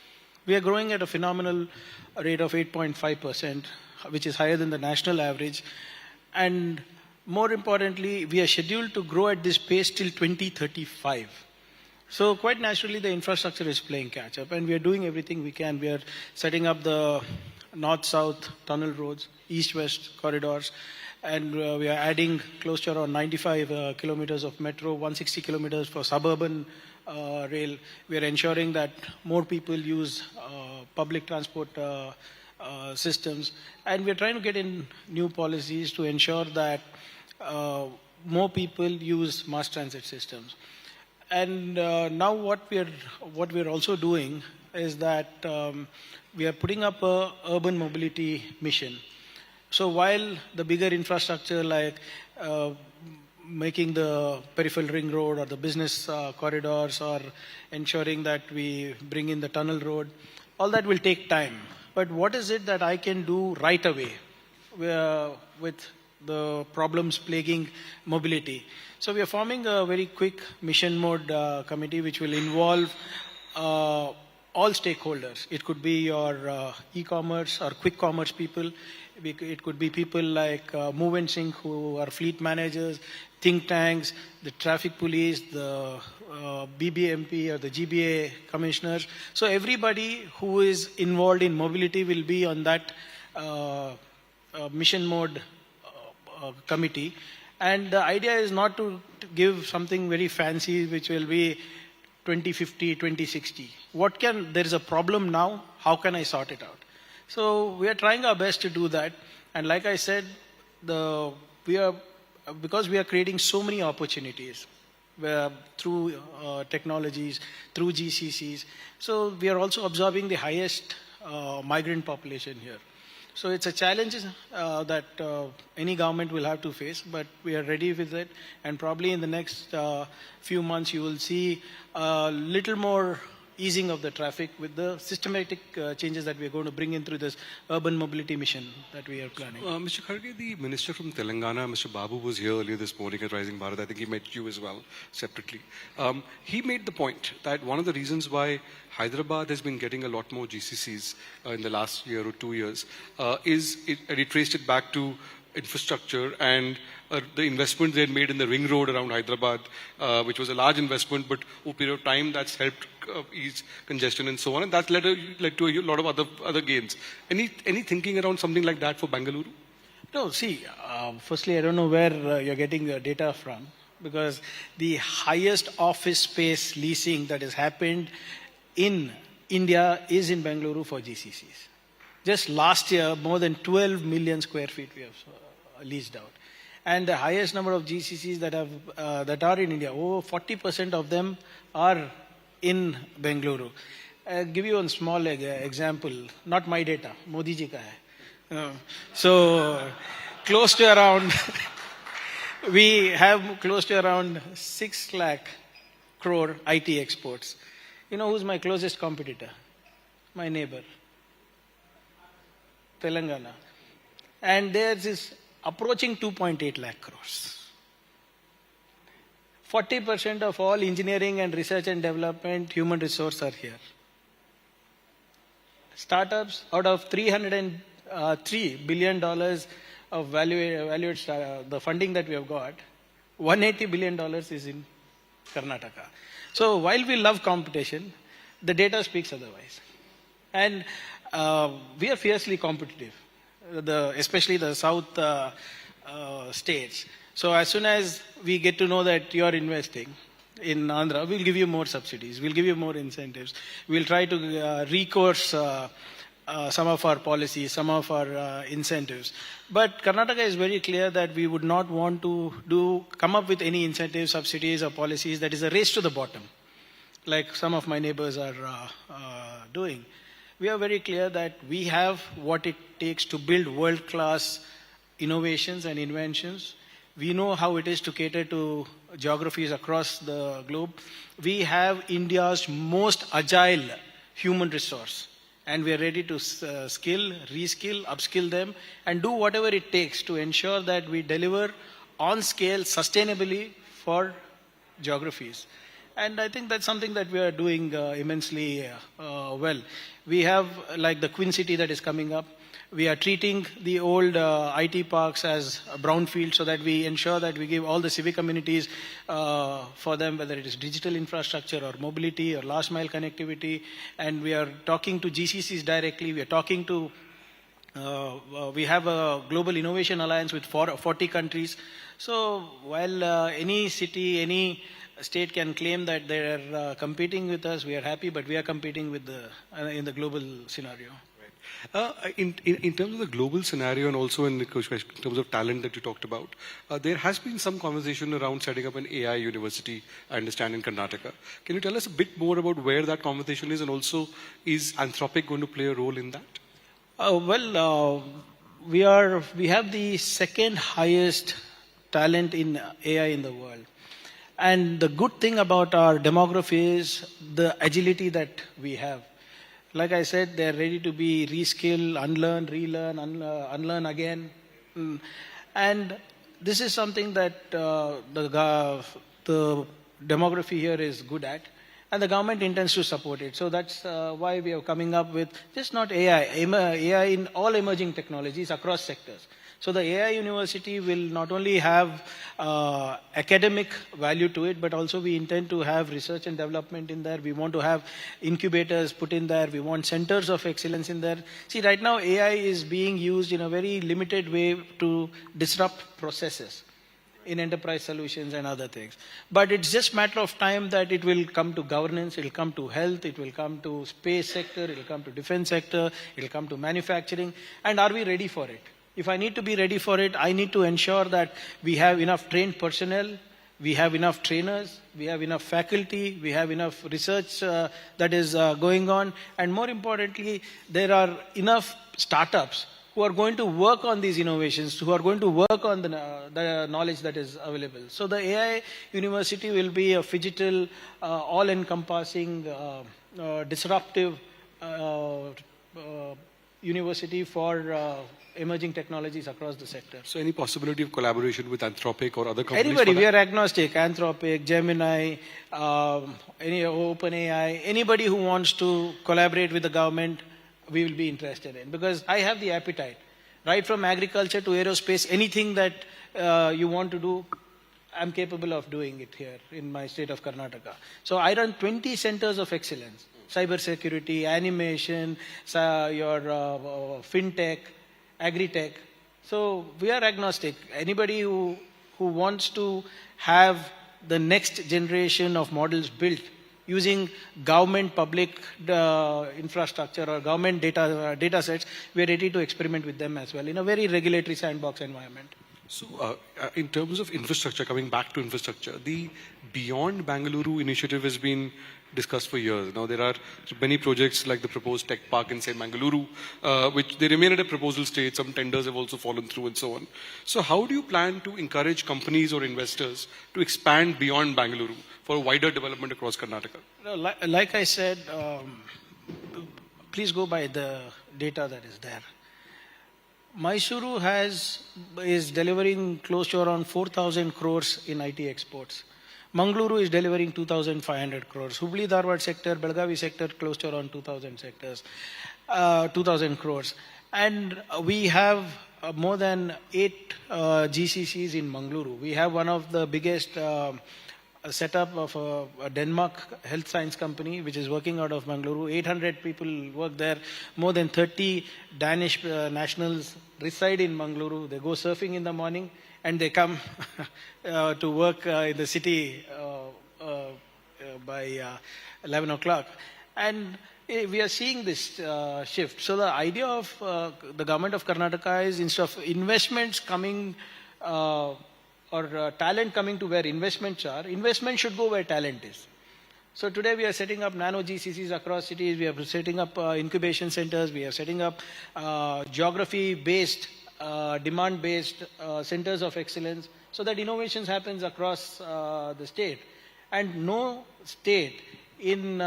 We are growing at a phenomenal rate of 8.5%, which is higher than the national average. And more importantly, we are scheduled to grow at this pace till 2035. So quite naturally, the infrastructure is playing catch up, and we are doing everything we can. We are setting up the north-south tunnel roads, east-west corridors, and we are adding close to around 95 kilometers of metro, 160 kilometers for suburban rail. We are ensuring that more people use public transport systems, and we are trying to get in new policies to ensure that more people use mass transit systems. And now what we're also doing is that we are putting up a urban mobility mission. So while the bigger infrastructure like making the peripheral ring road or the business corridors or ensuring that we bring in the tunnel road, all that will take time. But what is it that I can do right away with the problems plaguing mobility? So we are forming a very quick mission mode committee which will involve all stakeholders. It could be your e-commerce or quick commerce people. It could be people like Move and Sync who are fleet managers, think tanks, the traffic police, the BBMP or the GBA commissioners. So everybody who is involved in mobility will be on that mission mode committee. And the idea is not to give something very fancy which will be 2050, 2060. There is a problem now, how can I sort it out? So we are trying our best to do that. And like I said, because we are creating so many opportunities through technologies, through GCCs. So we are also absorbing the highest migrant population here. So it's a challenge that any government will have to face, but we are ready with it. And probably in the next few months, you will see a little more easing of the traffic with the systematic changes that we are going to bring in through this urban mobility mission that we are planning. Mr. Kharge, the minister from Telangana, Mr. Babu, was here earlier this morning at Rising Bharat. I think he met you as well, separately. He made the point that one of the reasons why Hyderabad has been getting a lot more GCCs in the last year or 2 years and he traced it back to infrastructure and the investment they had made in the ring road around Hyderabad, which was a large investment, but over a period of time that's helped ease congestion and so on, and that led to a lot of other gains. Any thinking around something like that for Bengaluru? No, see, firstly, I don't know where you're getting your data from, because the highest office space leasing that has happened in India is in Bengaluru for GCCs. Just last year, more than 12 million square feet we have leased out. And the highest number of GCCs that are in India, over 40% of them are in Bengaluru. I'll give you a small example, not my data, Modi ji ka hai. So close to around, we have close to around 6 lakh crore IT exports. You know who's my closest competitor? My neighbor, Telangana. And theirs is approaching 2.8 lakh crores. 40% of all engineering and research and development, human resource are here. Startups, out of $303 billion of the funding that we have got, $180 billion is in Karnataka. So while we love competition, the data speaks otherwise. And we are fiercely competitive, especially the south states. So as soon as we get to know that you are investing in Andhra, we'll give you more subsidies, we'll give you more incentives. We'll try to recourse some of our policies, some of our incentives. But Karnataka is very clear that we would not want to come up with any incentives, subsidies or policies that is a race to the bottom, like some of my neighbors are doing. We are very clear that we have what it takes to build world-class innovations and inventions. We know how it is to cater to geographies across the globe. We have India's most agile human resource, and we are ready to skill, reskill, upskill them, and do whatever it takes to ensure that we deliver on scale sustainably for geographies. And I think that's something that we are doing immensely well. We have like the Queen City that is coming up. We are treating the old IT parks as a brownfield so that we ensure that we give all the civic communities for them, whether it is digital infrastructure or mobility or last mile connectivity. And we are talking to GCCs directly. We are talking to we have a global innovation alliance with 40 countries. So while any city, any state can claim that they are competing with us, we are happy, but we are competing with in the global scenario. In terms of the global scenario and also in terms of talent that you talked about, there has been some conversation around setting up an AI university, I understand, in Karnataka. Can you tell us a bit more about where that conversation is, and also is Anthropic going to play a role in that? We have the second highest talent in AI in the world. And the good thing about our demography is the agility that we have. Like I said, they're ready to be reskill, unlearn, relearn, unlearn again. And this is something that the demography here is good at. And the government intends to support it. So that's why we are coming up with just not AI in all emerging technologies across sectors. So the AI university will not only have academic value to it, but also we intend to have research and development in there. We want to have incubators put in there. We want centers of excellence in there. See, right now AI is being used in a very limited way to disrupt processes in enterprise solutions and other things. But it's just a matter of time that it will come to governance, it will come to health, it will come to space sector, it will come to defense sector, it will come to manufacturing. And are we ready for it? If I need to be ready for it, I need to ensure that we have enough trained personnel, we have enough trainers, we have enough faculty, we have enough research that is going on. And more importantly, there are enough startups who are going to work on these innovations, who are going to work on the knowledge that is available. So the AI university will be a phygital, all-encompassing, disruptive university for emerging technologies across the sector. So any possibility of collaboration with Anthropic or other companies? Anybody, we are agnostic. Anthropic, Gemini, any OpenAI, anybody who wants to collaborate with the government, we will be interested in, because I have the appetite. Right from agriculture to aerospace, anything that you want to do, I'm capable of doing it here in my state of Karnataka. So I run 20 centers of excellence: cybersecurity, animation, your fintech, agri-tech. So we are agnostic. Anybody who wants to have the next generation of models built using government public infrastructure or government data sets, we are ready to experiment with them as well in a very regulatory sandbox environment. So in terms of infrastructure, coming back to infrastructure, the Beyond Bengaluru initiative has been discussed for years. Now there are many projects like the proposed tech park in, say, Bengaluru, which they remain at a proposal stage. Some tenders have also fallen through and so on. So how do you plan to encourage companies or investors to expand beyond Bengaluru for wider development across Karnataka? Like I said, please go by the data that is there. Mysuru is delivering close to around 4,000 crores in IT exports. Mangaluru is delivering 2,500 crores. Hubli Dharwad sector, Belgavi sector, close to around 2,000 crores. And we have more than 8 GCCs in Mangaluru. We have one of the biggest setup of a Denmark health science company, which is working out of Bengaluru. 800 people work there. More than 30 Danish nationals reside in Bengaluru. They go surfing in the morning and they come to work in the city by 11 o'clock. And we are seeing this shift. So the idea of the government of Karnataka is, instead of investments coming or talent coming to where investments are, investment should go where talent is. So today we are setting up nano GCCs across cities. We are setting up incubation centers. We are setting up geography-based, demand-based centers of excellence, so that innovations happens across the state. And no state in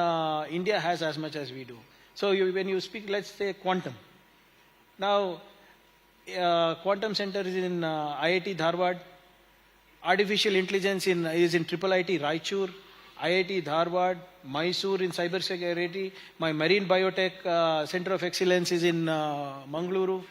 India has as much as we do. So when you speak, let's say quantum. Now, quantum center is in IIT Dharwad. Artificial intelligence is in IIT Raichur. IIT Dharwad, Mysore in cybersecurity, my marine biotech center of excellence is in Mangaluru.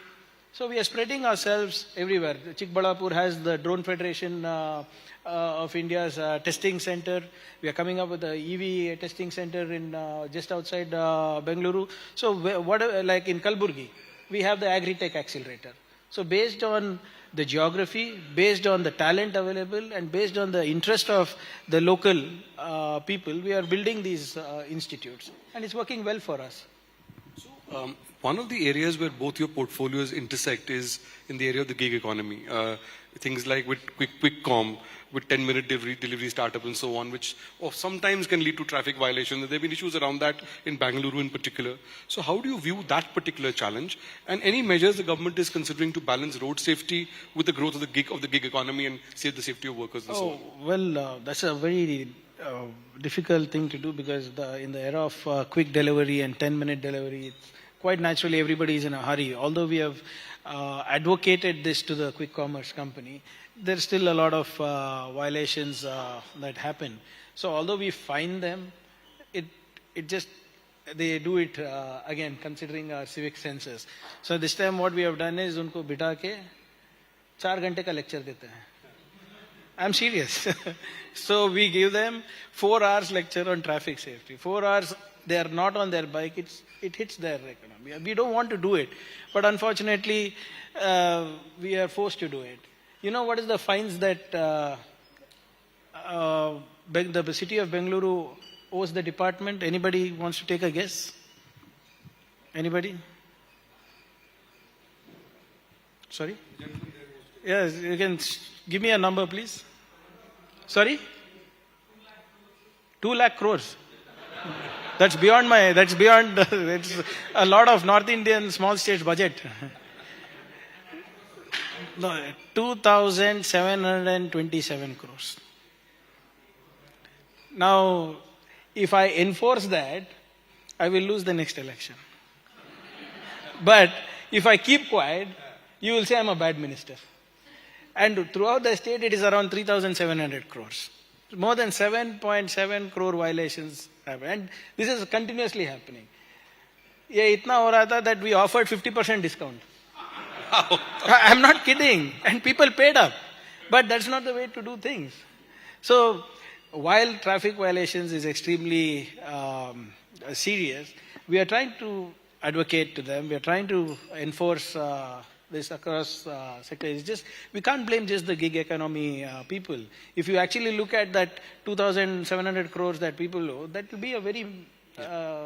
So we are spreading ourselves everywhere. Chikbalapur has the Drone Federation of India's testing center. We are coming up with the EV testing center in just outside Bengaluru. So like in Kalburgi, we have the Agri-Tech Accelerator. So based on the geography, based on the talent available, and based on the interest of the local people, we are building these institutes. And it's working well for us. One of the areas where both your portfolios intersect is in the area of the gig economy. Things like with QuickCom, with 10-minute delivery startup and so on, which sometimes can lead to traffic violations. There have been issues around that in Bengaluru in particular. So how do you view that particular challenge? And any measures the government is considering to balance road safety with the growth of the gig economy and save the safety of workers and so on? Well, that's a very difficult thing to do because in the era of quick delivery and 10-minute delivery, quite naturally everybody is in a hurry. Although we have advocated this to the quick commerce company, there's still a lot of violations that happen. So although we find them, they do it again considering our civic senses. So this time what we have done is unko bita ke 4 ghante ka lecture dete hain. I'm serious. So we give them 4 hours lecture on traffic safety. 4 hours they are not on their bike, it hits their economy. We don't want to do it, but unfortunately we are forced to do it. You know what is the fines that the city of Bengaluru owes the department? Anybody wants to take a guess? Anybody? Sorry? Yes, you can give me a number, please. Sorry? 2 lakh crores. That's beyond it's a lot of North Indian small states budget. No, 2,727 crores. Now, if I enforce that, I will lose the next election. But if I keep quiet, you will say I'm a bad minister. And throughout the state, it is around 3,700 crores. More than 7.7 crore violations happen. And this is continuously happening. Ye itna ho raha tha that we offered 50% discount. I'm not kidding. And people paid up. But that's not the way to do things. So, while traffic violations is extremely serious, we are trying to advocate to them. We are trying to enforce this across sectors. It's just, we can't blame just the gig economy people. If you actually look at that 2,700 crores that people owe, that will be a very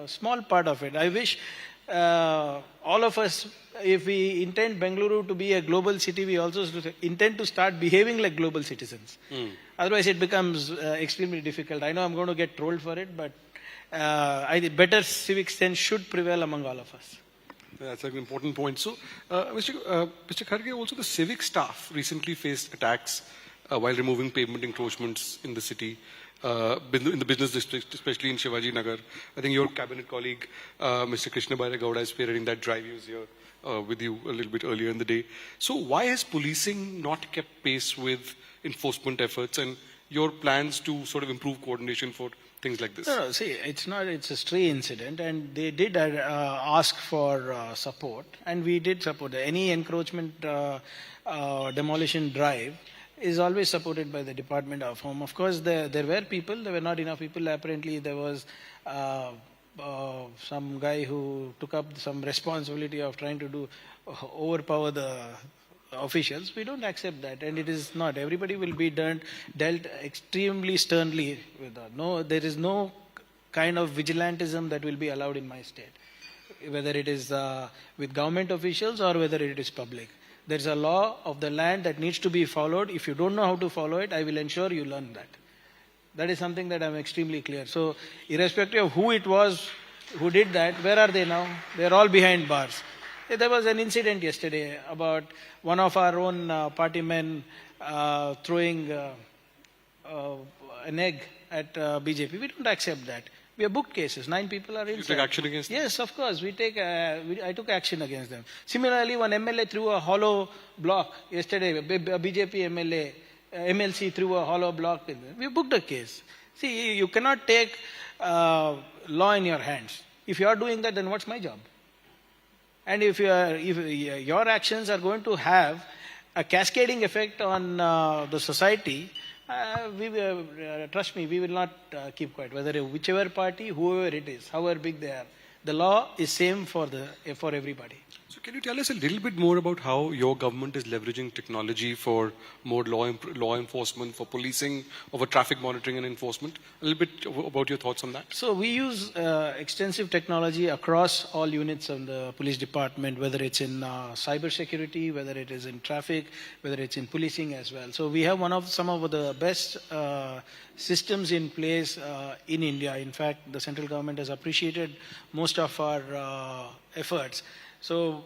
small part of it. I wish all of us, if we intend Bengaluru to be a global city, we also intend to start behaving like global citizens. Otherwise, it becomes extremely difficult. I know I'm going to get trolled for it, but better civic sense should prevail among all of us. That's an important point. So, Mr. Kharge, also the civic staff recently faced attacks while removing pavement encroachments in the city, in the business district, especially in Shivaji Nagar. I think your cabinet colleague, Mr. Krishna Bairegowda, is spearheading that drive. He was here with you a little bit earlier in the day. So why has policing not kept pace with enforcement efforts and your plans to sort of improve coordination for things like this? No, see, it's a stray incident, and they did ask for support, and we did support. Any encroachment demolition drive is always supported by the Department of Home. Of course, there were people, there were not enough people. Apparently, there was some guy who took up some responsibility of trying to overpower the officials. We don't accept that, and it is not. Everybody will be dealt extremely sternly with that. No, there is no kind of vigilantism that will be allowed in my state, whether it is with government officials or whether it is public. There is a law of the land that needs to be followed. If you don't know how to follow it, I will ensure you learn that. That is something that I'm extremely clear. So, irrespective of who it was who did that, where are they now? They're all behind bars. There was an incident yesterday about one of our own party men throwing an egg at BJP. We don't accept that. We have booked cases. 9 people are inside. You take action against them? Yes, of course. I took action against them. Similarly, one MLA threw a hollow block yesterday. A BJP MLC threw a hollow block. We booked a case. See, you cannot take law in your hands. If you are doing that, then what's my job? And if your actions are going to have a cascading effect on the society, trust me, we will not keep quiet. Whether whichever party, whoever it is, however big they are, the law is same for everybody. So can you tell us a little bit more about how your government is leveraging technology for more law enforcement, for policing, over traffic monitoring and enforcement? A little bit about your thoughts on that. So we use extensive technology across all units of the police department, whether it's in cyber security, whether it is in traffic, whether it's in policing as well. So we have some of the best systems in place in India. In fact, the central government has appreciated most of our efforts. So,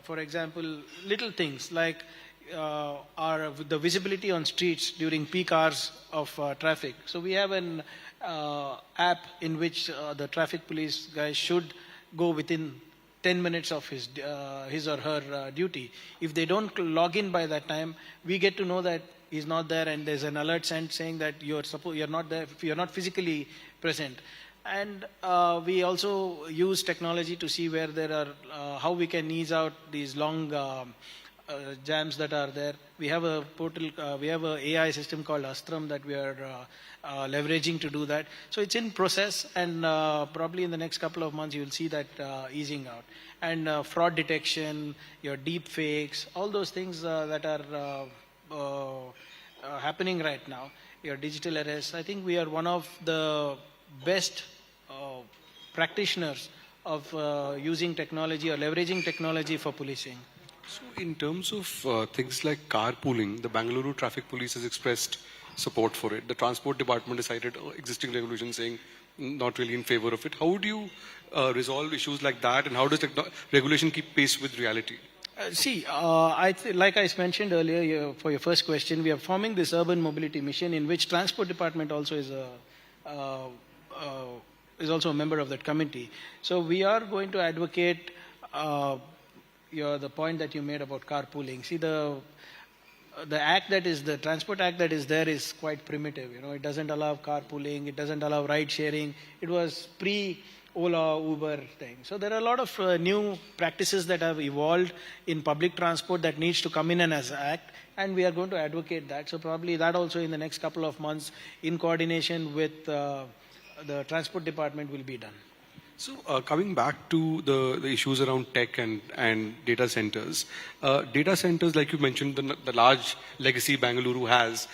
for example, little things like the visibility on streets during peak hours of traffic. So we have an app in which the traffic police guys should go within 10 minutes of his or her duty. If they don't log in by that time, we get to know that he's not there, and there's an alert sent saying that you're not there, you're not physically present. And we also use technology to see where there are, how we can ease out these long jams that are there. We have a portal, we have an AI system called Astram that we are leveraging to do that. So it's in process, and probably in the next couple of months you will see that easing out. And fraud detection, your deep fakes, all those things that are happening right now, your digital arrests. I think we are one of the best practitioners of using technology or leveraging technology for policing. So in terms of things like carpooling, the Bengaluru Traffic Police has expressed support for it. The Transport Department decided existing regulations saying not really in favor of it. How do you resolve issues like that, and how does regulation keep pace with reality? Like I mentioned earlier, for your first question, we are forming this urban mobility mission in which Transport Department also is also a member of that committee. So we are going to advocate the point that you made about carpooling. See, the act that is, the Transport Act that is there is quite primitive. It doesn't allow carpooling, it doesn't allow ride sharing. It was pre-Ola, Uber thing. So there are a lot of new practices that have evolved in public transport that needs to come in as an act, and we are going to advocate that. So probably that also in the next couple of months, in coordination with the Transport Department, will be done. So coming back to the issues around tech and data centers, like you mentioned, the large legacy Bengaluru has,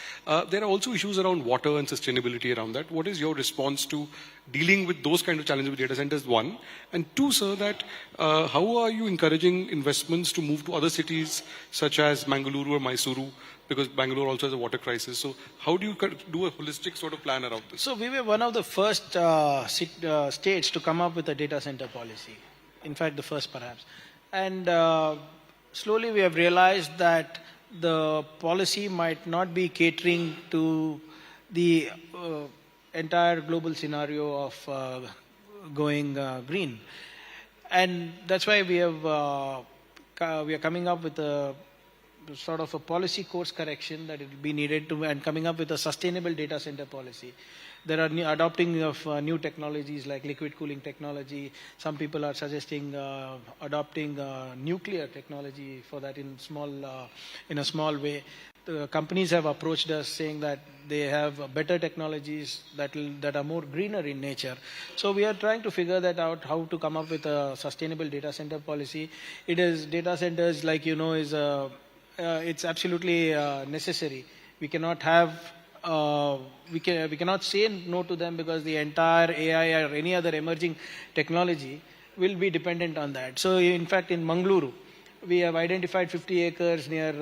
there are also issues around water and sustainability around that. What is your response to dealing with those kind of challenges with data centers, one? And two, sir, that how are you encouraging investments to move to other cities such as Bengaluru or Mysuru? Because Bangalore also has a water crisis. So how do you do a holistic sort of plan around this? So we were one of the first states to come up with a data center policy. In fact, the first perhaps. And slowly we have realized that the policy might not be catering to the entire global scenario of going green. And that's why we are coming up with a sort of a policy course correction that it will be needed to, and coming up with a sustainable data center policy. There are adopting of new technologies like liquid cooling technology. Some people are suggesting adopting nuclear technology for that in a small way. The companies have approached us saying that they have better technologies that are more greener in nature. So we are trying to figure that out, how to come up with a sustainable data center policy. It is data centers, like is it's absolutely necessary. We cannot have we cannot say no to them, because the entire AI or any other emerging technology will be dependent on that. So in fact, in Bengaluru, we have identified 50 acres near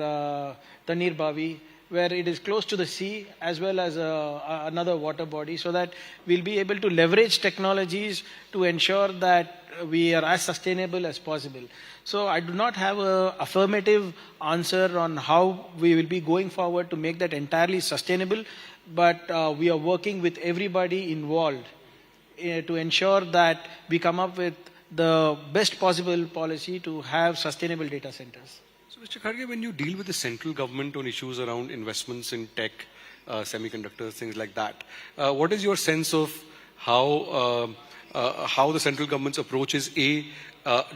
Tanir Bavi, where it is close to the sea as well as another water body, so that we'll be able to leverage technologies to ensure that we are as sustainable as possible. So I do not have an affirmative answer on how we will be going forward to make that entirely sustainable, but we are working with everybody involved to ensure that we come up with the best possible policy to have sustainable data centers. So So, Mr. Kharge, when you deal with the central government on issues around investments in tech, semiconductors, things like that, what is your sense of how the central government's approach is? Do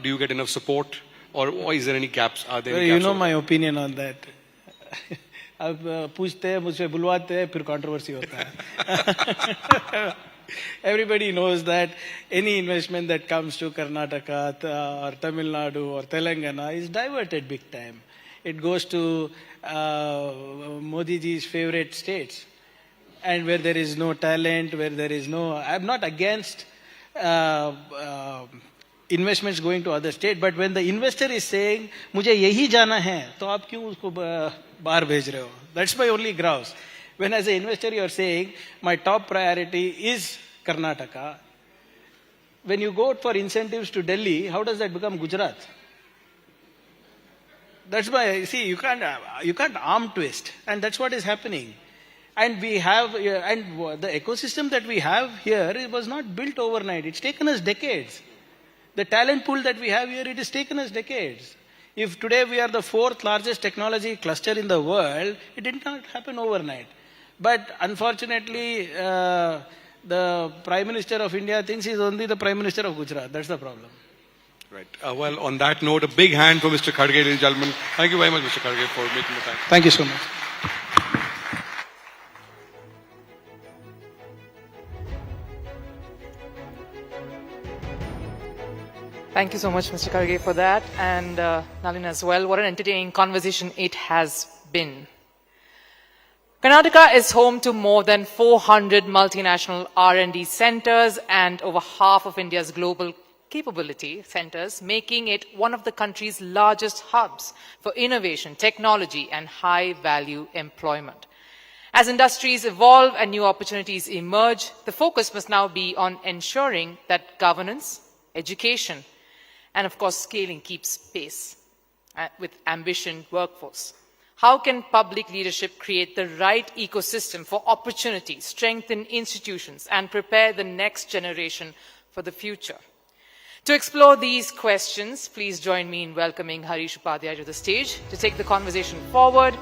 you get enough support, or is there any gaps? Are there any gaps? You know my opinion on that. अब पूछते हैं मुझसे बुलवाते हैं फिर controversy होता है. Everybody knows that any investment that comes to Karnataka or Tamil Nadu or Telangana is diverted big time. It goes to Modi ji's favorite states, and where there is no talent, where there is no. I'm not against investments going to other states, but when the investor is saying मुझे यही जाना है, तो आप क्यों उसको बाहर भेज रहे हो? That's my only grouse. When as an investor you are saying my top priority is Karnataka, when you go for incentives to Delhi, how does that become Gujarat? That's why, see, you can't arm twist, and that's what is happening. And we have, and the ecosystem that we have here, it was not built overnight. It's taken us decades. The talent pool that we have here, it has taken us decades. If today we are the 4th largest technology cluster in the world, it did not happen overnight. But unfortunately, the Prime Minister of India thinks he's only the Prime Minister of Gujarat. That's the problem. Right. Well, on that note, a big hand for Mr. Kharge, ladies and gentlemen. Thank you very much, Mr. Kharge, for making the time. Thank you so much. Thank you so much, Mr. Kharge, for that, and Nalin as well. What an entertaining conversation it has been. Karnataka is home to more than 400 multinational R&D centers and over half of India's global capability centers, making it one of the country's largest hubs for innovation, technology, and high-value employment. As industries evolve and new opportunities emerge, the focus must now be on ensuring that governance, education, and of course scaling keeps pace with ambition workforce. How can public leadership create the right ecosystem for opportunity, strengthen institutions, and prepare the next generation for the future? To explore these questions, please join me in welcoming Harish Upadhyay to the stage to take the conversation forward.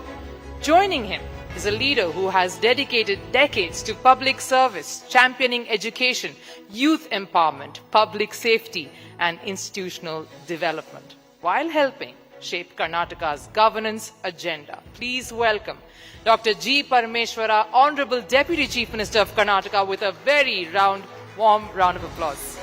Joining him is a leader who has dedicated decades to public service, championing education, youth empowerment, public safety, and institutional development, while helping shape Karnataka's governance agenda. Please welcome Dr. G. Parameshwara, Honorable Deputy Chief Minister of Karnataka, with a very warm round of applause.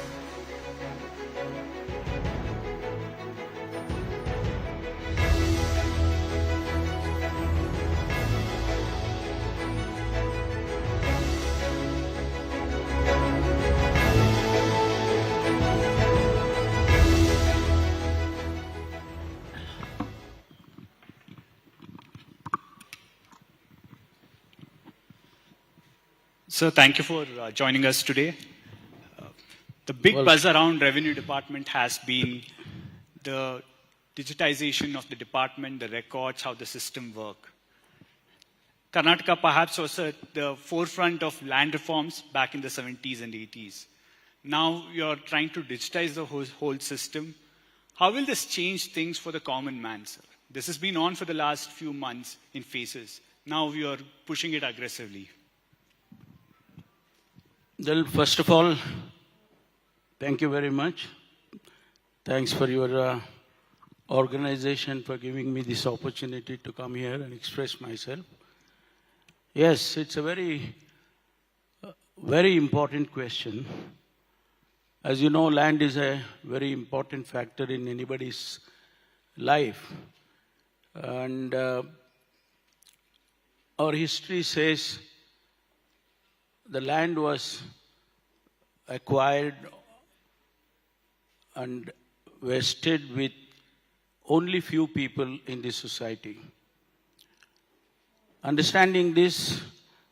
Sir, thank you for joining us today. The big buzz around Revenue Department has been the digitization of the department, the records, how the system work. Karnataka perhaps was at the forefront of land reforms back in the 70s and 80s. Now you're trying to digitize the whole system. How will this change things for the common man, sir? This has been on for the last few months in phases. Now we are pushing it aggressively. Well, first of all, thank you very much. Thanks for your organization for giving me this opportunity to come here and express myself. Yes, it's a very important question. As you know, land is a very important factor in anybody's life. And our history says the land was acquired and vested with only few people in the society. Understanding this,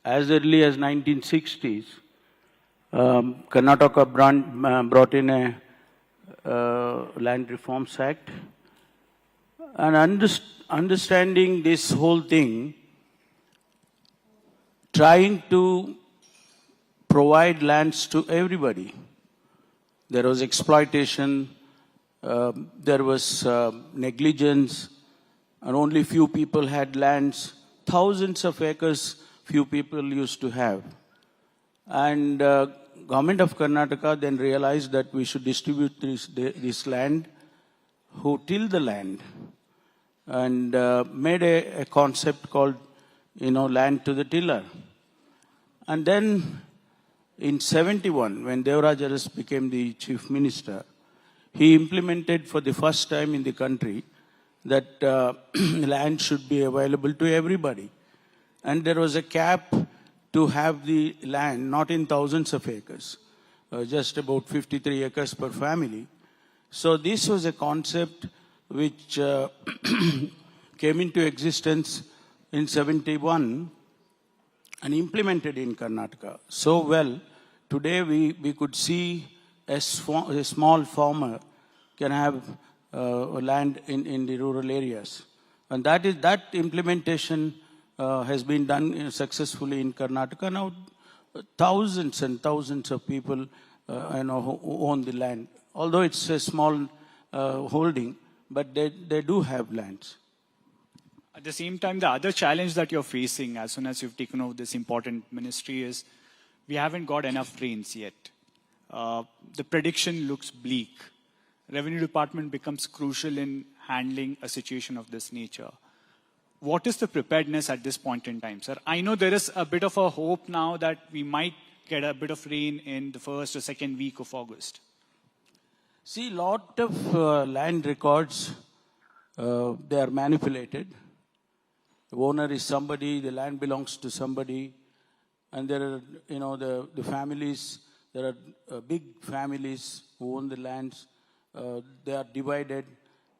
as early as 1960s, Karnataka brought in a Land Reforms Act, and understanding this whole thing, trying to provide lands to everybody. There was exploitation, there was negligence, and only few people had lands. Thousands of acres few people used to have. And government of Karnataka then realized that we should distribute this land, who till the land, and made a concept called, land to the tiller. And then in 71, when Devaraj Aras became the chief minister, he implemented for the first time in the country that land should be available to everybody. And there was a cap to have the land, not in thousands of acres, just about 53 acres per family. So this was a concept which came into existence in 71 and implemented in Karnataka so well. Today we could see a small farmer can have land in the rural areas. And that implementation has been done successfully in Karnataka. Now thousands and thousands of people who own the land. Although it's a small holding, but they do have lands. At the same time, the other challenge that you're facing as soon as you've taken over this important ministry is we haven't got enough rains yet. The prediction looks bleak. Revenue department becomes crucial in handling a situation of this nature. What is the preparedness at this point in time, sir? I know there is a bit of a hope now that we might get a bit of rain in the first or second week of August. See, lot of land records, they are manipulated. The owner is somebody, the land belongs to somebody, and there are, the families, there are big families who own the lands. They are divided.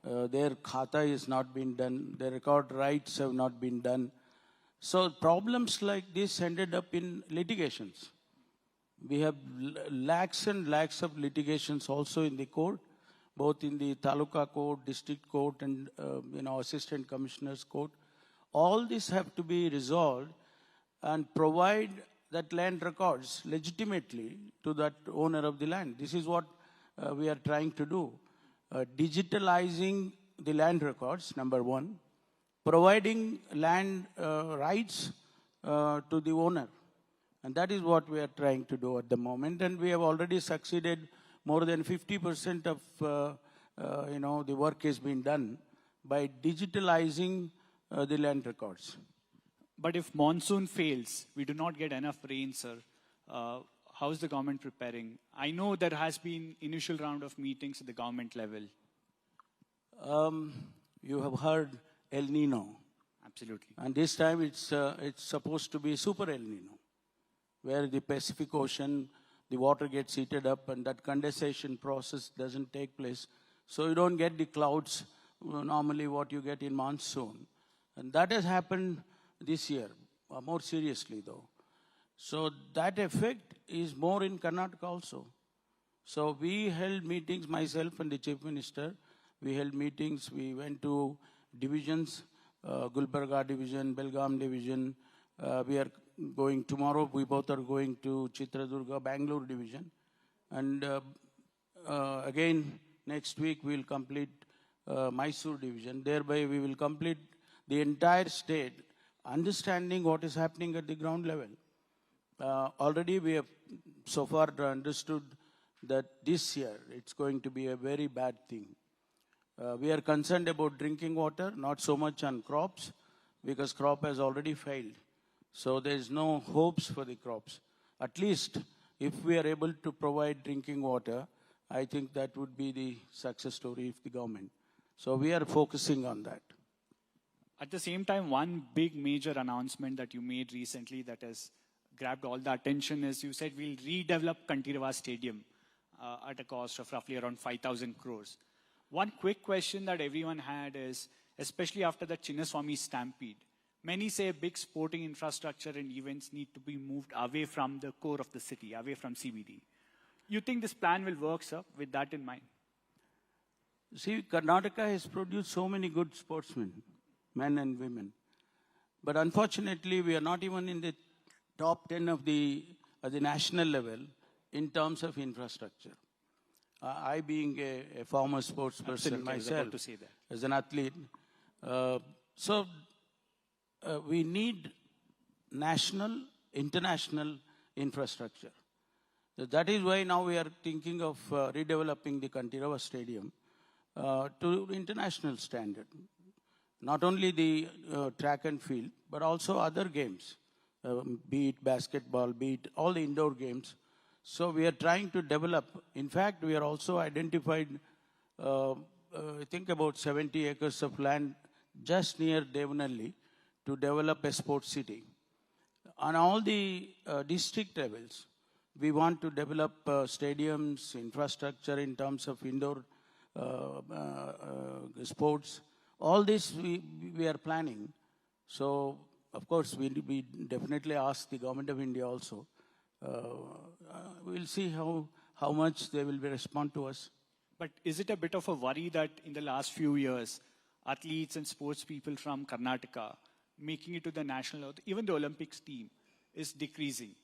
Their khata has not been done. Their record rights have not been done. So problems like this ended up in litigations. We have lakhs and lakhs of litigations also in the court, both in the Taluka court, district court, and assistant commissioner's court. All these have to be resolved and provide that land records legitimately to that owner of the land. This is what we are trying to do. Digitalizing the land records, number one. Providing land rights to the owner. And that is what we are trying to do at the moment. And we have already succeeded. More than 50% of the work has been done by digitalizing the land records. But if monsoon fails, we do not get enough rain, sir. How is the government preparing? I know there has been initial round of meetings at the government level. You have heard El Nino. Absolutely. And this time it's supposed to be Super El Nino, where the Pacific Ocean, the water gets heated up and that condensation process doesn't take place. So you don't get the clouds, normally what you get in monsoon. And that has happened this year, more seriously though. So that effect is more in Karnataka also. So we held meetings, myself and the Chief Minister, we held meetings, we went to divisions, Gulbarga division, Belgaum division. We are going tomorrow, we both are going to Chitradurga, Bengaluru division. And again, next week we'll complete Mysore division. Thereby we will complete the entire state, understanding what is happening at the ground level. Already we have so far understood that this year it's going to be a very bad thing. We are concerned about drinking water, not so much on crops, because crop has already failed. So there is no hopes for the crops. At least if we are able to provide drinking water, I think that would be the success story of the government. So we are focusing on that. At the same time, one big major announcement that you made recently that has grabbed all the attention is you said we'll redevelop Kantirava Stadium at a cost of roughly around 5,000 crores. One quick question that everyone had is, especially after the Chinnaswamy stampede, many say big sporting infrastructure and events need to be moved away from the core of the city, away from CBD. You think this plan will work, sir, with that in mind? See, Karnataka has produced so many good sportsmen, men and women. But unfortunately, we are not even in the top 10 of the national level in terms of infrastructure. I being a former sports person myself, as an athlete, So we need national, international infrastructure. So that is why now we are thinking of redeveloping the Kantirava Stadium to international standard. Not only the track and field, but also other games, be it basketball, be it all the indoor games. So we are trying to develop. In fact, we are also identified, I think about 70 acres of land just near Devnalli to develop a sports city. On all the district levels, we want to develop stadiums, infrastructure in terms of indoor sports. All this we are planning. So, of course, we definitely ask the government of India also. We'll see how much they will respond to us. But is it a bit of a worry that in the last few years, athletes and sports people from Karnataka making it to the national, even the Olympics team, is decreasing?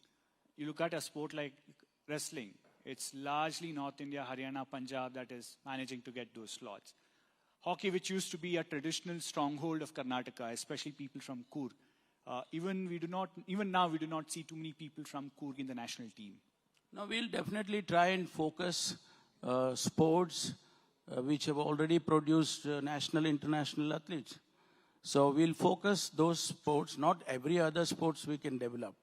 You look at a sport like wrestling, it's largely North India, Haryana, Punjab that is managing to get those slots. Hockey, which used to be a traditional stronghold of Karnataka, especially people from Coorg, even now we do not see too many people from Coorg in the national team. No, we'll definitely try and focus sports which have already produced national, international athletes. So we'll focus those sports, not every other sports we can develop.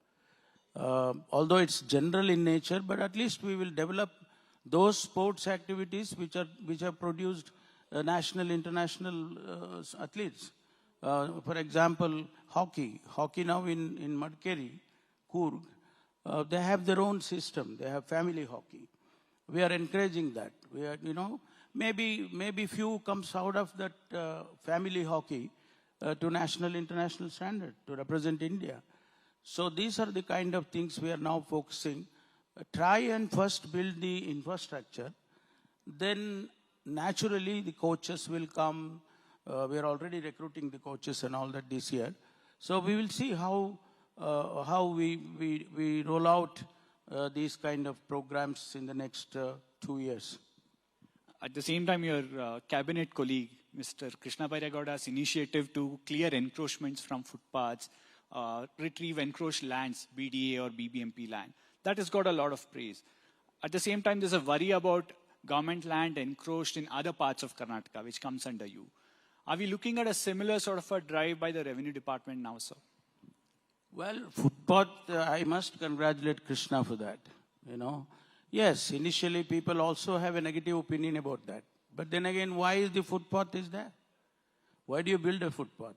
Although it's general in nature, but at least we will develop those sports activities which have produced national, international athletes. For example, hockey. Hockey now in Madkeri, Coorg, they have their own system. They have family hockey. We are encouraging that. We are, maybe few comes out of that family hockey to national, international standard to represent India. So these are the kind of things we are now focusing. Try and first build the infrastructure. Then naturally the coaches will come. We are already recruiting the coaches and all that this year. So we will see how we roll out these kind of programs in the next 2 years. At the same time, your cabinet colleague, Mr. Krishna Bairagowda's initiative to clear encroachments from footpaths, retrieve encroached lands, BDA or BBMP land, that has got a lot of praise. At the same time, there's a worry about government land encroached in other parts of Karnataka, which comes under you. Are we looking at a similar sort of a drive by the revenue department now, sir? Well, footpath, I must congratulate Krishna for that. Yes, initially people also have a negative opinion about that. But then again, why is the footpath is there? Why do you build a footpath?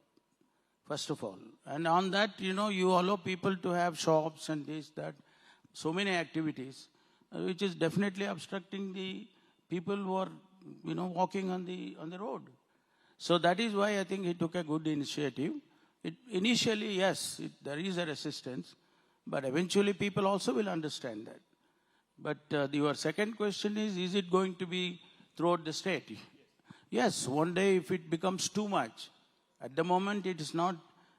First of all. And on that, you allow people to have shops and this, that, so many activities, which is definitely obstructing the people who are, walking on the road. So that is why I think he took a good initiative. Initially, yes, there is a resistance, but eventually people also will understand that. But your second question is it going to be throughout the state? Yes, one day if it becomes too much. At the moment it is not,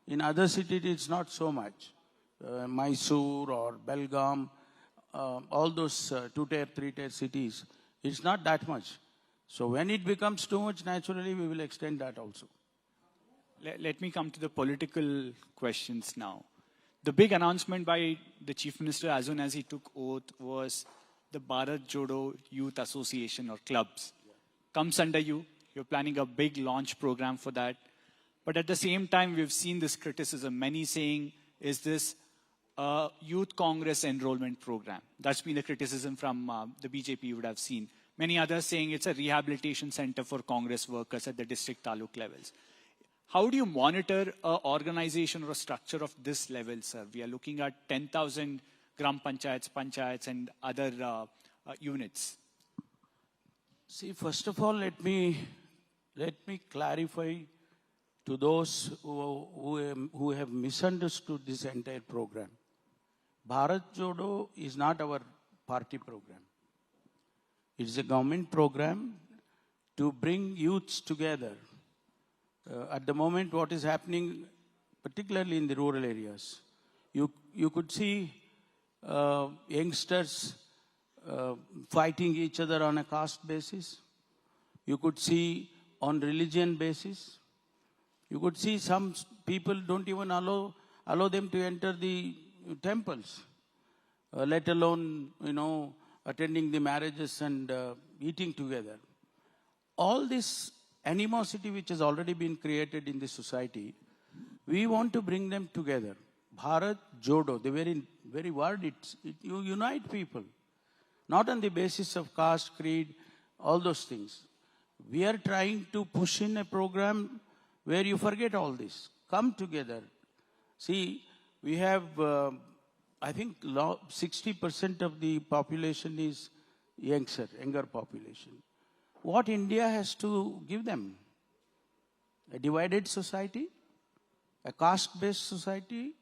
in other cities it's not so much. Mysore or Belgaum, all those 2-tier, 3-tier cities, it's not that much. So when it becomes too much, naturally we will extend that also. Let me come to the political questions now. The big announcement by the Chief Minister as soon as he took oath was the Bharat Jodo Youth Association or clubs. Comes under you. You're planning a big launch program for that. But at the same time, we've seen this criticism. Many saying, is this a youth Congress enrollment program? That's been the criticism from the BJP you would have seen. Many others saying it's a rehabilitation center for Congress workers at the district taluk levels. How do you monitor an organization or a structure of this level, sir? We are looking at 10,000 gram panchayats and other units. See, first of all, let me clarify to those who have misunderstood this entire program. Bharat Jodo is not our party program. It's a government program to bring youths together. At the moment, what is happening, particularly in the rural areas, you could see youngsters fighting each other on a caste basis. You could see on religion basis. You could see some people don't even allow them to enter the temples, let alone, attending the marriages and eating together. All this animosity which has already been created in the society, we want to bring them together. Bharat Jodo, the very word, you unite people. Not on the basis of caste, creed, all those things. We are trying to push in a program where you forget all this. Come together. See, we have, I think 60% of the population is younger population. What India has to give them? A divided society? A caste-based society?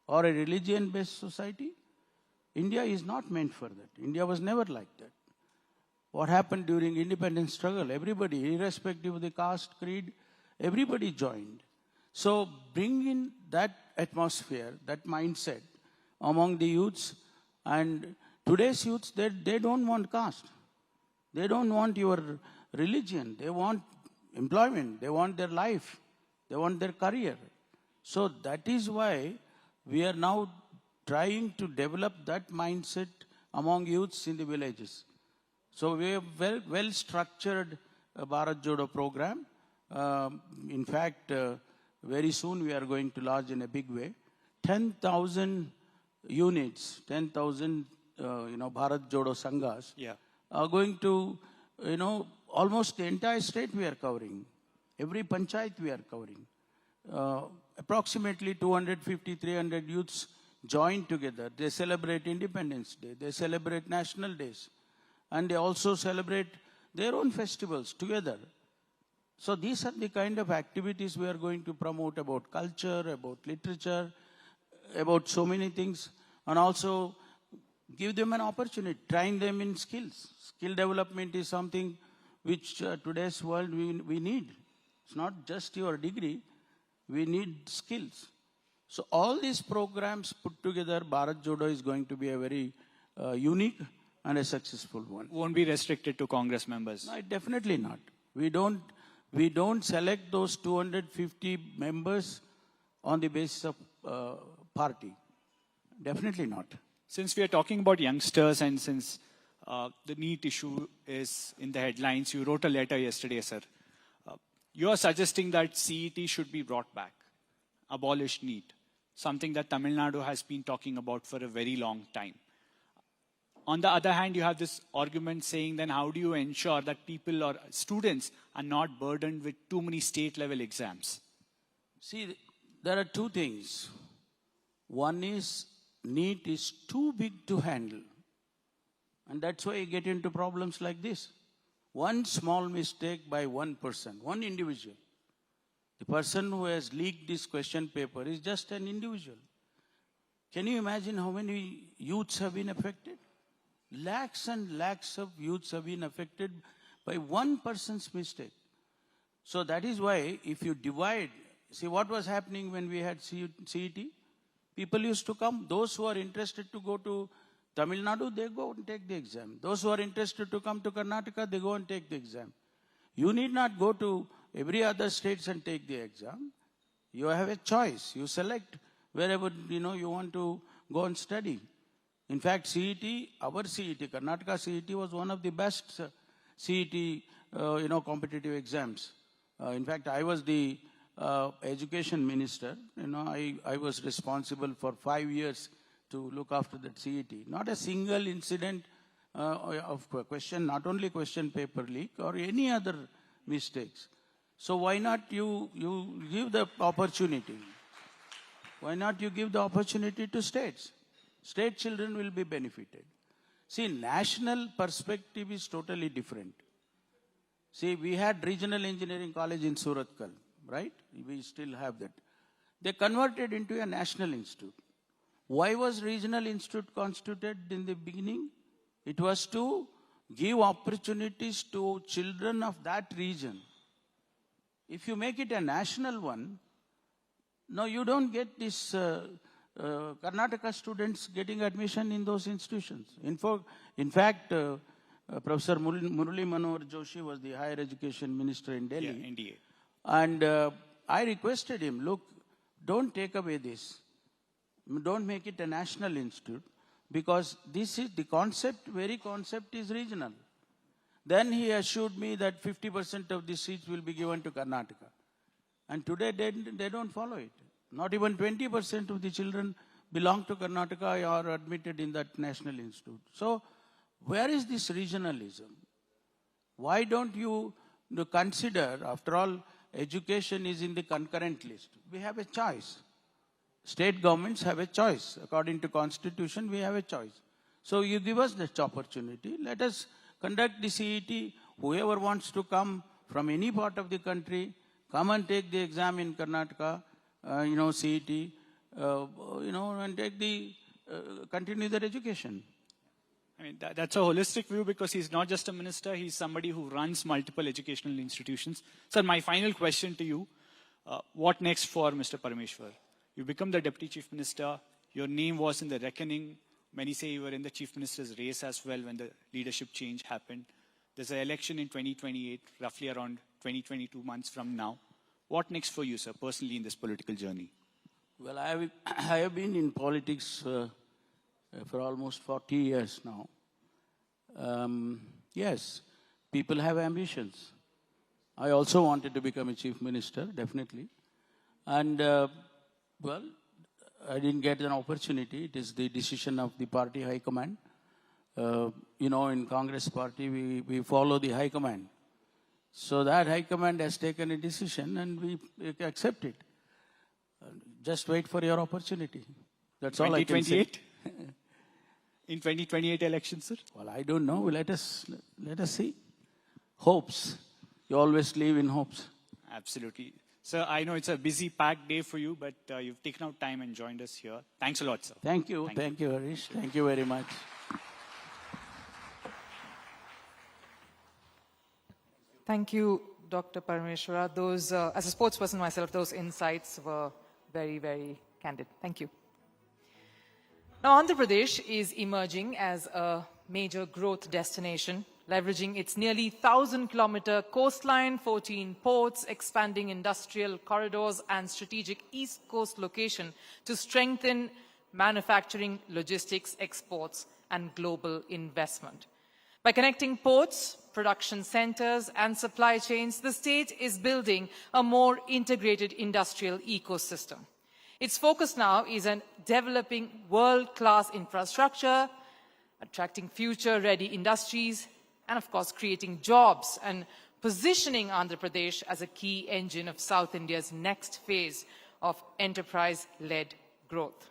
Or a religion-based society? India is not meant for that. India was never like that. What happened during independence struggle? Everybody, irrespective of the caste, creed, everybody joined. So bring in that atmosphere, that mindset among the youths. And today's youths, they don't want caste. They don't want your religion. They want employment. They want their life. They want their career. So that is why we are now trying to develop that mindset among youths in the villages. So we have well structured Bharat Jodo program. In fact, very soon we are going to launch in a big way. 10,000 units, 10,000 Bharat Jodo Sanghas are going to, almost the entire state we are covering. Every panchayat we are covering. Approximately 250, 300 youths join together. They celebrate Independence Day. They celebrate national days. And they also celebrate their own festivals together. So these are the kind of activities we are going to promote about culture, about literature, about so many things. And also give them an opportunity, train them in skills. Skill development is something which today's world we need. It's not just your degree. We need skills. So all these programs put together, Bharat Jodo is going to be a very unique and a successful one. Won't be restricted to Congress members? No, definitely not. We don't select those 250 members on the basis of party. Definitely not. Since we are talking about youngsters and since the NEET issue is in the headlines, you wrote a letter yesterday, sir. You are suggesting that CET should be brought back, abolish NEET, something that Tamil Nadu has been talking about for a very long time. On the other hand, you have this argument saying then how do you ensure that people or students are not burdened with too many state-level exams? See, there are two things. One is NEET is too big to handle. And that's why you get into problems like this. One small mistake by one person, one individual. The person who has leaked this question paper is just an individual. Can you imagine how many youths have been affected? Lakhs and lakhs of youths have been affected by one person's mistake. So that is why if you divide, see what was happening when we had CET? People used to come. Those who are interested to go to Tamil Nadu, they go and take the exam. Those who are interested to come to Karnataka, they go and take the exam. You need not go to every other states and take the exam. You have a choice. You select wherever you want to go and study. In fact, CET, our CET, Karnataka CET was one of the best CET, competitive exams. In fact, I was the education minister. I was responsible for 5 years to look after that CET. Not a single incident of question, not only question paper leak or any other mistakes. So why not you give the opportunity? Why not you give the opportunity to states? State children will be benefited. See, national perspective is totally different. See, we had regional engineering college in Surathkal, right? We still have that. They converted into a national institute. Why was regional institute constituted in the beginning? It was to give opportunities to children of that region. If you make it a national one, no, you don't get this Karnataka students getting admission in those institutions. In fact, Professor Murali Manohar Joshi was the higher education minister in Delhi. Yeah, NDA. And I requested him, look, don't take away this. Don't make it a national institute, because this is the concept, very concept is regional. Then he assured me that 50% of the seats will be given to Karnataka. And today they don't follow it. Not even 20% of the children belong to Karnataka or are admitted in that national institute. So where is this regionalism? Why don't you consider, after all, education is in the concurrent list. We have a choice. State governments have a choice. According to Constitution, we have a choice. So you give us that opportunity. Let us conduct the CET. Whoever wants to come from any part of the country, come and take the exam in Karnataka, CET, and take the, continue their education. I mean, that's a holistic view, because he's not just a minister, he's somebody who runs multiple educational institutions. Sir, my final question to you, what next for Mr. Parameshwar? You become the Deputy Chief Minister, your name was in the reckoning. Many say you were in the Chief Minister's race as well when the leadership change happened. There's an election in 2028, roughly around 22 months from now. What next for you, sir, personally in this political journey? Well, I have been in politics for almost 40 years now. Yes, people have ambitions. I also wanted to become a chief minister, definitely. And, well, I didn't get an opportunity. It is the decision of the party high command. In Congress party, we follow the high command. So that high command has taken a decision and we accept it. Just wait for your opportunity. That's all I can say. In 2028 elections, sir? Well, I don't know. Let us see. Hopes. You always live in hopes. Absolutely. Sir, I know it's a busy, packed day for you, but you've taken out time and joined us here. Thanks a lot, sir. Thank you. Thank you, Harish. Thank you very much. Thank you, Dr. Parameshwara. Those, as a sportsperson myself, those insights were very, very candid. Thank you. Now, Andhra Pradesh is emerging as a major growth destination, leveraging its nearly 1,000-kilometer coastline, 14 ports, expanding industrial corridors, and strategic East Coast location to strengthen manufacturing, logistics, exports, and global investment. By connecting ports, production centers, and supply chains, the state is building a more integrated industrial ecosystem. Its focus now is on developing world-class infrastructure, attracting future-ready industries, and of course creating jobs and positioning Andhra Pradesh as a key engine of South India's next phase of enterprise-led growth.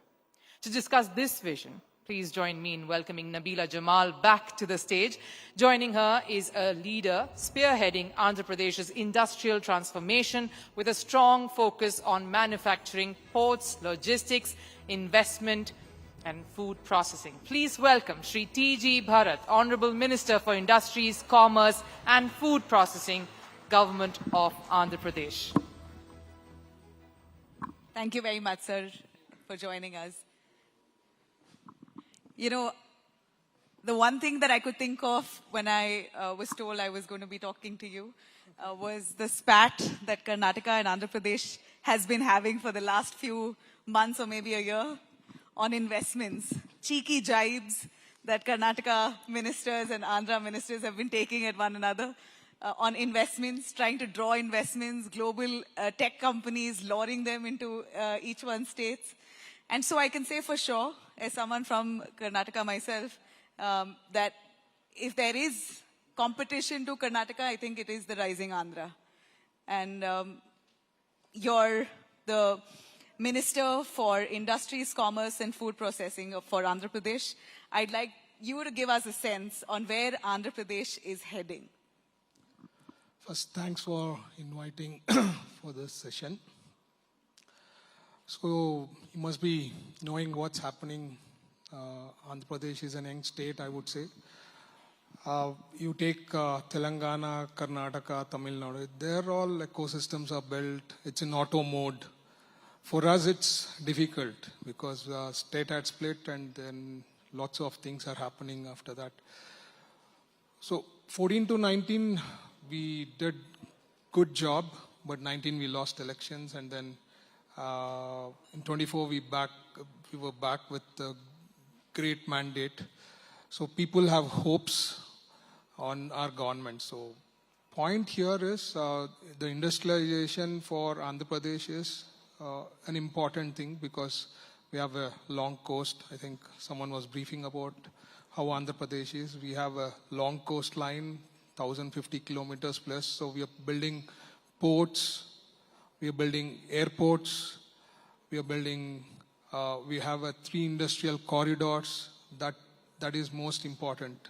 To discuss this vision, please join me in welcoming Nabila Jamal back to the stage. Joining her is a leader spearheading Andhra Pradesh's industrial transformation with a strong focus on manufacturing, ports, logistics, investment, and food processing. Please welcome Shri T.G. Bharat, Honorable Minister for Industries, Commerce and Food Processing, Government of Andhra Pradesh. Thank you very much, sir, for joining us. You know, the one thing that I could think of when I was told I was going to be talking to you was the spat that Karnataka and Andhra Pradesh has been having for the last few months or maybe a year on investments. Cheeky jibes that Karnataka ministers and Andhra ministers have been taking at one another on investments, trying to draw investments, global tech companies luring them into each one's states. And so I can say for sure, as someone from Karnataka myself, that if there is competition to Karnataka, I think it is the rising Andhra. And you're the Minister for Industries, Commerce and Food Processing for Andhra Pradesh. I'd like you to give us a sense on where Andhra Pradesh is heading. First, thanks for inviting for this session. So you must be knowing what's happening. Andhra Pradesh is an young state, I would say. You take Telangana, Karnataka, Tamil Nadu, there all ecosystems are built. It's in auto mode. For us, it's difficult because the state had split and then lots of things are happening after that. So 14 to 19, we did good job but 19 we lost elections, and then in 24 we were back with a great mandate. So people have hopes on our government. So point here is the industrialization for Andhra Pradesh is an important thing because we have a long coast. I think someone was briefing about how Andhra Pradesh is. We have a long coastline, 1,050 kilometers plus. So we are building ports, we are building airports, we are building, we have 3 industrial corridors. That is most important.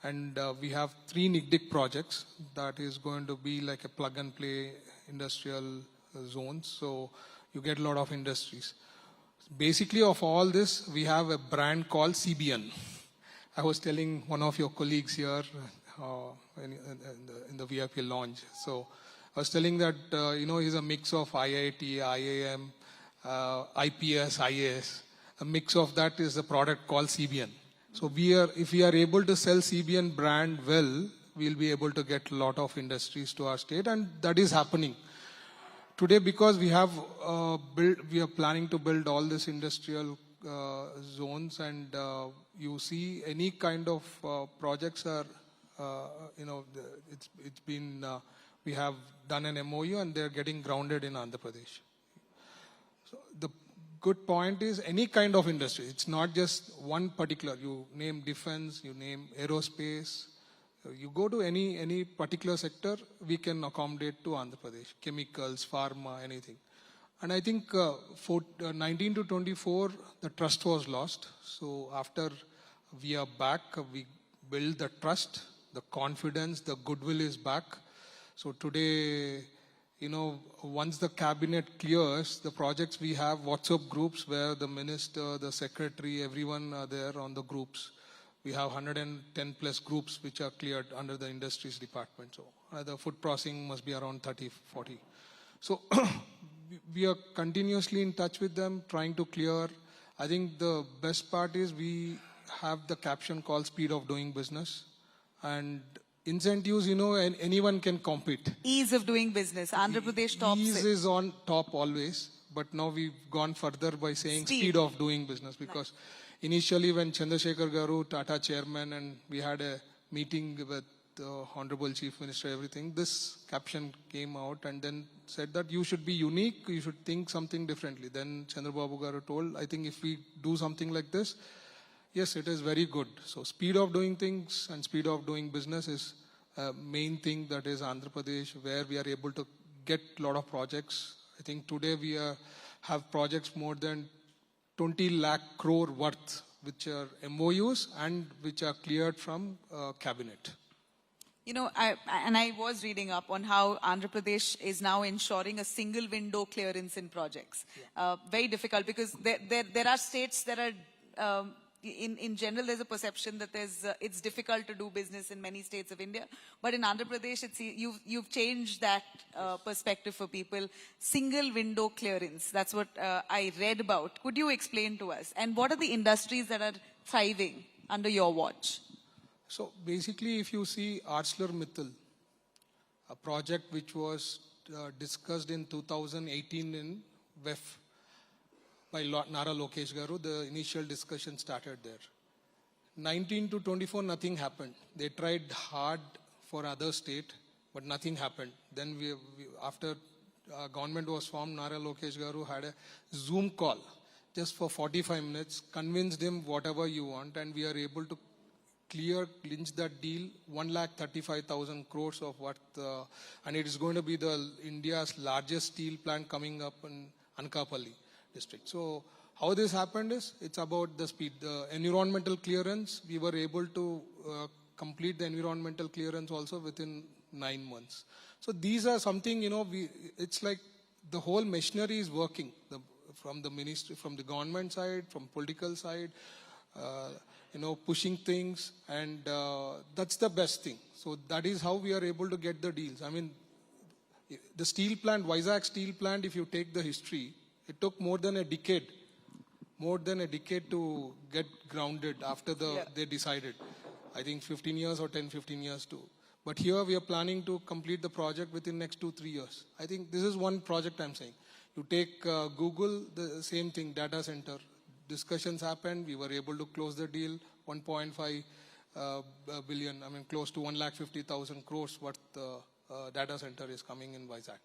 And we have 3 NIGDIC projects that is going to be like a plug and play industrial zones. So you get a lot of industries. Basically of all this, we have a brand called CBN. I was telling one of your colleagues here in the VIP lounge. So I was telling that, he's a mix of IIT, IIM, IPS, IAS. A mix of that is a product called CBN. So if we are able to sell CBN brand well, we'll be able to get a lot of industries to our state, and that is happening. Today, because we are planning to build all these industrial zones, and you see any kind of projects are, it's been, we have done an MOU and they're getting grounded in Andhra Pradesh. So the good point is any kind of industry. It's not just one particular. You name defense, you name aerospace. You go to any particular sector, we can accommodate to Andhra Pradesh. Chemicals, pharma, anything. And I think for 19 to 24, the trust was lost. So after we are back, we build the trust, the confidence, the goodwill is back. So today, once the cabinet clears, the projects we have WhatsApp groups where the minister, the secretary, everyone are there on the groups. We have 110 plus groups which are cleared under the industries department. So the food processing must be around 30, 40. So we are continuously in touch with them, trying to clear. I think the best part is we have the caption called speed of doing business. And incentives, and anyone can compete. Ease of doing business. Andhra Pradesh tops Ease it. is on top always, but now we've gone further by saying speed of doing business, because initially when Chandrasekhar Garu, Tata chairman, and we had a meeting with the Honorable Chief Minister, everything, this caption came out and then said that you should be unique, you should think something differently. Then Chandrababu Garu told, I think if we do something like this, yes, it is very good. So speed of doing things and speed of doing business is a main thing that is Andhra Pradesh, where we are able to get a lot of projects. I think today we have projects more than 20 lakh crore worth, which are MOUs and which are cleared from cabinet. I was reading up on how Andhra Pradesh is now ensuring a single window clearance in projects. Yeah. Very difficult because there are states that are, in general, there's a perception that it's difficult to do business in many states of India. But in Andhra Pradesh, you've changed that perspective for people. Single window clearance, that's what I read about. Could you explain to us? And what are the industries that are thriving under your watch? So basically, if you see ArcelorMittal, a project which was discussed in 2018 in WEF by Nara Lokesh Garu, the initial discussion started there. 19 to 24, nothing happened. They tried hard for other state, but nothing happened. Then after government was formed, Nara Lokesh Garu had a Zoom call just for 45 minutes, convinced him whatever you want, and we are able to clinch that deal, 1,35,000 crores of worth, and it is going to be India's largest steel plant coming up in Anakapalli district. So how this happened is, it's about the speed. The environmental clearance, we were able to complete the environmental clearance also within 9 months. So these are something, it's like the whole machinery is working, from the ministry, from the government side, from political side, pushing things, and that's the best thing. So that is how we are able to get the deals. I mean, the steel plant, Vizag steel plant, if you take the history, it took more than a decade to get grounded after they decided. I think 15 years or 10, 15 years too. But here we are planning to complete the project within next 2-3 years. I think this is one project I'm saying. You take Google, the same thing, data center. Discussions happened, we were able to close the deal, 1.5 billion, I mean close to 1,50,000 crores worth data center is coming in Vizag.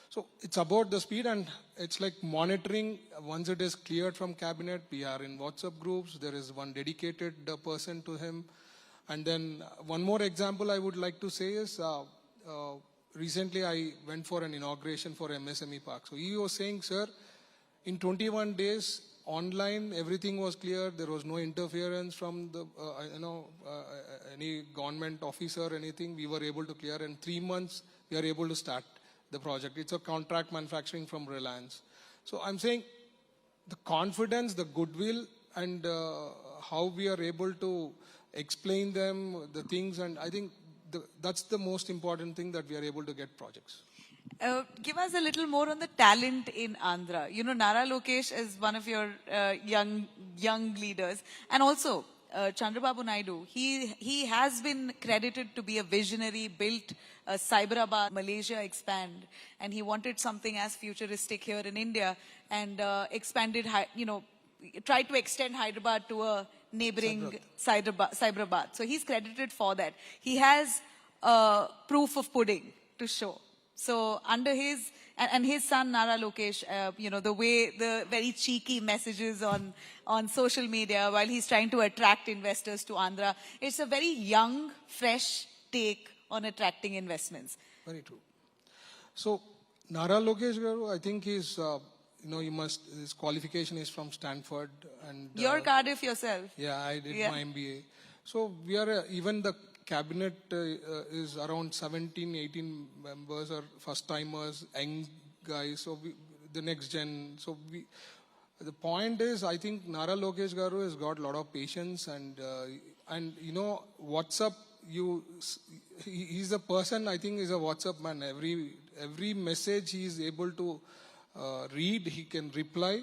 So it's about the speed, and it's like monitoring. Once it is cleared from cabinet, we are in WhatsApp groups, there is one dedicated person to him. And then one more example I would like to say is, recently I went for an inauguration for MSME Park. So he was saying, sir, in 21 days, online, everything was clear. There was no interference from the, any government officer or anything. We were able to clear. In 3 months, we are able to start the project. It's a contract manufacturing from Reliance. So I'm saying the confidence, the goodwill, and how we are able to explain them, the things, and I think that's the most important thing, that we are able to get projects. Give us a little more on the talent in Andhra. You know, Nara Lokesh is one of your young leaders. And also, Chandrababu Naidu, he has been credited to be a visionary, built Cyberabad, Malaysia expand. And he wanted something as futuristic here in India, and expanded, tried to extend Hyderabad to a neighboring Cyberabad. So he's credited for that. He has proof of pudding to show. So under his, and his son Nara Lokesh, the very cheeky messages on social media while he's trying to attract investors to Andhra, it's a very young, fresh take on attracting investments. Very true. So Nara Lokesh Garu, I think he's, his qualification is from Stanford. And You're Cardiff yourself. Yeah, I did my MBA. So we are, even the cabinet is around 17, 18 members are first timers, young guys, so the next gen. So the point is, I think Nara Lokesh Garu has got a lot of patience, and WhatsApp, he's a person, I think he's a WhatsApp man. Every message he is able to read, he can reply,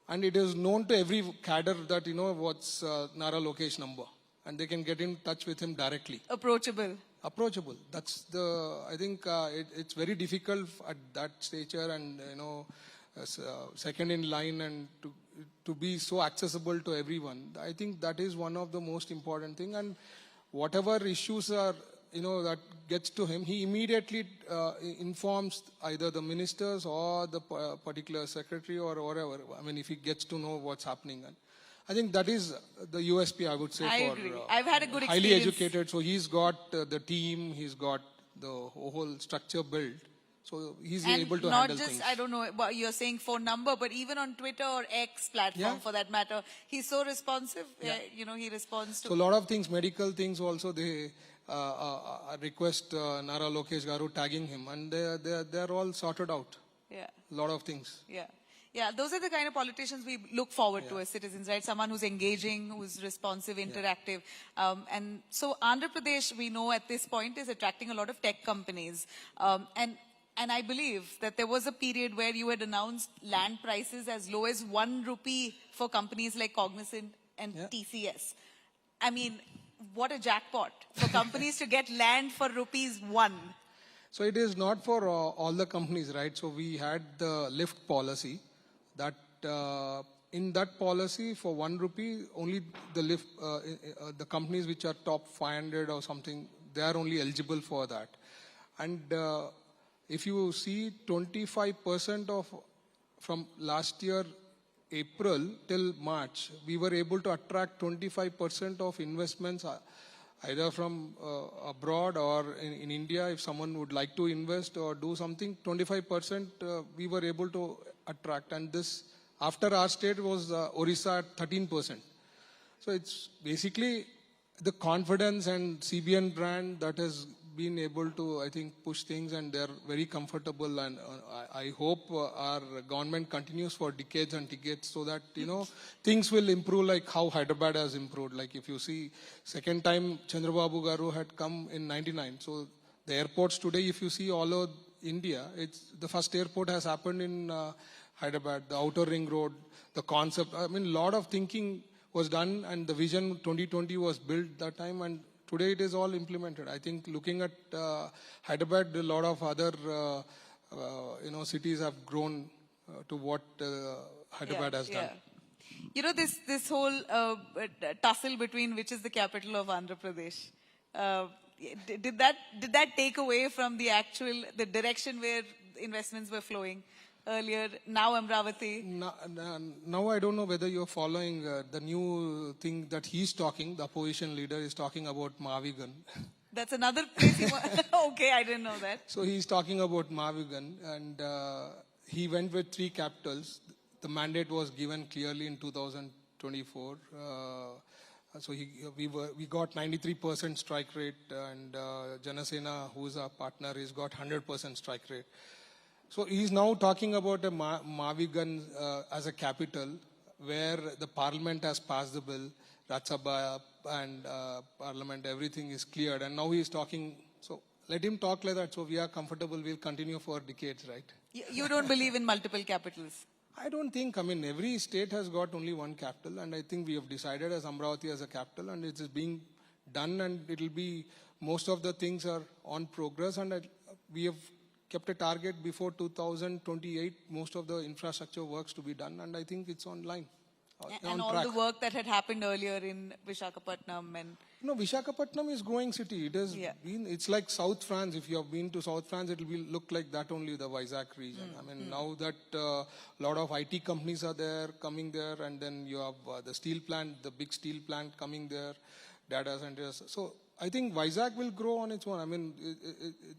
and it is known to every cadre that, what's Nara Lokesh number, and they can get in touch with him directly. Approachable. That's I think it's very difficult at that stature, and, second in line, and to be so accessible to everyone. I think that is one of the most important thing, and whatever issues are, that gets to him, he immediately informs either the ministers or the particular secretary or whatever. I mean, if he gets to know what's happening. And I think that is the USP, I would say, I agree. I've had a good highly experience. educated. So he's got the team, he's got the whole structure built. So he's able to handle things. And not just, I don't know, you're saying phone number, but even on Twitter or X platform for that matter, he's so responsive. He responds to... So a lot of things, medical things also, they request Nara Lokesh Garu tagging him, and they're all sorted out. Yeah. A lot of things. Yeah, those are the kind of politicians we look forward to as citizens, right? Someone who's engaging, who's responsive, interactive. And so Andhra Pradesh, we know at this point, is attracting a lot of tech companies. And I believe that there was a period where you had announced land prices as low as 1 rupee for companies like Cognizant and TCS. I mean, what a jackpot for companies to get land for ₹1. So it is not for all the companies, right? So we had the lift policy that in that policy for 1 rupee, only the lift, the companies which are top 500 or something, they are only eligible for that. And if you see 25% from last year, April till March, we were able to attract 25% of investments either from abroad or in India. If someone would like to invest or do something, 25% we were able to attract. And this, after our state, was Orissa at 13%. So it's basically the confidence and CBN brand that has been able to, I think, push things, and they're very comfortable. And I hope our government continues for decades and decades, so that, things will improve like how Hyderabad has improved. Like if you see, second time Chandrababu Garu had come in 99. So the airports today, if you see all over India, the first airport has happened in Hyderabad, the outer ring road, the concept. I mean, a lot of thinking was done, and the vision 2020 was built that time, and today it is all implemented. I think looking at Hyderabad, a lot of other cities have grown to what Hyderabad has done. You know, this whole tussle between which is the capital of Andhra Pradesh, did that take away from the direction where investments were flowing earlier? Now Amravati. Now I don't know whether you're following the new thing that he's talking. The opposition leader is talking about Mavigan. That's another place. Okay, I didn't know that. So he's talking about Mavigan, and he went with 3 capitals. The mandate was given clearly in 2024. So we got 93% strike rate, and Janasena, who's our partner, has got 100% strike rate. So he's now talking about a Mavigan as a capital, where the parliament has passed the bill, Rajya Sabha and parliament, everything is cleared, and now he's talking. So let him talk like that. So we are comfortable. We'll continue for decades, right? You don't believe in multiple capitals? I don't think. I mean, every state has got only one capital, and I think we have decided as Amravati as a capital, and it is being done, and it will be, most of the things are on progress, and we have kept a target before 2028, most of the infrastructure works to be done, and I think it's online. And all the work that had happened earlier in Visakhapatnam and... No, Visakhapatnam is growing city. It has been, it's like South France. If you have been to South France, it will look like that only, the Vizag region. I mean, now that a lot of IT companies are there, coming there, and then you have the steel plant, the big steel plant coming there, data centers. So I think Vizag will grow on its own. I mean,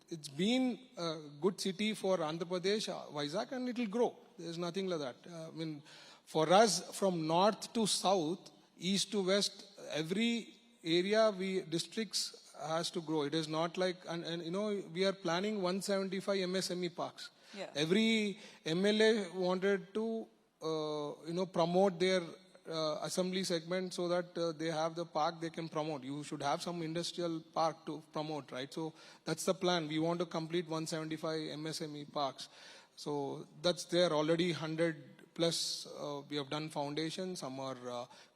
it's been a good city for Andhra Pradesh, Vizag, and it will grow. There's nothing like that. I mean, for us, from north to south, east to west, every area, districts has to grow. It is not like, and you know, we are planning 175 MSME parks. Yeah. Every MLA wanted to, promote their assembly segment so that they have the park they can promote. You should have some industrial park to promote, right? So that's the plan. We want to complete 175 MSME parks. So that's there already. 100 plus we have done foundation, some are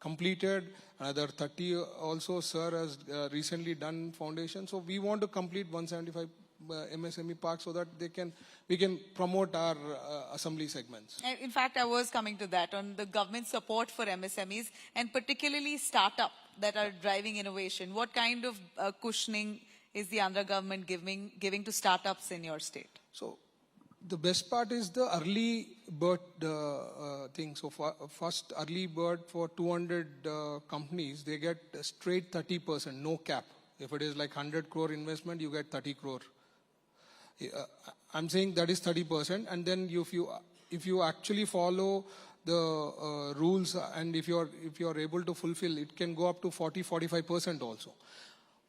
completed, another 30 also sir has recently done foundation. So we want to complete 175 MSME parks so that we can promote our assembly segments. In fact, I was coming to that on the government support for MSMEs and particularly startup that are driving innovation. What kind of cushioning is the Andhra government giving to startups in your state? So the best part is the early bird thing. So first early bird for 200 companies, they get straight 30%, no cap. If it is like 100 crore investment, you get 30 crore. I'm saying that is 30%, and then if you actually follow the rules and if you are able to fulfill, it can go up to 40-45% also.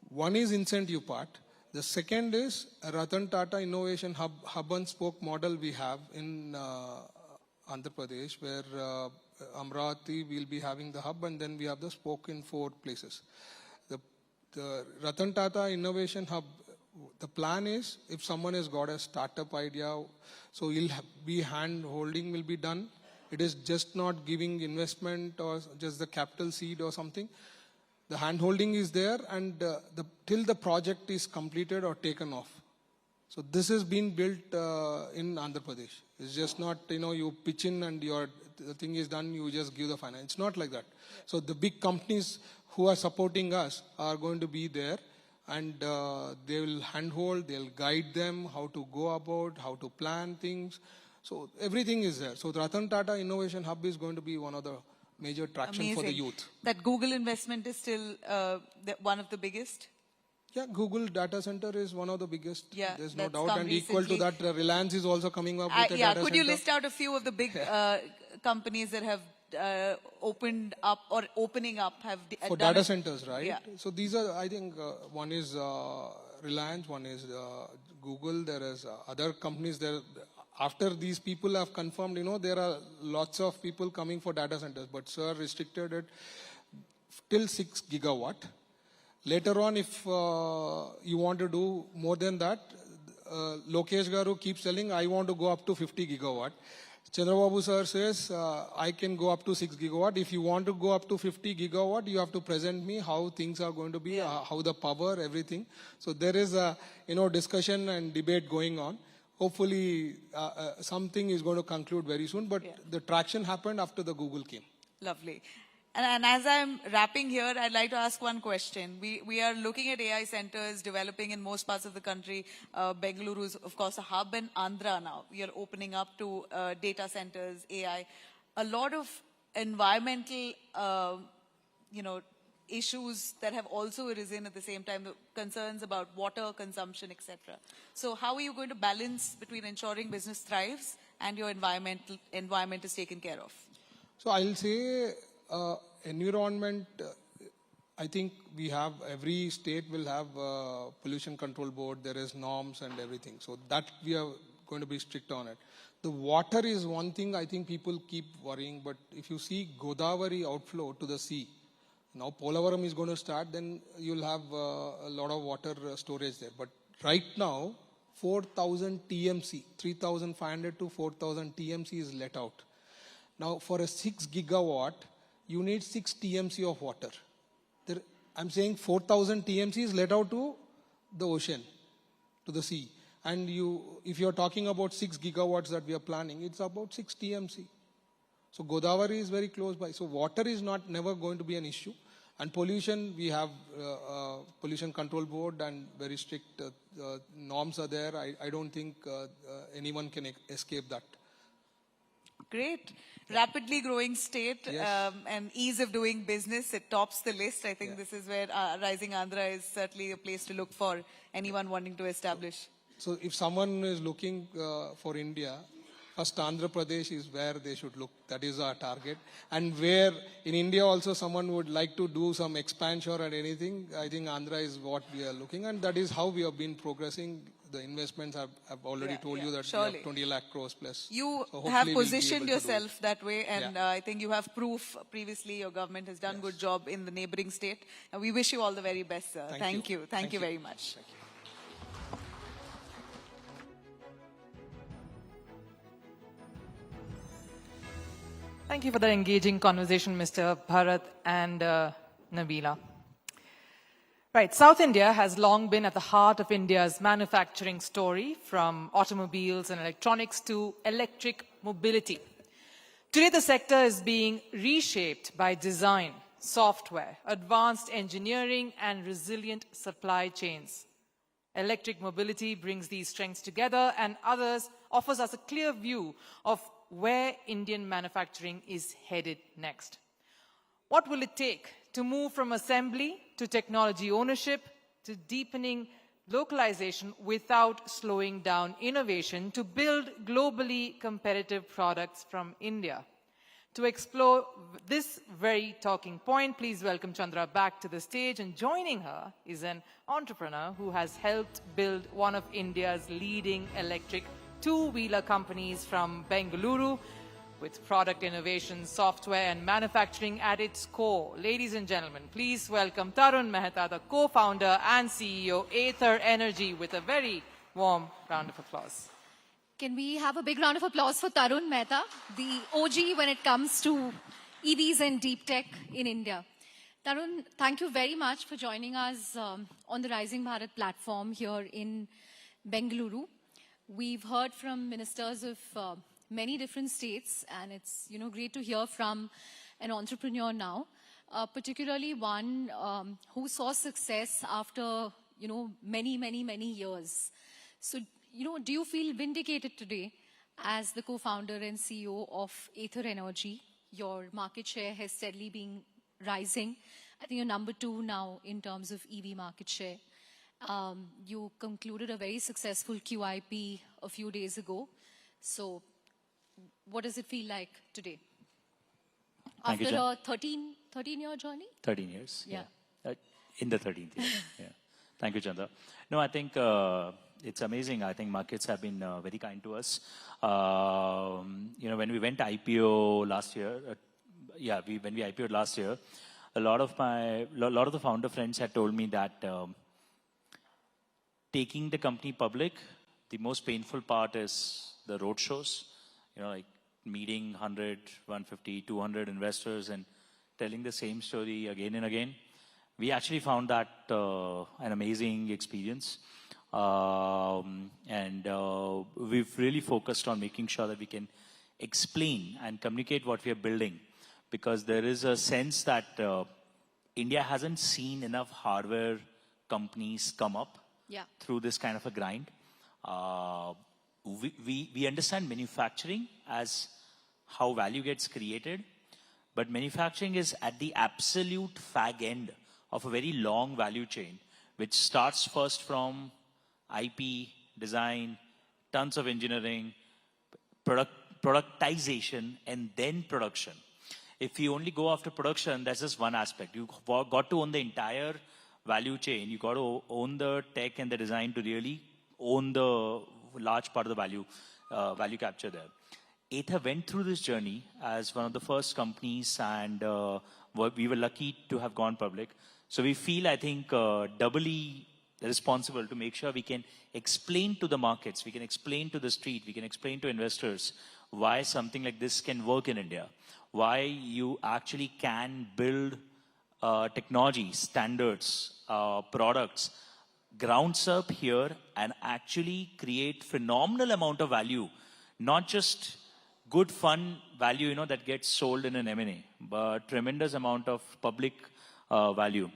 One is incentive part. The second is Ratan Tata Innovation Hub and Spoke model we have in Andhra Pradesh, where Amravati will be having the hub, and then we have the spoke in 4 places. The Ratan Tata Innovation Hub, the plan is if someone has got a startup idea, so hand holding will be done. It is just not giving investment or just the capital seed or something. The hand holding is there, and till the project is completed or taken off. So this has been built in Andhra Pradesh. It's just not, you pitch in and the thing is done, you just give the finance. It's not like that. So the big companies who are supporting us are going to be there, and they will handhold, they'll guide them how to go about, how to plan things. So everything is there. So the Ratan Tata Innovation Hub is going to be one of the major traction for the youth. That Google investment is still one of the biggest? Yeah, Google data center is one of the biggest. Yeah, there's no doubt, and equal to that, Reliance is also coming up with a data center. Could you list out a few of the big companies that have opened up or opening up for data centers, right? Yeah. So these are, I think, one is Reliance, one is Google. There is other companies there. After these people have confirmed, there are lots of people coming for data centers, but sir restricted it till 6 gigawatt. Later on, if you want to do more than that, Lokesh Garu keeps telling, I want to go up to 50 gigawatt. Chandrababu sir says, I can go up to 6 gigawatt. If you want to go up to 50 gigawatt, you have to present me how things are going to be, how the power, everything. So there is a, discussion and debate going on. Hopefully, something is going to conclude very soon, but the traction happened after the Google came. Lovely. And as I'm wrapping here, I'd like to ask one question. We are looking at AI centers developing in most parts of the country. Bengaluru is, of course, a hub, and Andhra now. We are opening up to data centers, AI. A lot of environmental, issues that have also arisen at the same time, the concerns about water consumption, etc. So how are you going to balance between ensuring business thrives and your environment is taken care of? So I'll say environment, I think we have, every state will have a pollution control board, there is norms and everything. So that we are going to be strict on it. The water is one thing I think people keep worrying, but if you see Godavari outflow to the sea, now Polavaram is going to start, then you'll have a lot of water storage there. But right now, 4,000 TMC, 3,500 to 4,000 TMC is let out. Now for a 6 gigawatt, you need 6 TMC of water. I'm saying 4,000 TMC is let out to the ocean, to the sea. And if you're talking about 6 gigawatts that we are planning, it's about 6 TMC. So Godavari is very close by. So water is never going to be an issue. And pollution, we have pollution control board and very strict norms are there. I don't think anyone can escape that. Great. Rapidly growing state, and ease of doing business, it tops the list. I think this is where Rising Andhra is certainly a place to look for anyone wanting to establish. So if someone is looking for India, first Andhra Pradesh is where they should look. That is our target. And where in India also someone would like to do some expansion or anything, I think Andhra is what we are looking, and that is how we have been progressing. The investments I've already told you that we have 20 lakh crores plus. You so have positioned yourself that way, and I think you have proof. Previously, your government has done a good job in the neighboring state. And we wish you all the very best, sir. Thank you. Thank you very much. Thank you. Thank you for the engaging conversation, Mr. Bharat and Nabila. Right, South India has long been at the heart of India's manufacturing story, from automobiles and electronics to electric mobility. Today, the sector is being reshaped by design, software, advanced engineering, and resilient supply chains. Electric mobility brings these strengths together and offers us a clear view of where Indian manufacturing is headed next. What will it take to move from assembly to technology ownership to deepening localization without slowing down innovation to build globally competitive products from India? To explore this very talking point, please welcome Chandra back to the stage. And joining her is an entrepreneur who has helped build one of India's leading electric two-wheeler companies from Bengaluru, with product innovation, software and manufacturing at its core. Ladies and gentlemen, please welcome Tarun Mehta, the co-founder and CEO, Ather Energy, with a very warm round of applause. Can we have a big round of applause for Tarun Mehta, the OG when it comes to EVs and deep tech in India. Tarun, thank you very much for joining us on the Rising Bharat platform here in Bengaluru. We've heard from ministers of many different states, and it's great to hear from an entrepreneur now, particularly one who saw success after many years. So do you feel vindicated today as the co-founder and CEO of Ather Energy? Your market share has steadily been rising. I think you're number 2 now in terms of EV market share. You concluded a very successful QIP a few days ago. So what does it feel like today? Thank After you, a 13-year journey? 13 years. Yeah. In the 13th year. Yeah. Thank you, Chandra. No, I think it's amazing. I think markets have been very kind to us. When we went IPO last year, when we IPO'd last year, a lot of the founder friends had told me that taking the company public, the most painful part is the road shows. meeting 100, 150, 200 investors and telling the same story again and again. We actually found that an amazing experience. We've really focused on making sure that we can explain and communicate what we are building, because there is a sense that India hasn't seen enough hardware companies come up through this kind of a grind. We understand manufacturing as how value gets created, but manufacturing is at the absolute fag end of a very long value chain, which starts first from IP, design, tons of engineering, productization, and then production. If you only go after production, that's just one aspect. You got to own the entire value chain. You got to own the tech and the design to really own the large part of the value capture there. Ather went through this journey as one of the first companies, and we were lucky to have gone public. So we feel, I think, doubly responsible to make sure we can explain to the markets, we can explain to the street, we can explain to investors why something like this can work in India, why you actually can build technology, standards, products, grounds up here and actually create phenomenal amount of value, not just good fun value, that gets sold in an M&A, but tremendous amount of public value.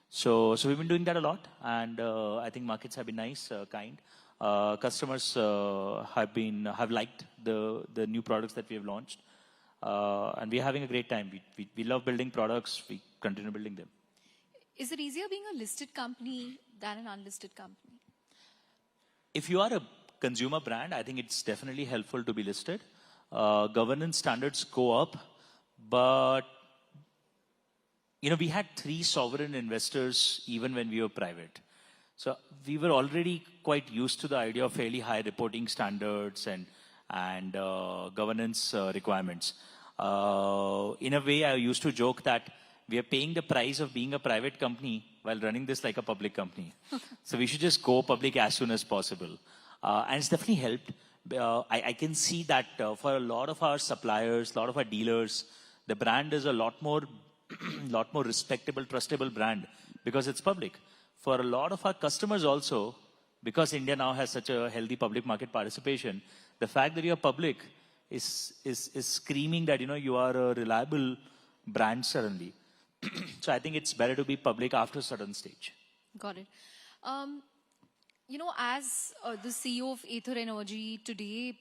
So we've been doing that a lot, and I think markets have been nice, kind. Customers have liked the new products that we have launched, and we're having a great time. We love building products. We continue building them. Is it easier being a listed company than an unlisted company? If you are a consumer brand, I think it's definitely helpful to be listed. Governance standards go up, but we had 3 sovereign investors even when we were private. So we were already quite used to the idea of fairly high reporting standards and governance requirements. In a way, I used to joke that we are paying the price of being a private company while running this like a public company. So we should just go public as soon as possible. And it's definitely helped. I can see that for a lot of our suppliers, a lot of our dealers, the brand is a lot more respectable, trustable brand because it's public. For a lot of our customers also, because India now has such a healthy public market participation, the fact that you're public is screaming that you are a reliable brand suddenly. So I think it's better to be public after a certain stage. Got it. As the CEO of Ather Energy today,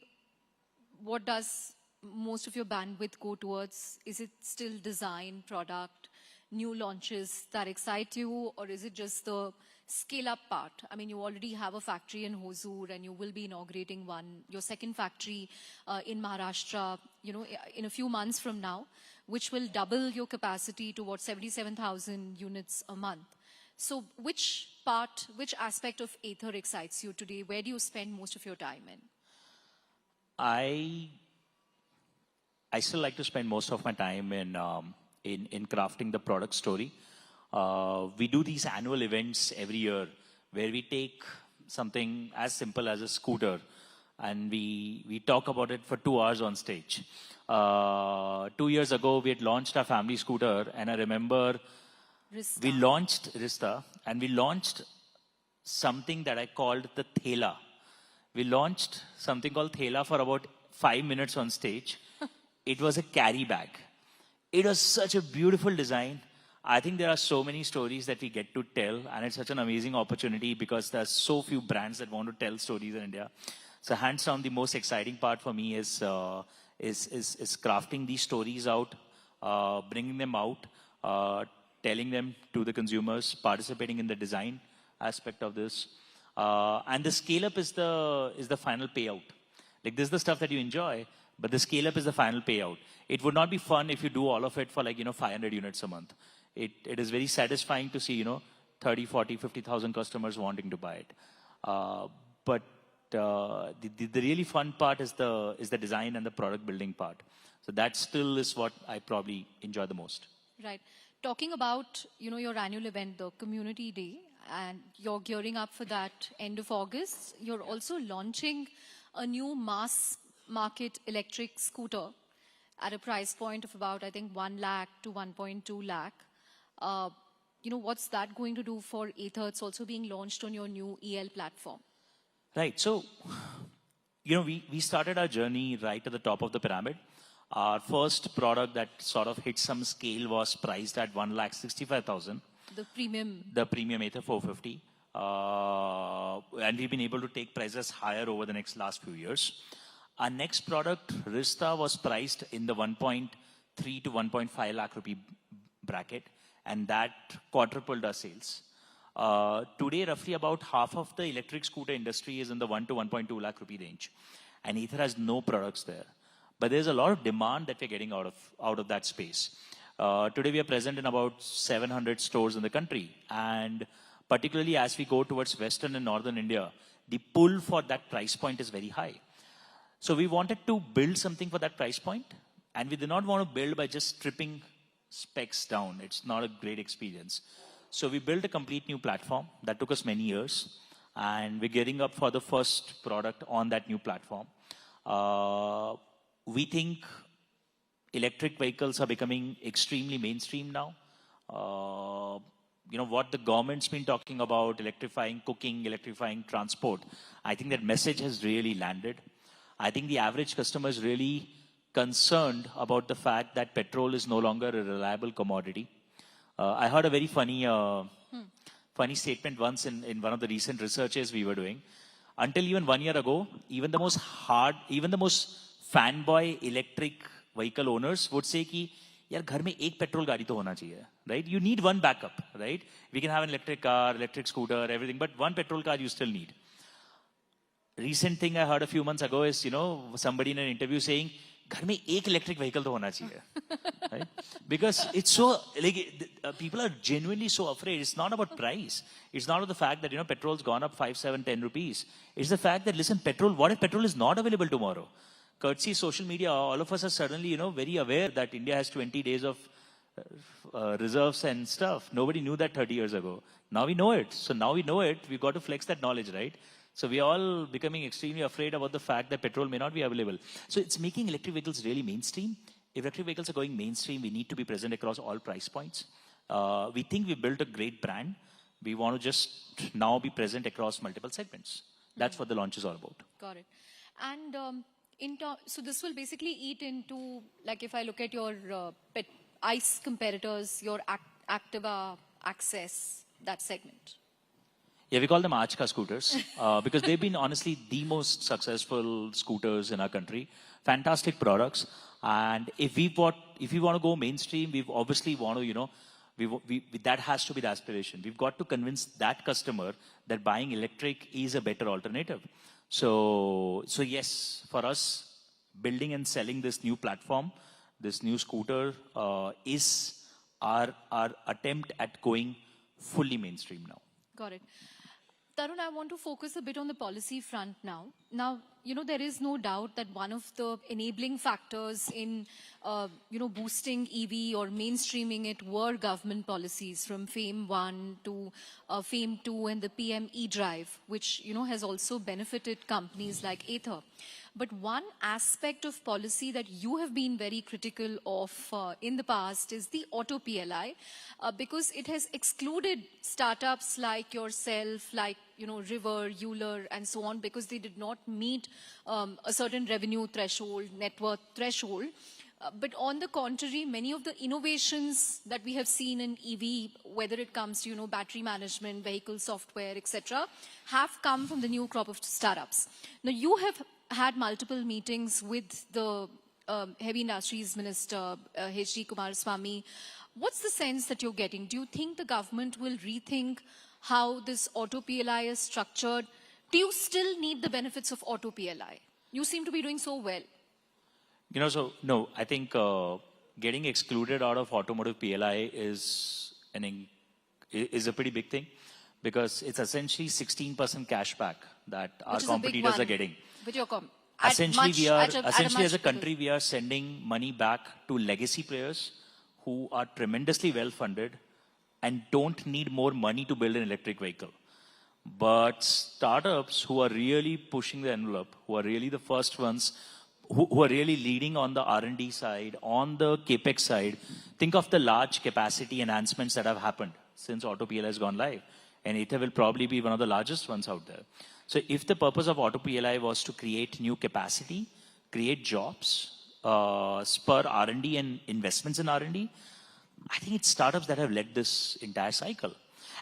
what does most of your bandwidth go towards? Is it still design, product, new launches that excite you, or is it just the scale-up part? I mean, you already have a factory in Hosur, and you will be inaugurating your second factory in Maharashtra, in a few months from now, which will double your capacity to 77,000 units a month. So which aspect of Ather excites you today? Where do you spend most of your time in? I still like to spend most of my time in crafting the product story. We do these annual events every year where we take something as simple as a scooter and we talk about it for 2 hours on stage. 2 years ago, we had launched our family scooter, and I remember we launched Rista, and we launched something that I called the Thela. We launched something called Thela for about 5 minutes on stage. It was a carry bag. It was such a beautiful design. I think there are so many stories that we get to tell, and it's such an amazing opportunity because there's so few brands that want to tell stories in India. So hands down, the most exciting part for me is crafting these stories out, bringing them out, telling them to the consumers, participating in the design aspect of this. And the scale-up is the final payout. Like, this is the stuff that you enjoy, but the scale-up is the final payout. It would not be fun if you do all of it for 500 units a month. It is very satisfying to see, 30, 40, 50,000 customers wanting to buy it. But the really fun part is the design and the product building part. So that still is what I probably enjoy the most. Right. Talking about, your annual event, the Community Day, and you're gearing up for that end of August. You're also launching a new mass market electric scooter at a price point of about, I think, 1 lakh to 1.2 lakh. What's that going to do for Ather? It's also being launched on your new EL platform. Right. So, we started our journey right at the top of the pyramid. Our first product that sort of hit some scale was priced at 1,65,000. The premium. The premium Ather 450. And we've been able to take prices higher over the last few years. Our next product, Rista, was priced in the 1.3 to 1.5 lakh rupee bracket, and that quadrupled our sales. Today, roughly about half of the electric scooter industry is in the 1 to 1.2 lakh rupee range, and Ather has no products there. But there's a lot of demand that we're getting out of that space. Today, we are present in about 700 stores in the country, and particularly as we go towards Western and Northern India, the pull for that price point is very high. So we wanted to build something for that price point, and we did not want to build by just stripping specs down. It's not a great experience. So we built a complete new platform that took us many years, and we're gearing up for the first product on that new platform. We think electric vehicles are becoming extremely mainstream now. What the government's been talking about, electrifying cooking, electrifying transport, I think that message has really landed. I think the average customer is really concerned about the fact that petrol is no longer a reliable commodity. I heard a very funny statement once in one of the recent researches we were doing. Until even 1 year ago, even the most fanboy electric vehicle owners would say कि यार घर में एक petrol गाड़ी तो होना चाहिए, right? You need one backup, right? We can have an electric car, electric scooter, everything, but one petrol car you still need. Recent thing I heard a few months ago is, somebody in an interview saying, घर में एक electric vehicle तो होना चाहिए, right? Because it's so, people are genuinely so afraid. It's not about price. It's not about the fact that, petrol's gone up 5, 7, 10 rupees. It's the fact that, listen, what if petrol is not available tomorrow? Courtesy social media, all of us are suddenly, very aware that India has 20 days of reserves and stuff. Nobody knew that 30 years ago. Now we know it. So now we know it. We've got to flex that knowledge, right? So we are all becoming extremely afraid about the fact that petrol may not be available. So it's making electric vehicles really mainstream. If electric vehicles are going mainstream, we need to be present across all price points. We think we built a great brand. We want to just now be present across multiple segments. That's what the launch is all about. Got it. And so this will basically eat into, like if I look at your ICE competitors, your Activa, Access, that segment. Yeah, we call them Aajka scooters because they've been honestly the most successful scooters in our country. Fantastic products. And if we want to go mainstream, we obviously want to, that has to be the aspiration. We've got to convince that customer that buying electric is a better alternative. So yes, for us, building and selling this new platform, this new scooter is our attempt at going fully mainstream now. Got it. Tarun, I want to focus a bit on the policy front now. Now, there is no doubt that one of the enabling factors in, boosting EV or mainstreaming it were government policies from FAME 1 to FAME 2 and the PM e-Drive, which, has also benefited companies like Ather. But one aspect of policy that you have been very critical of in the past is the auto PLI, because it has excluded startups like yourself, like, River, Euler, and so on, because they did not meet a certain revenue threshold, net worth threshold. But on the contrary, many of the innovations that we have seen in EV, whether it comes to, battery management, vehicle software, etc., have come from the new crop of startups. Now, you have had multiple meetings with the Heavy Industries Minister, H.D. Kumaraswamy. What's the sense that you're getting? Do you think the government will rethink how this auto PLI is structured? Do you still need the benefits of auto PLI? You seem to be doing so well. No, I think getting excluded out of automotive PLI is a pretty big thing, because it's essentially 16% cashback that our competitors are getting. Essentially, as a country, we are sending money back to legacy players who are tremendously well-funded and don't need more money to build an electric vehicle. But startups who are really pushing the envelope, who are really the first ones, who are really leading on the R&D side, on the capex side, think of the large capacity enhancements that have happened since Auto PLI has gone live. And Ather will probably be one of the largest ones out there. So if the purpose of Auto PLI was to create new capacity, create jobs, spur R&D and investments in R&D, I think it's startups that have led this entire cycle.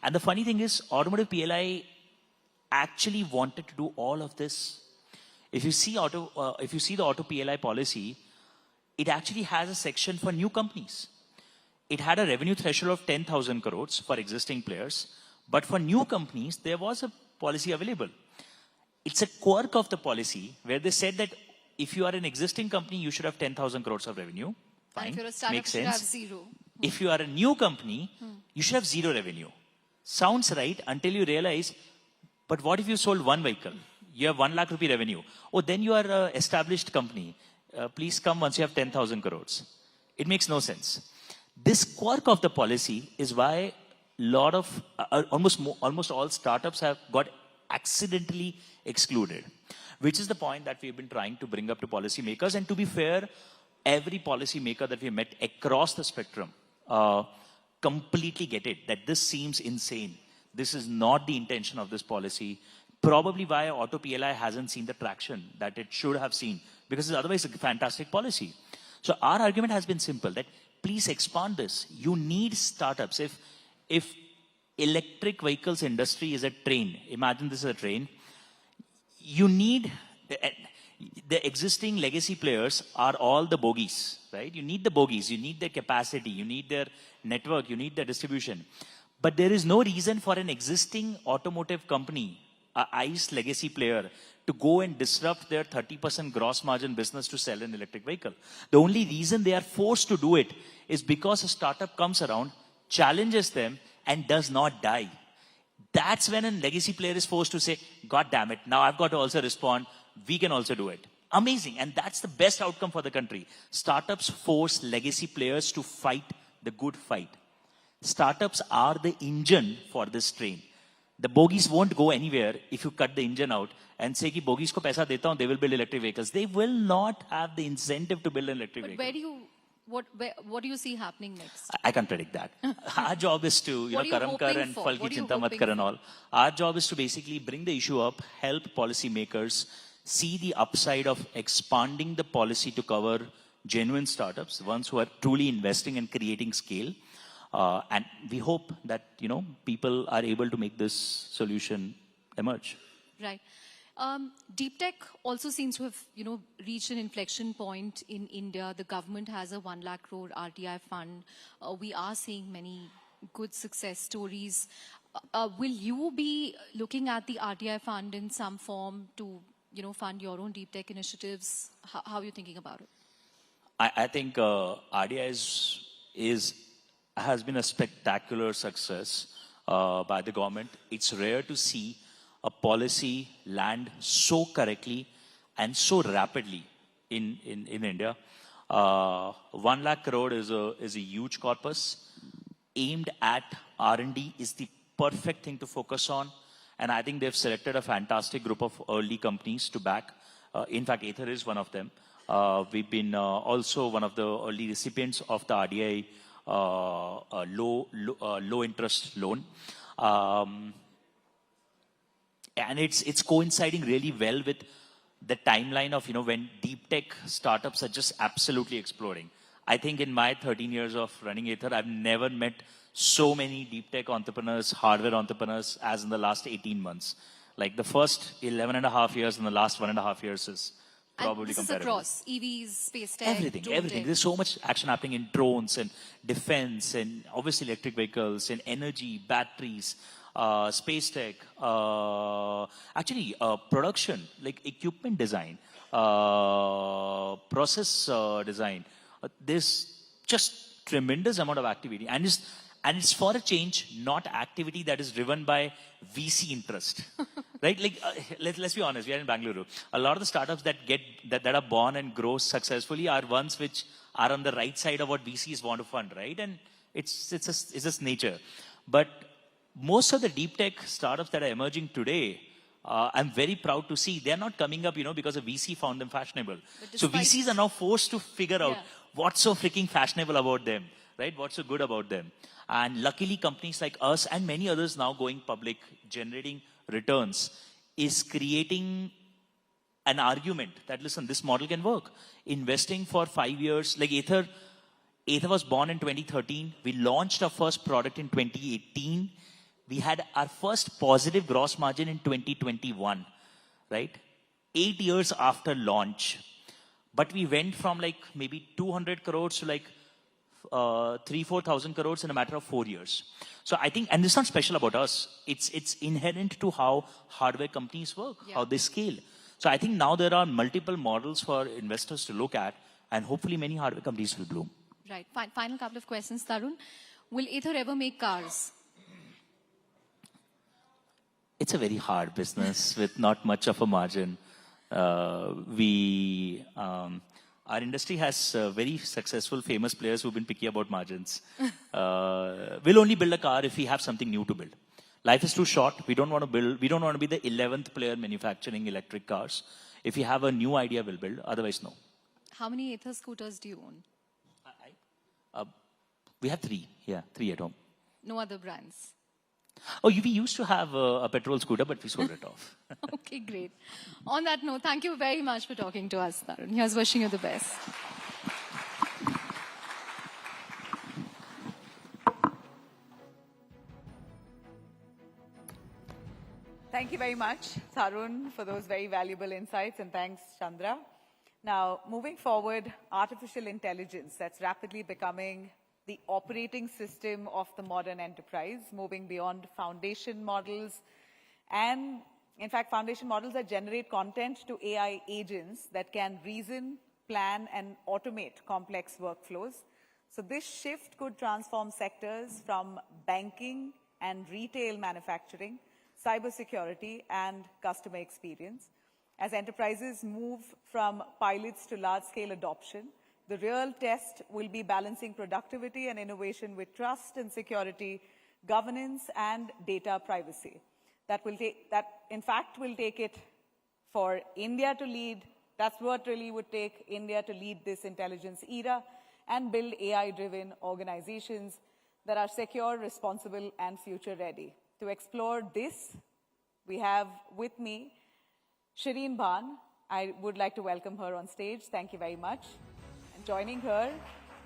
And the funny thing is, automotive PLI actually wanted to do all of this. If you see the Auto PLI policy, it actually has a section for new companies. It had a revenue threshold of 10,000 crores for existing players, but for new companies, there was a policy available. It's a quirk of the policy where they said that if you are an existing company, you should have 10,000 crores of revenue. Fine, And if you're a startup, makes you should have sense. zero. If you are a new company, you should have zero revenue. Sounds right until you realize, but what if you sold one vehicle? You have 1 lakh rupee revenue. Oh, then you are an established company. Please come once you have 10,000 crores. It makes no sense. This quirk of the policy is why lot of, almost all startups have got accidentally excluded, which is the point that we've been trying to bring up to policymakers. And to be fair, every policymaker that we met across the spectrum completely get it, that this seems insane. This is not the intention of this policy. Probably why Auto PLI hasn't seen the traction that it should have seen, because it's otherwise a fantastic policy. So our argument has been simple, that please expand this. You need startups. If electric vehicles industry is a train, imagine this is a train, you need, the existing legacy players are all the bogies, right? You need the bogies, you need their capacity, you need their network, you need their distribution. But there is no reason for an existing automotive company, a ICE legacy player, to go and disrupt their 30% gross margin business to sell an electric vehicle. The only reason they are forced to do it is because a startup comes around, challenges them, and does not die. That's when a legacy player is forced to say, God damn it, now I've got to also respond, we can also do it. Amazing, and that's the best outcome for the country. Startups force legacy players to fight the good fight. Startups are the engine for this train. The bogies won't go anywhere if you cut the engine out and say, ki bogies ko paisa deta hun, they will build electric vehicles. They will not have the incentive to build an electric vehicle. What do you see happening next? I can't predict that. Our job is to, What are you karam kar hoping and for? fal What ki are you chinta mat hoping kar and all. Our job is to basically bring the issue up, help policymakers see the upside of expanding the policy to cover genuine startups, ones who are truly investing and creating scale. And we hope that, people are able to make this solution emerge. Right. Deep tech also seems to have, reached an inflection point in India. The government has a 1 lakh crore RTI fund. We are seeing many good success stories. Will you be looking at the RTI fund in some form to, fund your own deep tech initiatives? How are you thinking about it? I think RDI has been a spectacular success by the government. It's rare to see a policy land so correctly and so rapidly in India. 1 lakh crore is a huge corpus. Aimed at R&D is the perfect thing to focus on. And I think they've selected a fantastic group of early companies to back. In fact, Ather is one of them. We've been also one of the early recipients of the RDI low interest loan. And it's coinciding really well with the timeline of, when deep tech startups are just absolutely exploding. I think in my 13 years of running Ather, I've never met so many deep tech entrepreneurs, hardware entrepreneurs, as in the last 18 months. Like the first 11 and a half years and the last 1.5 years is probably and this comparable. is across EVs, space tech, Everything. drone tech. There's so much action happening in drones and defense and obviously electric vehicles and energy, batteries, space tech, production, like equipment design, process design. There's just tremendous amount of activity. And it's for a change, not activity that is driven by VC interest, right? Like, let's be honest, we are in Bengaluru. A lot of the startups that are born and grow successfully are ones which are on the right side of what VCs want to fund, right? And it's just nature. But most of the deep tech startups that are emerging today I'm very proud to see they're not coming up, because a VC found them fashionable. So VCs are now forced to figure out what's so freaking fashionable about them, right? What's so good about them. And luckily companies like us and many others now going public, generating returns, is creating an argument that, listen, this model can work. Investing for 5 years, like Ather was born in 2013. We launched our first product in 2018. We had our first positive gross margin in 2021, right? 8 years after launch. But we went from like maybe 200 crores to like 3,000-4,000 crores in a matter of 4 years. So I think, and it's not special about us. It's inherent to how hardware companies work, how they scale. So I think now there are multiple models for investors to look at, and hopefully many hardware companies will bloom. Right. Final couple of questions, Tarun. Will Ather ever make cars? It's a very hard business with not much of a margin. Our industry has very successful, famous players who've been picky about margins. We'll only build a car if we have something new to build. Life is too short. We don't want to be the 11th player manufacturing electric cars. If we have a new idea, we'll build. Otherwise, no. How many Ather scooters do you own? We have 3. Yeah, 3 at home. No other brands? Oh, we used to have a petrol scooter, but we sold it off. Okay, great. On that note, thank you very much for talking to us, Tarun. Here's wishing you the best. Thank you very much, Tarun, for those very valuable insights, and thanks, Chandra. Now, moving forward, artificial intelligence, that's rapidly becoming the operating system of the modern enterprise, moving beyond foundation models. And in fact, foundation models that generate content to AI agents that can reason, plan, and automate complex workflows. So this shift could transform sectors from banking and retail manufacturing, cybersecurity, and customer experience. As enterprises move from pilots to large-scale adoption, the real test will be balancing productivity and innovation with trust and security, governance, and data privacy. That in fact will take it for India to lead. That's what really would take India to lead this intelligence era and build AI-driven organizations that are secure, responsible, and future-ready. To explore this, we have with me Shireen Bhan. I would like to welcome her on stage. Thank you very much. And joining her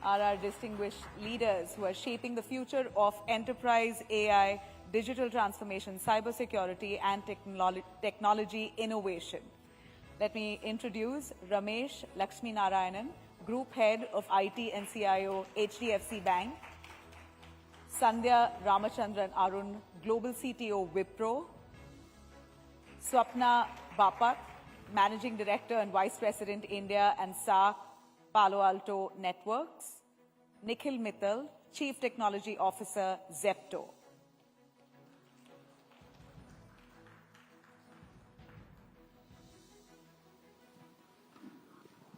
are our distinguished leaders who are shaping the future of enterprise AI, digital transformation, cybersecurity, and technology innovation. Let me introduce Ramesh Lakshminarayanan, Group Head of IT and CIO, HDFC Bank. Sandhya Ramachandran Arun, Global CTO, Wipro. Swapna Bapat, Managing Director and Vice President, India and SAARC, Palo Alto Networks. Nikhil Mittal, Chief Technology Officer, Zepto.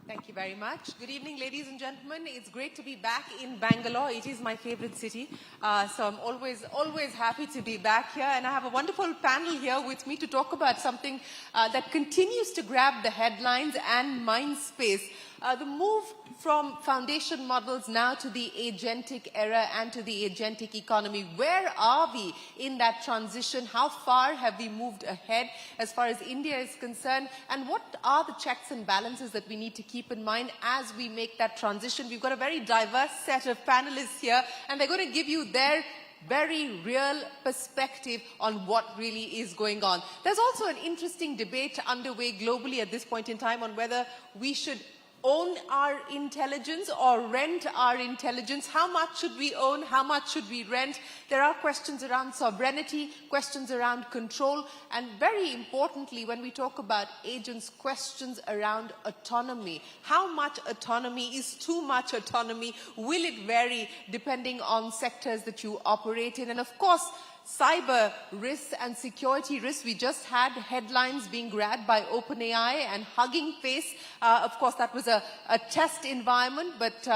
Thank you very much. Good evening, ladies and gentlemen. It's great to be back in Bangalore. It is my favorite city. So I'm always happy to be back here. And I have a wonderful panel here with me to talk about something that continues to grab the headlines and mind space. The move from foundation models now to the agentic era and to the agentic economy. Where are we in that transition? How far have we moved ahead as far as India is concerned? And what are the checks and balances that we need to keep in mind as we make that transition? We've got a very diverse set of panelists here, and they're going to give you their very real perspective on what really is going on. There's also an interesting debate underway globally at this point in time on whether we should own our intelligence or rent our intelligence. How much should we own? How much should we rent? There are questions around sovereignty, questions around control, and very importantly, when we talk about agents, questions around autonomy. How much autonomy is too much autonomy? Will it vary depending on sectors that you operate in? And of course, cyber risks and security risks. We just had headlines being grabbed by OpenAI and Hugging Face. Of course, that was a test environment, but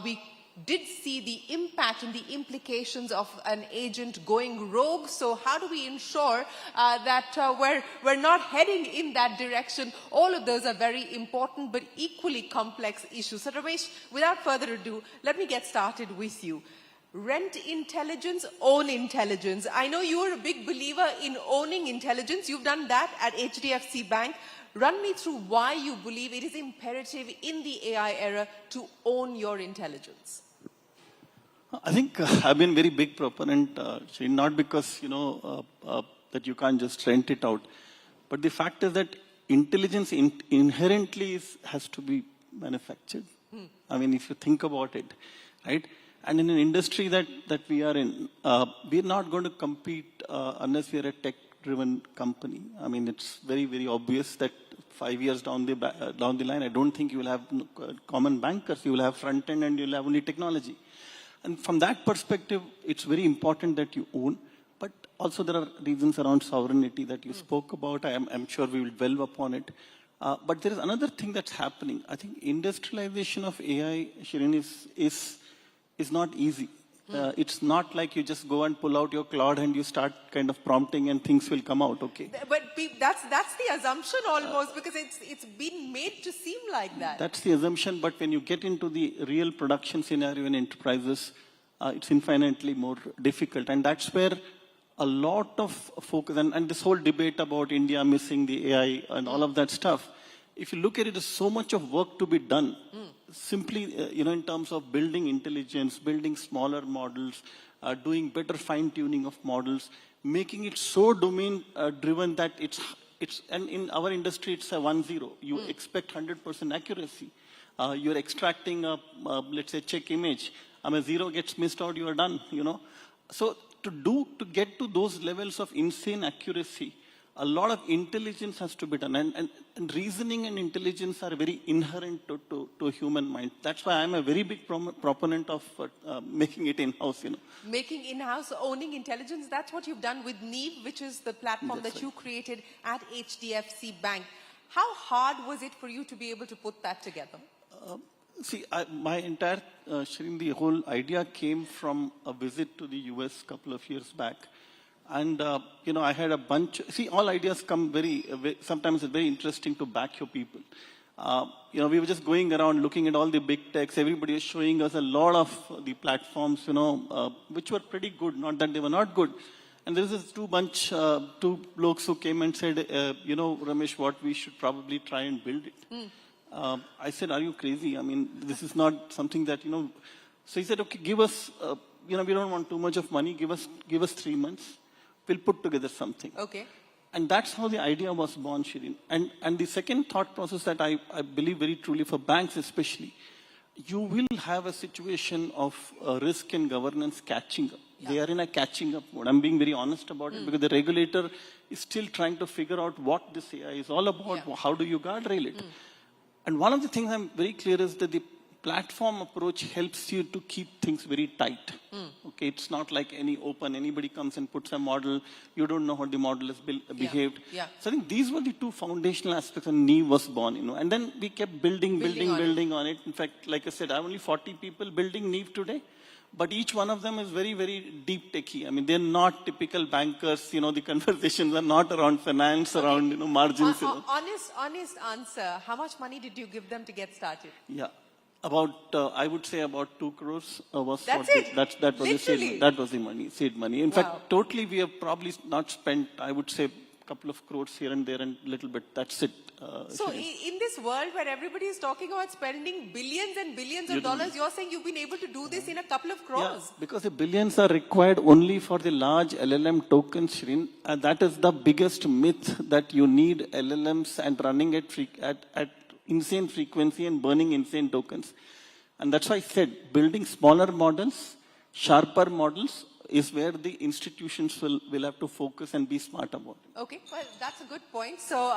we did see the impact and the implications of an agent going rogue. So how do we ensure that we're not heading in that direction? All of those are very important but equally complex issues. So Ramesh, without further ado, let me get started with you. Rent intelligence, own intelligence. I know you're a big believer in owning intelligence. You've done that at HDFC Bank. Run me through why you believe it is imperative in the AI era to own your intelligence. I think I've been very big proponent, not because, that you can't just rent it out, but the fact is that intelligence inherently has to be manufactured. I mean, if you think about it, right? And in an industry that we are in, we're not going to compete unless we are a tech-driven company. I mean, it's very, very obvious that 5 years down the line, I don't think you will have common bankers. You will have front end and you'll have only technology. And from that perspective, it's very important that you own. But also there are reasons around sovereignty that you spoke about. I'm sure we will delve upon it. But there is another thing that's happening. I think industrialization of AI, Shirin, is not easy. It's not like you just go and pull out your cloud and you start kind of prompting and things will come out, okay? But that's the assumption almost, because it's been made to seem like that. That's the assumption, but when you get into the real production scenario in enterprises, it's infinitely more difficult. And that's where a lot of focus, and this whole debate about India missing the AI and all of that stuff, if you look at it, there's so much of work to be done. Simply, in terms of building intelligence, building smaller models, doing better fine-tuning of models, making it so domain-driven that and in our industry, it's a 1-0. You expect 100% accuracy. You're extracting let's say, check image. A 0 gets missed out, you are done, So to get to those levels of insane accuracy, a lot of intelligence has to be done. And reasoning and intelligence are very inherent to human mind. That's why I'm a very big proponent of making it in-house, Making in-house, owning intelligence, that's what you've done with Neve, which is the platform that you created at HDFC Bank. How hard was it for you to be able to put that together? My entire, Shirin, the whole idea came from a visit to the US a couple of years back. And, I had a bunch, all ideas come sometimes it's very interesting to back your people. We were just going around looking at all the big techs. Everybody is showing us a lot of the platforms, which were pretty good, not that they were not good. And there was this two blokes who came and said, Ramesh, what we should probably try and build it. I said, are you crazy? I mean, this is not something that, So he said, okay, give us, we don't want too much of money. Give us 3 months. We'll put together something. Okay. And that's how the idea was born, Shirin. And the second thought process that I believe very truly for banks especially, you will have a situation of risk and governance catching up. Yeah. They are in a catching up mode. I'm being very honest about it because the regulator is still trying to figure out what this AI is all about. Yeah. How do you guardrail it? And one of the things I'm very clear is that the platform approach helps you to keep things very tight. Okay, it's not like anybody comes and puts a model, you don't know how the model has behaved. Yeah. So I think these were the two foundational aspects and Neve was born, And then we kept building on it. In fact, like I said, I have only 40 people building Neve today. But each one of them is very, very deep techie. I mean, they're not typical bankers. The conversations are not around finance, around, margins. Honest answer. How much money did you give them to get started? Yeah. I would say about 2 crores was That's it? That was the money, seed money. In fact, totally we have probably not spent, I would say, a couple of crores here and there and a little bit. That's it. So in this world where everybody is talking about spending billions and billions of dollars, you're saying you've been able to do this in a couple of crores? Yeah, because the billions are required only for the large LLM tokens, Shirin. And that is the biggest myth, that you need LLMs and running it at insane frequency and burning insane tokens. And that's why I said building smaller models, sharper models is where the institutions will have to focus and be smart about it. Okay, well, that's a good point. So,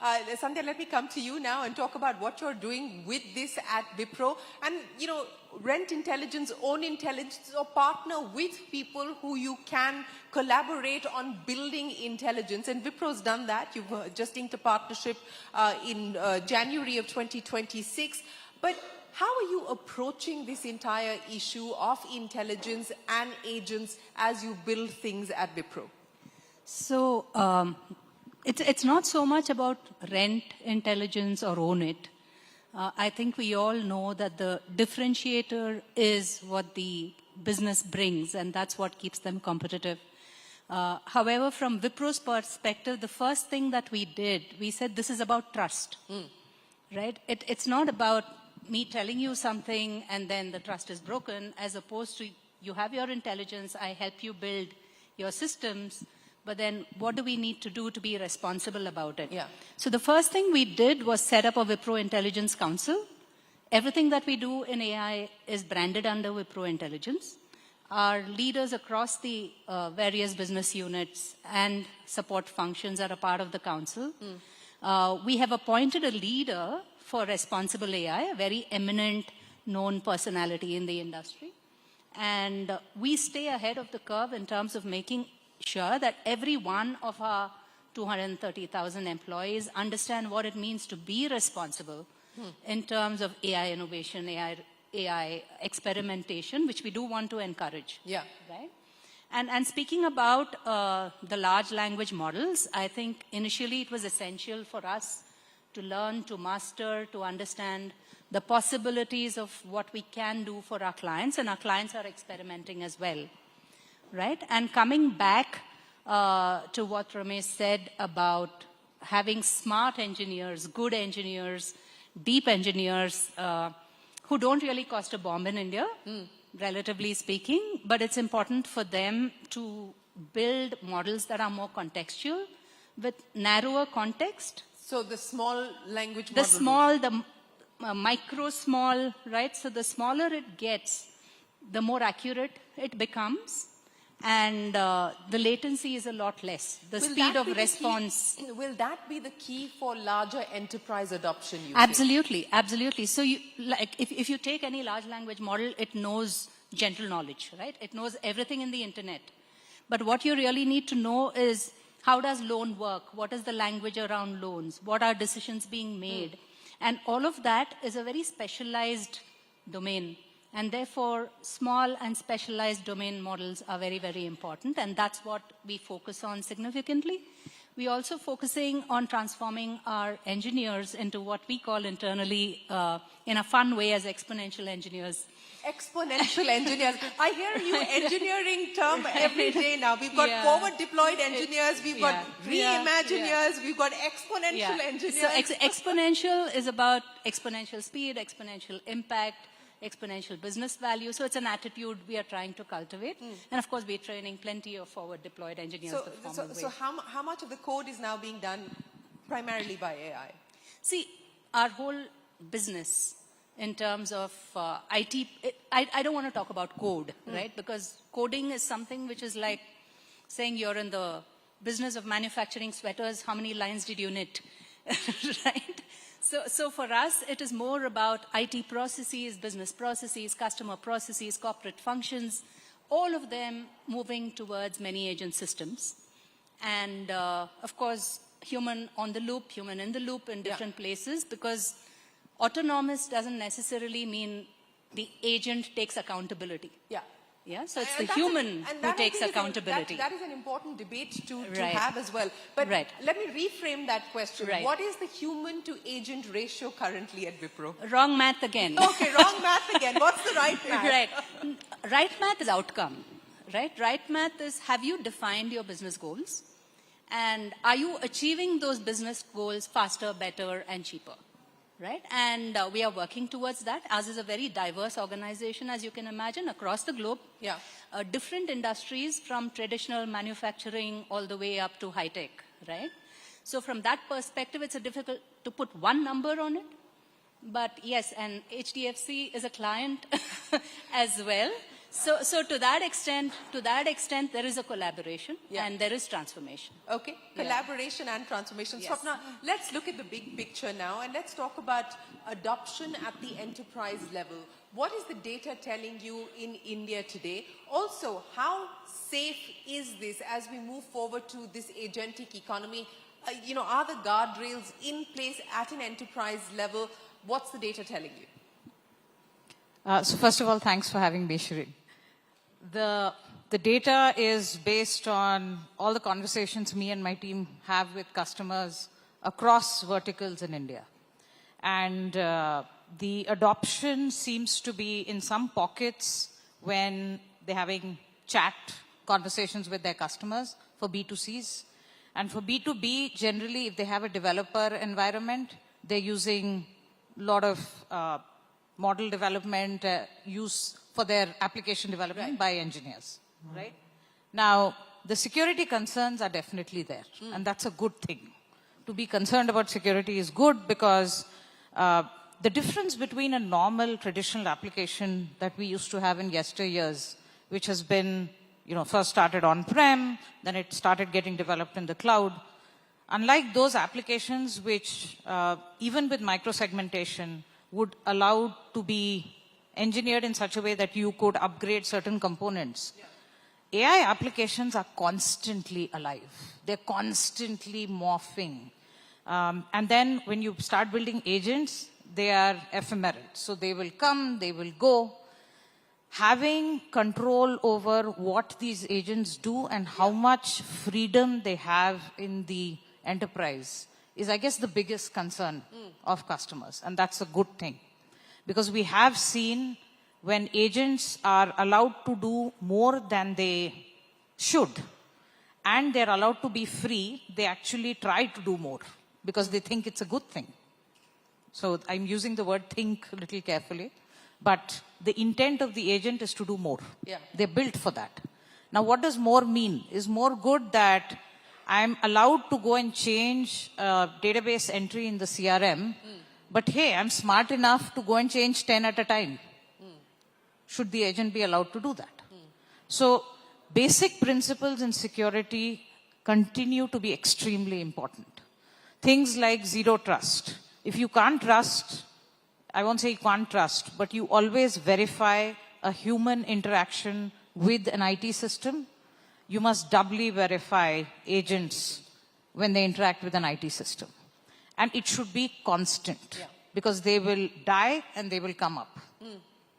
Sandhya, let me come to you now and talk about what you're doing with this at Wipro. And, rent intelligence, own intelligence, or partner with people who you can collaborate on building intelligence. And Wipro's done that. You've just inked a partnership in January of 2026. But How are you approaching this entire issue of intelligence and agents as you build things at Wipro? So it's not so much about rent intelligence or own it. I think we all know that the differentiator is what the business brings, and that's what keeps them competitive. However, from Wipro's perspective, the first thing that we did, we said this is about trust, right? It's not about me telling you something and then the trust is broken, as opposed to you have your intelligence, I help you build your systems, but then what do we need to do to be responsible about it? Yeah. So the first thing we did was set up a Wipro Intelligence Council. Everything that we do in AI is branded under Wipro Intelligence. Our leaders across the various business units and support functions are a part of the council. We have appointed a leader for responsible AI, a very eminent, known personality in the industry. And we stay ahead of the curve in terms of making sure that every one of our 230,000 employees understand what it means to be responsible in terms of AI innovation, AI experimentation, which we do want to encourage. Yeah. Right? And speaking about the large language models, I think initially it was essential for us to learn, to master, to understand the possibilities of what we can do for our clients, and our clients are experimenting as well. Right? And coming back to what Ramesh said about having smart engineers, good engineers, deep engineers, who don't really cost a bomb in India, relatively speaking, but it's important for them to build models that are more contextual with narrower context. So the small language The model. small, the micro small, right? So the smaller it gets, the more accurate it becomes. And the latency is a lot less. The speed of response. Will that be the key for larger enterprise adoption, you Absolutely, absolutely. So you, like, if you take any large language model, it knows general knowledge, right? It knows everything in the internet. But what you really need to know is how does loan work? What is the language around loans? What are decisions being made? And all of that is a very specialized domain. And therefore, small and specialized domain models are very, very important. And that's what we focus on significantly. We're also focusing on transforming our engineers into what we call internally, in a fun way, as exponential engineers. Exponential engineers. I hear a new engineering term every day now. We've got forward deployed engineers, we've got reimagineers, we've got exponential engineers. So exponential is about exponential speed, exponential impact, exponential business value. So it's an attitude we are trying to cultivate. And of course, we're training plenty of forward deployed engineers the formal way. So how much of the code is now being done primarily by AI? See, our whole business in terms of IT, I don't want to talk about code, right? Because coding is something which is like saying you're in the business of manufacturing sweaters, how many lines did you knit, right? So for us, it is more about IT processes, business processes, customer processes, corporate functions, all of them moving towards many agent systems. And of course, human on the loop, human in the loop in different places, because autonomous doesn't necessarily mean the agent takes accountability. Yeah, so it's the human who takes accountability. That is an important debate to have as well. But let me reframe that question. What is the human to agent ratio currently at Wipro? Wrong math again. Okay, wrong math again. What's the right math? Right math is outcome. Right math is, have you defined your business goals? And are you achieving those business goals faster, better, and cheaper? Right? And we are working towards that. Ours is a very diverse organization, as you can imagine, across the globe. Different industries, from traditional manufacturing all the way up to high tech, right? So from that perspective, it's difficult to put one number on it. But yes, and HDFC is a client as well. So to that extent, there is a collaboration and there is transformation. Okay, collaboration and transformation. Swapna, let's look at the big picture now, and let's talk about adoption at the enterprise level. What is the data telling you in India today? Also, how safe is this as we move forward to this agentic economy? Are the guardrails in place at an enterprise level? What's the data telling you? So first of all, thanks for having me, Shireen. The data is based on all the conversations me and my team have with customers across verticals in India. And the adoption seems to be in some pockets when they're having chat conversations with their customers for B2Cs. And for B2B, generally, if they have a developer environment, they're using a lot of model development use for their application development by engineers, right? Now, the security concerns are definitely there, and that's a good thing. To be concerned about security is good because the difference between a normal traditional application that we used to have in yesteryears, which has been, first started on-prem, then it started getting developed in the cloud. Unlike those applications which, even with microsegmentation, would allow to be engineered in such a way that you could upgrade certain components. AI applications are constantly alive. They're constantly morphing. And then when you start building agents, they are ephemeral. So they will come, they will go. Having control over what these agents do and how much freedom they have in the enterprise is, I guess, the biggest concern of customers. And that's a good thing. Because we have seen when agents are allowed to do more than they should, and they're allowed to be free, they actually try to do more because they think it's a good thing. So I'm using the word think a little carefully, but the intent of the agent is to do more. They're built for that. Now, what does more mean? Is more good that I'm allowed to go and change database entry in the CRM, but hey, I'm smart enough to go and change 10 at a time. Should the agent be allowed to do that? So basic principles in security continue to be extremely important. Things like zero trust. If you can't trust, I won't say you can't trust, but you always verify a human interaction with an IT system. You must doubly verify agents when they interact with an IT system. And it should be constant because they will die and they will come up.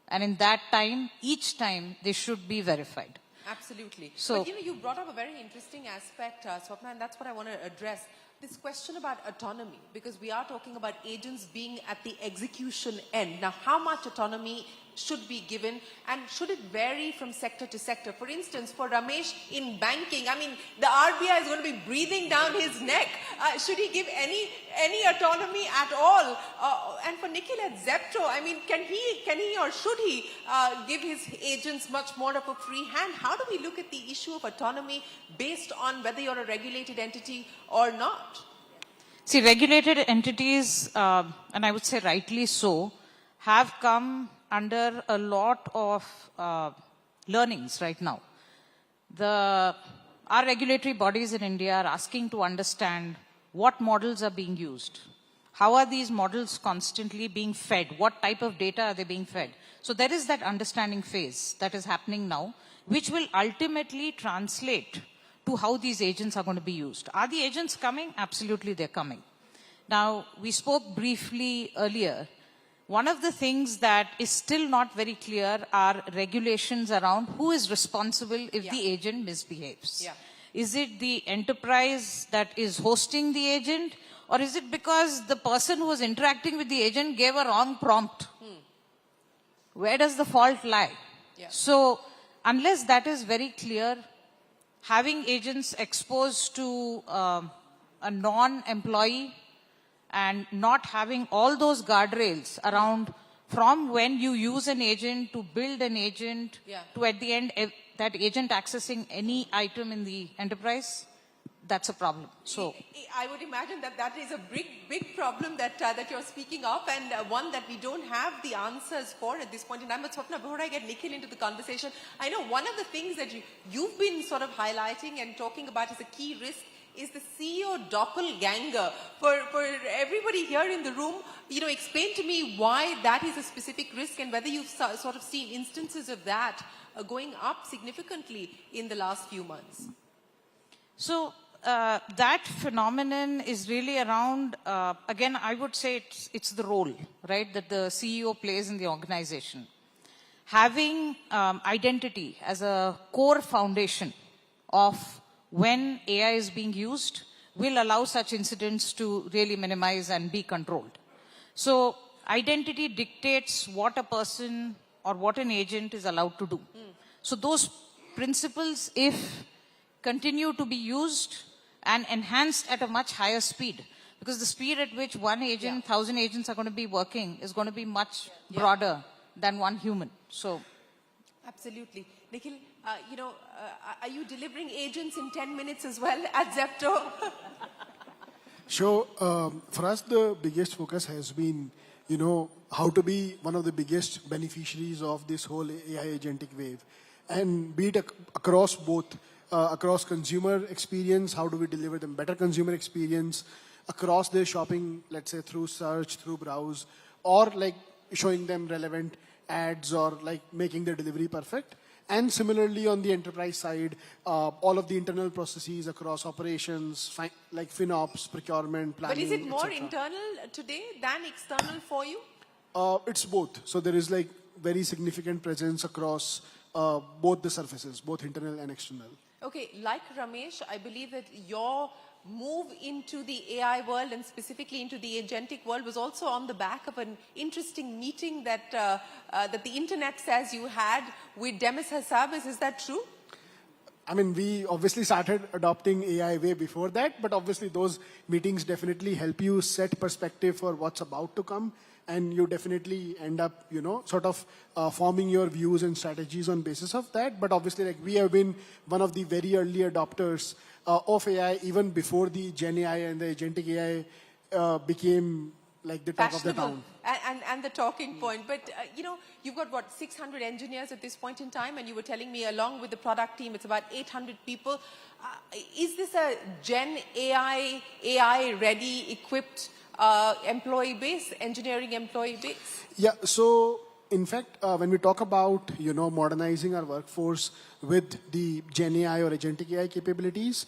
And in that time, each time, they should be verified. Absolutely. So, but you brought up a very interesting aspect, Swapna, and that's what I want to address. This question about autonomy, because we are talking about agents being at the execution end. Now, how much autonomy should be given, and should it vary from sector to sector? For instance, for Ramesh in banking, I mean, the RBI is going to be breathing down his neck. Should he give any autonomy at all? And for Nikhil at Zepto, I mean, can he or should he give his agents much more of a free hand? How do we look at the issue of autonomy based on whether you're a regulated entity or not? see, regulated entities, and I would say rightly so, have come under a lot of learnings right now. Our regulatory bodies in India are asking to understand what models are being used. How are these models constantly being fed? What type of data are they being fed? So there is that understanding phase that is happening now, which will ultimately translate to how these agents are going to be used. Are the agents coming? Absolutely, they're coming. Now, we spoke briefly earlier. One of the things that is still not very clear are regulations around who is responsible if the agent misbehaves. Is it the enterprise that is hosting the agent, or is it because the person who was interacting with the agent gave a wrong prompt? Where does the fault lie? So, unless that is very clear, having agents exposed to a non-employee and not having all those guardrails around from when you use an agent to build an agent to at the end that agent accessing any item in the enterprise, that's a problem. So I would imagine that is a big problem that you're speaking of, and one that we don't have the answers for at this point in time. But Swapna, before I get Nikhil into the conversation, I know one of the things that you've been sort of highlighting and talking about as a key risk is the CEO doppelganger. For everybody here in the room, explain to me why that is a specific risk and whether you've sort of seen instances of that going up significantly in the last few months. So that phenomenon is really around, again, I would say it's the role, right, that the CEO plays in the organization. having identity as a core foundation of when AI is being used will allow such incidents to really minimize and be controlled. So identity dictates what a person or what an agent is allowed to do. So those principles, if continue to be used and enhanced at a much higher speed, because the speed at which one agent, 1,000 agents are going to be working is going to be much broader than one human. So, absolutely. Nikhil, are you delivering agents in 10 minutes as well at Zepto? So, for us, the biggest focus has been, how to be one of the biggest beneficiaries of this whole AI agentic wave. And be it across both, across consumer experience, how do we deliver them better consumer experience, across their shopping, let's say through search, through browse, or like showing them relevant ads or like making their delivery perfect. And similarly on the enterprise side, all of the internal processes across operations, like FinOps, procurement, planning, But is it more internal today than external for you? It's both. So there is like very significant presence across both the surfaces, both internal and external. Okay, like Ramesh, I believe that your move into the AI world and specifically into the agentic world was also on the back of an interesting meeting that that the internet says you had with Demis Hassabis. Is that true? I mean, we obviously started adopting AI way before that, but obviously those meetings definitely help you set perspective for what's about to come. And you definitely end up, sort of forming your views and strategies on basis of that. But obviously, like we have been one of the very early adopters of AI even before the Gen AI and the agentic AI became like the talk of the town. And the talking point. But, you've got, what, 600 engineers at this point in time, and you were telling me along with the product team, it's about 800 people. Is this a Gen AI ready, equipped employee base, engineering employee base? Yeah, so in fact, when we talk about, modernizing our workforce with the Gen AI or agentic AI capabilities,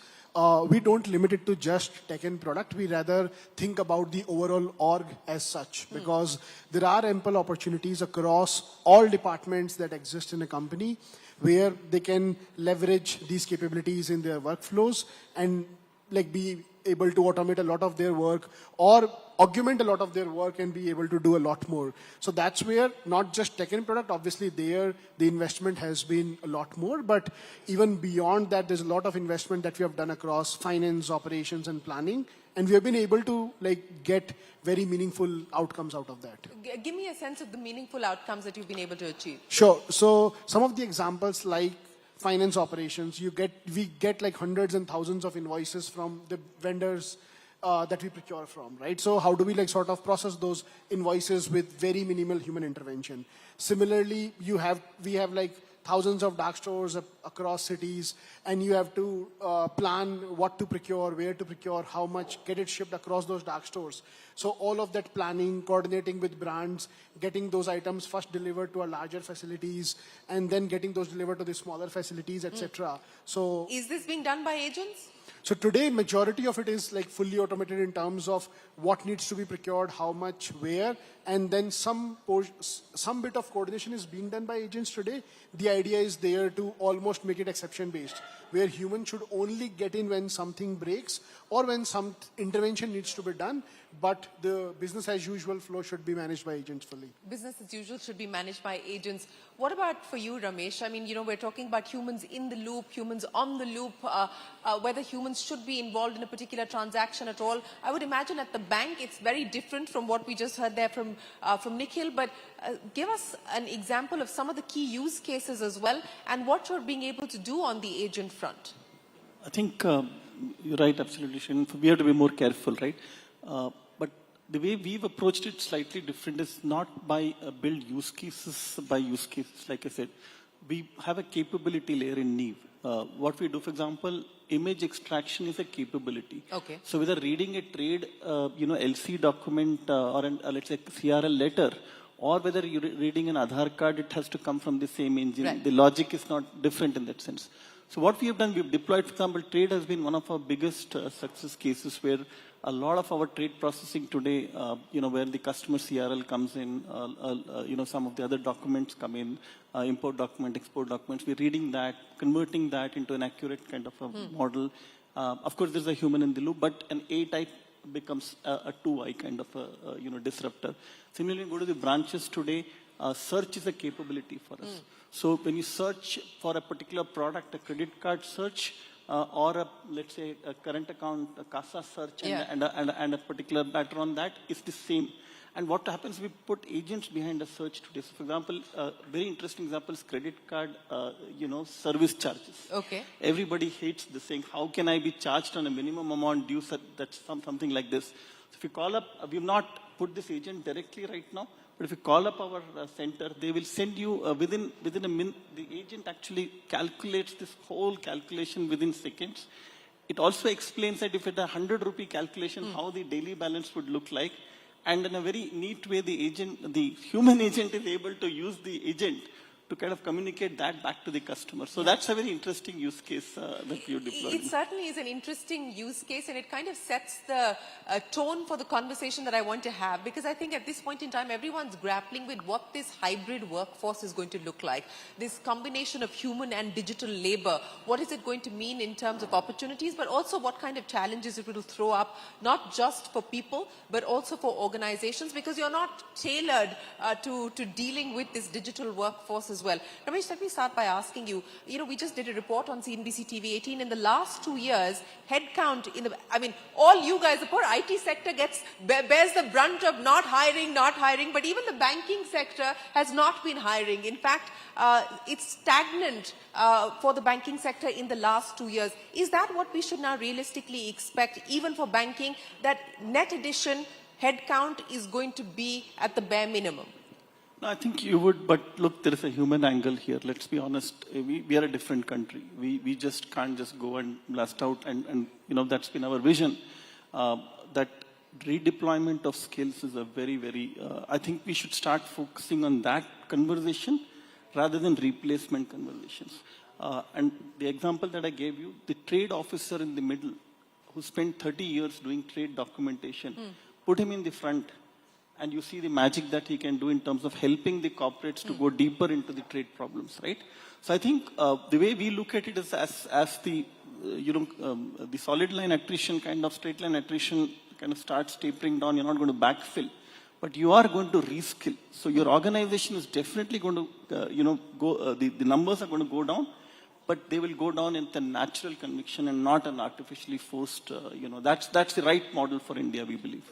we don't limit it to just tech and product. We rather think about the overall org as such, because there are ample opportunities across all departments that exist in a company where they can leverage these capabilities in their workflows and like be able to automate a lot of their work or augment a lot of their work and be able to do a lot more. So that's where not just tech and product, obviously there the investment has been a lot more, but even beyond that there's a lot of investment that we have done across finance, operations and planning, and we have been able to like get very meaningful outcomes out of that. Give me a sense of the meaningful outcomes that you've been able to achieve. Sure. So some of the examples like finance operations, we get like hundreds and thousands of invoices from the vendors that we procure from, right? So how do we like sort of process those invoices with very minimal human intervention? Similarly, we have like thousands of dark stores across cities, and you have to plan what to procure, where to procure, how much, get it shipped across those dark stores. So all of that planning, coordinating with brands, getting those items first delivered to our larger facilities, and then getting those delivered to the smaller facilities, etc. So is this being done by agents? So today, majority of it is like fully automated in terms of what needs to be procured, how much, where, and then some bit of coordination is being done by agents today. The idea is there to almost make it exception-based, where humans should only get in when something breaks or when some intervention needs to be done, but the business as usual flow should be managed by agents fully. Business as usual should be managed by agents. What about for you, Ramesh? I mean, we're talking about humans in the loop, humans on the loop, whether humans should be involved in a particular transaction at all. I would imagine at the bank, it's very different from what we just heard there from Nikhil, but give us an example of some of the key use cases as well and what you're being able to do on the agent front. I think you're right, absolutely. We have to be more careful, right? But the way we've approached it slightly different is not by build use cases by use cases. Like I said, we have a capability layer in Neve. What we do, for example, image extraction is a capability. Okay. So whether reading a trade, LC document or let's say CRL letter, or whether you're reading an Aadhaar card, it has to come from the same engine. Right. The logic is not different in that sense. So what we have done, we've deployed, for example, trade has been one of our biggest success cases where a lot of our trade processing today, where the customer CRL comes in, some of the other documents come in, import document, export documents, we're reading that, converting that into an accurate kind of a model. Of course, there's a human in the loop, but an A type becomes a 2I kind of a disruptor. Similarly, you go to the branches today, search is a capability for us. So when you search for a particular product, a credit card search, or let's say a current account, a CASA search, and a particular matter on that is the same. And what happens, we put agents behind a search today. So for example, very interesting example is credit card, service charges. Okay. Everybody hates this saying, how can I be charged on a minimum amount due? That's something like this. So if you call up, we've not put this agent directly right now, but if you call up our center, they will send you within a minute. The agent actually calculates this whole calculation within seconds. It also explains that if it's a 100 rupee calculation, how the daily balance would look like. And in a very neat way, the human agent is able to use the agent to kind of communicate that back to the customer. So that's a very interesting use case that you deployed. It certainly is an interesting use case, and it kind of sets the tone for the conversation that I want to have, because I think at this point in time, everyone's grappling with what this hybrid workforce is going to look like. This combination of human and digital labor, what is it going to mean in terms of opportunities, but also what kind of challenges it will throw up, not just for people, but also for organizations, because you're not tailored to dealing with this digital workforce as well. Ramesh, let me start by asking you, we just did a report on CNBC TV 18. In the last 2 years, headcount all you guys, the poor IT sector bears the brunt of not hiring, but even the banking sector has not been hiring. In fact, it's stagnant for the banking sector in the last 2 years. Is that what we should now realistically expect, even for banking, that net addition headcount is going to be at the bare minimum? No, I think you would, but look, there is a human angle here. Let's be honest. We are a different country. We just can't just go and blast out, and that's been our vision. That redeployment of skills is a very, very, I think we should start focusing on that conversation rather than replacement conversations. And the example that I gave you, the trade officer in the middle who spent 30 years doing trade documentation, put him in the front, and you see the magic that he can do in terms of helping the corporates to go deeper into the trade problems, right? So I think the way we look at it is as the solid line attrition, kind of straight line attrition kind of starts tapering down, you're not going to backfill, but you are going to reskill. So your organization is definitely going to, the numbers are going to go down, but they will go down in the natural conviction and not an artificially forced, that's the right model for India, we believe.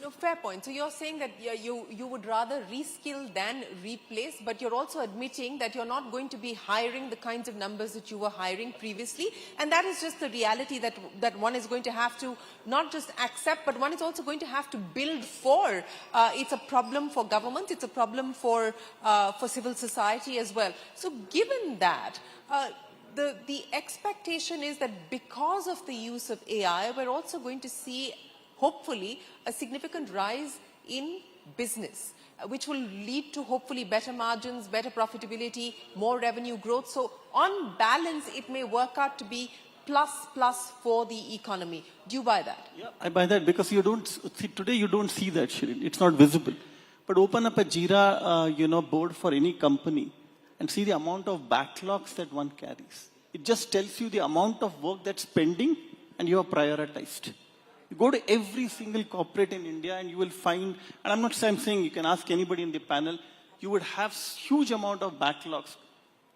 No, fair point. So you're saying that you would rather reskill than replace, but you're also admitting that you're not going to be hiring the kinds of numbers that you were hiring previously. And that is just the reality that one is going to have to not just accept, but one is also going to have to build for. It's a problem for government. It's a problem for civil society as well. So given that, the expectation is that because of the use of AI, we're also going to see, hopefully, a significant rise in business, which will lead to hopefully better margins, better profitability, more revenue growth. So on balance, it may work out to be plus for the economy. Do you buy that? Yeah, I buy that, because you don't see, today you don't see that, Shirin. It's not visible. But open up a Jira, board for any company and see the amount of backlogs that one carries. It just tells you the amount of work that's pending and you are prioritized. You go to every single corporate in India and you will find, and I'm not saying, you can ask anybody in the panel, you would have huge amount of backlogs.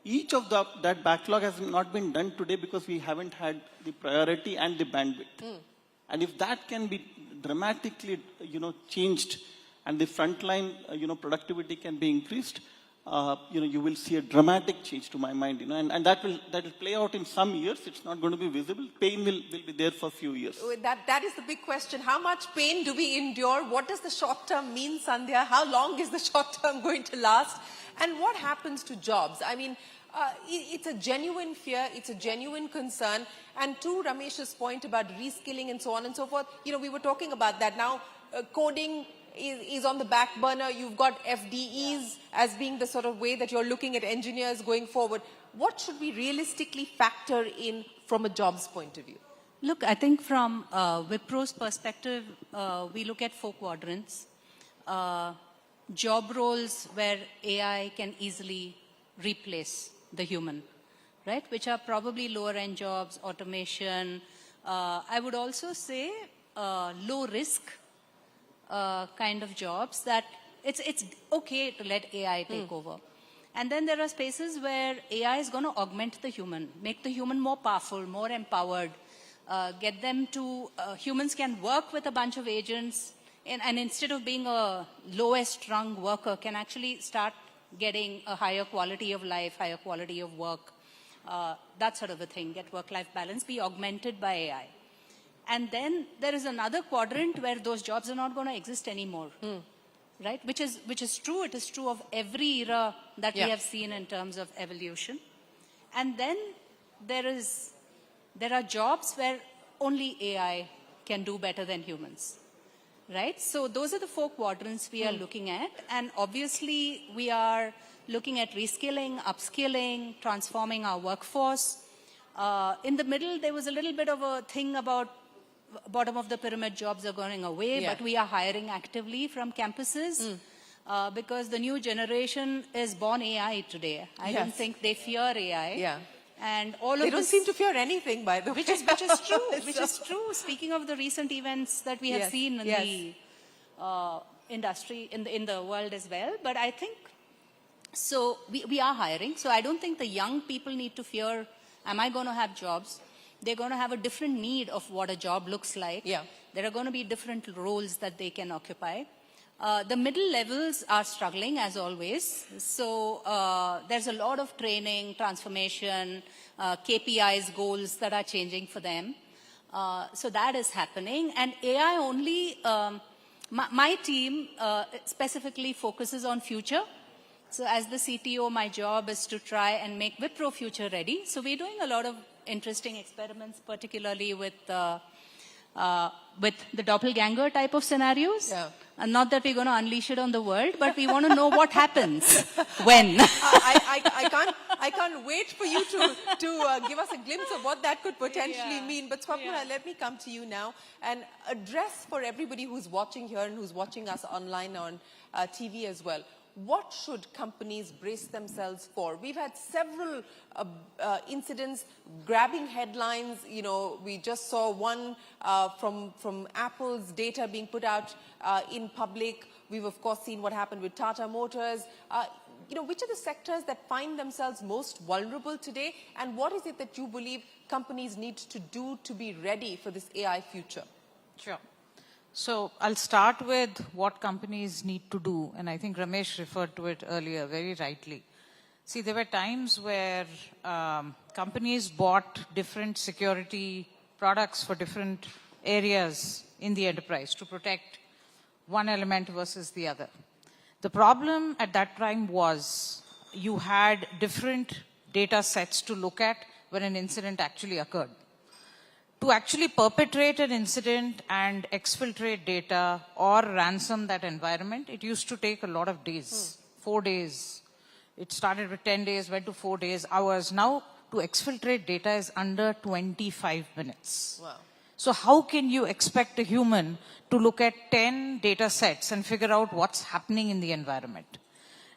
Each of that backlog has not been done today because we haven't had the priority and the bandwidth. And if that can be dramatically, changed, and the frontline, productivity can be increased, you will see a dramatic change, to my mind, and that will play out in some years. It's not going to be visible. Pain will be there for a few years. That is the big question. How much pain do we endure? What does the short term mean, Sandhya? How long is the short term going to last? And what happens to jobs? I mean, it's a genuine fear. It's a genuine concern. And to Ramesh's point about reskilling and so on and so forth, we were talking about that. Now, coding is on the back burner. You've got FDEs as being the sort of way that you're looking at engineers going forward. what should we realistically factor in from a jobs point of view? Look, I think from Wipro's perspective, we look at 4 quadrants. Job roles where AI can easily replace the human, right? Which are probably lower end jobs, automation. I would also say low risk kind of jobs that it's okay to let AI take over. And then there are spaces where AI is going to augment the human, make the human more powerful, more empowered, get them to, humans can work with a bunch of agents, and instead of being a lowest rung worker, can actually start getting a higher quality of life, higher quality of work, that sort of a thing, get work-life balance, be augmented by AI. And then there is another quadrant where those jobs are not going to exist anymore, right? Which is true. It is true of every era that we have seen in terms of evolution. And then there are jobs where only AI can do better than humans, right? So those are the 4 quadrants we are looking at. And obviously, we are looking at reskilling, upskilling, transforming our workforce. In the middle, there was a little bit of a thing about bottom of the pyramid jobs are going away, but we are hiring actively from campuses because the new generation is born AI today. I don't think they fear AI. And all they of don't seem to fear anything, by the way. Which is true. Which is true. Speaking of the recent events that we have seen in the industry, in the world as well. But I think, so we are hiring. So I don't think the young people need to fear, am I going to have jobs? They're going to have a different need of what a job looks like. There are going to be different roles that they can occupy. The middle levels are struggling, as always. So there's a lot of training, transformation, KPIs, goals that are changing for them. So that is happening. And AI only, my team specifically focuses on future. So as the CTO, my job is to try and make Wipro future ready. So we're doing a lot of interesting experiments, particularly with the doppelganger type of scenarios. And not that we're going to unleash it on the world, but we want to know what happens when. I can't wait for you to give us a glimpse of what that could potentially mean. But Swapna, let me come to you now and address for everybody who's watching here and who's watching us online on TV as well. What should companies brace themselves for? We've had several incidents grabbing headlines. You know, we just saw one from Apple's data being put out in public. We've of course seen what happened with Tata Motors. You know, which are the sectors that find themselves most vulnerable today? And what is it that you believe companies need to do to be ready for this AI future? Sure. So I'll start with what companies need to do, and I think Ramesh referred to it earlier very rightly. See, there were times where companies bought different security products for different areas in the enterprise to protect one element versus the other. The problem at that time was you had different data sets to look at when an incident actually occurred. To actually perpetrate an incident and exfiltrate data or ransom that environment, it used to take a lot of days, 4 days. It started with 10 days, went to 4 days, hours. Now, to exfiltrate data is under 25 minutes. Wow. So how can you expect a human to look at 10 data sets and figure out what's happening in the environment?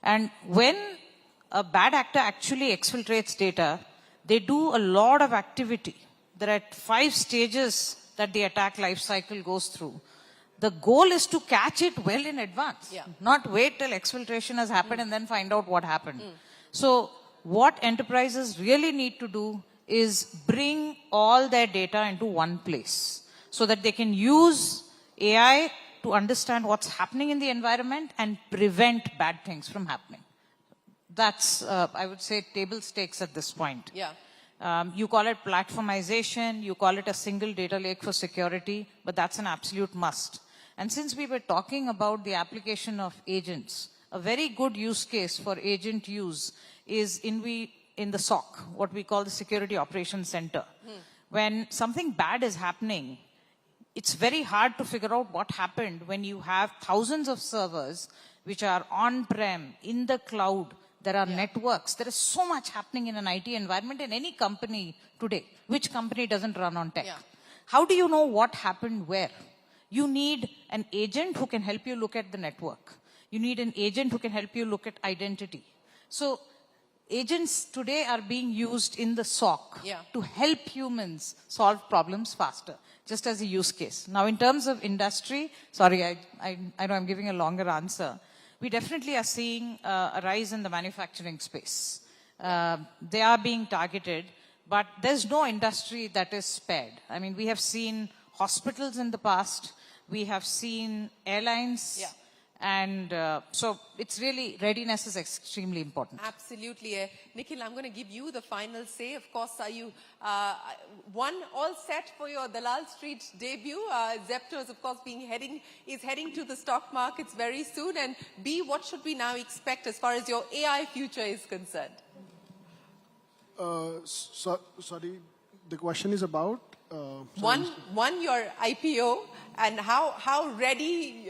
And when a bad actor actually exfiltrates data, they do a lot of activity. There are 5 stages that the attack life cycle goes through. The goal is to catch it well in advance, not wait till exfiltration has happened and then find out what happened. So what enterprises really need to do is bring all their data into one place so that they can use AI to understand what's happening in the environment and prevent bad things from happening. That's, I would say, table stakes at this point. You call it platformization, you call it a single data lake for security, but that's an absolute must. And since we were talking about the application of agents, a very good use case for agent use is in the SOC, what we call the Security Operations Center. When something bad is happening, it's very hard to figure out what happened when you have thousands of servers which are on-prem, in the cloud, there are networks. There is so much happening in an IT environment in any company today. Which company doesn't run on tech? How do you know what happened where? You need an agent who can help you look at the network. You need an agent who can help you look at identity. So agents today are being used in the SOC to help humans solve problems faster, just as a use case. Now, in terms of industry, sorry, I know I'm giving a longer answer. We definitely are seeing a rise in the manufacturing space. They are being targeted, but there's no industry that is spared. I mean, we have seen hospitals in the past. We have seen airlines. And so it's really, readiness is extremely important. Absolutely. Nikhil, I'm going to give you the final say. Of course, are you, one, all set for your Dalal Street debut? Zepto is, of course, heading to the stock markets very soon. And B, what should we now expect as far as your AI future is concerned? Sorry, the question is about? One, your IPO, and how ready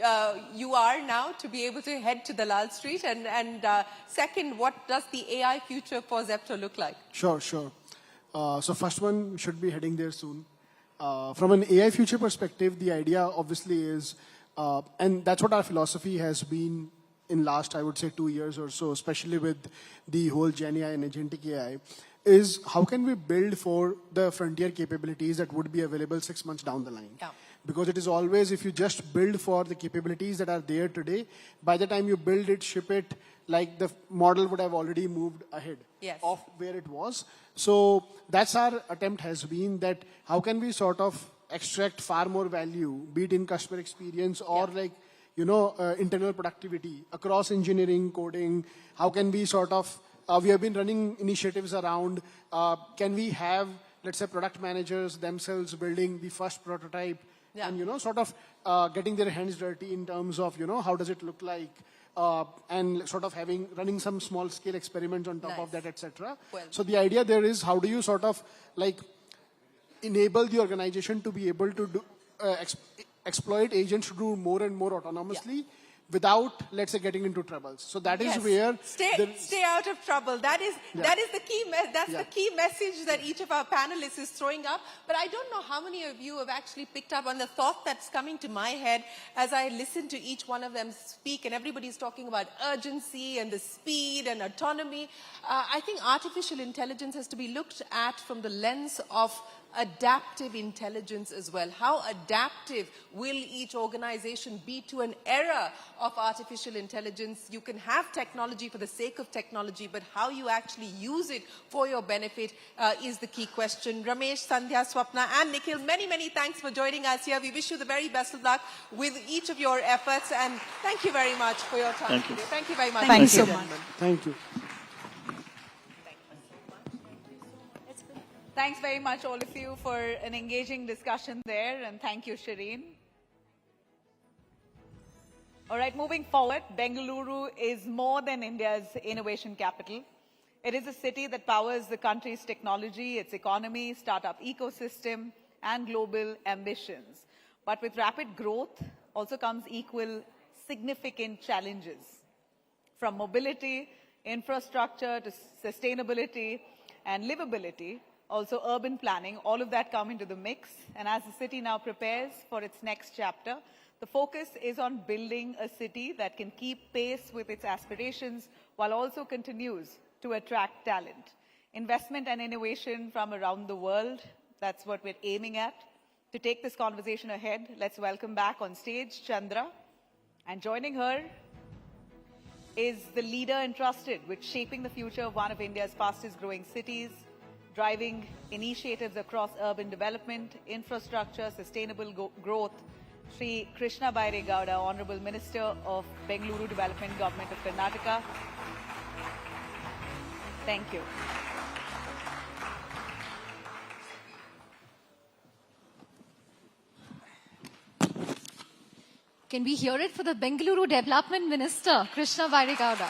you are now to be able to head to the Dalal Street, and second, what does the AI future for Zepto look like? Sure. So first one should be heading there soon. From an AI future perspective, the idea obviously is, and that's what our philosophy has been in last, I would say, 2 years or so, especially with the whole Gen AI and agentic AI, is how can we build for the frontier capabilities that would be available 6 months down the line? Because it is always, if you just build for the capabilities that are there today, by the time you build it, ship it, like the model would have already moved ahead of where it was. So that's our attempt has been that how can we sort of extract far more value, be it in customer experience or like, internal productivity across engineering, coding. How can we sort of, we have been running initiatives around, can we have, let's say, product managers themselves building the first prototype and, sort of getting their hands dirty in terms of, how does it look like, and sort of running some small scale experiments on top of that, etc. So the idea there is how do you sort of like enable the organization to be able to do, exploit agents to do more and more autonomously without, let's say, getting into troubles. So that is where stay out of trouble. That is the key. That's the key message that each of our panelists is throwing up. But I don't know how many of you have actually picked up on the thought that's coming to my head as I listen to each one of them speak, and everybody's talking about urgency and the speed and autonomy. I think artificial intelligence has to be looked at from the lens of adaptive intelligence as well. How adaptive will each organization be to an era of artificial intelligence? You can have technology for the sake of technology, but how you actually use it for your benefit is the key question. Ramesh, Sandhya, Swapna and Nikhil, many, many thanks for joining us here. We wish you the very best of luck with each of your efforts, and thank you very much for your time today. Thank you very much. Thank you so much. Thank you. Thanks very much, all of you, for an engaging discussion there, and thank you, Shireen. All right, moving forward, Bengaluru is more than India's innovation capital. It is a city that powers the country's technology, its economy, startup ecosystem, and global ambitions. But with rapid growth also comes equal significant challenges. From mobility, infrastructure, to sustainability and livability, also urban planning, all of that come into the mix. And as the city now prepares for its next chapter, the focus is on building a city that can keep pace with its aspirations while also continues to attract talent. Investment and innovation from around the world, that's what we're aiming at. To take this conversation ahead, let's welcome back on stage Chandra. And joining her is the leader entrusted with shaping the future of one of India's fastest growing cities, driving initiatives across urban development, infrastructure, sustainable growth, Sri Krishna Bairegowda, Honorable Minister of Bengaluru Development, Government of Karnataka. Thank you. Can we hear it for the Bengaluru Development Minister, Krishna Bairegowda?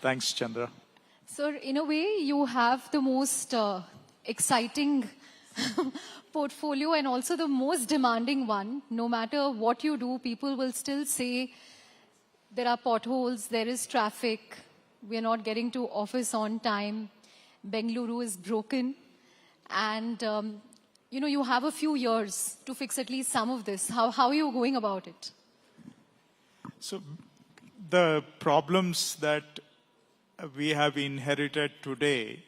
Thanks, Chandra. Sir, in a way, you have the most exciting portfolio and also the most demanding one. No matter what you do, people will still say there are potholes, there is traffic, we are not getting to office on time, Bengaluru is broken, and you have a few years to fix at least some of this. How are you going about it? So the problems that we have inherited today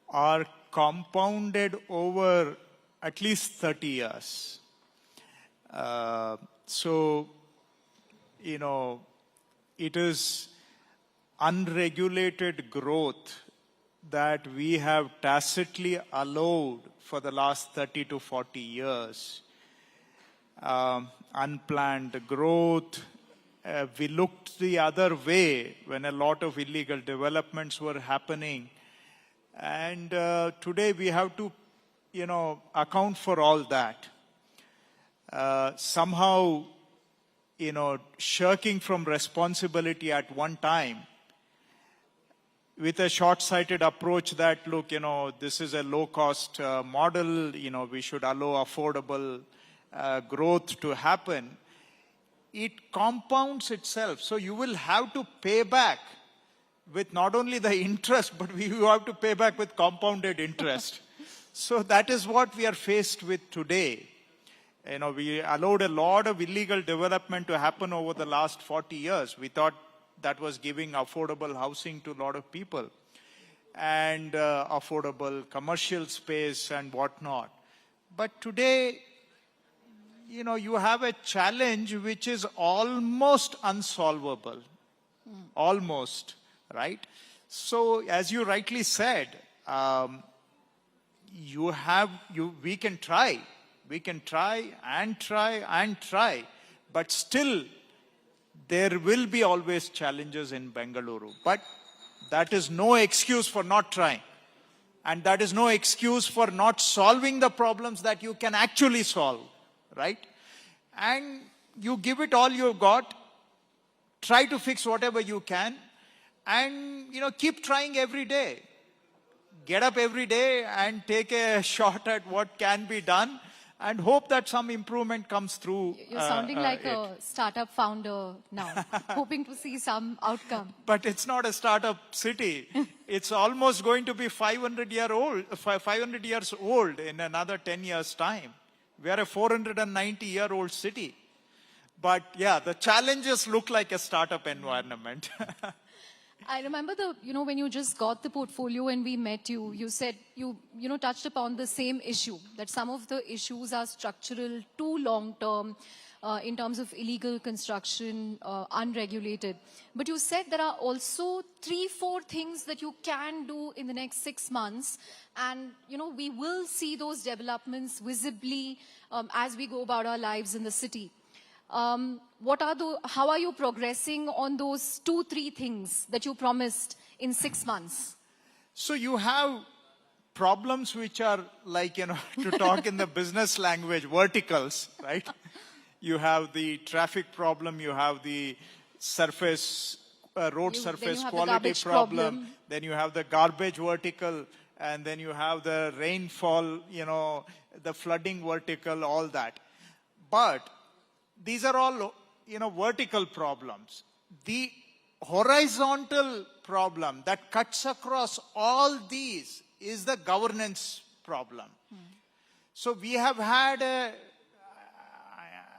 are compounded over at least 30 years. It is unregulated growth that we have tacitly allowed for the last 30 to 40 years. Unplanned growth. We looked the other way when a lot of illegal developments were happening. And today we have to, account for all that. Somehow, shirking from responsibility at one time with a short-sighted approach that, look, this is a low-cost model, we should allow affordable growth to happen. It compounds itself. So you will have to pay back with not only the interest, but you have to pay back with compounded interest. So that is what we are faced with today. We allowed a lot of illegal development to happen over the last 40 years. We thought that was giving affordable housing to a lot of people and affordable commercial space and whatnot. But today, you have a challenge which is almost unsolvable. Almost, right? So, as you rightly said, we can try. We can try and try and try. But still, there will be always challenges in Bengaluru. But that is no excuse for not trying. And that is no excuse for not solving the problems that you can actually solve. Right? And you give it all you've got, try to fix whatever you can, and keep trying every day. Get up every day and take a shot at what can be done and hope that some improvement comes through. You're sounding like a startup founder now, hoping to see some outcome. But it's not a startup city. It's almost going to be 500 years old in another 10 years' time. We are a 490-year-old city. But yeah, the challenges look like a startup environment. I remember when you just got the portfolio and we met you, you said you touched upon the same issue, that some of the issues are structural, too long-term, in terms of illegal construction, unregulated. But you said there are also 3-4 things that you can do in the next 6 months. And, we will see those developments visibly as we go about our lives in the city. How are you progressing on those 2-3 things that you promised in 6 months? So you have problems which are like, to talk in the business language, verticals, right? You have the traffic problem, you have the road surface quality problem, then you have the garbage vertical, and then you have the rainfall, the flooding vertical, all that. But these are all, vertical problems. The horizontal problem that cuts across all these is the governance problem. So we have had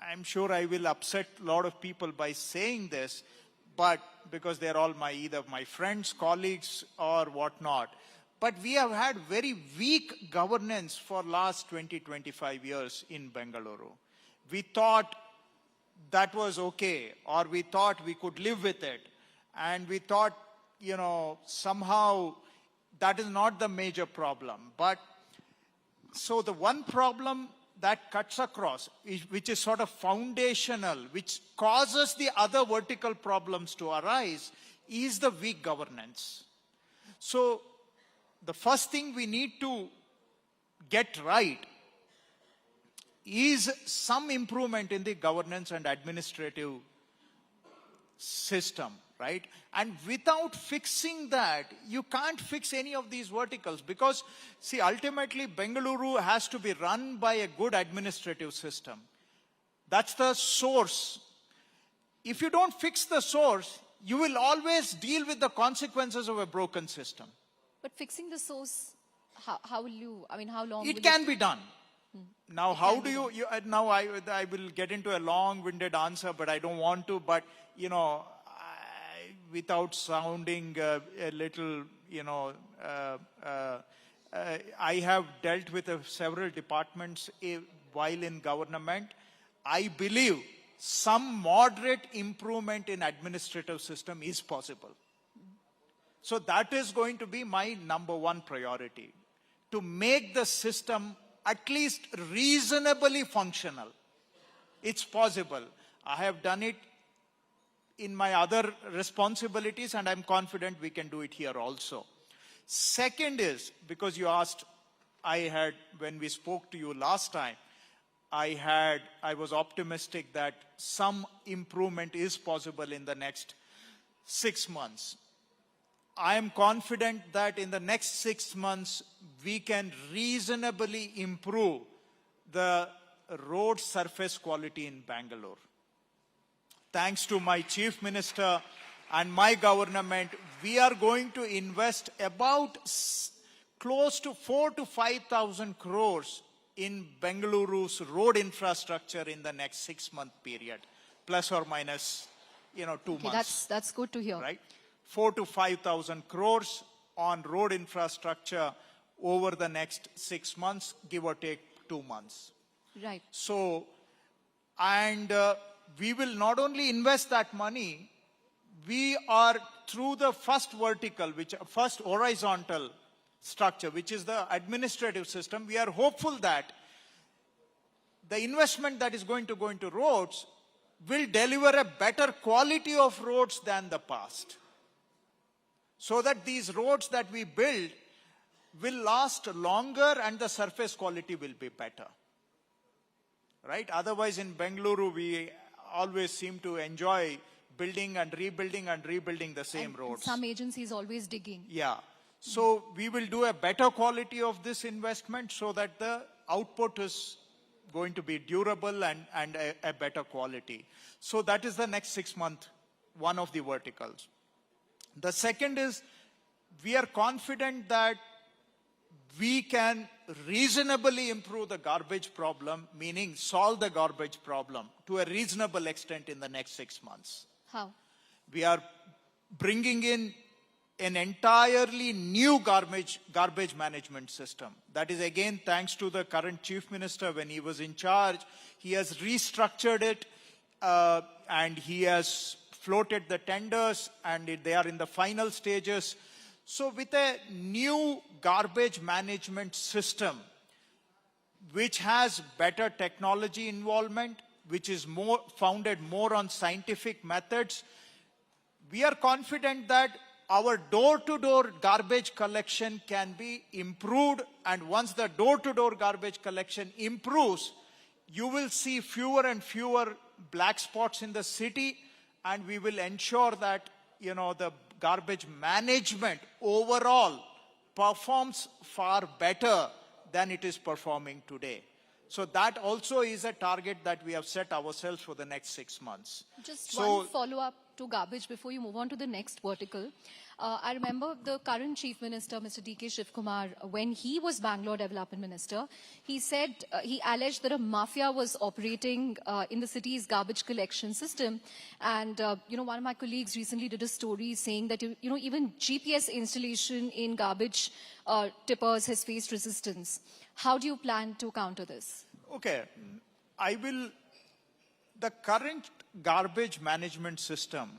I'm sure I will upset a lot of people by saying this, but because they're all either my friends, colleagues, or whatnot. But we have had very weak governance for last 20-25 years in Bengaluru. We thought that was okay, or we thought we could live with it. And we thought, somehow that is not the major problem. But so the one problem that cuts across, which is sort of foundational, which causes the other vertical problems to arise, is the weak governance. So the first thing we need to get right is some improvement in the governance and administrative system, right? And without fixing that, you can't fix any of these verticals because, see, ultimately Bengaluru has to be run by a good administrative system. That's the source. if you don't fix the source, you will always deal with the consequences of a broken system. But fixing the source, how will you, I mean, how long will It can be done. Now, how do you now I will get into a long-winded answer, but I don't want to, but, you know, without sounding a little, you know, I have dealt with several departments while in government. I believe some moderate improvement in administrative system is possible. So that is going to be my number one priority, to make the system at least reasonably functional. It's possible. I have done it in my other responsibilities, and I'm confident we can do it here also. Second is, because you asked, when we spoke to you last time, I was optimistic that some improvement is possible in the next 6 months. I am confident that in the next 6 months, we can reasonably improve the road surface quality in Bengaluru. Thanks to my Chief Minister and my government, we are going to invest about close to 4,000 to 5,000 crores in Bengaluru's road infrastructure in the next 6-month period, plus or minus, 2 months. That's good to hear. Right? 4,000 to 5,000 crores on road infrastructure over the next 6 months, give or take 2 months. Right. So, and we will not only invest that money, we are through the first horizontal structure, which is the administrative system, we are hopeful that the investment that is going to go into roads will deliver a better quality of roads than the past. So that these roads that we build will last longer and the surface quality will be better. Right? Otherwise, in Bengaluru, we always seem to enjoy building and rebuilding the same roads. Some agencies always digging. Yeah. So we will do a better quality of this investment so that the output is going to be durable and a better quality. So that is the next 6 month, one of the verticals. The second is, we are confident that we can reasonably improve the garbage problem, meaning solve the garbage problem to a reasonable extent in the next 6 months. How? We are bringing in an entirely new garbage management system. That is again thanks to the current Chief Minister. When he was in charge, he has restructured it and he has floated the tenders and they are in the final stages. So with a new garbage management system, which has better technology involvement, which is founded more on scientific methods, we are confident that our door-to-door garbage collection can be improved, and once the door-to-door garbage collection improves, you will see fewer and fewer black spots in the city, and we will ensure that, the garbage management overall performs far better than it is performing today. So that also is a target that we have set ourselves for the next 6 months. Just one follow-up to garbage before you move on to the next vertical. I remember the current Chief Minister, Mr. D.K. Shivkumar, when he was Bangalore Development Minister, he said, he alleged that a mafia was operating in the city's garbage collection system. And, one of my colleagues recently did a story saying that, even GPS installation in garbage tippers has faced resistance. How do you plan to counter this? Okay, the current garbage management system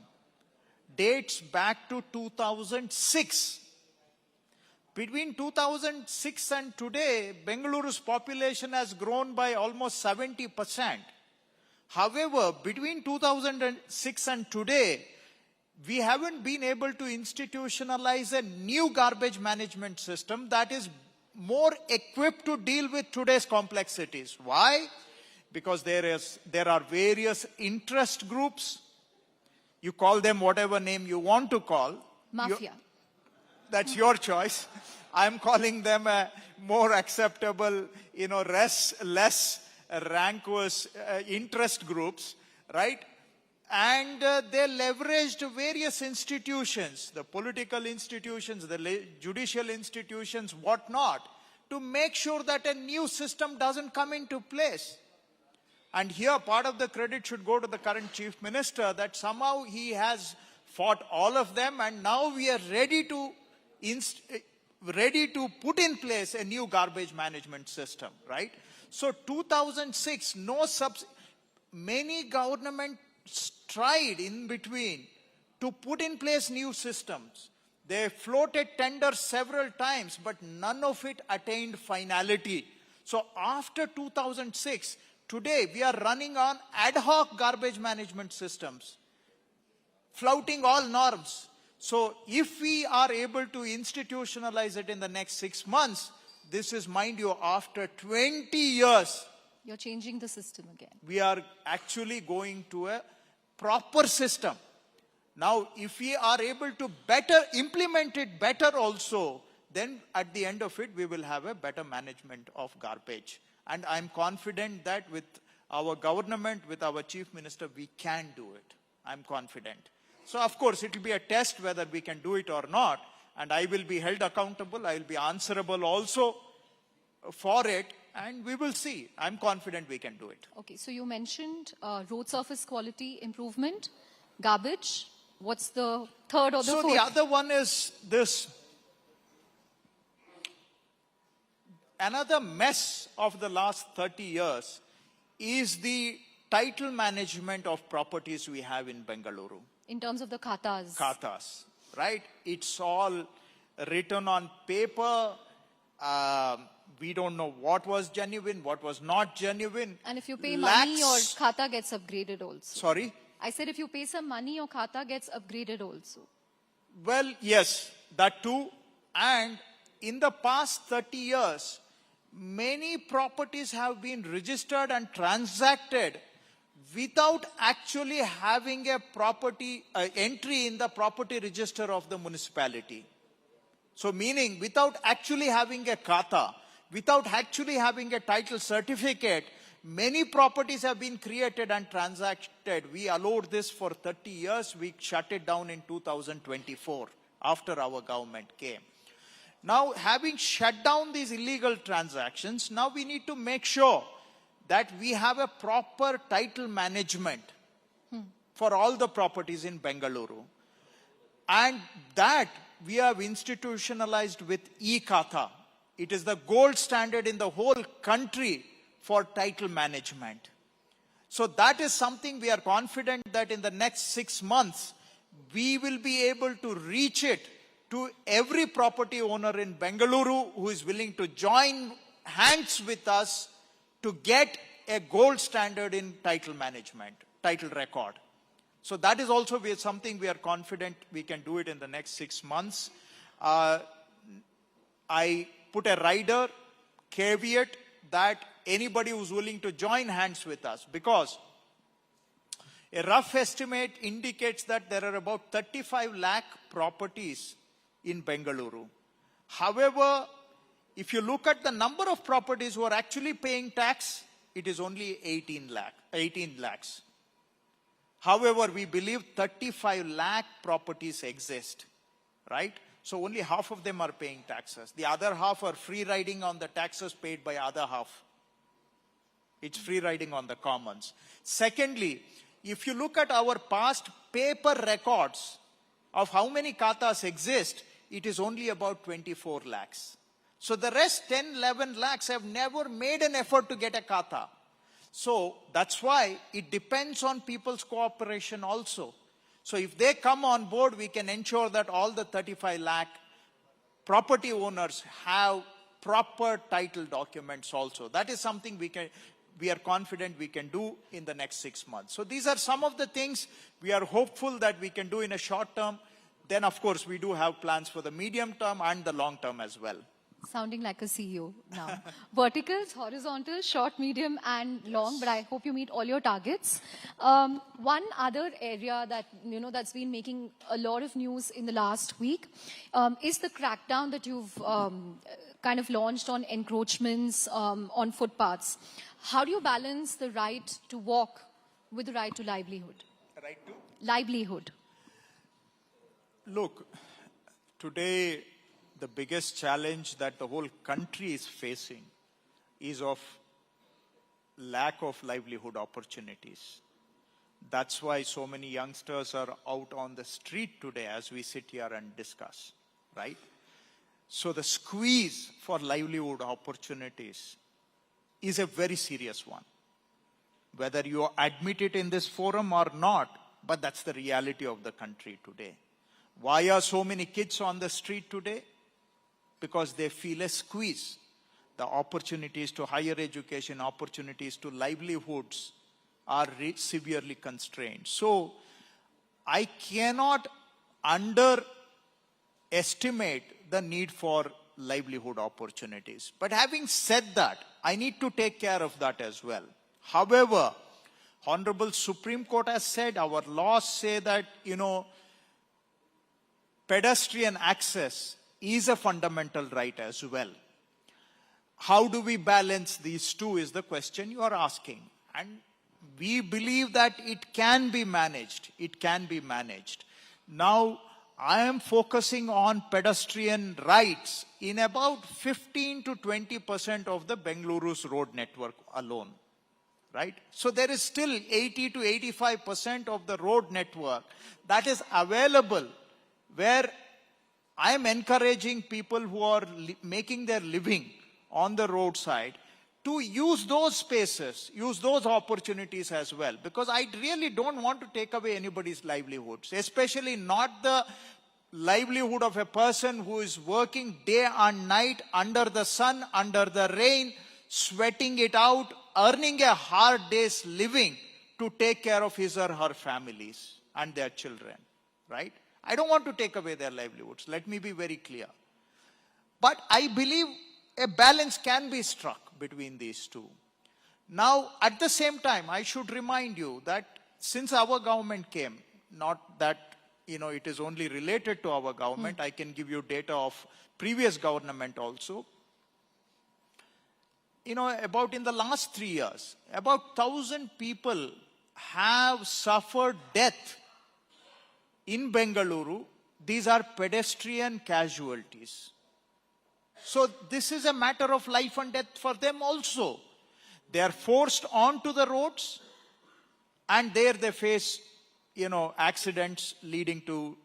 dates back to 2006. Between 2006 and today, Bengaluru's population has grown by almost 70%. However, between 2006 and today, we haven't been able to institutionalize a new garbage management system that is more equipped to deal with today's complexities. Why? Because there are various interest groups. You call them whatever name you want to call. Mafia. That's your choice. I'm calling them a more acceptable, less rancorous interest groups, right? And they leveraged various institutions, the political institutions, the judicial institutions, whatnot, to make sure that a new system doesn't come into place. And here part of the credit should go to the current Chief Minister, that somehow he has fought all of them, and now we are ready to put in place a new garbage management system, right? So 2006, many governments tried in between to put in place new systems. They floated tenders several times, but none of it attained finality. So after 2006, today we are running on ad hoc garbage management systems, flouting all norms. So if we are able to institutionalize it in the next 6 months, this is, mind you, after 20 years. You're changing the system again. We are actually going to a proper system. Now, if we are able to implement it better also, then at the end of it, we will have a better management of garbage. And I'm confident that with our government, with our Chief Minister, we can do it. I'm confident. So, of course, it will be a test whether we can do it or not. And I will be held accountable. I will be answerable also for it. And we will see. I'm confident we can do it. Okay, so you mentioned road surface quality improvement, garbage. What's the third or the fourth? So the other one is this. Another mess of the last 30 years is the title management of properties we have in Bengaluru. In terms of the khatas. Khatas, right? It's all written on paper. We don't know what was genuine, what was not genuine. And if you pay money, your khata gets upgraded also. Sorry? I said if you pay some money, your khata gets upgraded also. Well, yes, that too. And in the past 30 years, many properties have been registered and transacted without actually having a property entry in the property register of the municipality. So meaning without actually having a khata, without actually having a title certificate, many properties have been created and transacted. We allowed this for 30 years. We shut it down in 2024 after our government came. Now, having shut down these illegal transactions, now we need to make sure that we have a proper title management for all the properties in Bengaluru. And that we have institutionalized with e-Khata. It is the gold standard in the whole country for title management. So that is something we are confident that in the next 6 months, we will be able to reach it to every property owner in Bengaluru who is willing to join hands with us to get a gold standard in title management, title record. So that is also something we are confident we can do it in the next 6 months. I put a rider caveat that anybody who's willing to join hands with us, because a rough estimate indicates that there are about 35 lakh properties in Bengaluru. However, if you look at the number of properties who are actually paying tax, it is only 18 lakhs. However, we believe 35 lakh properties exist, right? So only half of them are paying taxes. The other half are free riding on the taxes paid by other half. It's free riding on the commons. Secondly, if you look at our past paper records of how many khatas exist, it is only about 24 lakhs. So the rest 10, 11 lakhs have never made an effort to get a khata. So that's why it depends on people's cooperation also. So if they come on board, we can ensure that all the 35 lakh property owners have proper title documents also. That is something we are confident we can do in the next 6 months. So these are some of the things we are hopeful that we can do in a short term. Then, of course, we do have plans for the medium term and the long term as well. Sounding like a CEO now. Verticals, horizontals, short, medium and long, but I hope you meet all your targets. One other area that, that's been making a lot of news in the last week is the crackdown that you've kind of launched on encroachments on footpaths. How do you balance the right to walk with the right to livelihood? right to livelihood. Look, today the biggest challenge that the whole country is facing is of lack of livelihood opportunities. That's why so many youngsters are out on the street today as we sit here and discuss, right? So the squeeze for livelihood opportunities is a very serious one. Whether you admit it in this forum or not, but that's the reality of the country today. Why are so many kids on the street today? Because they feel a squeeze. The opportunities to higher education, opportunities to livelihoods are severely constrained. So I cannot underestimate the need for livelihood opportunities. But having said that, I need to take care of that as well. However, Honorable Supreme Court has said, our laws say that, pedestrian access is a fundamental right as well. How do we balance these two is the question you are asking. And we believe that it can be managed. It can be managed. Now, I am focusing on pedestrian rights in about 15 to 20% of the Bengaluru's road network alone. Right? So there is still 80 to 85% of the road network that is available where I am encouraging people who are making their living on the roadside to use those spaces, use those opportunities as well. Because I really don't want to take away anybody's livelihoods, especially not the livelihood of a person who is working day and night under the sun, under the rain, sweating it out, earning a hard day's living to take care of his or her families and their children, right? I don't want to take away their livelihoods. Let me be very clear. But I believe a balance can be struck between these two. Now, at the same time, I should remind you that since our government came, not that, it is only related to our government, I can give you data of previous government also. About in the last 3 years, about 1,000 people have suffered death in Bengaluru. These are pedestrian casualties. So this is a matter of life and death for them also. They are forced onto the roads and there they face, accidents leading to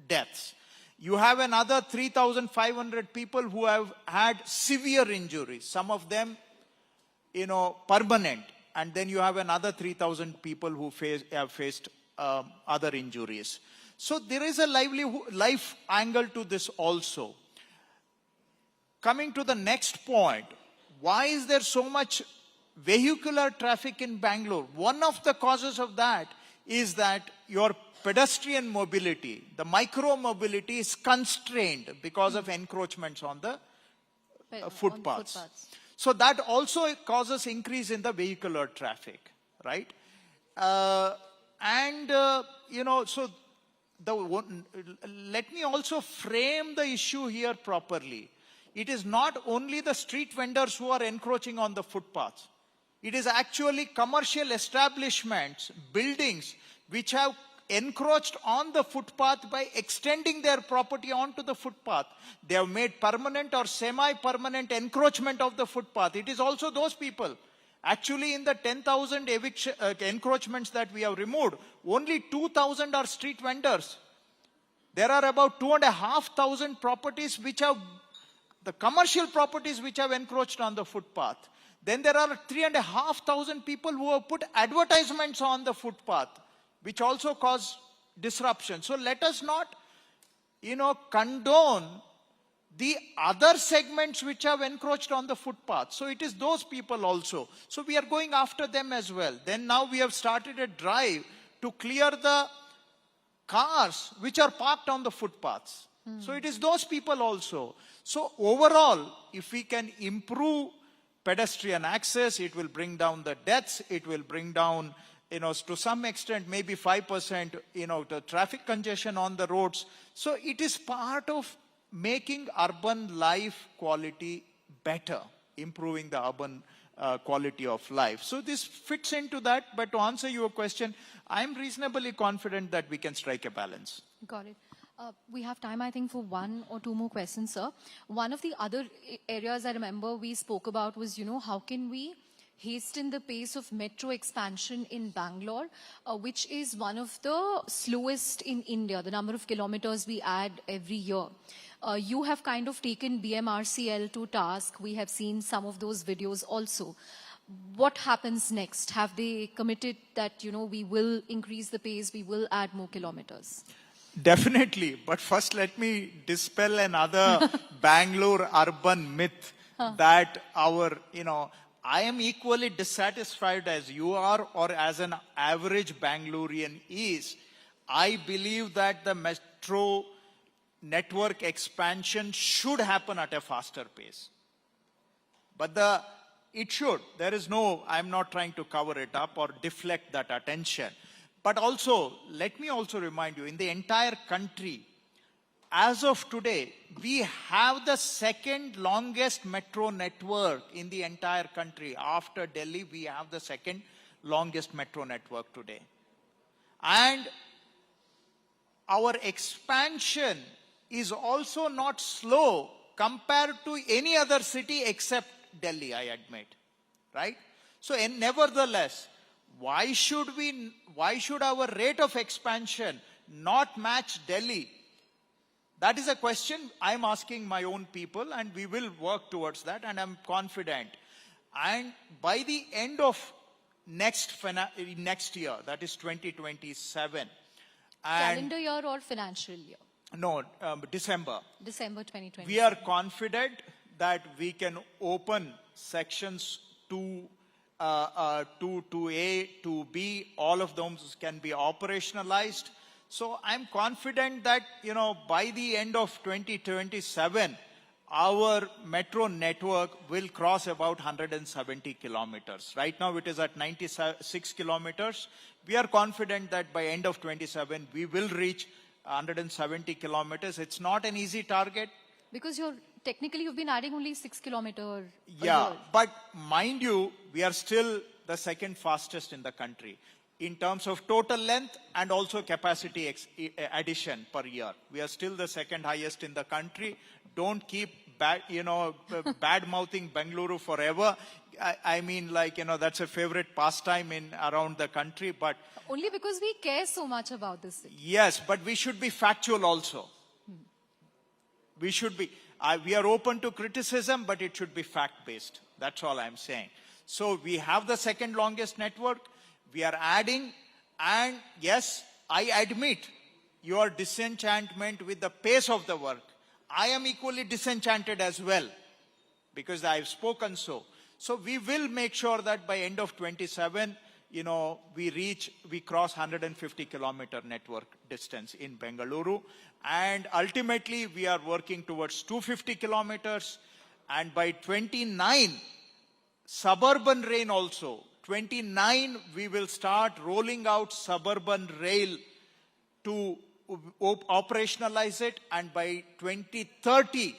deaths. You have another 3,500 people who have had severe injuries, some of them, permanent. And then you have another 3,000 people who have faced other injuries. So there is a life angle to this also. Coming to the next point, why is there so much vehicular traffic in Bangalore? One of the causes of that is that your pedestrian mobility, the micro mobility is constrained because of encroachments on the footpaths. So that also causes increase in the vehicular traffic, right? Let me also frame the issue here properly. It is not only the street vendors who are encroaching on the footpaths. It is actually commercial establishments, buildings, which have encroached on the footpath by extending their property onto the footpath. They have made permanent or semi-permanent encroachment of the footpath. It is also those people. Actually, in the 10,000 encroachments that we have removed, only 2,000 are street vendors. There are about 2,500 properties which have, the commercial properties which have encroached on the footpath. Then there are 3,500 people who have put advertisements on the footpath, which also cause disruption. So let us not, condone the other segments which have encroached on the footpath. So it is those people also. So we are going after them as well. Then now we have started a drive to clear the cars which are parked on the footpaths. So it is those people also. So overall, if we can improve pedestrian access, it will bring down the deaths, it will bring down, to some extent, maybe 5%, the traffic congestion on the roads. So it is part of making urban life quality better, improving the urban quality of life. So this fits into that, but to answer your question, I'm reasonably confident that we can strike a balance. Got it. We have time, I think, for one or two more questions, sir. One of the other areas I remember we spoke about was, how can we hasten the pace of metro expansion in Bangalore, which is one of the slowest in India, the number of kilometers we add every year. You have kind of taken BMRCL to task. We have seen some of those videos also. What happens next? Have they committed that, we will increase the pace, we will add more kilometers? Definitely. But first, let me dispel another Bangalore urban myth that I am equally dissatisfied as you are or as an average Bangalorean is. I believe that the metro network expansion should happen at a faster pace. But it should. There is no, I'm not trying to cover it up or deflect that attention. But also, let me also remind you, in the entire country, as of today, we have the second longest metro network in the entire country. After Delhi, we have the second longest metro network today. And our expansion is also not slow compared to any other city except Delhi, I admit, right? So nevertheless, why should our rate of expansion not match Delhi? That is a question I'm asking my own people, and we will work towards that, and I'm confident. And by the end of next year, that is 2027. Calendar year or financial year? No, December. December 2020. We are confident that we can open sections 2A, 2B, all of those can be operationalized. So I'm confident that, by the end of 2027, our metro network will cross about 170 kilometers. Right now it is at 96 kilometers. We are confident that by end of 27, we will reach 170 kilometers. It's not an easy target. Because technically you've been adding only 6 kilometers a Yeah, year. but mind you, we are still the second fastest in the country in terms of total length and also capacity addition per year. We are still the second highest in the country. Don't keep bad-mouthing Bengaluru forever. I mean, that's a favorite pastime around the country, but... Only because we care so much about this city. Yes, but we should be factual also. We should be. We are open to criticism, but it should be fact-based. That's all I'm saying. So we have the second longest network. We are adding, and yes, I admit your disenchantment with the pace of the work. I am equally disenchanted as well, because I've spoken so. So we will make sure that by end of 27, we cross 150 kilometer network distance in Bengaluru. And ultimately, we are working towards 250 kilometers. And by 29, suburban rail also. 29, we will start rolling out suburban rail to operationalize it. And by 2030,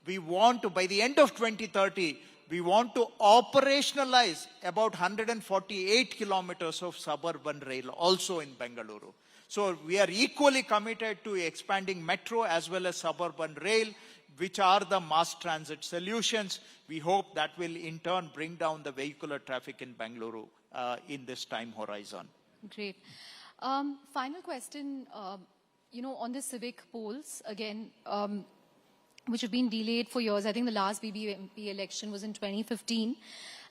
by the end of 2030, we want to operationalize about 148 kilometers of suburban rail also in Bengaluru. So we are equally committed to expanding metro as well as suburban rail, which are the mass transit solutions. We hope that will in turn bring down the vehicular traffic in Bengaluru in this time horizon. Great. Final question, on the civic polls, again, which have been delayed for years. I think the last BBMP election was in 2015.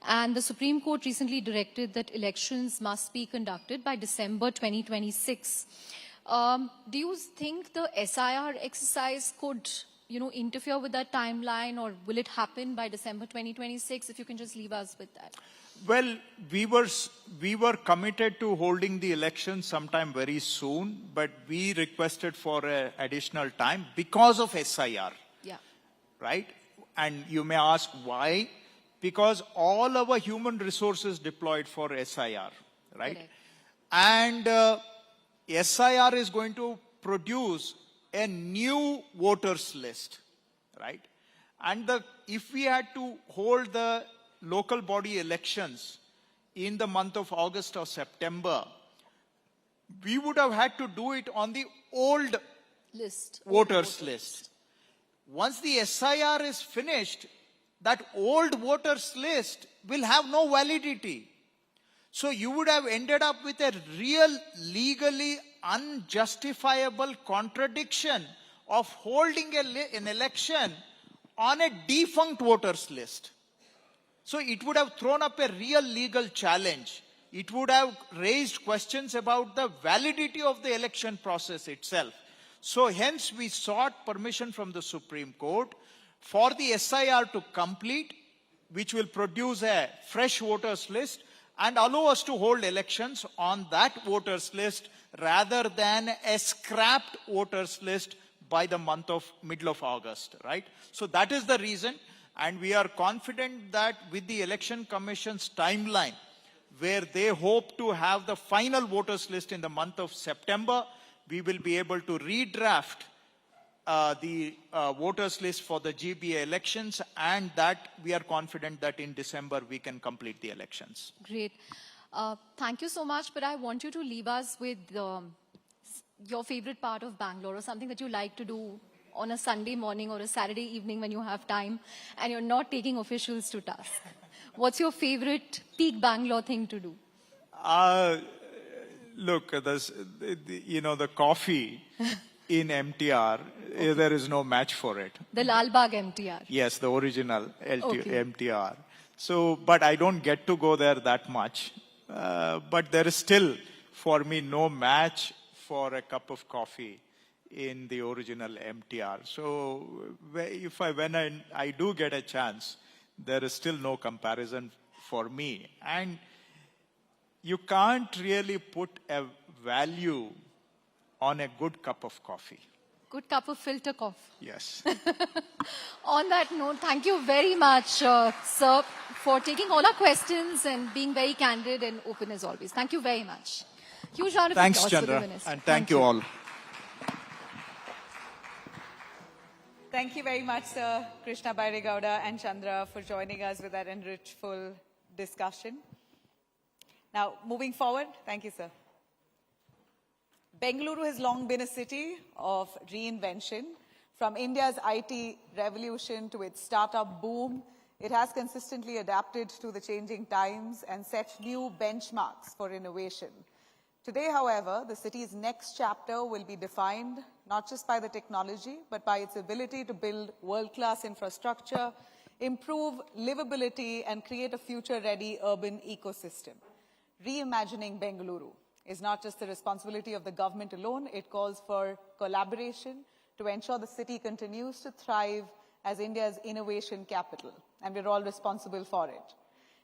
And the Supreme Court recently directed that elections must be conducted by December 2026. Do you think the SIR exercise could, interfere with that timeline, or will it happen by December 2026? If you can just leave us with that. Well, we were committed to holding the election sometime very soon, but we requested for additional time because of SIR. Yeah. Right? And you may ask why? Because all our human resources deployed for SIR, right? Correct. And SIR is going to produce a new voters list, right? And if we had to hold the local body elections in the month of August or September, we would have had to do it on the old voters list. Once the SIR is finished, that old voters list will have no validity. So you would have ended up with a real legally unjustifiable contradiction of holding an election on a defunct voters list. So it would have thrown up a real legal challenge. It would have raised questions about the validity of the election process itself. So hence we sought permission from the Supreme Court for the SIR to complete, which will produce a fresh voters list and allow us to hold elections on that voters list rather than a scrapped voters list by the middle of August, right? So that is the reason, and we are confident that with the Election Commission's timeline, where they hope to have the final voters list in the month of September, we will be able to redraft the voters list for the GBA elections, and that we are confident that in December we can complete the elections. Great. Thank you so much, but I want you to leave us with your favorite part of Bangalore, or something that you like to do on a Sunday morning or a Saturday evening when you have time and you're not taking officials to task. What's your favorite peak Bangalore thing to do? Look, the coffee in MTR, there is no match for it. The Lal Bagh MTR. Yes, the original MTR. So, but I don't get to go there that much. But there is still, for me, no match for a cup of coffee in the original MTR. So, when I do get a chance, there is still no comparison for me. And you can't really put a value on a good cup of coffee. Good cup of filter coffee. Yes. On that note, thank you very much, sir, for taking all our questions and being very candid and open as always. Thank you very much. Huge round of Thanks, applause for the Chandra, minister. and thank you all. Thank you very much, Sir Krishna Bairegowda and Chandra, for joining us with that enrichful discussion. Now, moving forward, thank you, sir. Bengaluru has long been a city of reinvention. From India's IT revolution to its startup boom, it has consistently adapted to the changing times and set new benchmarks for innovation. Today, however, the city's next chapter will be defined not just by the technology, but by its ability to build world-class infrastructure, improve livability, and create a future-ready urban ecosystem. Reimagining Bengaluru is not just the responsibility of the government alone. It calls for collaboration to ensure the city continues to thrive as India's innovation capital, and we're all responsible for it.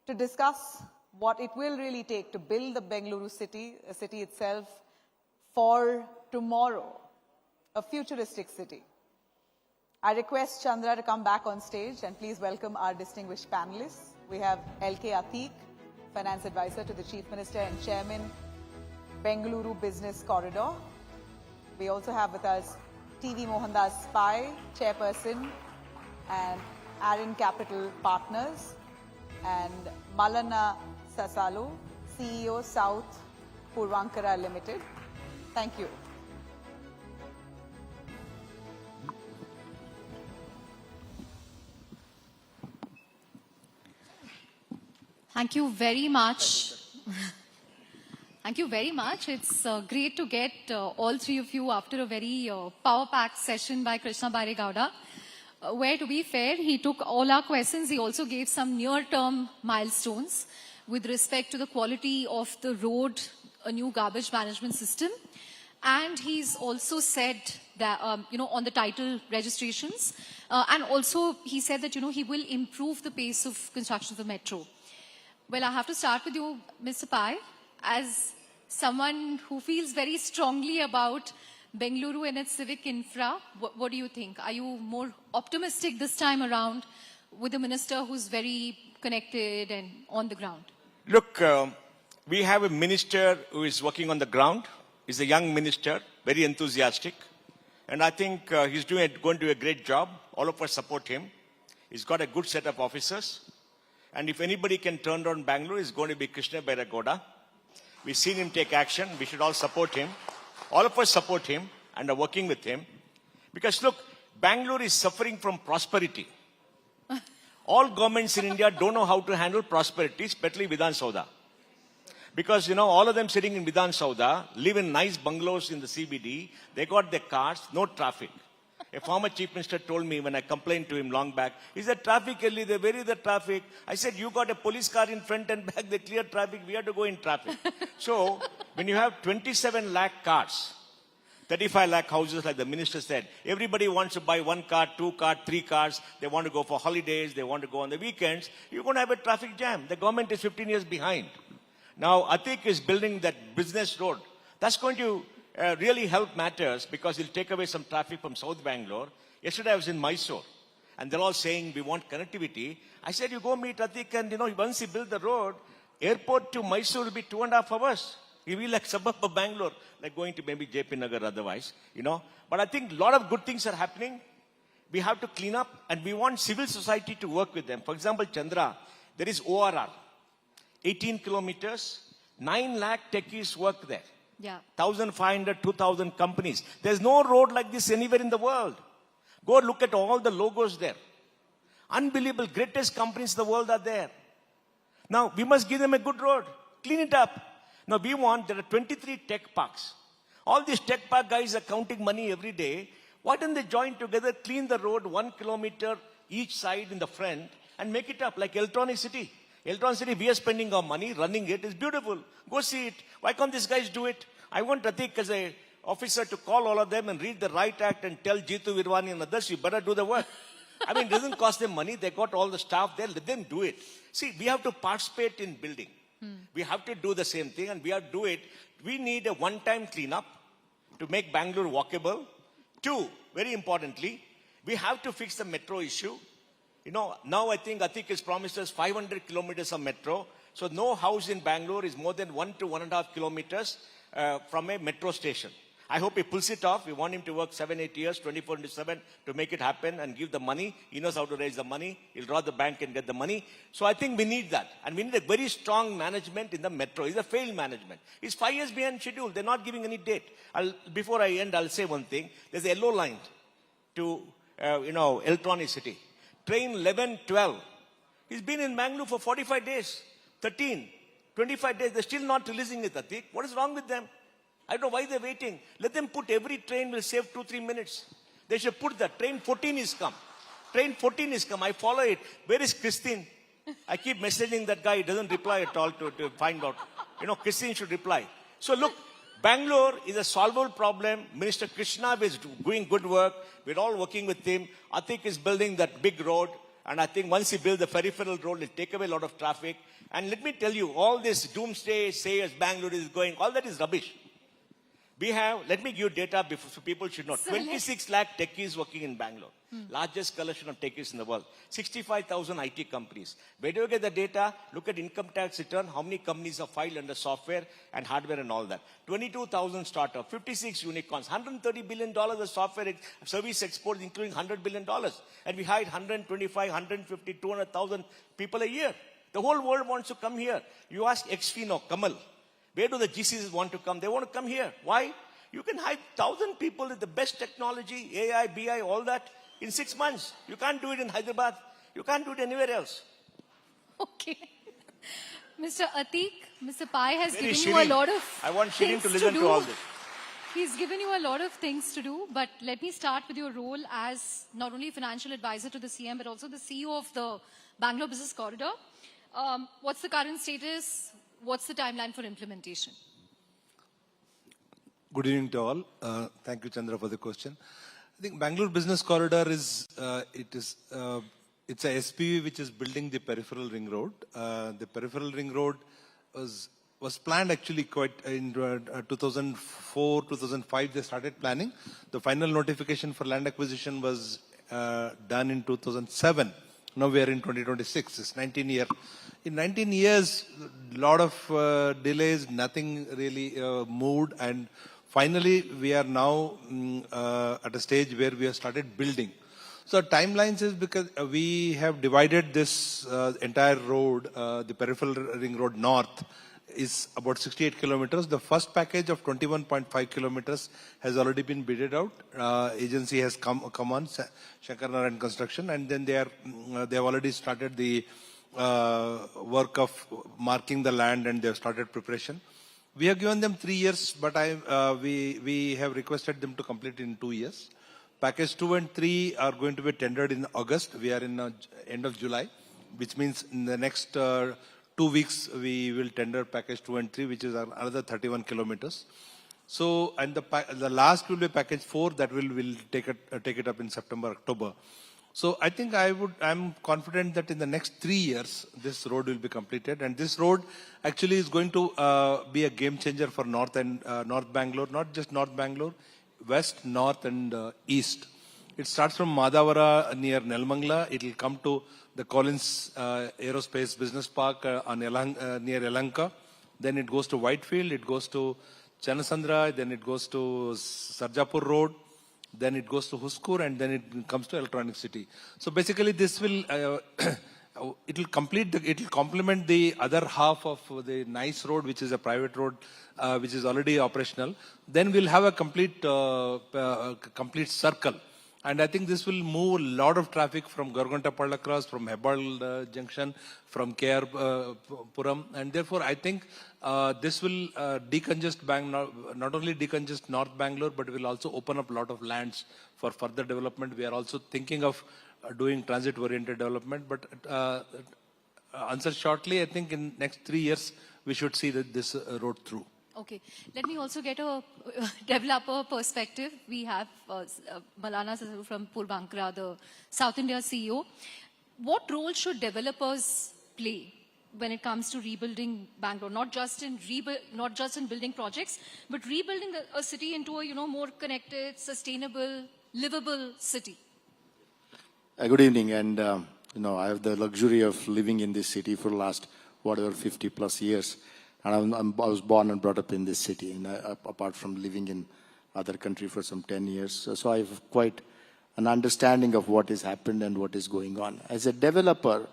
To discuss what it will really take to build the Bengaluru city, a city itself for tomorrow, a futuristic city, I request Chandra to come back on stage and please welcome our distinguished panelists. We have L.K. Atiq, Finance Advisor to the Chief Minister and Chairman, Bengaluru Business Corridor. We also have with us T.V. Mohandas Pai, Chairperson, and Aaron Capital Partners, and Malana Sasalu, CEO, South Purvankara Limited. Thank you. Thank you very much. Thank you very much. It's great to get all three of you after a very power-packed session by Krishna Bairegowda, where, to be fair, he took all our questions. He also gave some near-term milestones with respect to the quality of the road, a new garbage management system. And he's also said that, on the title registrations. And also he said that, he will improve the pace of construction of the metro. Well, I have to start with you, Mr. Pai. As someone who feels very strongly about Bengaluru and its civic infra, what do you think? Are you more optimistic this time around with a minister who's very connected and on the ground? Look, we have a minister who is working on the ground. He's a young minister, very enthusiastic. And I think he's going to do a great job. All of us support him. He's got a good set of officers. And if anybody can turn around Bangalore, it's going to be Krishna Bairagoda. We've seen him take action. We should all support him. All of us support him and are working with him. Because look, Bangalore is suffering from prosperity. All governments in India don't know how to handle prosperity, especially Vidhan Sauda. Because, you know, all of them sitting in Vidhan Sauda live in nice bungalows in the CBD. They got their cars, no traffic. A former chief minister told me when I complained to him long back, he said, traffic, Ellie, they vary the traffic. I said, you got a police car in front and back, they clear traffic, we have to go in traffic. So, when you have 27 lakh cars, 35 lakh houses, like the minister said, everybody wants to buy 1 car, 2 cars, 3 cars, they want to go for holidays, they want to go on the weekends, you're going to have a traffic jam. The government is 15 years behind. Now, Atik is building that business road. That's going to really help matters because it'll take away some traffic from South Bangalore. Yesterday I was in Mysore and they're all saying we want connectivity. I said, you go meet Atik and, you know, once he built the road, airport to Mysore will be 2.5 hours. It will be like suburb of Bangalore, like going to maybe JP Nagar otherwise, you know. But I think a lot of good things are happening. We have to clean up and we want civil society to work with them. For example, Chandra, there is ORR, 18 kilometers, 9 lakh techies work there. Yeah. 1,500, 2,000 companies. There's no road like this anywhere in the world. Go look at all the logos there. Unbelievable, greatest companies in the world are there. Now, we must give them a good road. Clean it up. Now, there are 23 tech parks. All these tech park guys are counting money every day. Why don't they join together, clean the road 1 kilometer each side in the front and make it up like Electronic City? Electronic City, we are spending our money, running it. It's beautiful. Go see it. Why can't these guys do it? I want Atik as an officer to call all of them and read the right act and tell Jitu Virwani and others, you better do the work. I mean, it doesn't cost them money. They got all the staff there. Let them do it. See, we have to participate in building. We have to do the same thing and we have to do it. We need a one-time cleanup to make Bangalore walkable. 2, very importantly, we have to fix the metro issue. You know, now I think Atik has promised us 500 kilometers of metro. So no house in Bangalore is more than 1 to 1.5 kilometers from a metro station. I hope he pulls it off. We want him to work 7-8 years, 24/7 to make it happen and give the money. He knows how to raise the money. He'll draw the bank and get the money. So I think we need that. And we need a very strong management in the metro. It's a failed management. It's 5 years behind schedule. They're not giving any date. Before I end, I'll say one thing. There's a yellow line to, Electronic City. Train 11, 12. He's been in Bangalore for 45 days, 13, 25 days. They're still not releasing it, Atik. What is wrong with them? I don't know why they're waiting. Let them put every train will save 2-3 minutes. They should put that. Train 14 is come. Train 14 is come. I follow it. Where is Christine? I keep messaging that guy. He doesn't reply at all to find out. Christine should reply. So look, Bangalore is a solvable problem. Minister Krishna is doing good work. We're all working with him. Atik is building that big road. And I think once he builds the peripheral road, it'll take away a lot of traffic. And let me tell you, all this doomsday says Bangalore is going, all that is rubbish. We have, let me give data so people should know. 26 lakh techies working in Bangalore. Largest collection of techies in the world. 65,000 IT companies. Where do you get the data? Look at income tax return. How many companies are filed under software and hardware and all that. 22,000 startups. 56 unicorns. $130 billion of software service exports, including $100 billion. And we hire 125, 150, 200,000 people a year. The whole world wants to come here. You ask Exfino, Kamal. Where do the GCCs want to come? They want to come here. Why? You can hire 1,000 people with the best technology, AI, BI, all that, in 6 months. You can't do it in Hyderabad. You can't do it anywhere else. Okay. Mr. Atik, Mr. Pai has Very given you a lot of I want Shirin to things listen to all this. He's given you a lot of things to do, but let me start with your role as not only financial advisor to the CM, but also the CEO of the Bangalore Business Corridor. What's the current status? What's the timeline for implementation? Good evening to all. Thank you, Chandra, for the question. I think Bangalore Business Corridor is, it's a SPV which is building the peripheral ring road. The peripheral ring road was planned actually quite in 2004, 2005 they started planning. The final notification for land acquisition was done in 2007. Now we are in 2026. It's 19 years. In 19 years, a lot of delays, nothing really moved, and finally we are now at a stage where we have started building. So timelines is because we have divided this entire road, the peripheral ring road north, is about 68 kilometers. The first package of 21.5 kilometers has already been bidded out. Agency has come on, Shankar Narayan Construction, and then they have already started the work of marking the land, and they have started preparation. We have given them 3 years, but we have requested them to complete in 2 years. Package 2 and 3 are going to be tendered in August. We are in end of July, which means in the next 2 weeks we will tender package 2 and 3, which is another 31 kilometers. So, and the last will be package 4 that will take it up in September, October. So I think I'm confident that in the next 3 years this road will be completed, and this road actually is going to be a game changer for North Bangalore, not just North Bangalore, West, North and East. It starts from Madhavara near Nelmangla. It will come to the Collins Aerospace Business Park near Yelahanka. Then it goes to Whitefield, it goes to Chanasandra, then it goes to Sarjapur Road, then it goes to Huskur, and then it comes to Electronic City. So basically this will, it will complement the other half of the NICE road, which is a private road, which is already operational. Then we'll have a complete circle. And I think this will move a lot of traffic from Gargonta Palla Cross, from Hebbal Junction, from KR Puram. And therefore, I think this will decongest not only decongest North Bangalore, but will also open up a lot of lands for further development. We are also thinking of doing transit-oriented development. But answer shortly, I think in next 3 years, we should see this road through. Okay, let me also get a developer perspective. We have Malana Sasaru from Purbankra, the South India CEO. What role should developers play when it comes to rebuilding Bangalore? Not just in building projects, but rebuilding a city into a more connected, sustainable, livable city. Good evening, and I have the luxury of living in this city for the last 50 plus years. And I was born and brought up in this city, and apart from living in other country for some 10 years. So I have quite an understanding of what has happened and what is going on. As a developer,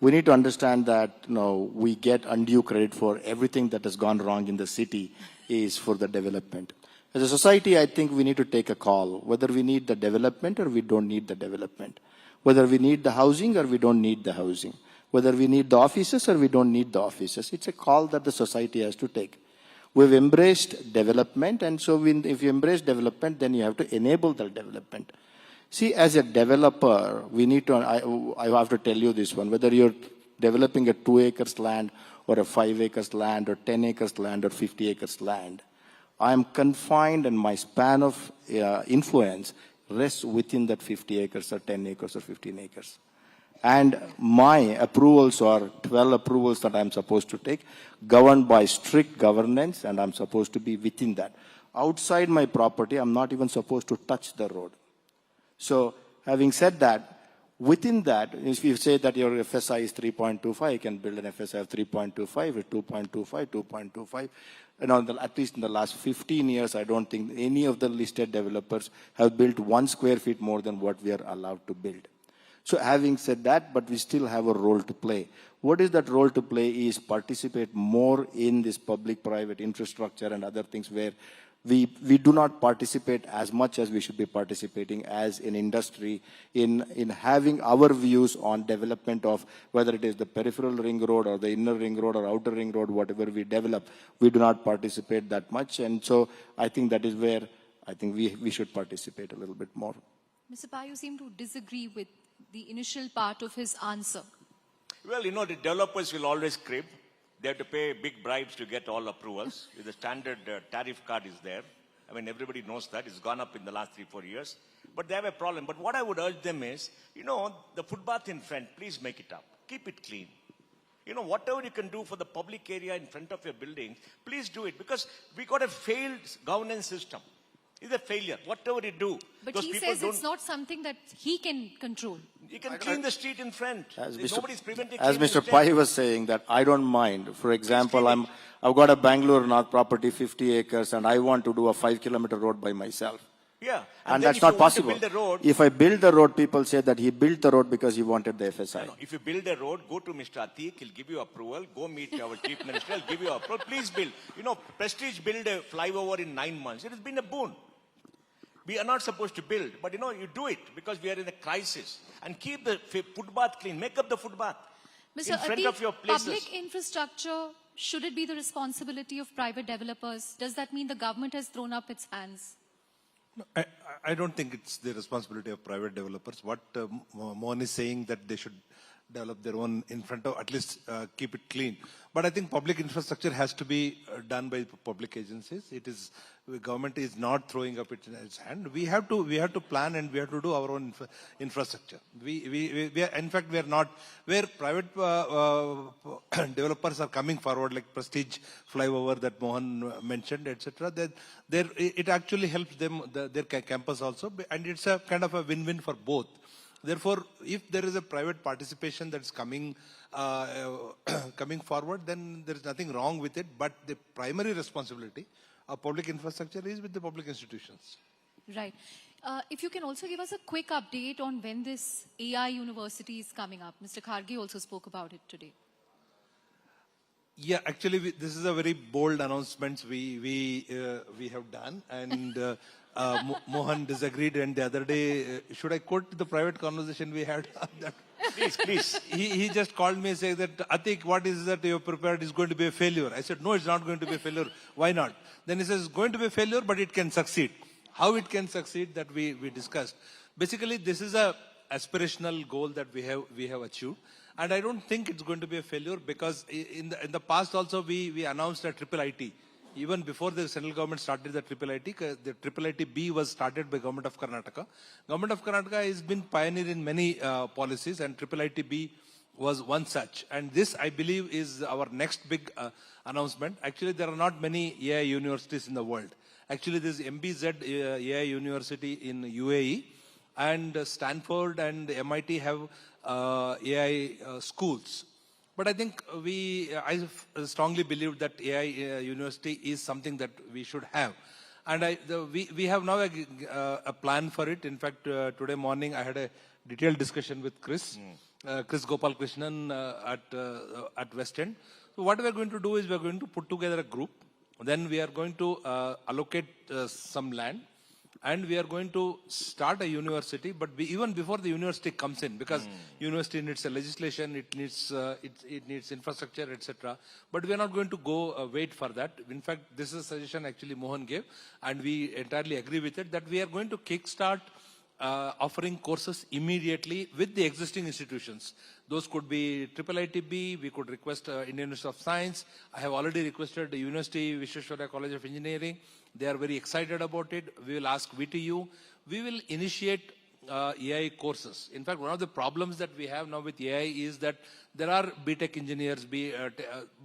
we need to understand that we get undue credit for everything that has gone wrong in the city is for the development. As a society, I think we need to take a call, whether we need the development or we don't need the development. Whether we need the housing or we don't need the housing. Whether we need the offices or we don't need the offices. It's a call that the society has to take. We've embraced development, and so if you embrace development, then you have to enable the development. See, as a developer, we need to, I have to tell you this one, whether you're developing a 2 acres land or a 5 acres land or 10 acres land or 50 acres land, I am confined, and my span of influence rests within that 50 acres or 10 acres or 15 acres. And my approvals are 12 approvals that I'm supposed to take, governed by strict governance, and I'm supposed to be within that. Outside my property, I'm not even supposed to touch the road. So, having said that, within that, if you say that your FSI is 3.25, you can build an FSI of 3.25 or 2.25, 2.25. At least in the last 15 years, I don't think any of the listed developers have built 1 square feet more than what we are allowed to build. So having said that, but we still have a role to play. What is that role to play is participate more in this public-private infrastructure and other things where we do not participate as much as we should be participating as an industry in having our views on development of whether it is the peripheral ring road or the inner ring road or outer ring road, whatever we develop, we do not participate that much. And so I think that is where I think we should participate a little bit more. Mr. Pai, you seem to disagree with the initial part of his answer. Well, the developers will always crib. They have to pay big bribes to get all approvals. The standard tariff card is there. I mean, everybody knows that. It's gone up in the last 3-4 years. But they have a problem. But what I would urge them is, the footpath in front, please make it up. Keep it clean. Whatever you can do for the public area in front of your building, please do it. Because we got a failed governance system. It's a failure, whatever you do. But he says it's not something that he can control. You can clean the street in front. Nobody's preventing As Mr. Pai was saying that I don't mind. For example, I've got a Bangalore North property, 50 acres, and I want to do a 5-kilometer road by myself. Yeah. And then that's if you not want to possible. build a road, If I build the road, people say that he built the road because he wanted the FSI. no, if you build a road, go to Mr. Atiq, he'll give you approval. Go meet our chief minister, he'll give you approval. Please build. You know, Prestige built a flyover in 9 months. It has been a boon. We are not supposed to build, but you know, you do it because we are in a crisis. And keep the footpath clean. Make up the footpath Mr. in front Atiq, of your places. public infrastructure, should it be the responsibility of private developers? Does that mean the government has thrown up its hands? I don't think it's the responsibility of private developers. What Mohan is saying that they should develop their own in front of, at least keep it clean. But I think public infrastructure has to be done by public agencies. It is, the government is not throwing up its hand. We have to plan and we have to do our own infrastructure. We are, in fact, we are not, where private developers are coming forward, like Prestige flyover that Mohan mentioned, etc. It actually helps them, their campus also, and it's a kind of a win-win for both. Therefore, if there is a private participation that's coming forward, then there is nothing wrong with it. But the primary responsibility of public infrastructure is with the public institutions. Right. If you can also give us a quick update on when this AI university is coming up. Mr. Kharge also spoke about it today. Yeah, actually, this is a very bold announcement we have done, and Mohan disagreed. And the other day, should I quote the private conversation we had? Please, please. He just called me and said that, Atiq, what is that you prepared is going to be a failure. I said, no, it's not going to be a failure. Why not? Then he says, it's going to be a failure, but it can succeed. How it can succeed, that we discussed. Basically, this is a aspirational goal that we have achieved. And I don't think it's going to be a failure because in the past also we announced a triple IT. Even before the central government started the triple IT, the triple IT-B was started by Government of Karnataka. Government of Karnataka has been pioneer in many policies, and triple IT-B was one such. And this, I believe, is our next big announcement. Actually, there are not many AI universities in the world. Actually, there is MBZ AI University in UAE, and Stanford and MIT have AI schools. But I think I strongly believe that AI university is something that we should have. And we have now a plan for it. In fact, today morning I had a detailed discussion with Chris Gopal Krishnan at West End. So what we are going to do is we are going to put together a group. Then we are going to allocate some land. And we are going to start a university, but even before the university comes in, because university needs a legislation, it needs infrastructure, etc. But we are not going to go wait for that. In fact, this is a suggestion actually Mohan gave, and we entirely agree with it, that we are going to kickstart offering courses immediately with the existing institutions. Those could be Triple ITB, we could request Indian Institute of Science. I have already requested the University Vishweshwaraya College of Engineering. They are very excited about it. We will ask VTU. We will initiate AI courses. In fact, one of the problems that we have now with AI is that there are BTech engineers,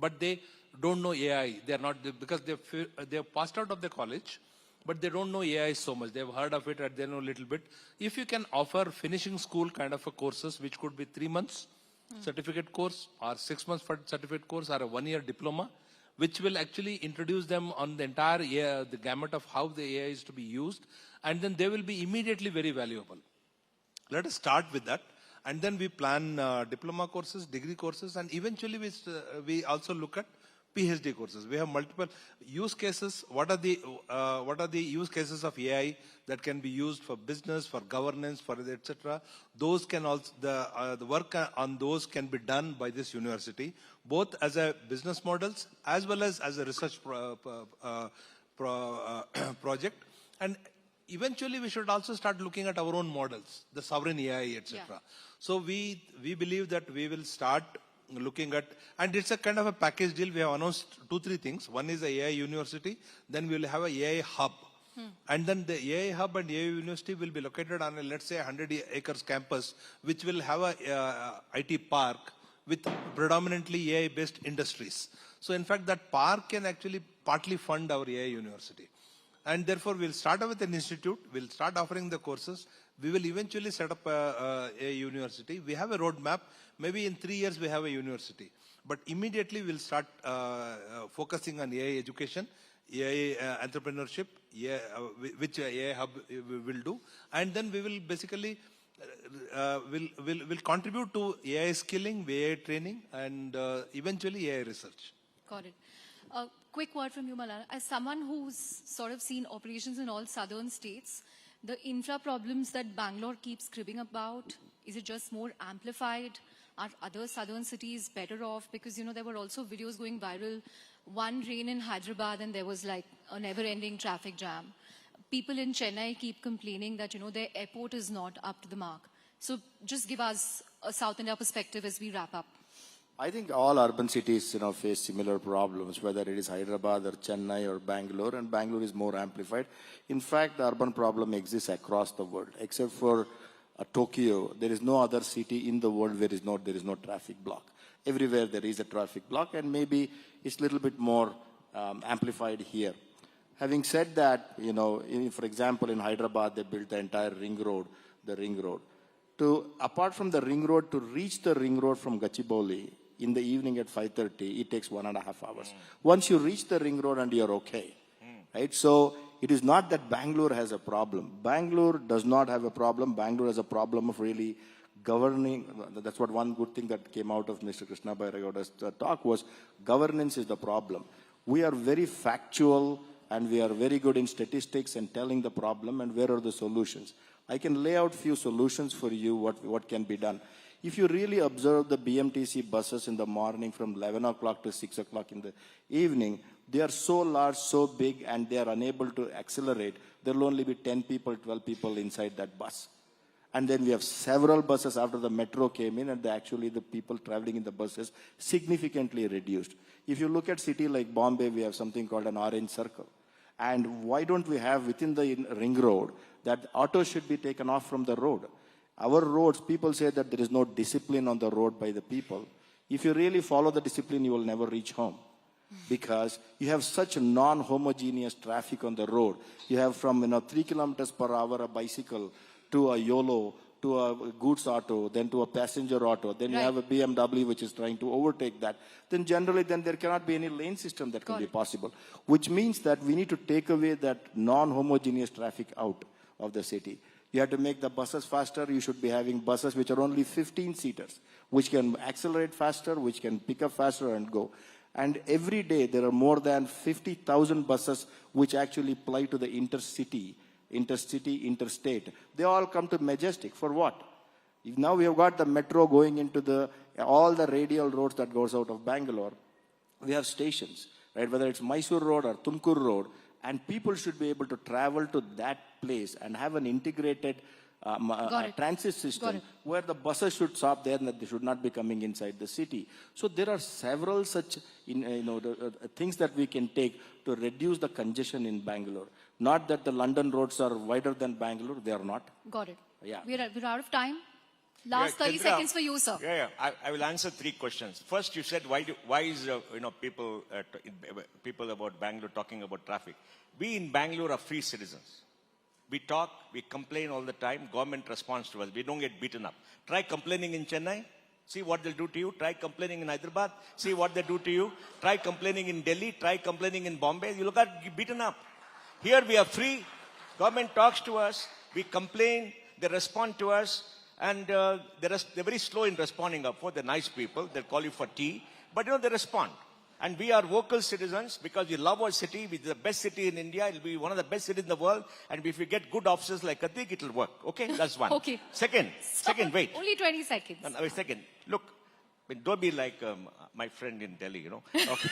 but they don't know AI. They are not, because they have passed out of the college, but they don't know AI so much. They've heard of it and they know a little bit. If you can offer finishing school kind of a courses, which could be 3 months certificate course, or 6 months for certificate course, or a 1-year diploma, which will actually introduce them on the entire the gamut of how the AI is to be used, and then they will be immediately very valuable. Let us start with that, and then we plan diploma courses, degree courses, and eventually we also look at PhD courses. We have multiple use cases. What are the use cases of AI that can be used for business, for governance, for etc. Those can also the work on those can be done by this university, both as a business models as well as a research project. And eventually we should also start looking at our own models, the sovereign AI, etc. Yeah. So we believe that we will start looking at, and it's a kind of a package deal. We have announced 2-3 things. One is the AI university, then we will have a AI hub. And then the AI hub and AI university will be located on a, let's say, 100 acres campus, which will have a IT park with predominantly AI-based industries. So in fact, that park can actually partly fund our AI university. And therefore, we'll start with an institute, we'll start offering the courses, we will eventually set up a university. We have a roadmap. Maybe in 3 years, we have a university. But immediately, we'll start focusing on AI education. AI entrepreneurship, which AI hub will do, and then we will basically will contribute to AI skilling, AI training, and eventually AI research. Got it. A quick word from you, Malala. As someone who's sort of seen operations in all southern states, the infra problems that Bangalore keeps cribbing about, is it just more amplified? Are other southern cities better off? Because, you know, there were also videos going viral. One rain in Hyderabad and there was like a never-ending traffic jam. People in Chennai keep complaining that, you know, their airport is not up to the mark. So just give us a South India perspective as we wrap up. I think all urban cities, face similar problems, whether it is Hyderabad or Chennai or Bangalore, and Bangalore is more amplified. In fact, the urban problem exists across the world, except for Tokyo. There is no other city in the world where there is no traffic block. Everywhere there is a traffic block, and maybe it's a little bit more amplified here. Having said that, for example, in Hyderabad, they built the entire ring road, the ring road. Apart from the ring road, to reach the ring road from Gachibowli in the evening at 5:30, it takes 1.5 hours. Once you reach the ring road and you're okay, right? So it is not that Bangalore has a problem. Bangalore does not have a problem. Bangalore has a problem of really governing. That's what one good thing that came out of Mr. Krishna Bairagoda's talk was governance is the problem. We are very factual and we are very good in statistics and telling the problem and where are the solutions. I can lay out few solutions for you, what can be done. If you really observe the BMTC buses in the morning from 11 o'clock to 6 o'clock in the evening, they are so large, so big, and they are unable to accelerate. There will only be 10 people, 12 people inside that bus. And then we have several buses after the metro came in, and actually the people traveling in the buses significantly reduced. If you look at city like Bombay, we have something called an orange circle. And why don't we have within the ring road that autos should be taken off from the road? Our roads, people say that there is no discipline on the road by the people. If you really follow the discipline, you will never reach home. Because you have such non-homogeneous traffic on the road. You have from 3 kilometers per hour a bicycle to a YOLO, to a goods auto, then to a passenger auto, then you have a BMW which is trying to overtake that. Then generally there cannot be any lane system that can be possible. Which means that we need to take away that non-homogeneous traffic out of the city. You have to make the buses faster. You should be having buses which are only 15-seaters, which can accelerate faster, which can pick up faster and go. And every day there are more than 50,000 buses which actually ply to the intercity, interstate. They all come to Majestic. For what? If now we have got the metro going into all the radial roads that goes out of Bangalore. We have stations, right? Whether it's Mysore Road or Tumkur Road, and people should be able to travel to that place and have an integrated transit system where the buses should stop there and that they should not be coming inside the city. So there are several such things that we can take to reduce the congestion in Bangalore. Not that the London roads are wider than Bangalore, they are not. Got it. Yeah. We're out of time. Last 30 seconds for you, sir. I will answer 3 questions. First, you said why is people about Bangalore talking about traffic? We in Bangalore are free citizens. We talk, we complain all the time. Government responds to us. We don't get beaten up. Try complaining in Chennai. See what they'll do to you. Try complaining in Hyderabad. See what they do to you. Try complaining in Delhi. Try complaining in Bombay. You look at beaten up. Here we are free. Government talks to us. We complain. They respond to us. And they're very slow in responding up. They're nice people. They'll call you for tea. But they respond. And we are vocal citizens because we love our city. It's the best city in India. It'll be one of the best cities in the world. And if we get good officers like Atik, it'll work. Okay? That's one. Okay. Second, wait. Only 20 seconds. No, second. Look, don't be like my friend in Delhi, Okay.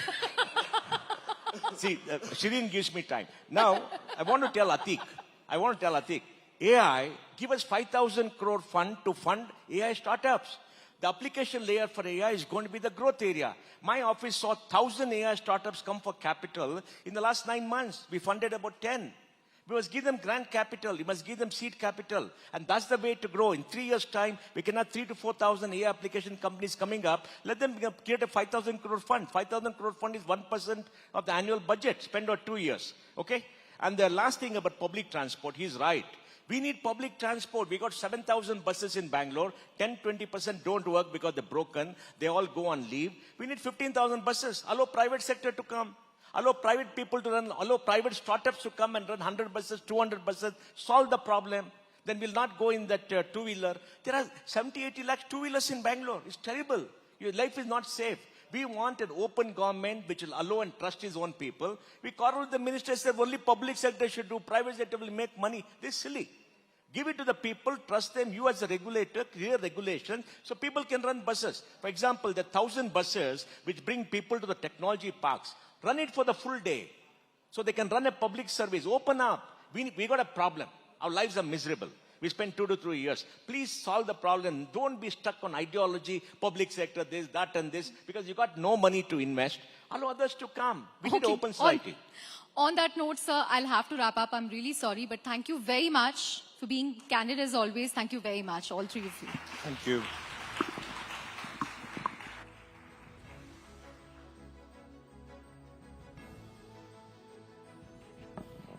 See, Shireen gives me time. Now, I want to tell Atik, AI, give us 5,000 crore fund to fund AI startups. The application layer for AI is going to be the growth area. My office saw 1,000 AI startups come for capital in the last 9 months. We funded about 10. We must give them grant capital. We must give them seed capital. And that's the way to grow. In 3 years' time, we can have 3,000 to 4,000 AI application companies coming up. Let them create a 5,000 crore fund. 5,000 crore fund is 1% of the annual budget. Spend over 2 years. Okay? And the last thing about public transport, he's right. We need public transport. We got 7,000 buses in Bangalore. 10-20% don't work because they're broken. They all go on leave. We need 15,000 buses. Allow private sector to come. Allow private people to run, allow private startups to come and run 100 buses, 200 buses, solve the problem. Then we'll not go in that two-wheeler. There are 70, 80 lakhs two-wheelers in Bangalore. It's terrible. Your life is not safe. We want an open government which will allow and trust his own people. We quarrel with the minister, said only public sector should do, private sector will make money. This is silly. Give it to the people, trust them. You as a regulator, clear regulation, so people can run buses. For example, the 1,000 buses which bring people to the technology parks, run it for the full day. So they can run a public service. Open up. We got a problem. Our lives are miserable. We spent 2 to 3 years. Please solve the problem. Don't be stuck on ideology, public sector, this, that, and this, because you got no money to invest. Allow others to come. We need an open society. On that note, sir, I'll have to wrap up. I'm really sorry, but thank you very much for being candid as always. Thank you very much, all three of you. Thank you.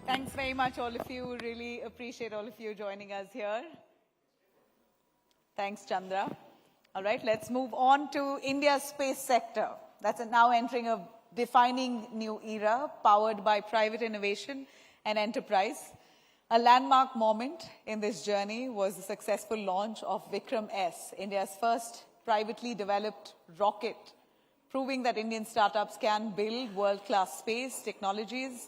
Thanks very much, all of you. Really appreciate all of you joining us here. Thanks, Chandra. All right, let's move on to India's space sector. That's now entering a defining new era, powered by private innovation and enterprise. A landmark moment in this journey was the successful launch of Vikram S, India's first privately developed rocket, proving that Indian startups can build world-class space technologies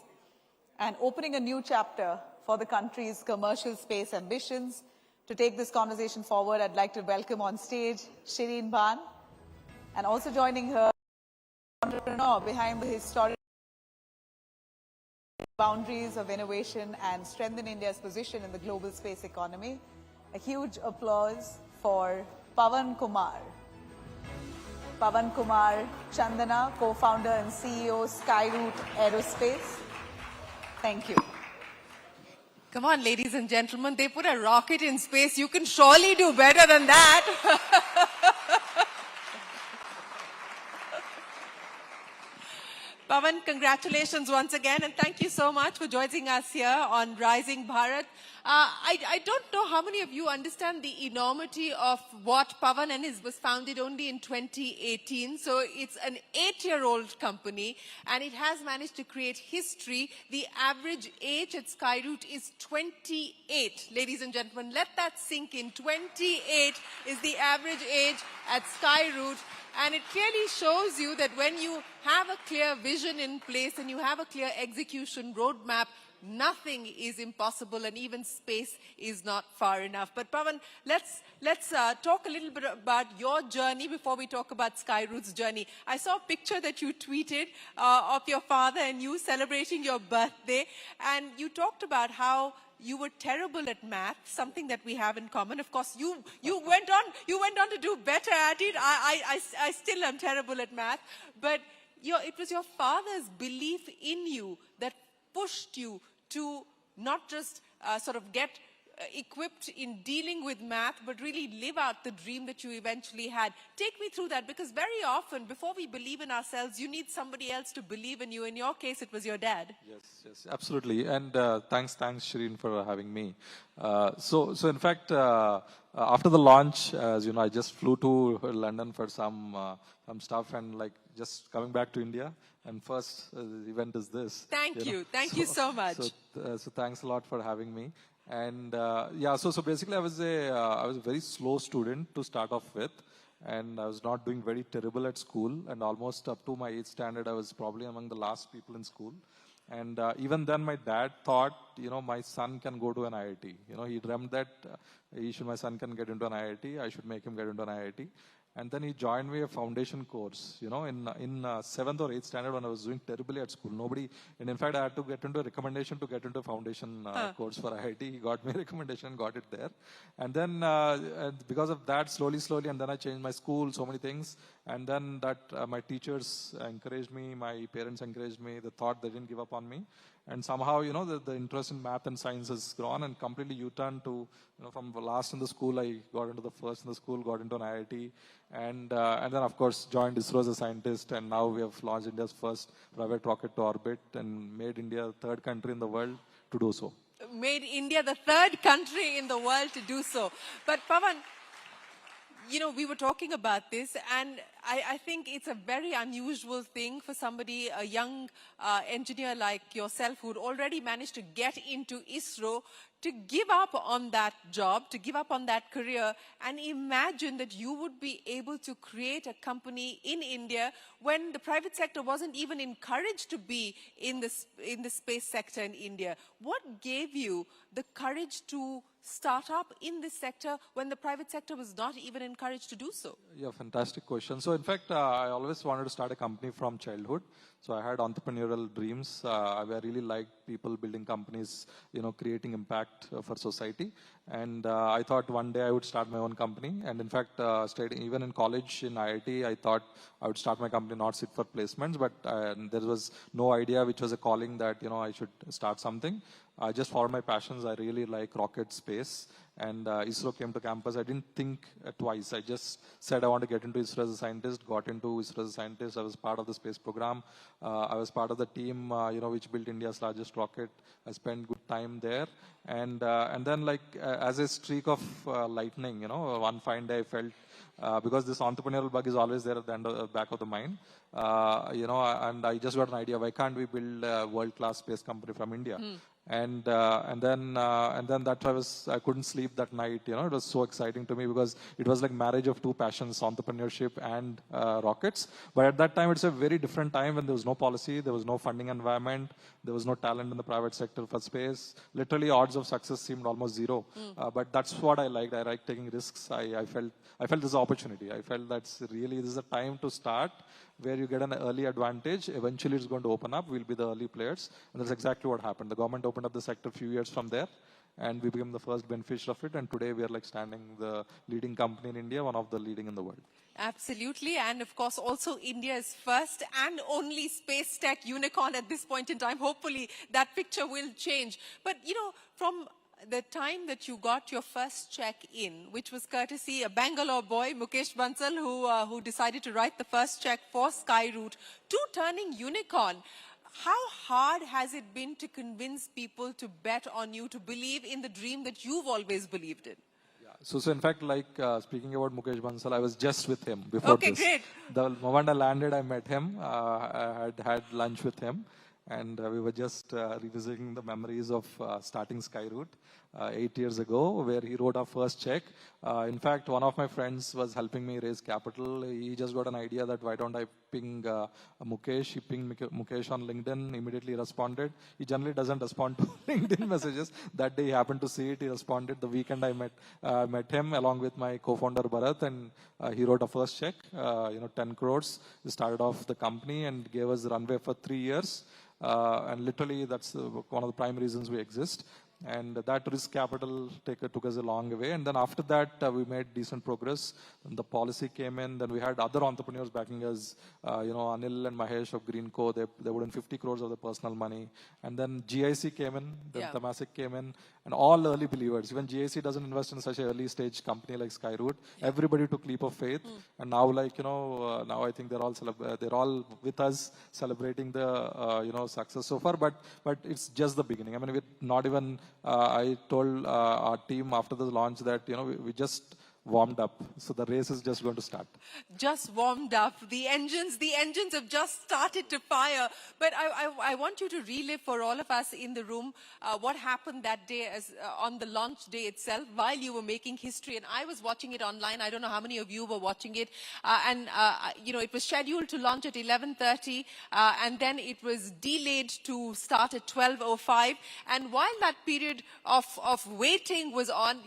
and opening a new chapter for the country's commercial space ambitions. To take this conversation forward, I'd like to welcome on stage Shireen Bhan, and also joining her, entrepreneur behind the historic boundaries of innovation and strengthen India's position in the global space economy. A huge applause for Pavan Kumar. Pavan Kumar Chandana, co-founder and CEO, Skyroot Aerospace. Thank you. Come on, ladies and gentlemen, they put a rocket in space. You can surely do better than that. Pavan, congratulations once again, and thank you so much for joining us here on Rising Bharat. I don't know how many of you understand the enormity of what Pavan and his was founded only in 2018. So it's an 8-year-old company, and it has managed to create history. The average age at Skyroot is 28. Ladies and gentlemen, let that sink in. 28 is the average age at Skyroot. And it clearly shows you that when you have a clear vision in place and you have a clear execution roadmap, nothing is impossible, and even space is not far enough. But Pavan, let's talk a little bit about your journey before we talk about Skyroot's journey. I saw a picture that you tweeted of your father and you celebrating your birthday, and you talked about how you were terrible at math, something that we have in common. Of course, you went on to do better at it. I still am terrible at math, but it was your father's belief in you that pushed you to not just sort of get equipped in dealing with math, but really live out the dream that you eventually had. Take me through that, because very often, before we believe in ourselves, you need somebody else to believe in you. In your case, it was your dad. Yes, absolutely. And thanks, Shireen, for having me. So in fact, after the launch, as you know, I just flew to London for some stuff, and like just coming back to India. And first event is this. Thank you so much. So thanks a lot for having me. And so basically I was a very slow student to start off with, and I was not doing very terrible at school, and almost up to my 8th standard I was probably among the last people in school. And even then my dad thought, my son can go to an IIT. He dreamt that my son can get into an IIT, I should make him get into an IIT. And then he joined me a foundation course, in 7th or 8th standard when I was doing terribly at school. And in fact, I had to get into a recommendation to get into a foundation course for IIT. He got me a recommendation, got it there. And then because of that, slowly, and then I changed my school, so many things. And then my teachers encouraged me, my parents encouraged me, they thought they didn't give up on me. And somehow, the interest in math and science has grown and completely U-turned to, from the last in the school, I got into the first in the school, got into an IIT, and then of course joined ISRO as a scientist, and now we have launched India's first private rocket to orbit and made India the 3rd country in the world to do so. Made India the 3rd country in the world to do so. But Pavan, we were talking about this, and I think it's a very unusual thing for somebody, a young engineer like yourself, who'd already managed to get into ISRO, to give up on that job, to give up on that career, and imagine that you would be able to create a company in India when the private sector wasn't even encouraged to be in the space sector in India. What gave you the courage to start up in this sector when the private sector was not even encouraged to do so? Yeah, fantastic question. So in fact, I always wanted to start a company from childhood. So I had entrepreneurial dreams. I really liked people building companies, creating impact for society. And I thought one day I would start my own company. And in fact, even in college in IIT, I thought I would start my company, not sit for placements. But there was no idea which was a calling that, I should start something. I just followed my passions. I really like rocket space. And ISRO came to campus. I didn't think twice. I just said I want to get into ISRO as a scientist, got into ISRO as a scientist. I was part of the space program. I was part of the team, which built India's largest rocket. I spent good time there. And then as a streak of lightning, one fine day I felt, because this entrepreneurial bug is always there at the back of the mind, and I just got an idea, why can't we build a world-class space company from India? And then that I couldn't sleep that night. It was so exciting to me because it was like marriage of two passions, entrepreneurship and rockets. But at that time, it's a very different time when there was no policy, there was no funding environment, there was no talent in the private sector for space. Literally, odds of success seemed almost zero. But that's what I liked. I like taking risks. I felt this is an opportunity. I felt this is a time to start, where you get an early advantage. Eventually, it's going to open up. We'll be the early players. And that's exactly what happened. The government opened up the sector a few years from there, and we became the first beneficiary of it. And today, we are standing the leading company in India, one of the leading in the world. Absolutely. And of course, also India's first and only space tech unicorn at this point in time. Hopefully, that picture will change. But, from the time that you got your first check in, which was courtesy a Bangalore boy, Mukesh Bansal, who decided to write the first check for Skyroot, to turning unicorn, how hard has it been to convince people to bet on you, to believe in the dream that you've always believed in? So in fact, speaking about Mukesh Bansal, I was just with him before this. Okay, great. The moment I landed, I met him. I had lunch with him. And we were just revisiting the memories of starting Skyroot 8 years ago, where he wrote our first check. In fact, one of my friends was helping me raise capital. He just got an idea that why don't I ping Mukesh. He pinged Mukesh on LinkedIn, immediately responded. He generally doesn't respond to LinkedIn messages. That day he happened to see it, he responded. The weekend I met him along with my co-founder Bharat, and he wrote a first check, 10 crores. He started off the company and gave us runway for 3 years. And literally, that's one of the prime reasons we exist. And that risk capital took us a long way. And then after that, we made decent progress. And the policy came in. Then we had other entrepreneurs backing us. Anil and Mahesh of Greenco, they put in 50 crores of their personal money. And then GIC came in. Then Temasek came in. And all early believers. Even GIC doesn't invest in such an early stage company like Skyroot. Everybody took leap of faith. And now, now I think they're all with us celebrating the success so far. But it's just the beginning. I mean, we're not even. I told our team after the launch that we just warmed up, so the race is just going to start. Just warmed up. The engines have just started to fire. But I want you to relive for all of us in the room what happened that day on the launch day itself, while you were making history. And I was watching it online. I don't know how many of you were watching it. It was scheduled to launch at 11:30, and then it was delayed to start at 12:05. And while that period of waiting was on,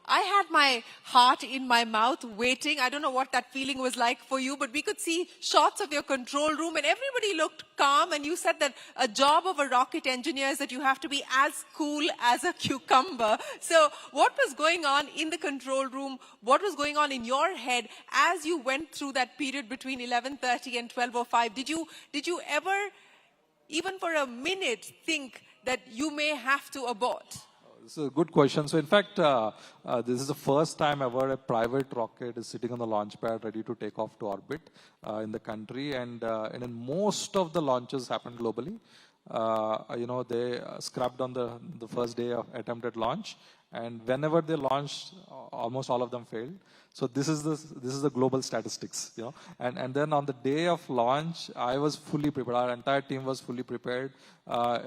I had my heart in my mouth waiting. I don't know what that feeling was like for you, but we could see shots of your control room and everybody looked calm. And you said that a job of a rocket engineer is that you have to be as cool as a cucumber. So what was going on in the control room? What was going on in your head as you went through that period between 11:30 and 12:05? Did you ever, even for a minute, think that you may have to abort? This is a good question. So in fact, this is the first time ever a private rocket is sitting on the launch pad ready to take off to orbit in the country. And in most of the launches happened globally. They scrapped on the first day of attempted launch. And whenever they launched, almost all of them failed. So this is the global statistics, you know. And then on the day of launch, I was fully prepared. Our entire team was fully prepared.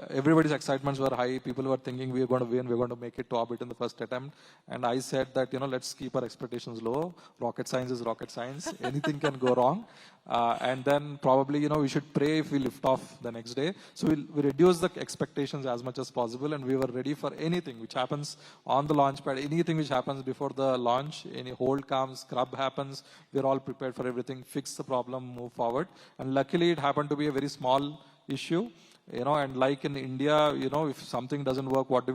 Everybody's excitements were high. People were thinking we are going to win. We're going to make it to orbit in the first attempt. And I said that, you know, let's keep our expectations low. Rocket science is rocket science. Anything can go wrong. And then probably, you know, we should pray if we lift off the next day. So we reduce the expectations as much as possible, and we were ready for anything which happens on the launch pad, anything which happens before the launch, any hold comes, scrub happens, we're all prepared for everything, fix the problem, move forward. And luckily it happened to be a very small issue, you know, and like in India, you know, if something doesn't work, what do?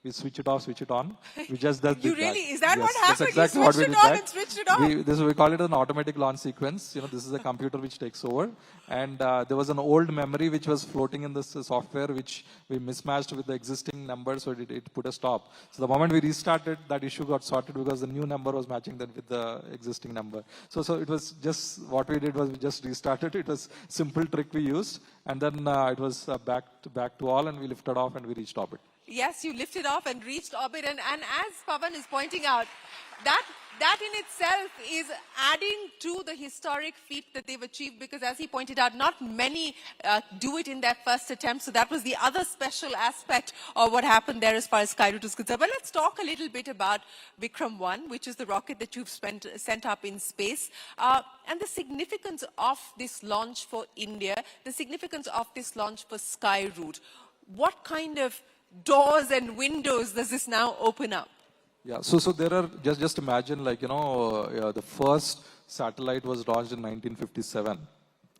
We switch it off, switch it on. We just does You really, is that what Yes, happened? that's exactly You what we switched did. it on and switched it off? We call it an automatic launch sequence. You know, this is a computer which takes over. And there was an old memory which was floating in this software, which we mismatched with the existing number, so it put a stop. So the moment we restarted, that issue got sorted because the new number was matching that with the existing number. So it was just, what we did was we just restarted. It was simple trick we used. And then it was back to all, and we lifted off and we reached orbit. Yes, you lifted off and reached orbit. And as Pavan is pointing out, that in itself is adding to the historic feat that they've achieved, because as he pointed out, not many do it in their first attempt. So that was the other special aspect of what happened there as far as Skyroot is concerned. But let's talk a little bit about Vikram 1, which is the rocket that you've sent up in space, and the significance of this launch for India, the significance of this launch for Skyroot. What kind of doors and windows does this now open up? Yeah, so there are, just imagine, like, you know, the first satellite was launched in 1957.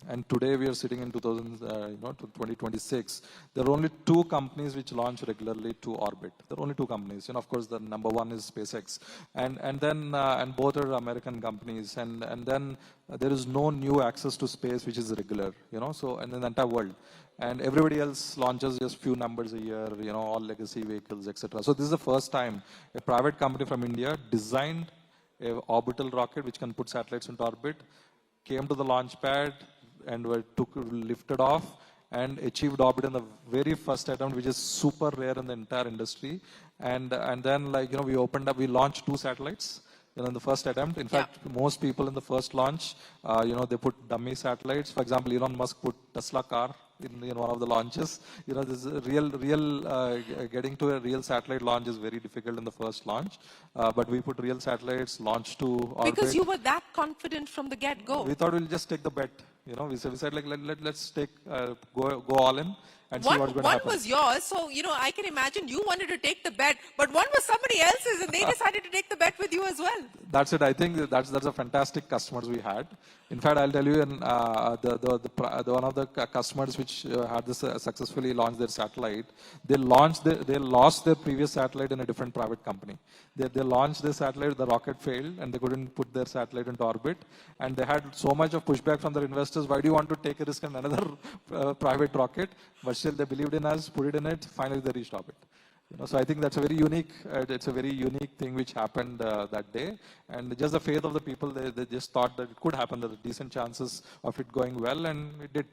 And today we are sitting in 2026. There are only 2 companies which launch regularly to orbit. There are only 2 companies. And of course, the number 1 is SpaceX. And both are American companies. And then there is no new access to space which is regular, you know, so, and in the entire world. And everybody else launches just few numbers a year, you know, all legacy vehicles, etc. So this is the first time a private company from India designed an orbital rocket which can put satellites into orbit, came to the launch pad, and lifted off and achieved orbit in the very first attempt, which is super rare in the entire industry. And then, like, you know, we launched 2 satellites, you know, in the first attempt. In fact, most people in the first launch, you know, they put dummy satellites. For example, Elon Musk put Tesla car in one of the launches. You know, this is getting to a real satellite launch is very difficult in the first launch. But we put real satellites, launched to orbit. Because you were that confident from the get-go. We thought we'll just take the bet. You know, we said like, let's take, go all in and see what's going to happen. One was yours, so, you know, I can imagine you wanted to take the bet, but one was somebody else's and they decided to take the bet with you as well. That's it. I think that's a fantastic customers we had. In fact, I'll tell you, one of the customers which had this successfully launched their satellite, they lost their previous satellite in a different private company. They launched their satellite, the rocket failed, and they couldn't put their satellite into orbit. And they had so much of pushback from their investors. Why do you want to take a risk on another private rocket? But still, they believed in us, put it in it. Finally, they reached orbit. You know, so I think that's a very unique. It's a very unique thing which happened that day, and just the faith of the people. They just thought that it could happen. There are decent chances of it going well, and it did.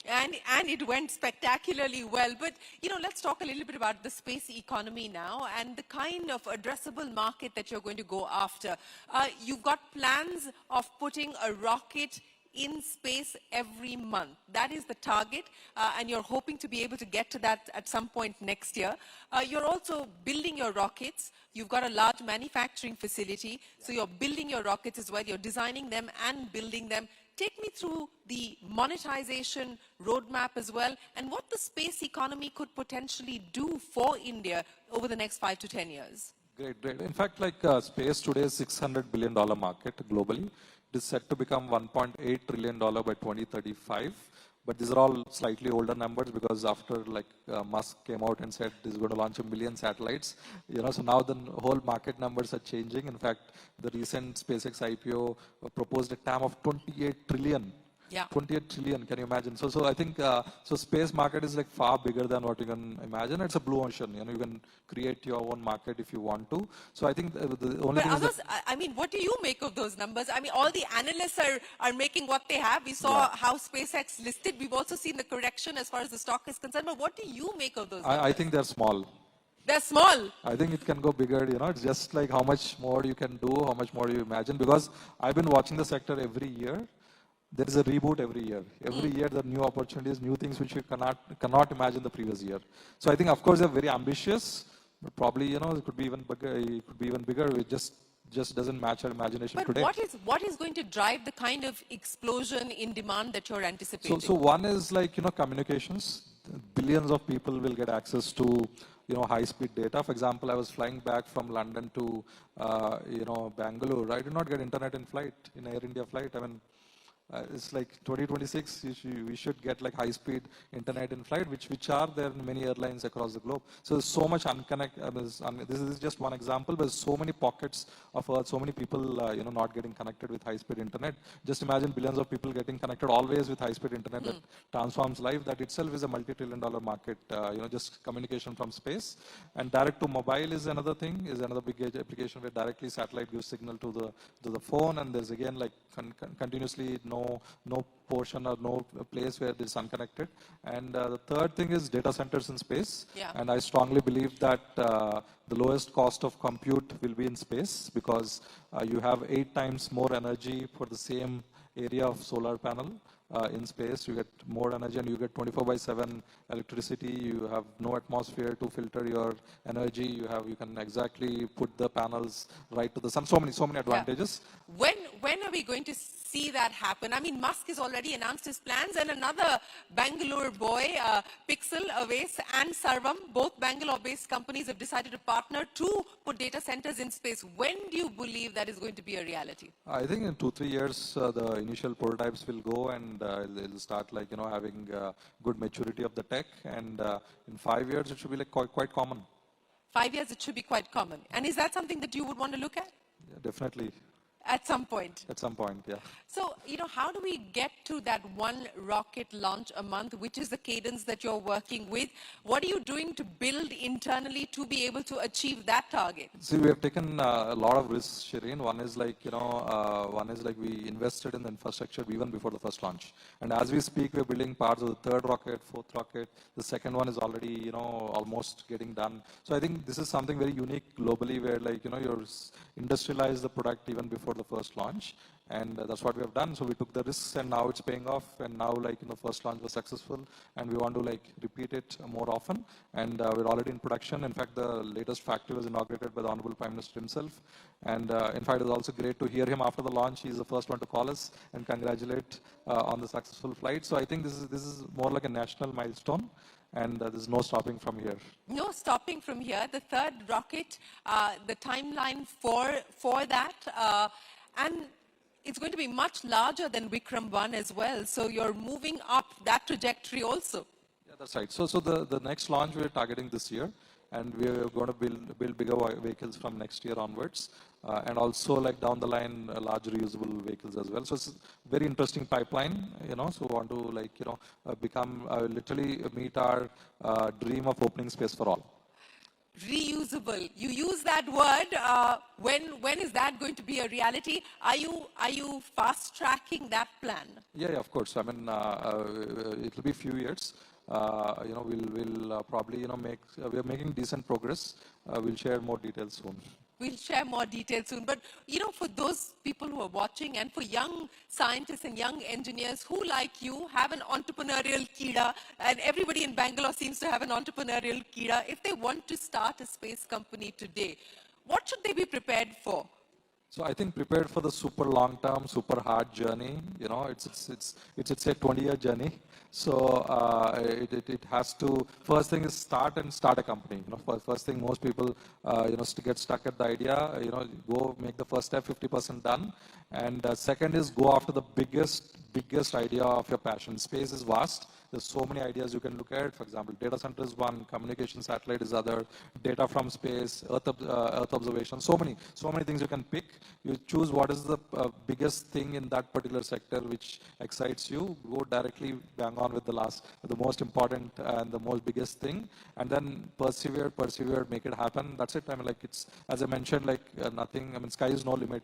And it went spectacularly well. But, you know, let's talk a little bit about the space economy now and the kind of addressable market that you're going to go after. You've got plans of putting a rocket in space every month. That is the target, and you're hoping to be able to get to that at some point next year. You're also building your rockets. You've got a large manufacturing facility, so you're building your rockets as well. You're designing them and building them. Take me through the monetization roadmap as well, and what the space economy could potentially do for India over the next 5 to 10 years. Great. In fact, like space today is $600 billion market globally. It is set to become $1.8 trillion by 2035. But these are all slightly older numbers because after like Musk came out and said he's going to launch 1 million satellites, you know, so now the whole market numbers are changing. In fact, the recent SpaceX IPO proposed a TAM of 28 trillion. Yeah. 28 trillion, can you imagine? So I think, so space market is like far bigger than what you can imagine. It's a blue ocean, you know, you can create your own market if you want to. So I think the only thing others, I mean, what do you make of those numbers? I mean, all the analysts are making what they have. We saw how SpaceX listed. We've also seen the correction as far as the stock is concerned. But what do you make of those numbers? I think they're small. They're small. I think it can go bigger, it's just like how much more you can do, how much more you imagine, because I've been watching the sector every year. There is a reboot every year. Every year there are new opportunities, new things which you cannot imagine the previous year. So I think, of course, they're very ambitious, but probably, it could be even bigger. It could be even bigger. It just doesn't match our imagination But today. what is going to drive the kind of explosion in demand that you're anticipating? So one is like, communications. Billions of people will get access to, high-speed data. For example, I was flying back from London to, Bengaluru. I did not get internet in Air India flight. I mean, it's like 2026, we should get like high-speed internet in flight, which are there in many airlines across the globe. So there's so much this is just one example, but there's so many pockets of Earth, so many people, not getting connected with high-speed internet. Just imagine billions of people getting connected always with high-speed internet that transforms life. That itself is a multi-trillion-dollar market, just communication from space. And direct to mobile is another thing, is another big application where directly satellite gives signal to the phone, and there's again like continuously no portion or no place where it is unconnected. And the third thing is data centers in space. Yeah. And I strongly believe that the lowest cost of compute will be in space, because you have 8 times more energy for the same area of solar panel. In space, you get more energy and you get 24/7 electricity. You have no atmosphere to filter your energy. You can exactly put the panels right to the sun. So many advantages. Yeah. When are we going to see that happen? I mean, Musk has already announced his plans, and another Bangalore boy, Pixel, Aves, and Sarvam, both Bangalore-based companies, have decided to partner to put data centers in space. When do you believe that is going to be a reality? I think in 2-3 years, the initial prototypes will go, and it'll start like, having good maturity of the tech. And in 5 years, it should be like quite common. 5 years, it should be quite common. And is that something that you would want to look at? Yeah, definitely. At some point. At some point, yeah. So, how do we get to that one rocket launch a month, which is the cadence that you're working with? What are you doing to build internally to be able to achieve that target? See, we have taken a lot of risks, Shireen. One is like, we invested in the infrastructure even before the first launch. And as we speak, we're building parts of the 3rd rocket, 4th rocket. The 2nd one is already, almost getting done. So I think this is something very unique globally, where like, you're industrialize the product even before the first launch. And that's what we have done. So we took the risks, and now it's paying off. And now, like, first launch was successful, and we want to like repeat it more often. And we're already in production. In fact, the latest factory was inaugurated by the Honorable Prime Minister himself. And in fact, it was also great to hear him after the launch. He's the first one to call us and congratulate on the successful flight. So I think this is more like a national milestone. And there's no stopping from here. No stopping from here. The 3rd rocket, the timeline for that, and it's going to be much larger than Vikram 1 as well. So you're moving up that trajectory also. Yeah, that's right. So the next launch we're targeting this year, and we're going to build bigger vehicles from next year onwards, and also like down the line, large reusable vehicles as well. So it's a very interesting pipeline, so we want to like, become, literally meet our dream of opening space for all. Reusable. You use that word. When is that going to be a reality? Are you fast tracking that plan? Yeah, of course. I mean, it'll be a few years. We'll probably, we are making decent progress. We'll share more details soon. We'll share more details soon. But, for those people who are watching, and for young scientists and young engineers who, like you, have an entrepreneurial kida, and everybody in Bangalore seems to have an entrepreneurial kida, if they want to start a space company today, what should they be prepared for? So I think prepared for the super long term, super hard journey. It's a 20-year journey. So it has to, first thing is start a company. First thing, most people get stuck at the idea. Go make the first step, 50% done. And second is go after the biggest idea of your passion. Space is vast. There's so many ideas you can look at. For example, data center is one, communication satellite is other, data from space, Earth observation. So many things you can pick. You choose what is the biggest thing in that particular sector which excites you. Go directly bang on with the most important and the most biggest thing, and then persevere, make it happen. That's it. I mean, like, it's, as I mentioned, like nothing. I mean, sky is no limit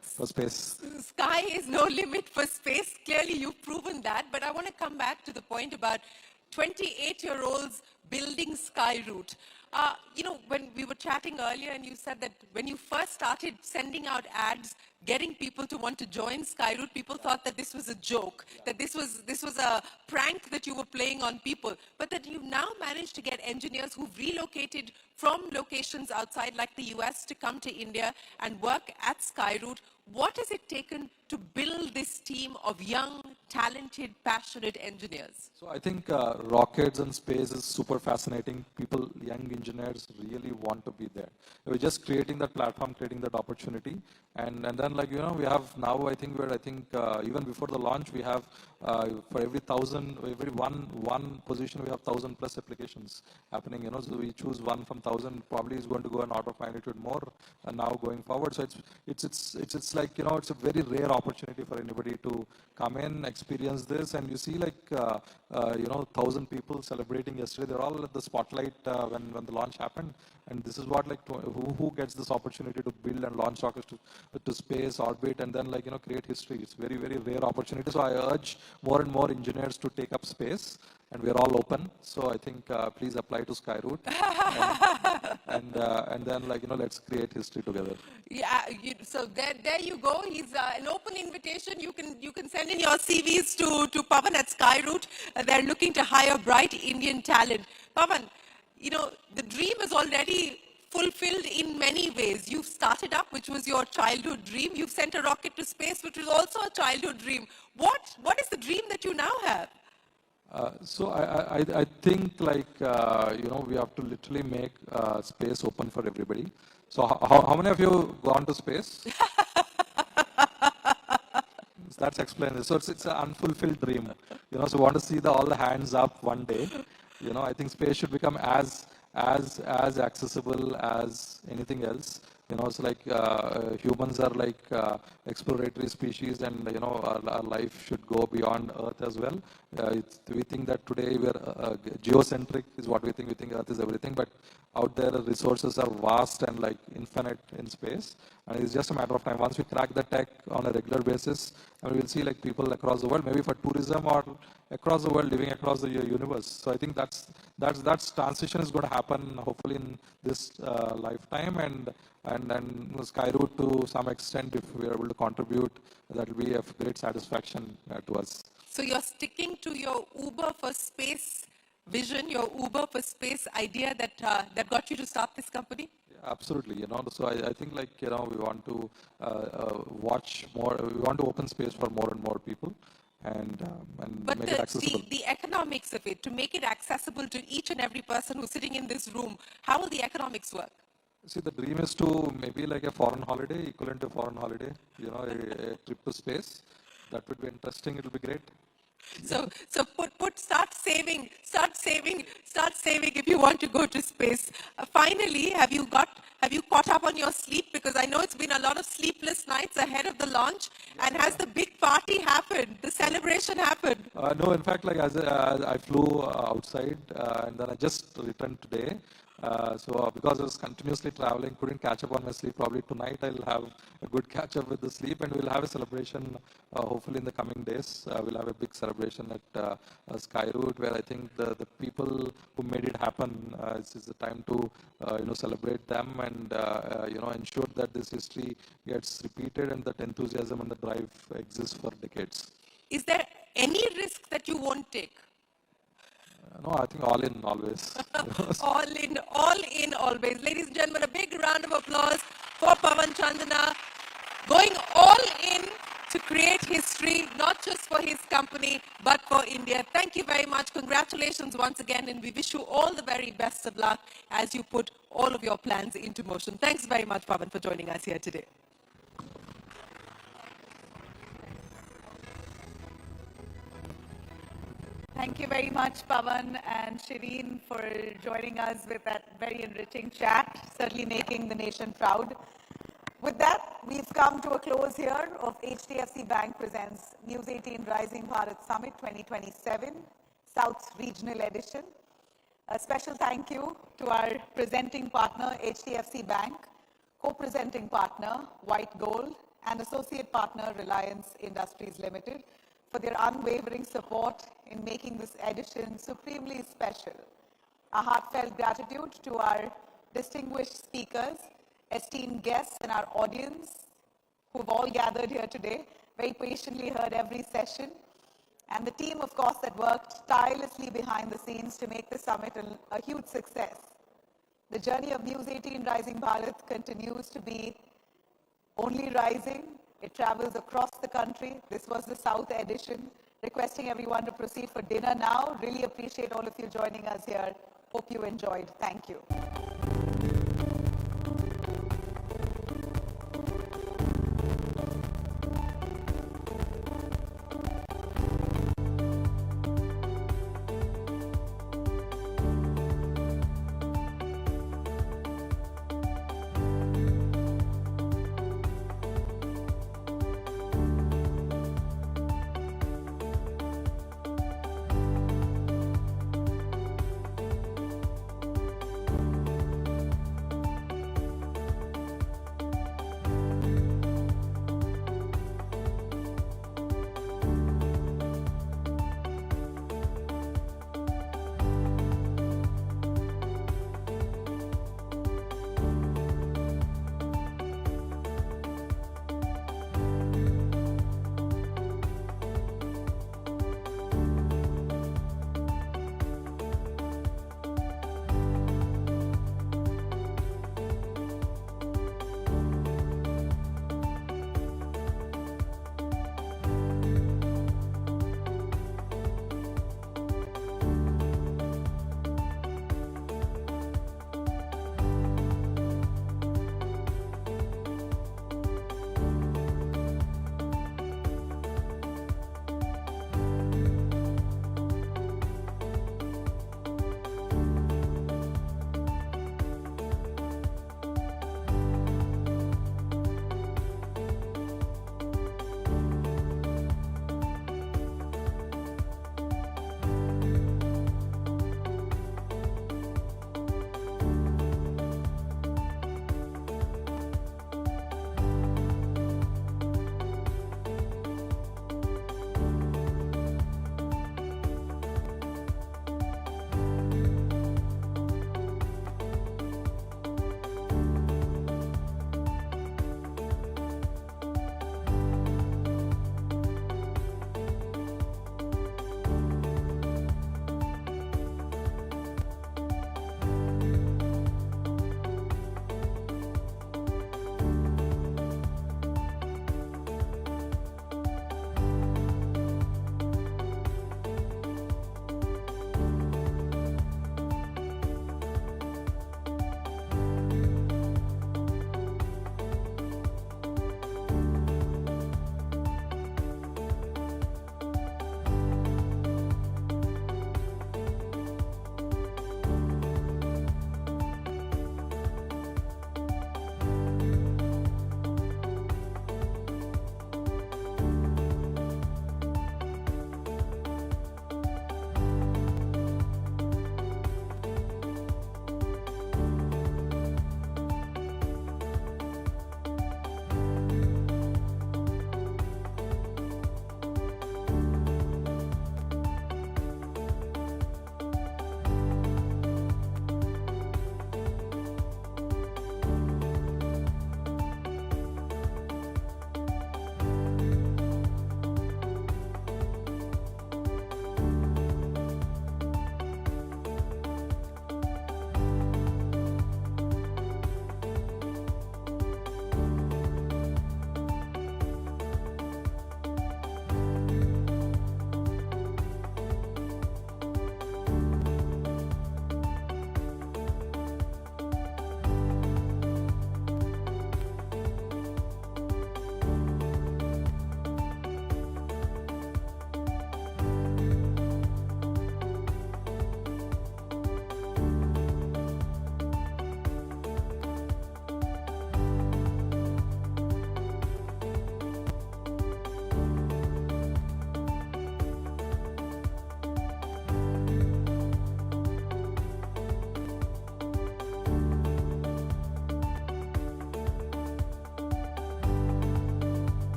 for space. Sky is no limit for space. Clearly, you've proven that. But I want to come back to the point about 28-year-olds building Skyroot. When we were chatting earlier and you said that when you first started sending out ads, getting people to want to join Skyroot, people thought that this was a joke, that this was a prank that you were playing on people, but that you've now managed to get engineers who've relocated from locations outside like the US to come to India and work at Skyroot. What has it taken to build this team of young, talented, passionate engineers? So I think rockets and space is super fascinating. People, young engineers really want to be there. We're just creating that platform, creating that opportunity. And then we have now, I think even before the launch, we have for every one position, we have 1,000 plus applications happening, so we choose one from 1,000, probably is going to go an order of magnitude more now going forward. So it's like, it's a very rare opportunity for anybody to come in, experience this, and you see 1,000 people celebrating yesterday. They're all at the spotlight when the launch happened. And this is what who gets this opportunity to build and launch rockets to space, orbit, and then create history. It's very, very rare opportunity. So I urge more and more engineers to take up space, and we're all open. So I think please apply to Skyroot, and then let's create history together. Yeah, so there you go. He's an open invitation. You can send in your CVs to Pavan at Skyroot. They're looking to hire bright Indian talent. Pavan, the dream is already fulfilled in many ways. You've started up, which was your childhood dream. You've sent a rocket to space, which was also a childhood dream. What is the dream that you now have? So I think we have to literally make space open for everybody. So how many of you gone to space? That's explained. So it's an unfulfilled dream. So want to see all the hands up one day. I think space should become as accessible as anything else. So humans are exploratory species, and our life should go beyond Earth as well. We think that today we're geocentric is what we think. We think Earth is everything, but out there the resources are vast and infinite in space. And it's just a matter of time. Once we crack the tech on a regular basis, and we will see people across the world, maybe for tourism or across the world, living across the universe. So I think that's transition is going to happen hopefully in this lifetime, and Skyroot to some extent, if we are able to contribute, that will be of great satisfaction to us. So you're sticking to your Uber for space vision, your Uber for space idea that got you to start this company? Absolutely, so I think we want to watch more, we want to open space for more and more people and but make it accessible. the economics of it, to make it accessible to each and every person who's sitting in this room, how will the economics work? See, the dream is to maybe a foreign holiday, equivalent to a foreign holiday, a trip to space. That would be interesting, it will be great. So start saving if you want to go to space. Finally, have you caught up on your sleep? Because I know it's been a lot of sleepless nights ahead of the launch. And has the big party happened? The celebration happened? No, in fact, as I flew outside and then I just returned today. So because I was continuously traveling, couldn't catch up on my sleep. Probably tonight I'll have a good catch up with the sleep, and we'll have a celebration hopefully in the coming days. We'll have a big celebration at Skyroot, where I think the people who made it happen, it's the time to celebrate them and ensure that this history gets repeated and that enthusiasm and the drive exists for decades. Is there any risk that you won't take? No, I think all in, always. all in, always. Ladies and gentlemen, a big round of applause for Pavan Chandana, going all in to create history, not just for his company, but for India. Thank you very much. Congratulations once again, and we wish you all the very best of luck as you put all of your plans into motion. Thanks very much, Pavan, for joining us here today. Thank you very much, Pavan and Shireen, for joining us with that very enriching chat, certainly making the nation proud. With that, we've come to a close here of HDFC Bank presents News18 Rising Bharat Summit 2027, South Regional Edition. A special thank you to our presenting partner, HDFC Bank, co-presenting partner, White Gold, and associate partner, Reliance Industries Limited, for their unwavering support in making this edition supremely special. A heartfelt gratitude to our distinguished speakers, esteemed guests, and our audience who've all gathered here today, very patiently heard every session, and the team, of course, that worked tirelessly behind the scenes to make the summit a huge success. The journey of News18 Rising Bharat continues to be only rising. It travels across the country. This was the South edition. Requesting everyone to proceed for dinner now. Really appreciate all of you joining us here. Hope you enjoyed. Thank you.